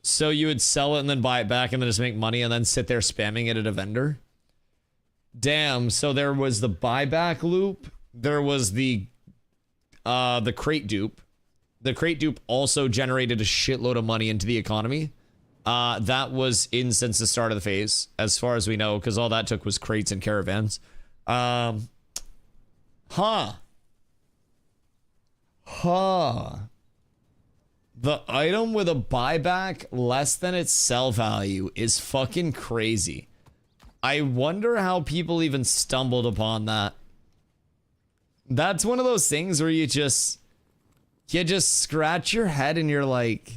So you would sell it and then buy it back and then just make money and then sit there spamming it at a vendor? Damn, so there was the buyback loop. There was the crate dupe. The crate dupe also generated a shitload of money into the economy. That was in since the start of the phase, as far as we know, because all that took was crates and caravans. Huh. The item with a buyback less than its sell value is fucking crazy. I wonder how people even stumbled upon that. That's one of those things where you just scratch your head and you're like,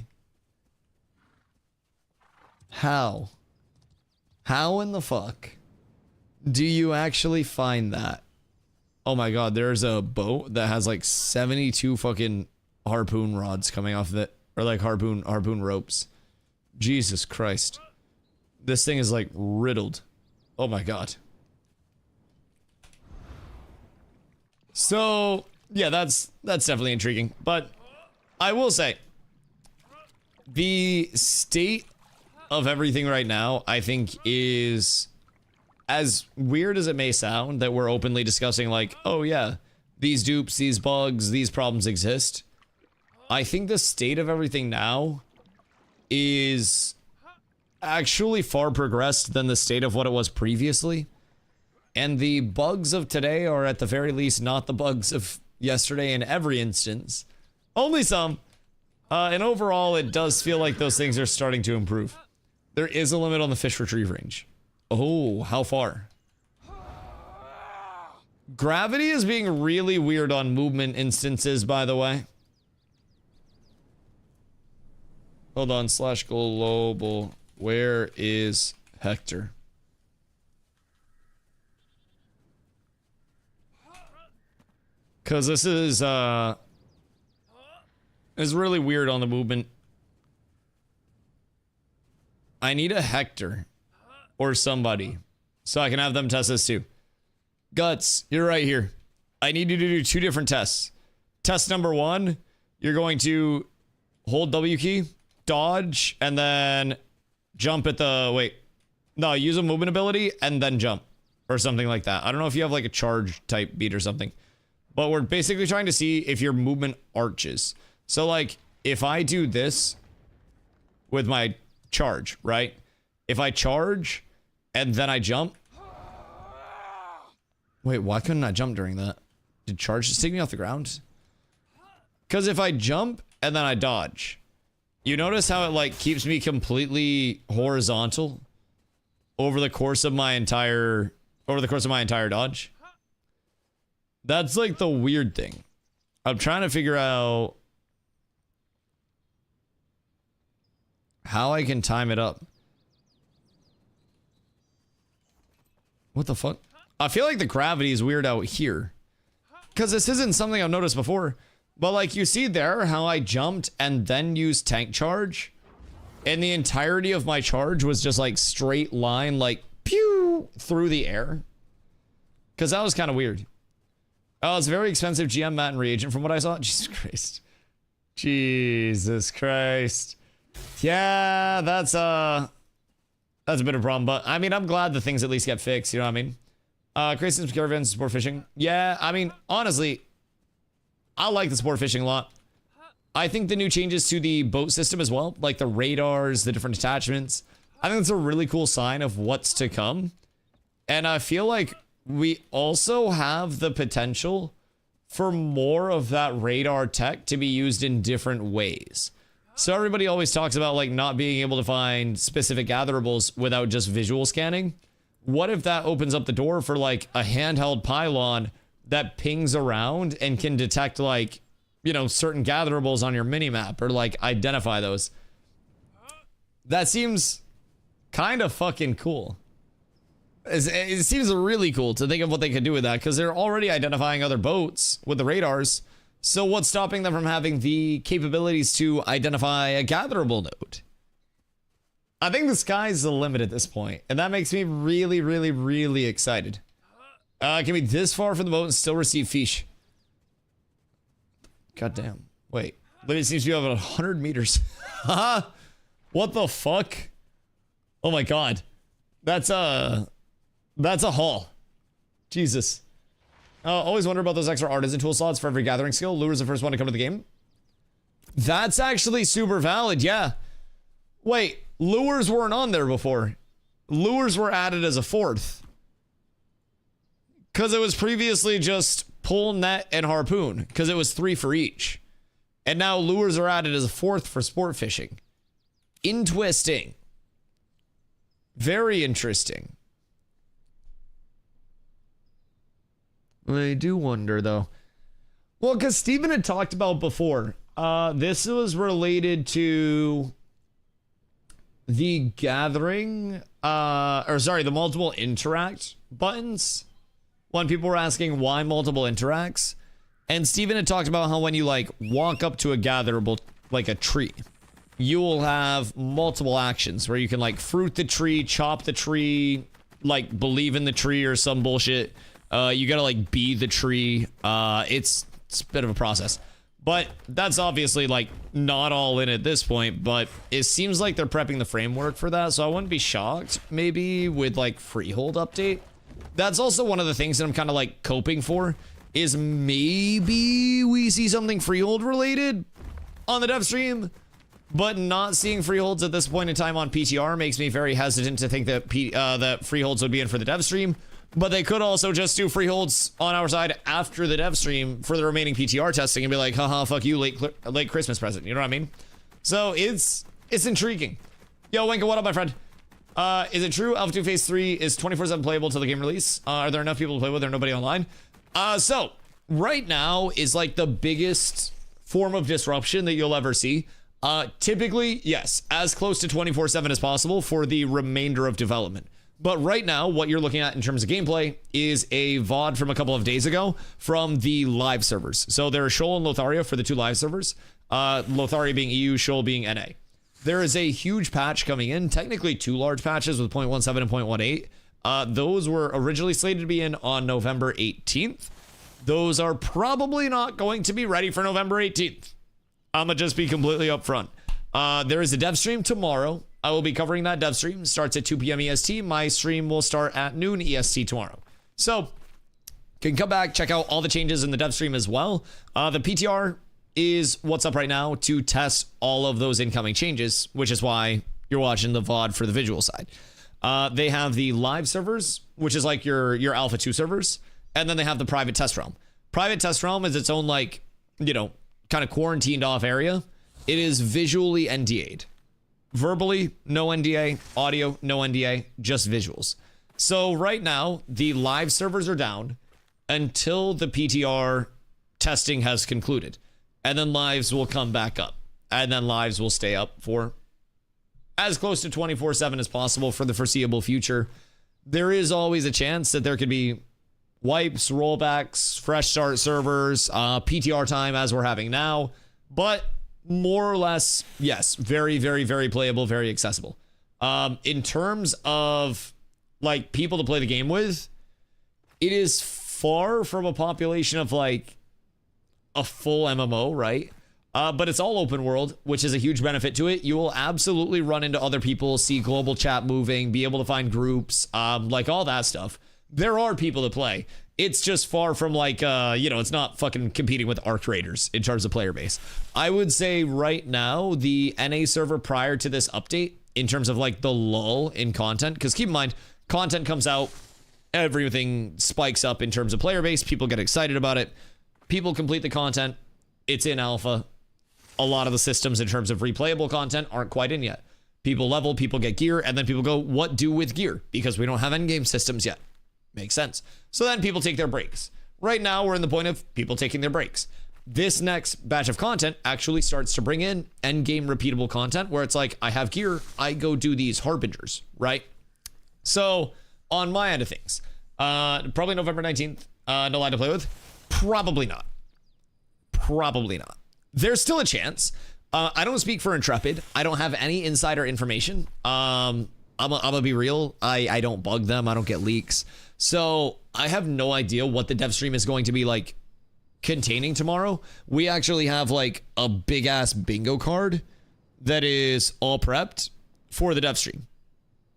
how? How in the fuck do you actually find that? Oh my god, there's a boat that has like 72 fucking harpoon rods coming off of it. Or like harpoon ropes. Jesus Christ. This thing is like riddled. Oh my god. So, yeah, that's definitely intriguing. But I will say, the state of everything right now, I think, is, as weird as it may sound, that we're openly discussing like, oh yeah, these dupes, these bugs, these problems exist. I think the state of everything now is actually far progressed than the state of what it was previously. And the bugs of today are at the very least not the bugs of yesterday in every instance. Only some. And overall, it does feel like those things are starting to improve. There is a limit on the fish retrieve range. Oh, how far? Gravity is being really weird on movement instances, by the way. Hold on, /global. Where is Hector? Cause this is really weird on the movement. I need a Hector or somebody so I can have them test this too. Guts, you're right here. I need you to do 2 different tests. Test number 1, you're going to hold W key, dodge, and then jump at the, wait. No, use a movement ability and then jump or something like that. I don't know if you have like a charge type beat or something. But we're basically trying to see if your movement arches. So like, if I do this with my charge, right? If I charge and then I jump. Wait, why couldn't I jump during that? Did charge just take me off the ground? Because if I jump and then I dodge, you notice how it like keeps me completely horizontal over the course of my entire dodge? That's like the weird thing. I'm trying to figure out how I can time it up. What the fuck? I feel like the gravity is weird out here. Because this isn't something I've noticed before. But like you see there how I jumped and then used tank charge. And the entirety of my charge was just like straight line, like pew through the air. Because that was kind of weird. Oh, it's very expensive GM mat and reagent from what I saw. Jesus Christ. Jesus Christ. Yeah, that's a bit of a problem. But I mean, I'm glad the things at least get fixed. You know what I mean? Create some caravans, sport fishing. Yeah, I mean, honestly, I like the sport fishing a lot. I think the new changes to the boat system as well, like the radars, the different attachments, I think it's a really cool sign of what's to come. And I feel like we also have the potential for more of that radar tech to be used in different ways. So everybody always talks about like not being able to find specific gatherables without just visual scanning. What if that opens up the door for like a handheld pylon that pings around and can detect like, you know, certain gatherables on your minimap or like identify those? That seems kind of fucking cool. It seems really cool to think of what they could do with that, because they're already identifying other boats with the radars. So what's stopping them from having the capabilities to identify a gatherable node? I think the sky's the limit at this point, and that makes me really, really, really excited. Can be this far from the boat and still receive fish. God damn. Wait. But it seems to be over 100 meters. Haha. What the fuck? Oh my god. That's a haul. Jesus. Always wonder about those extra artisan tool slots for every gathering skill. Lure's the first one to come to the game. That's actually super valid, yeah. Wait, lures weren't on there before. Lures were added as a fourth. Because it was previously just pull, net, and harpoon. Because it was 3 for each. And now lures are added as a fourth for sport fishing. Interesting. Very interesting. I do wonder, though. Well, because Steven had talked about before, this was related to the gathering, the multiple interact buttons. When people were asking why multiple interacts. And Steven had talked about how when you, like, walk up to a gatherable, like a tree, you will have multiple actions where you can, like, fruit the tree, chop the tree, like, believe in the tree or some bullshit. You gotta, like, be the tree. It's a bit of a process. But that's obviously, like, not all in at this point, but it seems like they're prepping the framework for that, so I wouldn't be shocked, maybe, with, like, Freehold update. That's also one of the things that I'm kind of, like, coping for, is maybe we see something Freehold related on the dev stream, but not seeing Freeholds at this point in time on PTR makes me very hesitant to think that that Freeholds would be in for the dev stream. But they could also just do Freeholds on our side after the dev stream for the remaining PTR testing and be like, haha, fuck you, late Christmas present. You know what I mean? So it's intriguing. Yo, Winka, what up, my friend? Is it true Alpha 2 Phase 3 is 24/7 playable till the game release? Are there enough people to play with? There nobody online? So right now is like the biggest form of disruption that you'll ever see. Typically, yes, as close to 24/7 as possible for the remainder of development. But right now, what you're looking at in terms of gameplay is a VOD from a couple of days ago from the live servers. So there are Shoal and Lotharia for the 2 live servers. Lotharia being EU, Shoal being NA. There is a huge patch coming in, technically 2 large patches with 0.17 and 0.18. Those were originally slated to be in on November 18th. Those are probably not going to be ready for November 18th. I'm gonna just be completely upfront. There is a dev stream tomorrow. I will be covering that dev stream. Starts at 2 p.m. EST. My stream will start at noon EST tomorrow. So, can come back, check out all the changes in the dev stream as well. The PTR is what's up right now to test all of those incoming changes, which is why you're watching the VOD for the visual side. They have the live servers, which is like your Alpha 2 servers, and then they have the private test realm. Private test realm is its own, like, you know, kind of quarantined off area. It is visually NDA'd. Verbally, no NDA. Audio, no NDA. Just visuals. So right now, the live servers are down until the PTR testing has concluded. And then lives will come back up. And then lives will stay up for as close to 24/7 as possible for the foreseeable future. There is always a chance that there could be wipes, rollbacks, fresh start servers, PTR time as we're having now. But more or less, yes, very, very, very playable, very accessible. In terms of, like, people to play the game with, it is far from a population of, like, a full MMO, right? But it's all open world, which is a huge benefit to it. You will absolutely run into other people, see global chat moving, be able to find groups, like all that stuff. There are people to play. It's just far from, like, you know, it's not fucking competing with Arc Raiders in terms of player base. I would say right now, the NA server prior to this update, in terms of, like, the lull in content, because keep in mind, content comes out, everything spikes up in terms of player base, people get excited about it, people complete the content, it's in alpha. A lot of the systems in terms of replayable content aren't quite in yet. People level, people get gear, and then people go, what do with gear? Because we don't have endgame systems yet. Makes sense. So then people take their breaks. Right now, we're in the point of people taking their breaks. This next batch of content actually starts to bring in endgame repeatable content where it's like, I have gear, I go do these harbingers, right? So on my end of things, probably November 19th, no line to play with. Probably not. Probably not. There's still a chance. I don't speak for Intrepid. I don't have any insider information. I'm gonna be real. I don't bug them. I don't get leaks. So I have no idea what the dev stream is going to be like containing tomorrow. We actually have like a big ass bingo card that is all prepped for the dev stream.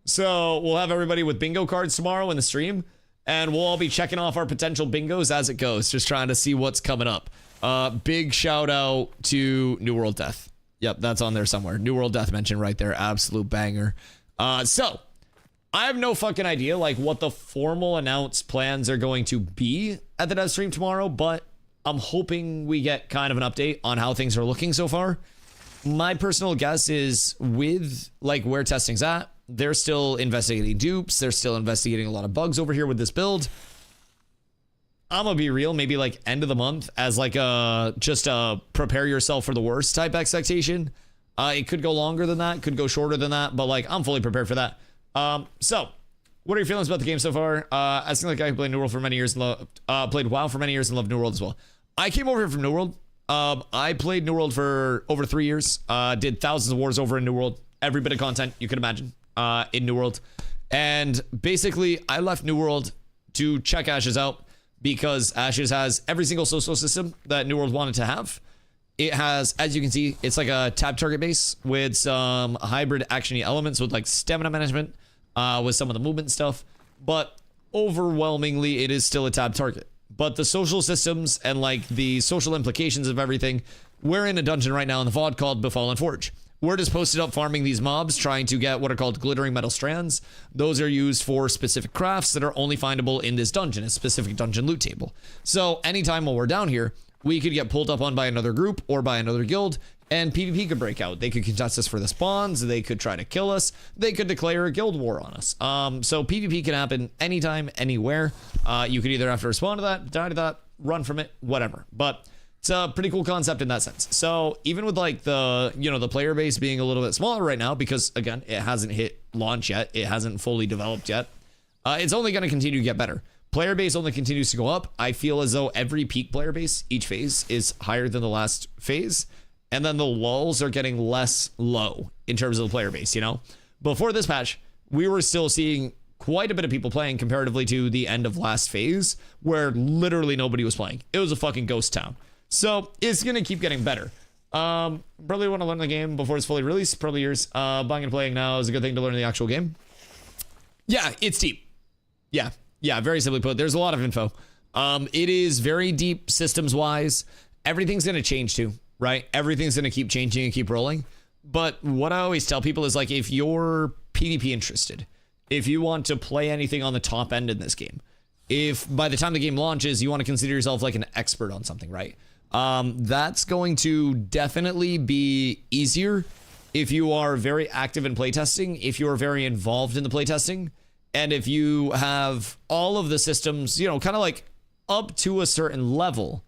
So we'll have everybody with bingo cards tomorrow in the stream, and we'll all be checking off our potential bingos as it goes, just trying to see what's coming up. Big shout out to New World Death. Yep, that's on there somewhere. New World Death mentioned right there. Absolute banger. So I have no fucking idea like what the formal announced plans are going to be at the dev stream tomorrow, but I'm hoping we get kind of an update on how things are looking so far. My personal guess is with like where testing's at, they're still investigating dupes. They're still investigating a lot of bugs over here with this build. I'm gonna be real, maybe like end of the month as like just a prepare yourself for the worst type expectation. It could go longer than that, could go shorter than that, but like I'm fully prepared for that. So what are your feelings about the game so far? Asking like I played New World for many years and played WoW for many years and loved New World as well. I came over here from New World. I played New World for over 3 years. Did thousands of wars over in New World. Every bit of content you could imagine in New World. And basically I left New World to check Ashes out, because Ashes has every single social system that New World wanted to have. It has, as you can see, it's like a tab target base with some hybrid actiony elements with like stamina management, with some of the movement stuff. But overwhelmingly, it is still a tab target. But the social systems and like the social implications of everything, we're in a dungeon right now in the VOD called Befallen Forge. We're just posted up farming these mobs, trying to get what are called glittering metal strands. Those are used for specific crafts that are only findable in this dungeon, a specific dungeon loot table. So anytime while we're down here, we could get pulled up on by another group or by another guild, and PvP could break out. They could contest us for the spawns. They could try to kill us. They could declare a guild war on us. So PvP can happen anytime, anywhere. You could either have to respond to that, die to that, run from it, whatever. But it's a pretty cool concept in that sense. So even with like the, the player base being a little bit smaller right now, because again, it hasn't hit launch yet. It hasn't fully developed yet. It's only going to continue to get better. Player base only continues to go up. I feel as though every peak player base, each phase is higher than the last phase. And then the lulls are getting less low in terms of the player base, Before this patch, we were still seeing quite a bit of people playing comparatively to the end of last phase, where literally nobody was playing. It was a fucking ghost town. So it's going to keep getting better. Probably want to learn the game before it's fully released. Probably years. Buying and playing now is a good thing to learn the actual game. Yeah, it's deep. Yeah, very simply put. There's a lot of info. It is very deep systems-wise. Everything's going to change too, right? Everything's going to keep changing and keep rolling. But what I always tell people is like, if you're PvP interested, if you want to play anything on the top end in this game, if by the time the game launches, you want to consider yourself like an expert on something, right? That's going to definitely be easier if you are very active in playtesting, if you are very involved in the playtesting, and if you have all of the systems, kind of like up to a certain level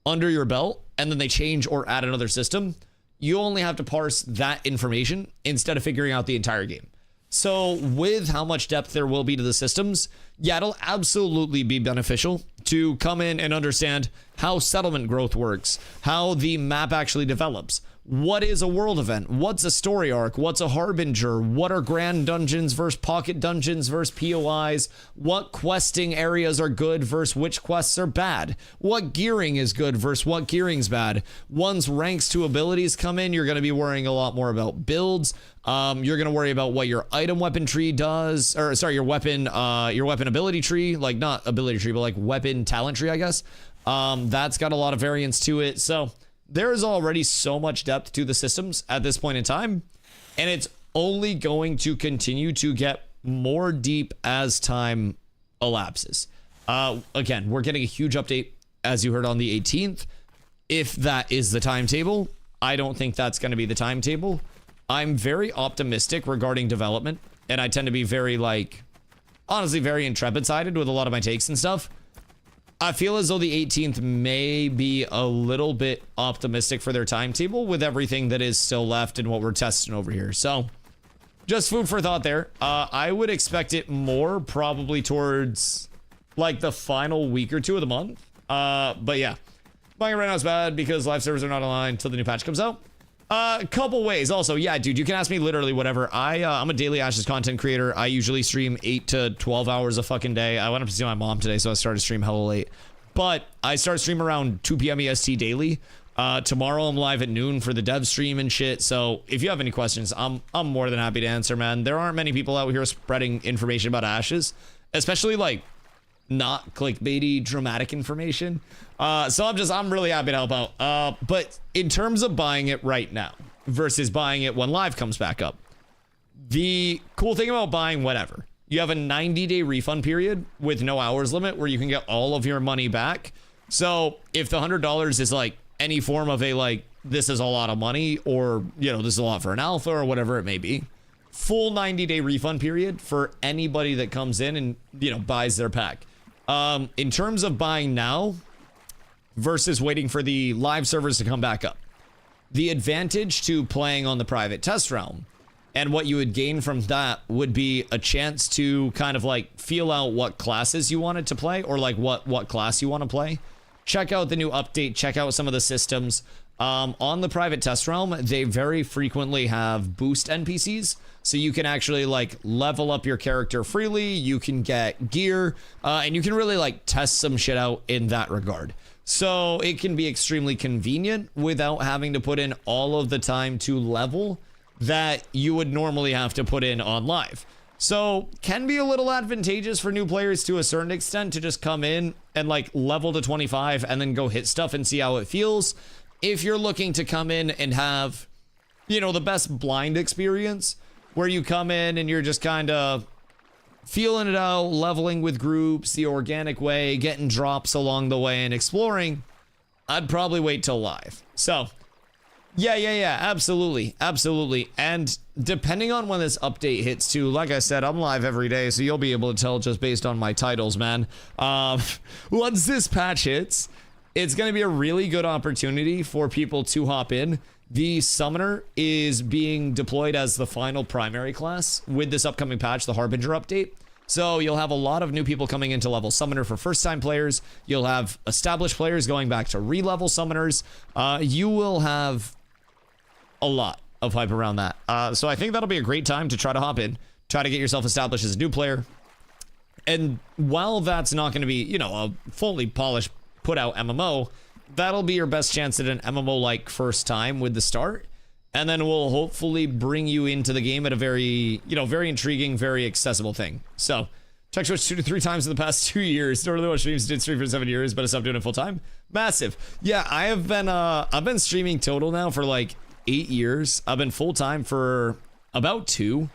under your belt, and then they change or add another system, you only have to parse that information instead of figuring out the entire game. So with how much depth there will be to the systems, yeah, it'll absolutely be beneficial to come in and understand how settlement growth works, how the map actually develops. What is a world event? What's a story arc? What's a harbinger? What are grand dungeons versus pocket dungeons versus POIs? What questing areas are good versus which quests are bad? What gearing is good versus what gearing's bad? Once ranks to abilities come in, you're going to be worrying a lot more about builds. You're going to worry about what your item weapon tree does, or sorry, your weapon ability tree, like not ability tree, but like weapon talent tree, I guess. That's got a lot of variance to it. So there is already so much depth to the systems at this point in time, and it's only going to continue to get more deep as time elapses. Again, we're getting a huge update, as you heard, on the 18th. If that is the timetable, I don't think that's going to be the timetable. I'm very optimistic regarding development, and I tend to be very, honestly, very intrepid-sided with a lot of my takes and stuff. I feel as though the 18th may be a little bit optimistic for their timetable with everything that is still left and what we're testing over here. So, just food for thought there. I would expect it more probably towards, the final week or two of the month. But yeah, Buying it right now is bad because live servers are not online until the new patch comes out. A couple ways. Also, yeah, dude, you can ask me literally whatever. I'm a daily Ashes content creator. I usually stream 8 to 12 hours a fucking day. I went up to see my mom today, so I started stream hella late. But I start stream around 2 p.m. EST daily. Tomorrow I'm live at noon for the dev stream and shit. So if you have any questions, I'm more than happy to answer, man. There aren't many people out here spreading information about Ashes, especially like not clickbaity dramatic information. So I'm really happy to help out. But in terms of buying it right now versus buying it when live comes back up, the cool thing about buying whatever, you have a 90-day refund period with no hours limit where you can get all of your money back. So if the $100 is like any form of a like, this is a lot of money, or, you know, this is a lot for an alpha or whatever it may be, full 90-day refund period for anybody that comes in and, you know, buys their pack. In terms of buying now versus waiting for the live servers to come back up, the advantage to playing on the private test realm and what you would gain from that would be a chance to kind of like feel out what classes you wanted to play, or like what class you want to play. Check out the new update, check out some of the systems. On the private test realm, they very frequently have boost NPCs, so you can actually like level up your character freely, you can get gear, and you can really like test some shit out in that regard. So it can be extremely convenient without having to put in all of the time to level that you would normally have to put in on live. So can be a little advantageous for new players to a certain extent to just come in and like level to 25 and then go hit stuff and see how it feels. If you're looking to come in and have, you know, the best blind experience where you come in and you're just kind of feeling it out, leveling with groups the organic way, getting drops along the way and exploring, I'd probably wait till live. So yeah, absolutely. And depending on when this update hits too, like I said, I'm live every day, so you'll be able to tell just based on my titles, man. Once this patch hits, it's going to be a really good opportunity for people to hop in. The Summoner is being deployed as the final primary class with this upcoming patch, the Harbinger update. So you'll have a lot of new people coming into level Summoner for first-time players. You'll have established players going back to re-level Summoners. You will have a lot of hype around that. So I think that'll be a great time to try to hop in, try to get yourself established as a new player. And while that's not going to be, you know, a fully polished, put out MMO, that'll be your best chance at an MMO-like first time with the start. And then we'll hopefully bring you into the game at a very, you know, very intriguing, very accessible thing. So check Twitch 2 to 3 times in the past 2 years. Don't really watch streams, did stream for 7 years, but I stopped doing it full time. Massive. Yeah, I've been streaming total now for like 8 years. I've been full time for about 2.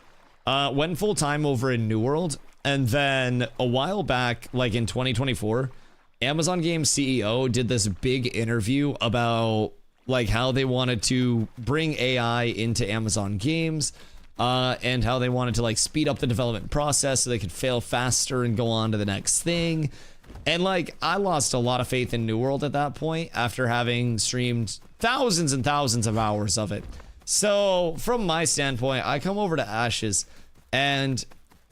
Went full time over in New World, and then a while back, like in 2024, Amazon Games CEO did this big interview about like how they wanted to bring AI into Amazon Games, and how they wanted to like speed up the development process so they could fail faster and go on to the next thing. And like, I lost a lot of faith in New World at that point after having streamed thousands and thousands of hours of it. So from my standpoint, I come over to Ashes and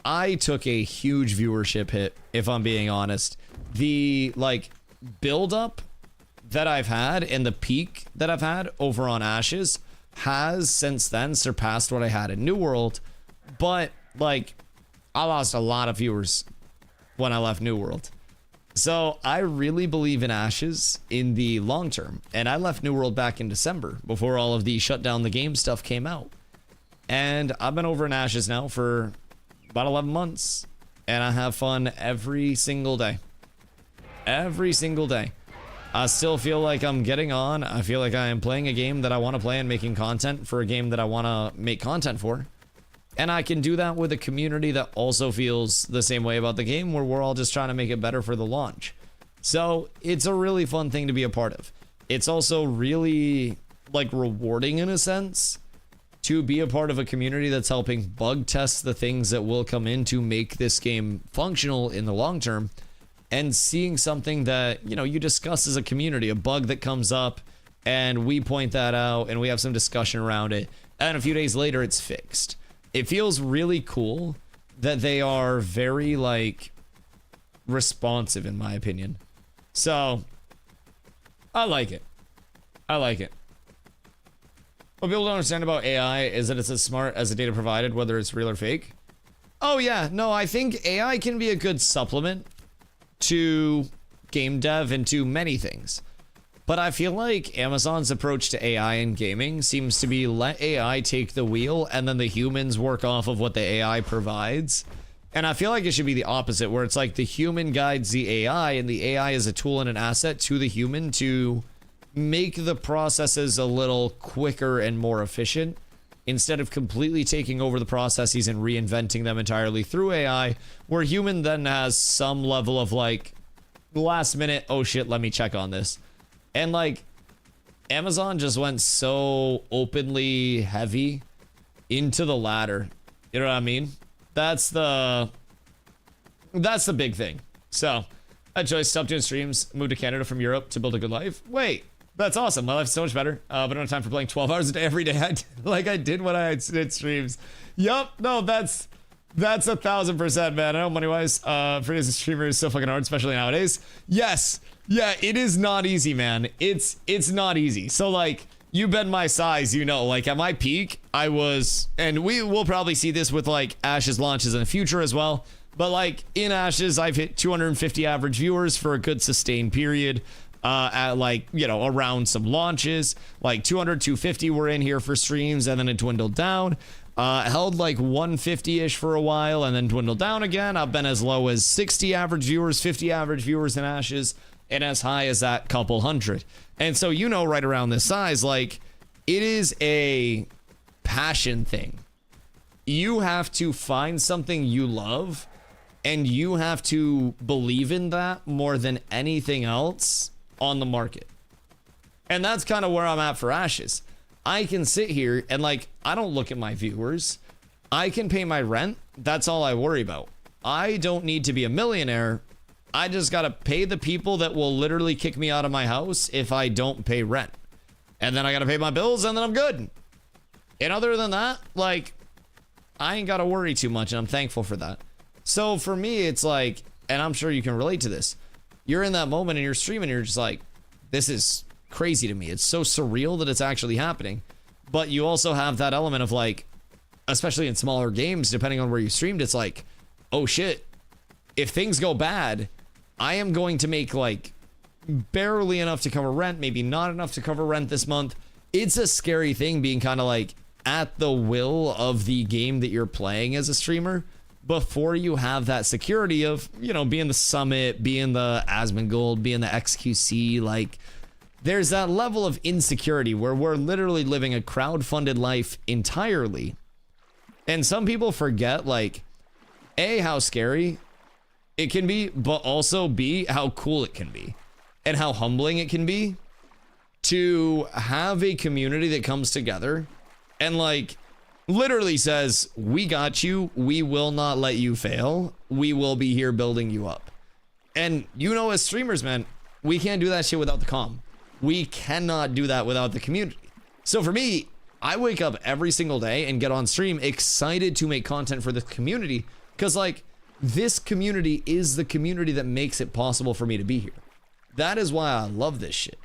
I took a huge viewership hit, if I'm being honest. The like build up that I've had and the peak that I've had over on Ashes has since then surpassed what I had in New World. But like, I lost a lot of viewers when I left New World. So I really believe in Ashes in the long term. And I left New World back in December before all of the shut down the game stuff came out. And I've been over in Ashes now for about 11 months. And I have fun every single day. Every single day. I still feel like I'm getting on. I feel like I am playing a game that I want to play and making content for a game that I want to make content for. And I can do that with a community that also feels the same way about the game, where we're all just trying to make it better for the launch. So it's a really fun thing to be a part of. It's also really like rewarding in a sense to be a part of a community that's helping bug test the things that will come in to make this game functional in the long term. And seeing something that, you know, you discuss as a community, a bug that comes up, and we point that out, and we have some discussion around it, and a few days later, it's fixed. It feels really cool that they are very, like, responsive, in my opinion. So, I like it. I like it. What people don't understand about AI is that it's as smart as the data provided, whether it's real or fake. Oh yeah, no, I think AI can be a good supplement to game dev and to many things. But I feel like Amazon's approach to AI in gaming seems to be let AI take the wheel and then the humans work off of what the AI provides. And I feel like it should be the opposite, where it's like the human guides the AI and the AI is a tool and an asset to the human to make the processes a little quicker and more efficient instead of completely taking over the processes and reinventing them entirely through AI, where human then has some level of like last minute, oh shit, let me check on this. And like Amazon just went so openly heavy into the latter. You know what I mean? That's the big thing. So I chose stopped doing streams, moved to Canada from Europe to build a good life. Wait, that's awesome. My life's so much better. But I don't have time for playing 12 hours a day every day. I did when I did streams. Yup. No, that's 1000%, man. I know money-wise, for as a streamer is so fucking hard, especially nowadays. Yes. Yeah, it is not easy, man. It's not easy. So like, you've been my size, you know, like at my peak, I was, and we will probably see this with like Ashes launches in the future as well. But like in Ashes, I've hit 250 average viewers for a good sustained period. At like, you know, around some launches, like 200, 250 were in here for streams, and then it dwindled down. Held like 150-ish for a while and then dwindled down again. I've been as low as 60 average viewers, 50 average viewers in Ashes, and as high as that couple hundred. And so, you know, right around this size, like, it is a passion thing. You have to find something you love, and you have to believe in that more than anything else on the market. And that's kind of where I'm at for Ashes. I can sit here and like, I don't look at my viewers. I can pay my rent. That's all I worry about. I don't need to be a millionaire. I just got to pay the people that will literally kick me out of my house if I don't pay rent. And then I got to pay my bills and then I'm good. And other than that, like, I ain't got to worry too much, and I'm thankful for that. So for me, it's like, and I'm sure you can relate to this. You're in that moment and you're streaming and you're just like, this is crazy to me. It's so surreal that it's actually happening. But you also have that element of like, especially in smaller games, depending on where you streamed, it's like, oh shit, if things go bad, I am going to make like barely enough to cover rent, maybe not enough to cover rent this month. It's a scary thing being kind of like at the will of the game that you're playing as a streamer before you have that security of, you know, being the Summit, being the Asmongold, being the XQC. Like, there's that level of insecurity where we're literally living a crowd-funded life entirely. And some people forget, like, A, how scary it can be, but also B, how cool it can be and how humbling it can be to have a community that comes together and like literally says, we got you, we will not let you fail, we will be here building you up. And you know, as streamers, man, we can't do that shit without the comm. We cannot do that without the community. So for me, I wake up every single day and get on stream excited to make content for the community, because like, this community is the community that makes it possible for me to be here. That is why I love this shit.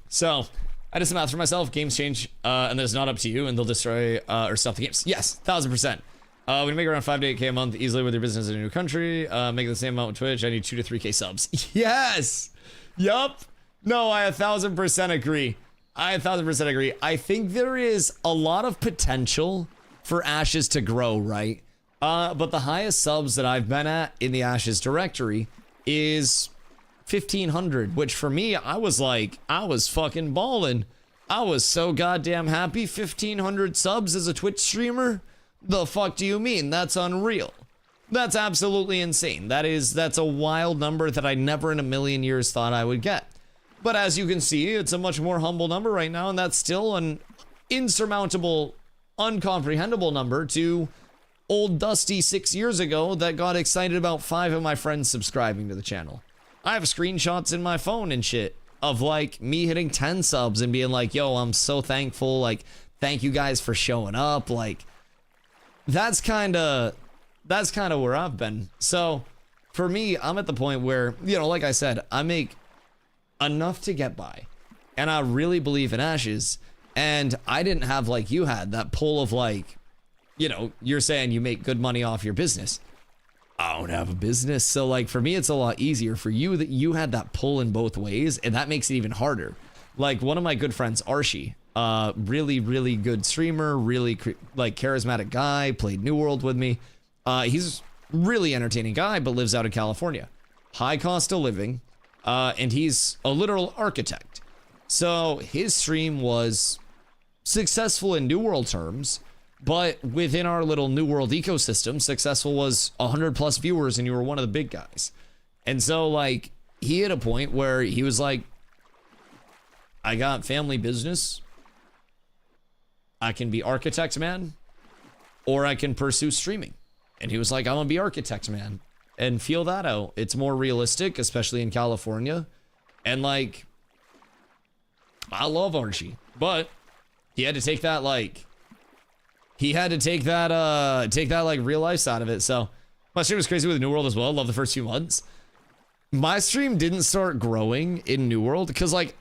So I did some math for myself. Games change, and then it's not up to you, and they'll destroy or stop the games. Yes, 1000%. When you make around 5 to 8K a month easily with your business in a new country, make the same amount with Twitch, I need 2 to 3K subs. Yes. Yup. No, I 1000% agree. I 1000% agree. I think there is a lot of potential for Ashes to grow, right? But the highest subs that I've been at in the Ashes directory is 1,500, which for me, I was like, I was fucking balling. I was so goddamn happy. 1,500 subs as a Twitch streamer? The fuck do you mean? That's unreal. That's absolutely insane. That's a wild number that I never in a million years thought I would get. But as you can see, it's a much more humble number right now, and that's still an insurmountable, uncomprehendable number to old Dusty 6 years ago that got excited about 5 of my friends subscribing to the channel. I have screenshots in my phone and shit of like me hitting 10 subs and being like, yo, I'm so thankful. Like, thank you guys for showing up. Like, that's kind of where I've been. So for me, I'm at the point where, you know, like I said, I make enough to get by. And I really believe in Ashes. And I didn't have, like you had, that pull of like, you know, you're saying you make good money off your business. I don't have a business. So like for me, it's a lot easier. For you, that you had that pull in both ways, and that makes it even harder. Like one of my good friends, Archie, really, really good streamer, really like charismatic guy, played New World with me. He's really entertaining guy, but lives out in California. High cost of living, and he's a literal architect. So his stream was successful in New World terms, but within our little New World ecosystem, successful was 100+ viewers, and you were one of the big guys. And so like he hit a point where he was like, I got family business. I can be architect man, or I can pursue streaming. And he was like, I'm gonna be architect man and feel that out. It's more realistic, especially in California. And like, I love Archie, but he had to take that like, take that like real life side of it. So my stream was crazy with New World as well. Love the first few months. My stream didn't start growing in New World because like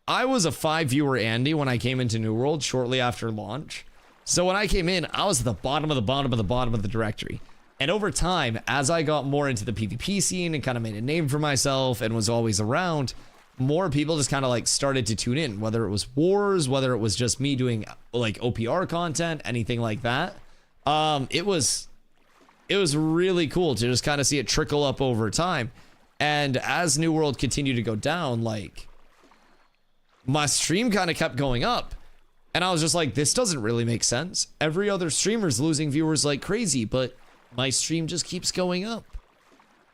I was a 5 viewer Andy when I came into New World shortly after launch. So when I came in, I was at the bottom of the bottom of the bottom of the directory. And over time, as I got more into the PvP scene and kind of made a name for myself and was always around, more people just kind of like started to tune in, whether it was wars, whether it was just me doing like OPR content, anything like that. It was really cool to just kind of see it trickle up over time. And as New World continued to go down, like my stream kind of kept going up. And I was just like, this doesn't really make sense. Every other streamer's losing viewers like crazy, but my stream just keeps going up.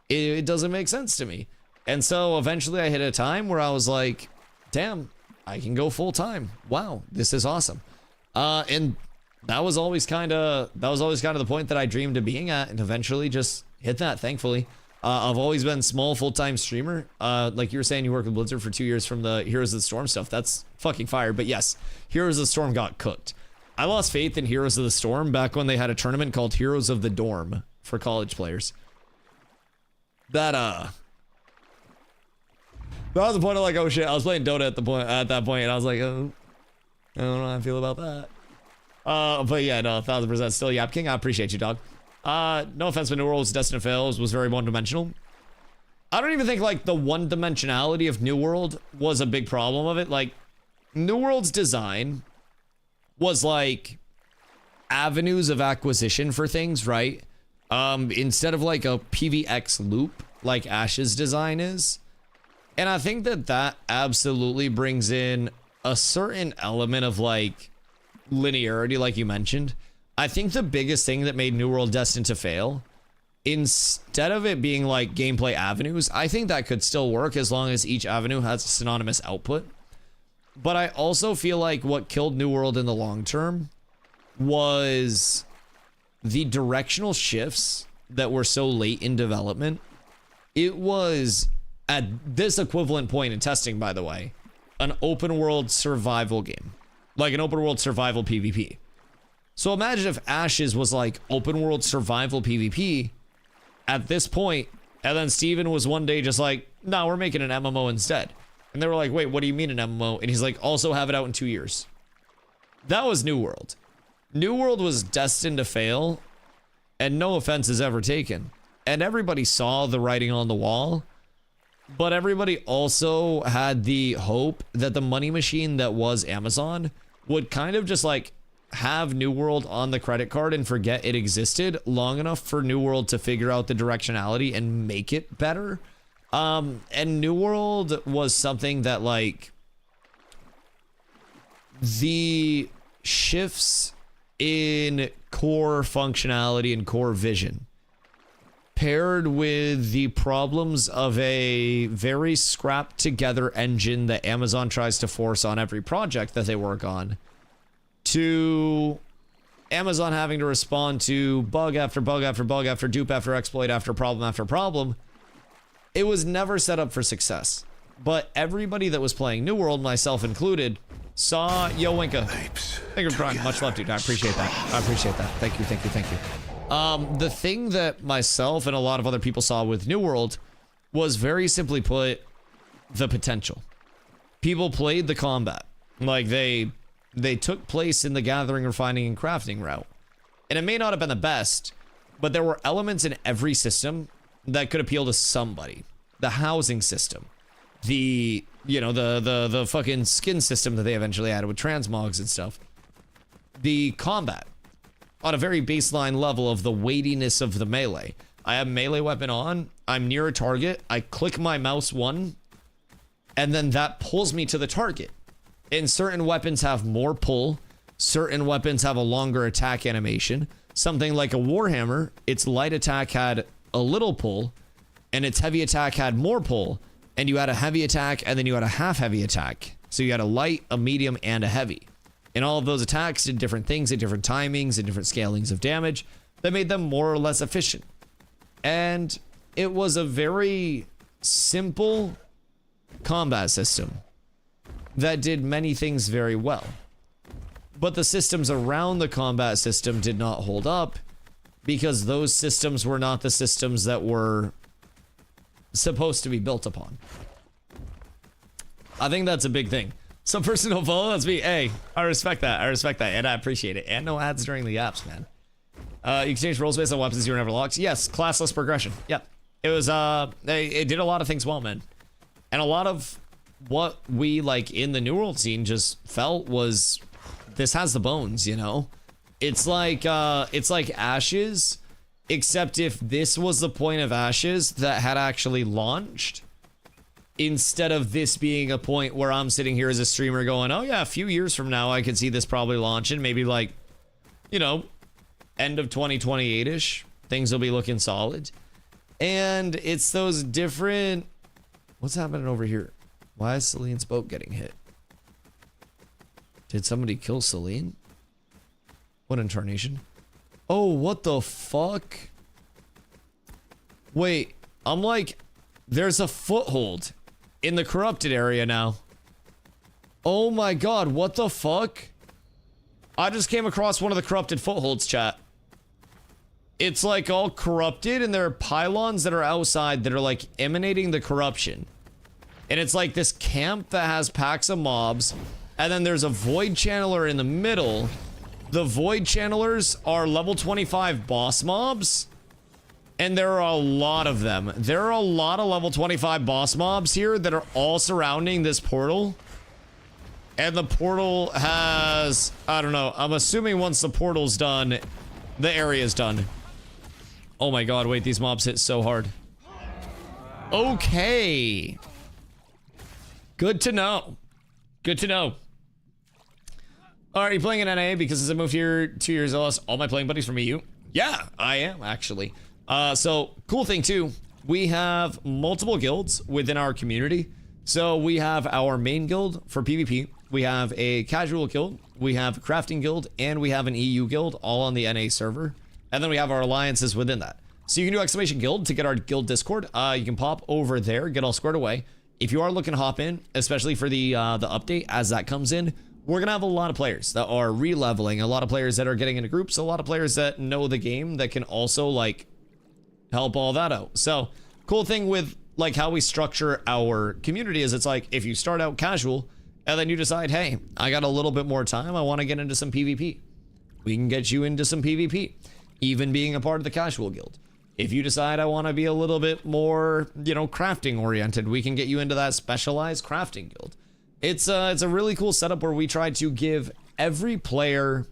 It doesn't make sense to me. And so eventually I hit a time where I was like, damn, I can go full time. Wow, this is awesome. And that was always kind of the point that I dreamed of being at, and eventually just hit that, thankfully. I've always been small full-time streamer. Like you were saying, you worked with Blizzard for 2 years from the Heroes of the Storm stuff. That's fucking fire. But yes, Heroes of the Storm got cooked. I lost faith in Heroes of the Storm back when they had a tournament called Heroes of the Dorm for college players. That was the point of like, oh shit, I was playing Dota at that point, and I was like, oh, I don't know how I feel about that. But yeah, no, 1000% still Yap King. I appreciate you, dog. No offense, but New World's Destined to Fail was very one-dimensional. I don't even think like the one-dimensionality of New World was a big problem of it. Like, New World's design was like avenues of acquisition for things, right? Instead of like a PVX loop like Ash's design is. And I think that absolutely brings in a certain element of like linearity, like you mentioned. I think the biggest thing that made New World Destined to Fail, instead of it being like gameplay avenues, I think that could still work as long as each avenue has a synonymous output. But I also feel like what killed New World in the long term was the directional shifts that were so late in development. It was, at this equivalent point in testing, by the way, an open world survival game. Like an open world survival PvP. So imagine if Ashes was like open world survival PvP at this point, and then Steven was one day just like, no, we're making an MMO instead. And they were like, wait, what do you mean an MMO? And he's like, also have it out in 2 years. That was New World. New World was destined to fail, and no offense is ever taken. And everybody saw the writing on the wall, but everybody also had the hope that the money machine that was Amazon would kind of just like have New World on the credit card and forget it existed long enough for New World to figure out the directionality and make it better. And New World was something that like the shifts in core functionality and core vision paired with the problems of a very scrapped together engine that Amazon tries to force on every project that they work on, to Amazon having to respond to bug after bug after bug after dupe after exploit after problem, it was never set up for success. But everybody that was playing New World, myself included, saw Yo Winka. Thank you for trying. Much love, dude. I appreciate that. I appreciate that. Thank you, thank you, thank you. The thing that myself and a lot of other people saw with New World was, very simply put, the potential. people played the combat. Like they took place in the gathering, refining, and crafting route. And it may not have been the best, but there were elements in every system that could appeal to somebody. The housing system, the the fucking skin system that they eventually added with transmogs and stuff. The combat on a very baseline level of the weightiness of the melee. I have melee weapon on, I'm near a target, I click my mouse one, and then that pulls me to the target. And certain weapons have more pull, certain weapons have a longer attack animation. Something like a Warhammer, its light attack had a little pull, and its heavy attack had more pull, and you had a heavy attack, and then you had a half heavy attack. So you had a light, a medium, and a heavy. And all of those attacks did different things at different timings and different scalings of damage that made them more or less efficient. And it was a very simple combat system that did many things very well. But the systems around the combat system did not hold up because those systems were not the systems that were supposed to be built upon. I think that's a big thing. So personal follow, that's me. Hey, I respect that. I respect that, and I appreciate it. And no ads during the apps, man. You can change roles based on weapons you were never locked. Yes, classless progression. Yep. It was it did a lot of things well, man. And a lot of what we like in the New World scene just felt was this has the bones, you know? It's like Ashes, except if this was the point of Ashes that had actually launched, instead of this being a point where I'm sitting here as a streamer going, oh yeah, a few years from now I could see this probably launching, maybe like, you know, end of 2028-ish, things will be looking solid. And it's those different, what's happening over here? Why is Celine's boat getting hit? Did somebody kill Celine? What incarnation? Oh, what the fuck? Wait, I'm like, there's a foothold in the corrupted area now. Oh my god, what the fuck? I just came across one of the corrupted footholds, chat. It's like all corrupted, and there are pylons that are outside that are like emanating the corruption. And it's like this camp that has packs of mobs, and then there's a void channeler in the middle. The void channelers are level 25 boss mobs, and there are a lot of them. There are a lot of level 25 boss mobs here that are all surrounding this portal. And the portal has, I don't know, I'm assuming once the portal's done, the area's done. Oh my god, wait, these mobs hit so hard. Okay. Good to know. Good to know. Are you playing in NA? Because since I moved here 2 years, I lost all my playing buddies from EU. Yeah, I am actually. So cool thing too, we have multiple guilds within our community. So we have our main guild for PvP. We have a casual guild. We have a crafting guild, and we have an EU guild, all on the NA server. And then we have our alliances within that. So you can do exclamation guild to get our guild Discord. You can pop over there, get all squared away. If you are looking to hop in, especially for the update as that comes in, we're gonna have a lot of players that are re-leveling, a lot of players that are getting into groups, a lot of players that know the game that can also like help all that out. So cool thing with like how we structure our community is it's like if you start out casual and then you decide, hey, I got a little bit more time, I want to get into some PvP. We can get you into some PvP, even being a part of the casual guild. If you decide I want to be a little bit more, you know, crafting oriented, we can get you into that specialized crafting guild. It's a really cool setup where we try to give every player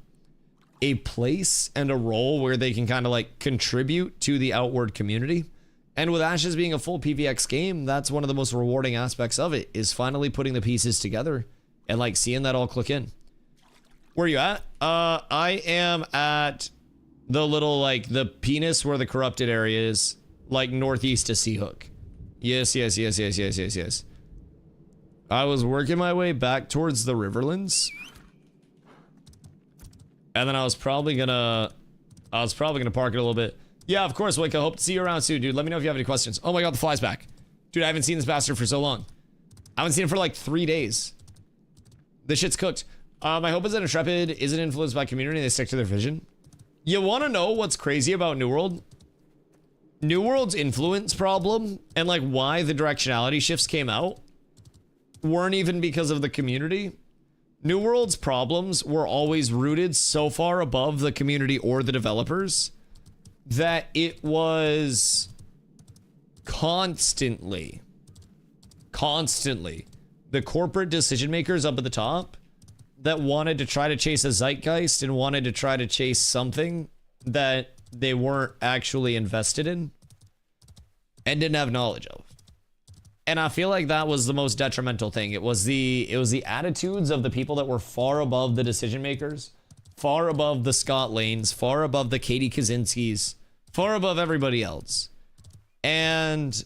a place and a role where they can kind of like contribute to the outward community. And with Ashes being a full PvX game, that's one of the most rewarding aspects of it, is finally putting the pieces together and like seeing that all click in. Where are you at? I am at the little like the penis where the corrupted area is, like northeast of Seahook. Yes. I was working my way back towards the Riverlands. And then I was probably gonna park it a little bit. Yeah, of course, Wicca. Hope to see you around soon, dude. Let me know if you have any questions. Oh my god, the fly's back. Dude, I haven't seen this bastard for so long. I haven't seen it for like 3 days. This shit's cooked. My hope is that Intrepid isn't influenced by community and they stick to their vision. You want to know what's crazy about New World? New World's influence problem and like why the directionality shifts came out weren't even because of the community. New World's problems were always rooted so far above the community or the developers that it was constantly the corporate decision makers up at the top that wanted to try to chase a zeitgeist and wanted to try to chase something that they weren't actually invested in and didn't have knowledge of. And I feel like that was the most detrimental thing. It was the attitudes of the people that were far above the decision makers, far above the Scott Lanes, far above the Katie Kaczynskis, far above everybody else. And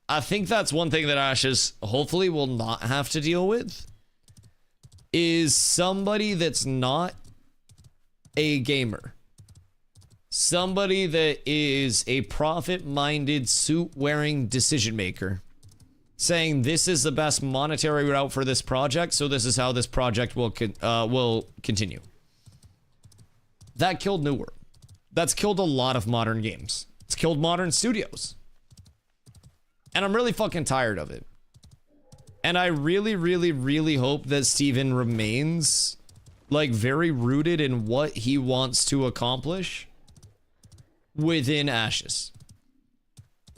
I think that's one thing that Ashes hopefully will not have to deal with, is somebody that's not a gamer. Somebody that is a profit-minded, suit-wearing decision maker, saying this is the best monetary route for this project, so this is how this project will continue. That killed New World. That's killed a lot of modern games. It's killed modern studios. And I'm really fucking tired of it. And I really, really, really hope that Steven remains, like, very rooted in what he wants to accomplish within Ashes.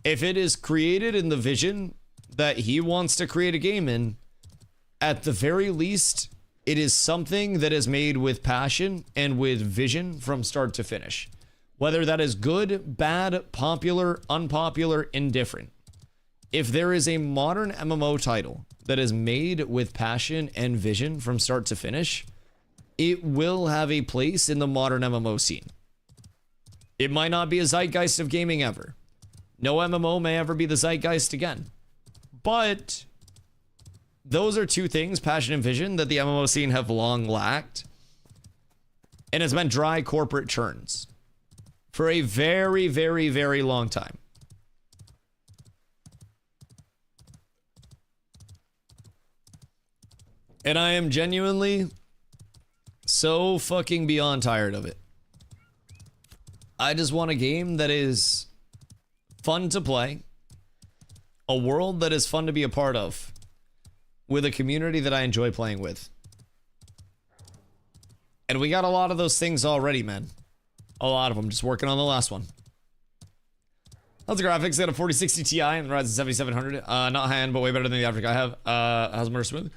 If it is created in the vision that he wants to create a game in, at the very least, it is something that is made with passion and with vision from start to finish. Whether that is good, bad, popular, unpopular, indifferent. If there is a modern MMO title that is made with passion and vision from start to finish, it will have a place in the modern MMO scene. It might not be a zeitgeist of gaming ever. No MMO may ever be the zeitgeist again. But those are two things, passion and vision, that the MMO scene have long lacked. And it's been dry corporate churns for a very, very, very long time. And I am genuinely so fucking beyond tired of it. I just want a game that is fun to play, a world that is fun to be a part of, with a community that I enjoy playing with. And we got a lot of those things already, man. A lot of them. Just working on the last one. How's the graphics? Got a 4060 Ti and the Ryzen 7700. Not high end, but way better than the graphic I have. How's more smooth?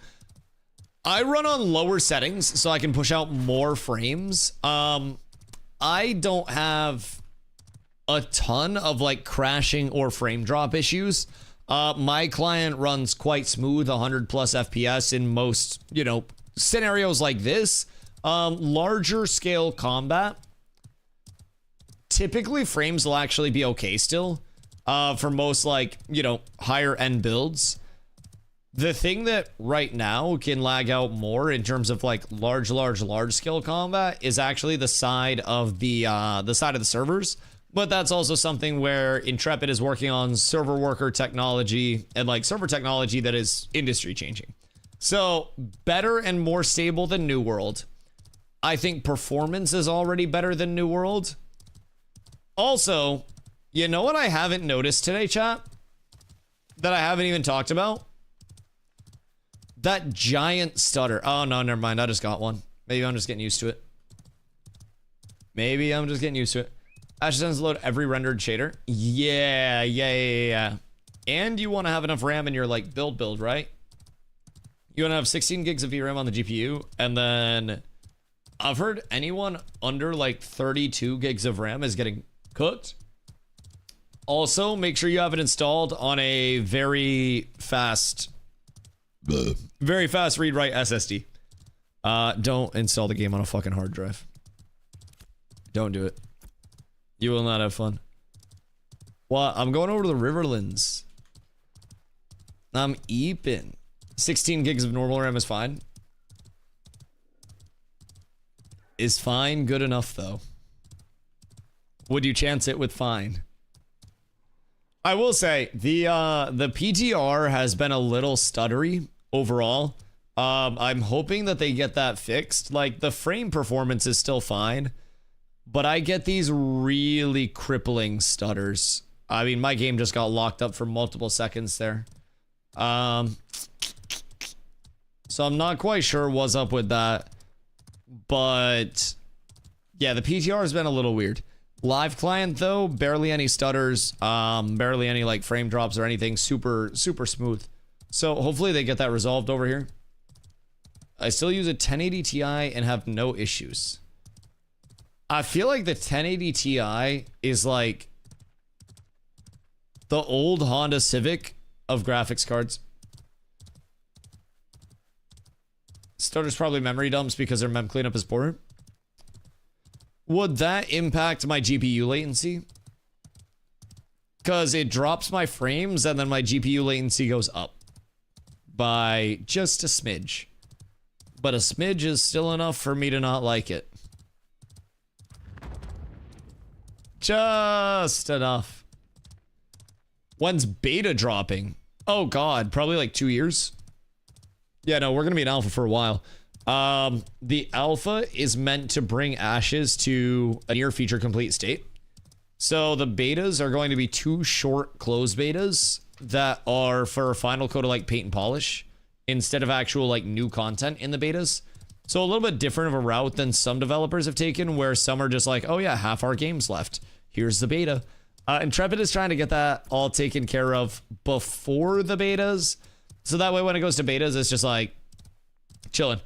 I run on lower settings so I can push out more frames. I don't have a ton of like crashing or frame drop issues. My client runs quite smooth, 100 plus FPS in most, scenarios like this. Larger scale combat, typically frames will actually be okay still, for most higher end builds. The thing that right now can lag out more in terms of like large scale combat is actually the side of the servers. But that's also something where Intrepid is working on server worker technology and like server technology that is industry changing. So better and more stable than New World. I think performance is already better than New World. Also, you know what I haven't noticed today, chat? That I haven't even talked about? That giant stutter. Oh, no, never mind. I just got one. Maybe I'm just getting used to it. Ashes tends to load every rendered shader. Yeah. And you want to have enough RAM in your, build, right? You want to have 16 gigs of VRAM on the GPU, and then I've heard anyone under, 32 gigs of RAM is getting cooked. Also, make sure you have it installed on a very fast read-write SSD. Don't install the game on a fucking hard drive. Don't do it. You will not have fun. Well, I'm going over to the Riverlands. I'm eeping. 16 gigs of normal RAM is fine. Is fine good enough, though? Would you chance it with fine? I will say, the PTR has been a little stuttery overall. I'm hoping that they get that fixed. The frame performance is still fine, but I get these really crippling stutters. I mean, my game just got locked up for multiple seconds there. So I'm not quite sure what's up with that. But yeah, the PTR has been a little weird. Live client though, barely any stutters, barely any like frame drops or anything. Super smooth. So hopefully they get that resolved over here. I still use a 1080 Ti and have no issues. I feel like the 1080 Ti is like the old Honda Civic of graphics cards. Stutters probably memory dumps because their mem cleanup is poor. Would that impact my GPU latency? Because it drops my frames and then my GPU latency goes up by just a smidge. But a smidge is still enough for me to not like it. Just enough. When's beta dropping? Oh god, probably like 2 years. Yeah, no, we're gonna be in alpha for a while. The alpha is meant to bring Ashes to a near feature complete state. So the betas are going to be 2 short closed betas that are for final code of like paint and polish instead of actual like new content in the betas. So a little bit different of a route than some developers have taken, where some are just like, oh yeah, half our game's left. Here's the beta. Intrepid is trying to get that all taken care of before the betas. So that way when it goes to betas, it's just like chilling.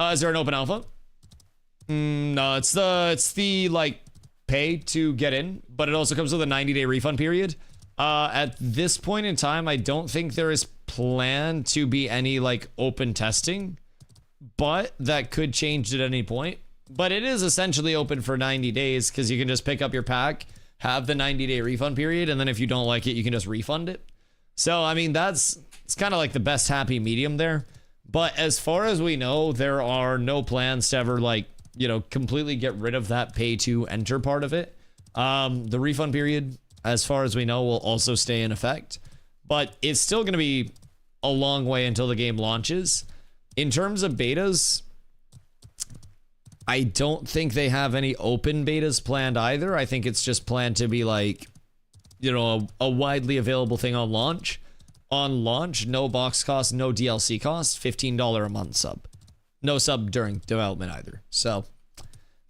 Is there an open alpha? No, it's the like pay to get in, but it also comes with a 90-day refund period. At this point in time, I don't think there is planned to be any like open testing, but that could change at any point. But it is essentially open for 90 days because you can just pick up your pack, have the 90-day refund period, and then if you don't like it, you can just refund it. So, I mean, it's kind of like the best happy medium there. But as far as we know, there are no plans to ever like, you know, completely get rid of that pay to enter part of it. The refund period, as far as we know, will also stay in effect, but it's still going to be a long way until the game launches. In terms of betas, I don't think they have any open betas planned either. I think it's just planned to be like, you know, a widely available thing on launch. On launch, no box cost, no DLC cost, $15 a month sub. No sub during development either. So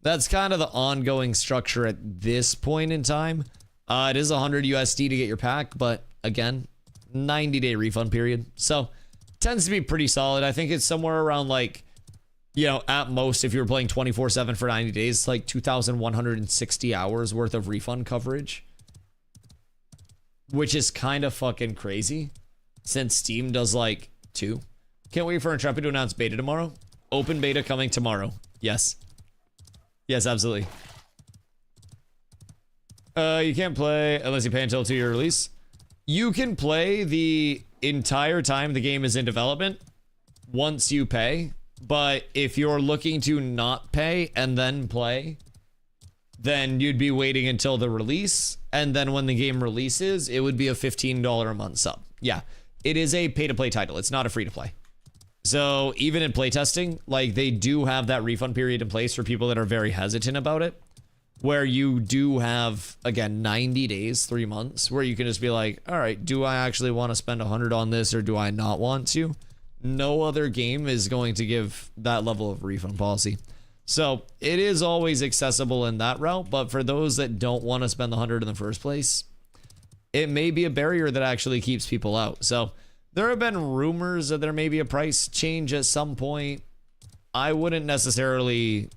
that's kind of the ongoing structure at this point in time. It is 100 USD to get your pack, but again, 90-day refund period. So tends to be pretty solid. I think it's somewhere around like, you know, at most, if you were playing 24/7 for 90 days, like 2,160 hours worth of refund coverage, which is kind of fucking crazy since Steam does like 2. Can't wait for Intrepid to announce beta tomorrow. Open beta coming tomorrow. Yes. Yes, absolutely. You can't play unless you pay until 2-year release. You can play the entire time the game is in development once you pay, but if you're looking to not pay and then play, then you'd be waiting until the release, and then when the game releases, it would be a $15 a month sub. Yeah, it is a pay-to-play title. It's not a free-to-play. So even in playtesting, like, they do have that refund period in place for people that are very hesitant about it, where you do have, again, 90 days, 3 months, where you can just be like, all right, do I actually want to spend 100 on this, or do I not want to? No other game is going to give that level of refund policy. So it is always accessible in that route, but for those that don't want to spend the 100 in the first place, it may be a barrier that actually keeps people out. So there have been rumors that there may be a price change at some point. I wouldn't necessarily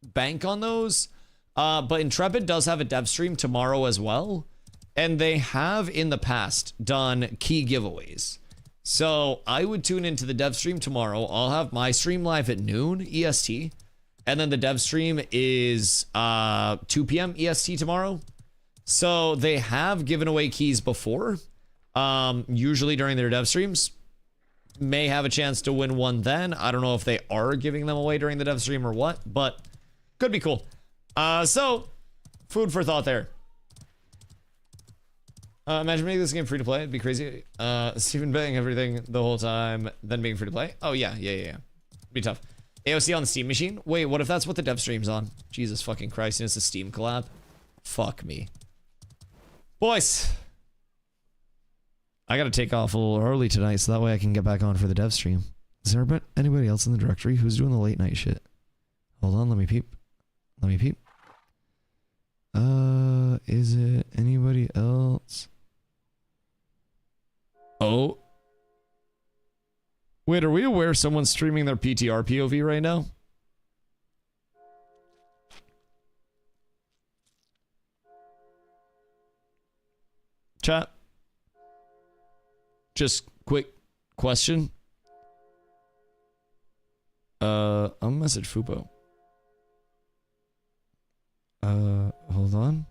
bank on those. But Intrepid does have a dev stream tomorrow as well, and they have in the past done key giveaways. So I would tune into the dev stream tomorrow. I'll have my stream live at noon EST, and then the dev stream is 2 p.m. EST tomorrow. So they have given away keys before, usually during their dev streams. May have a chance to win one then. I don't know if they are giving them away during the dev stream or what, but could be cool. So, food for thought there. Imagine making this game free to play. It'd be crazy. Steven paying everything the whole time, then being free to play. Oh, yeah. Be tough. AOC on the Steam machine? Wait, what if that's what the dev stream's on? Jesus fucking Christ, and it's a Steam collab? Fuck me. Boys. I gotta take off a little early tonight, so that way I can get back on for the dev stream. Is there anybody else in the directory who's doing the late night shit? Hold on, let me peep. Let me peep. Is it anybody else? Oh. Wait, are we aware someone's streaming their PTR POV right now? Chat. Just quick question. I'll message Fupo. Hold on.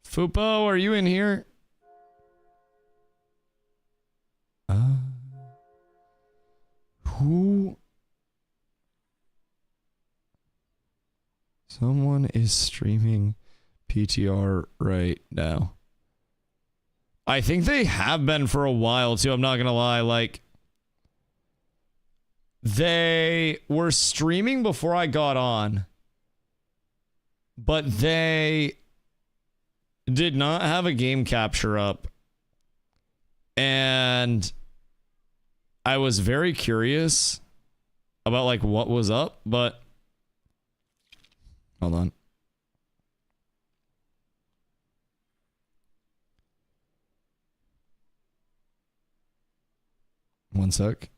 Fupo, are you in here? Who? Someone is streaming PTR right now. I think they have been for a while too, I'm not gonna lie. Like, they were streaming before I got on, but they did not have a game capture up. And I was very curious about like what was up, but hold on. One sec.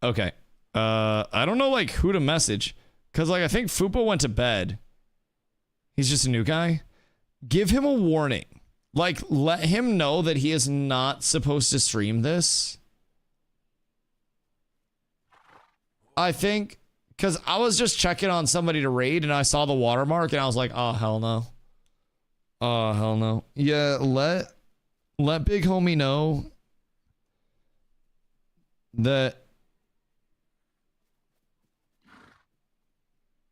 Okay. I don't know like who to message, cuz like I think Fupo went to bed. He's just a new guy. Give him a warning. Like, let him know that he is not supposed to stream this. I think, because I was just checking on somebody to raid and I saw the watermark and I was like, oh, hell no. Oh, hell no. Yeah, let big homie know that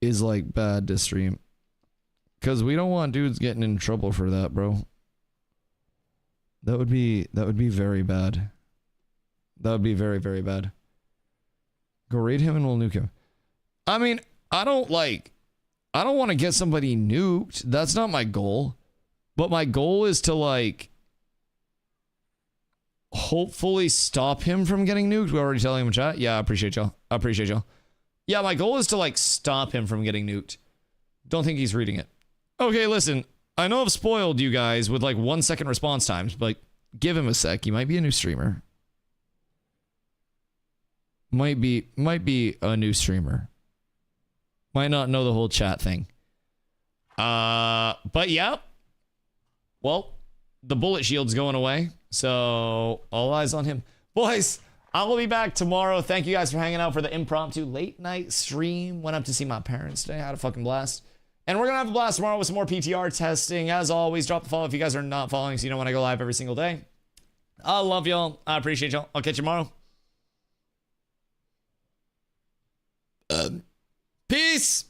is like bad to stream. Because we don't want dudes getting in trouble for that, bro. That would be very bad. That would be very, very bad. Go raid him and we'll nuke him. I mean, I don't want to get somebody nuked. That's not my goal. But my goal is to like hopefully stop him from getting nuked. We're already telling him in chat. Yeah, I appreciate y'all. I appreciate y'all. Yeah, my goal is to like stop him from getting nuked. Don't think he's reading it. Okay, listen. I know I've spoiled you guys with like 1 second response times, but give him a sec. He might be a new streamer. Might be a new streamer. Might not know the whole chat thing. But yeah. Well, the bullet shield's going away, so all eyes on him. Boys, I will be back tomorrow. Thank you guys for hanging out for the impromptu late night stream. Went up to see my parents today. Had a fucking blast. And we're going to have a blast tomorrow with some more PTR testing. As always, drop the follow if you guys are not following so you know when I go live every single day. I love y'all. I appreciate y'all. I'll catch you tomorrow. Peace.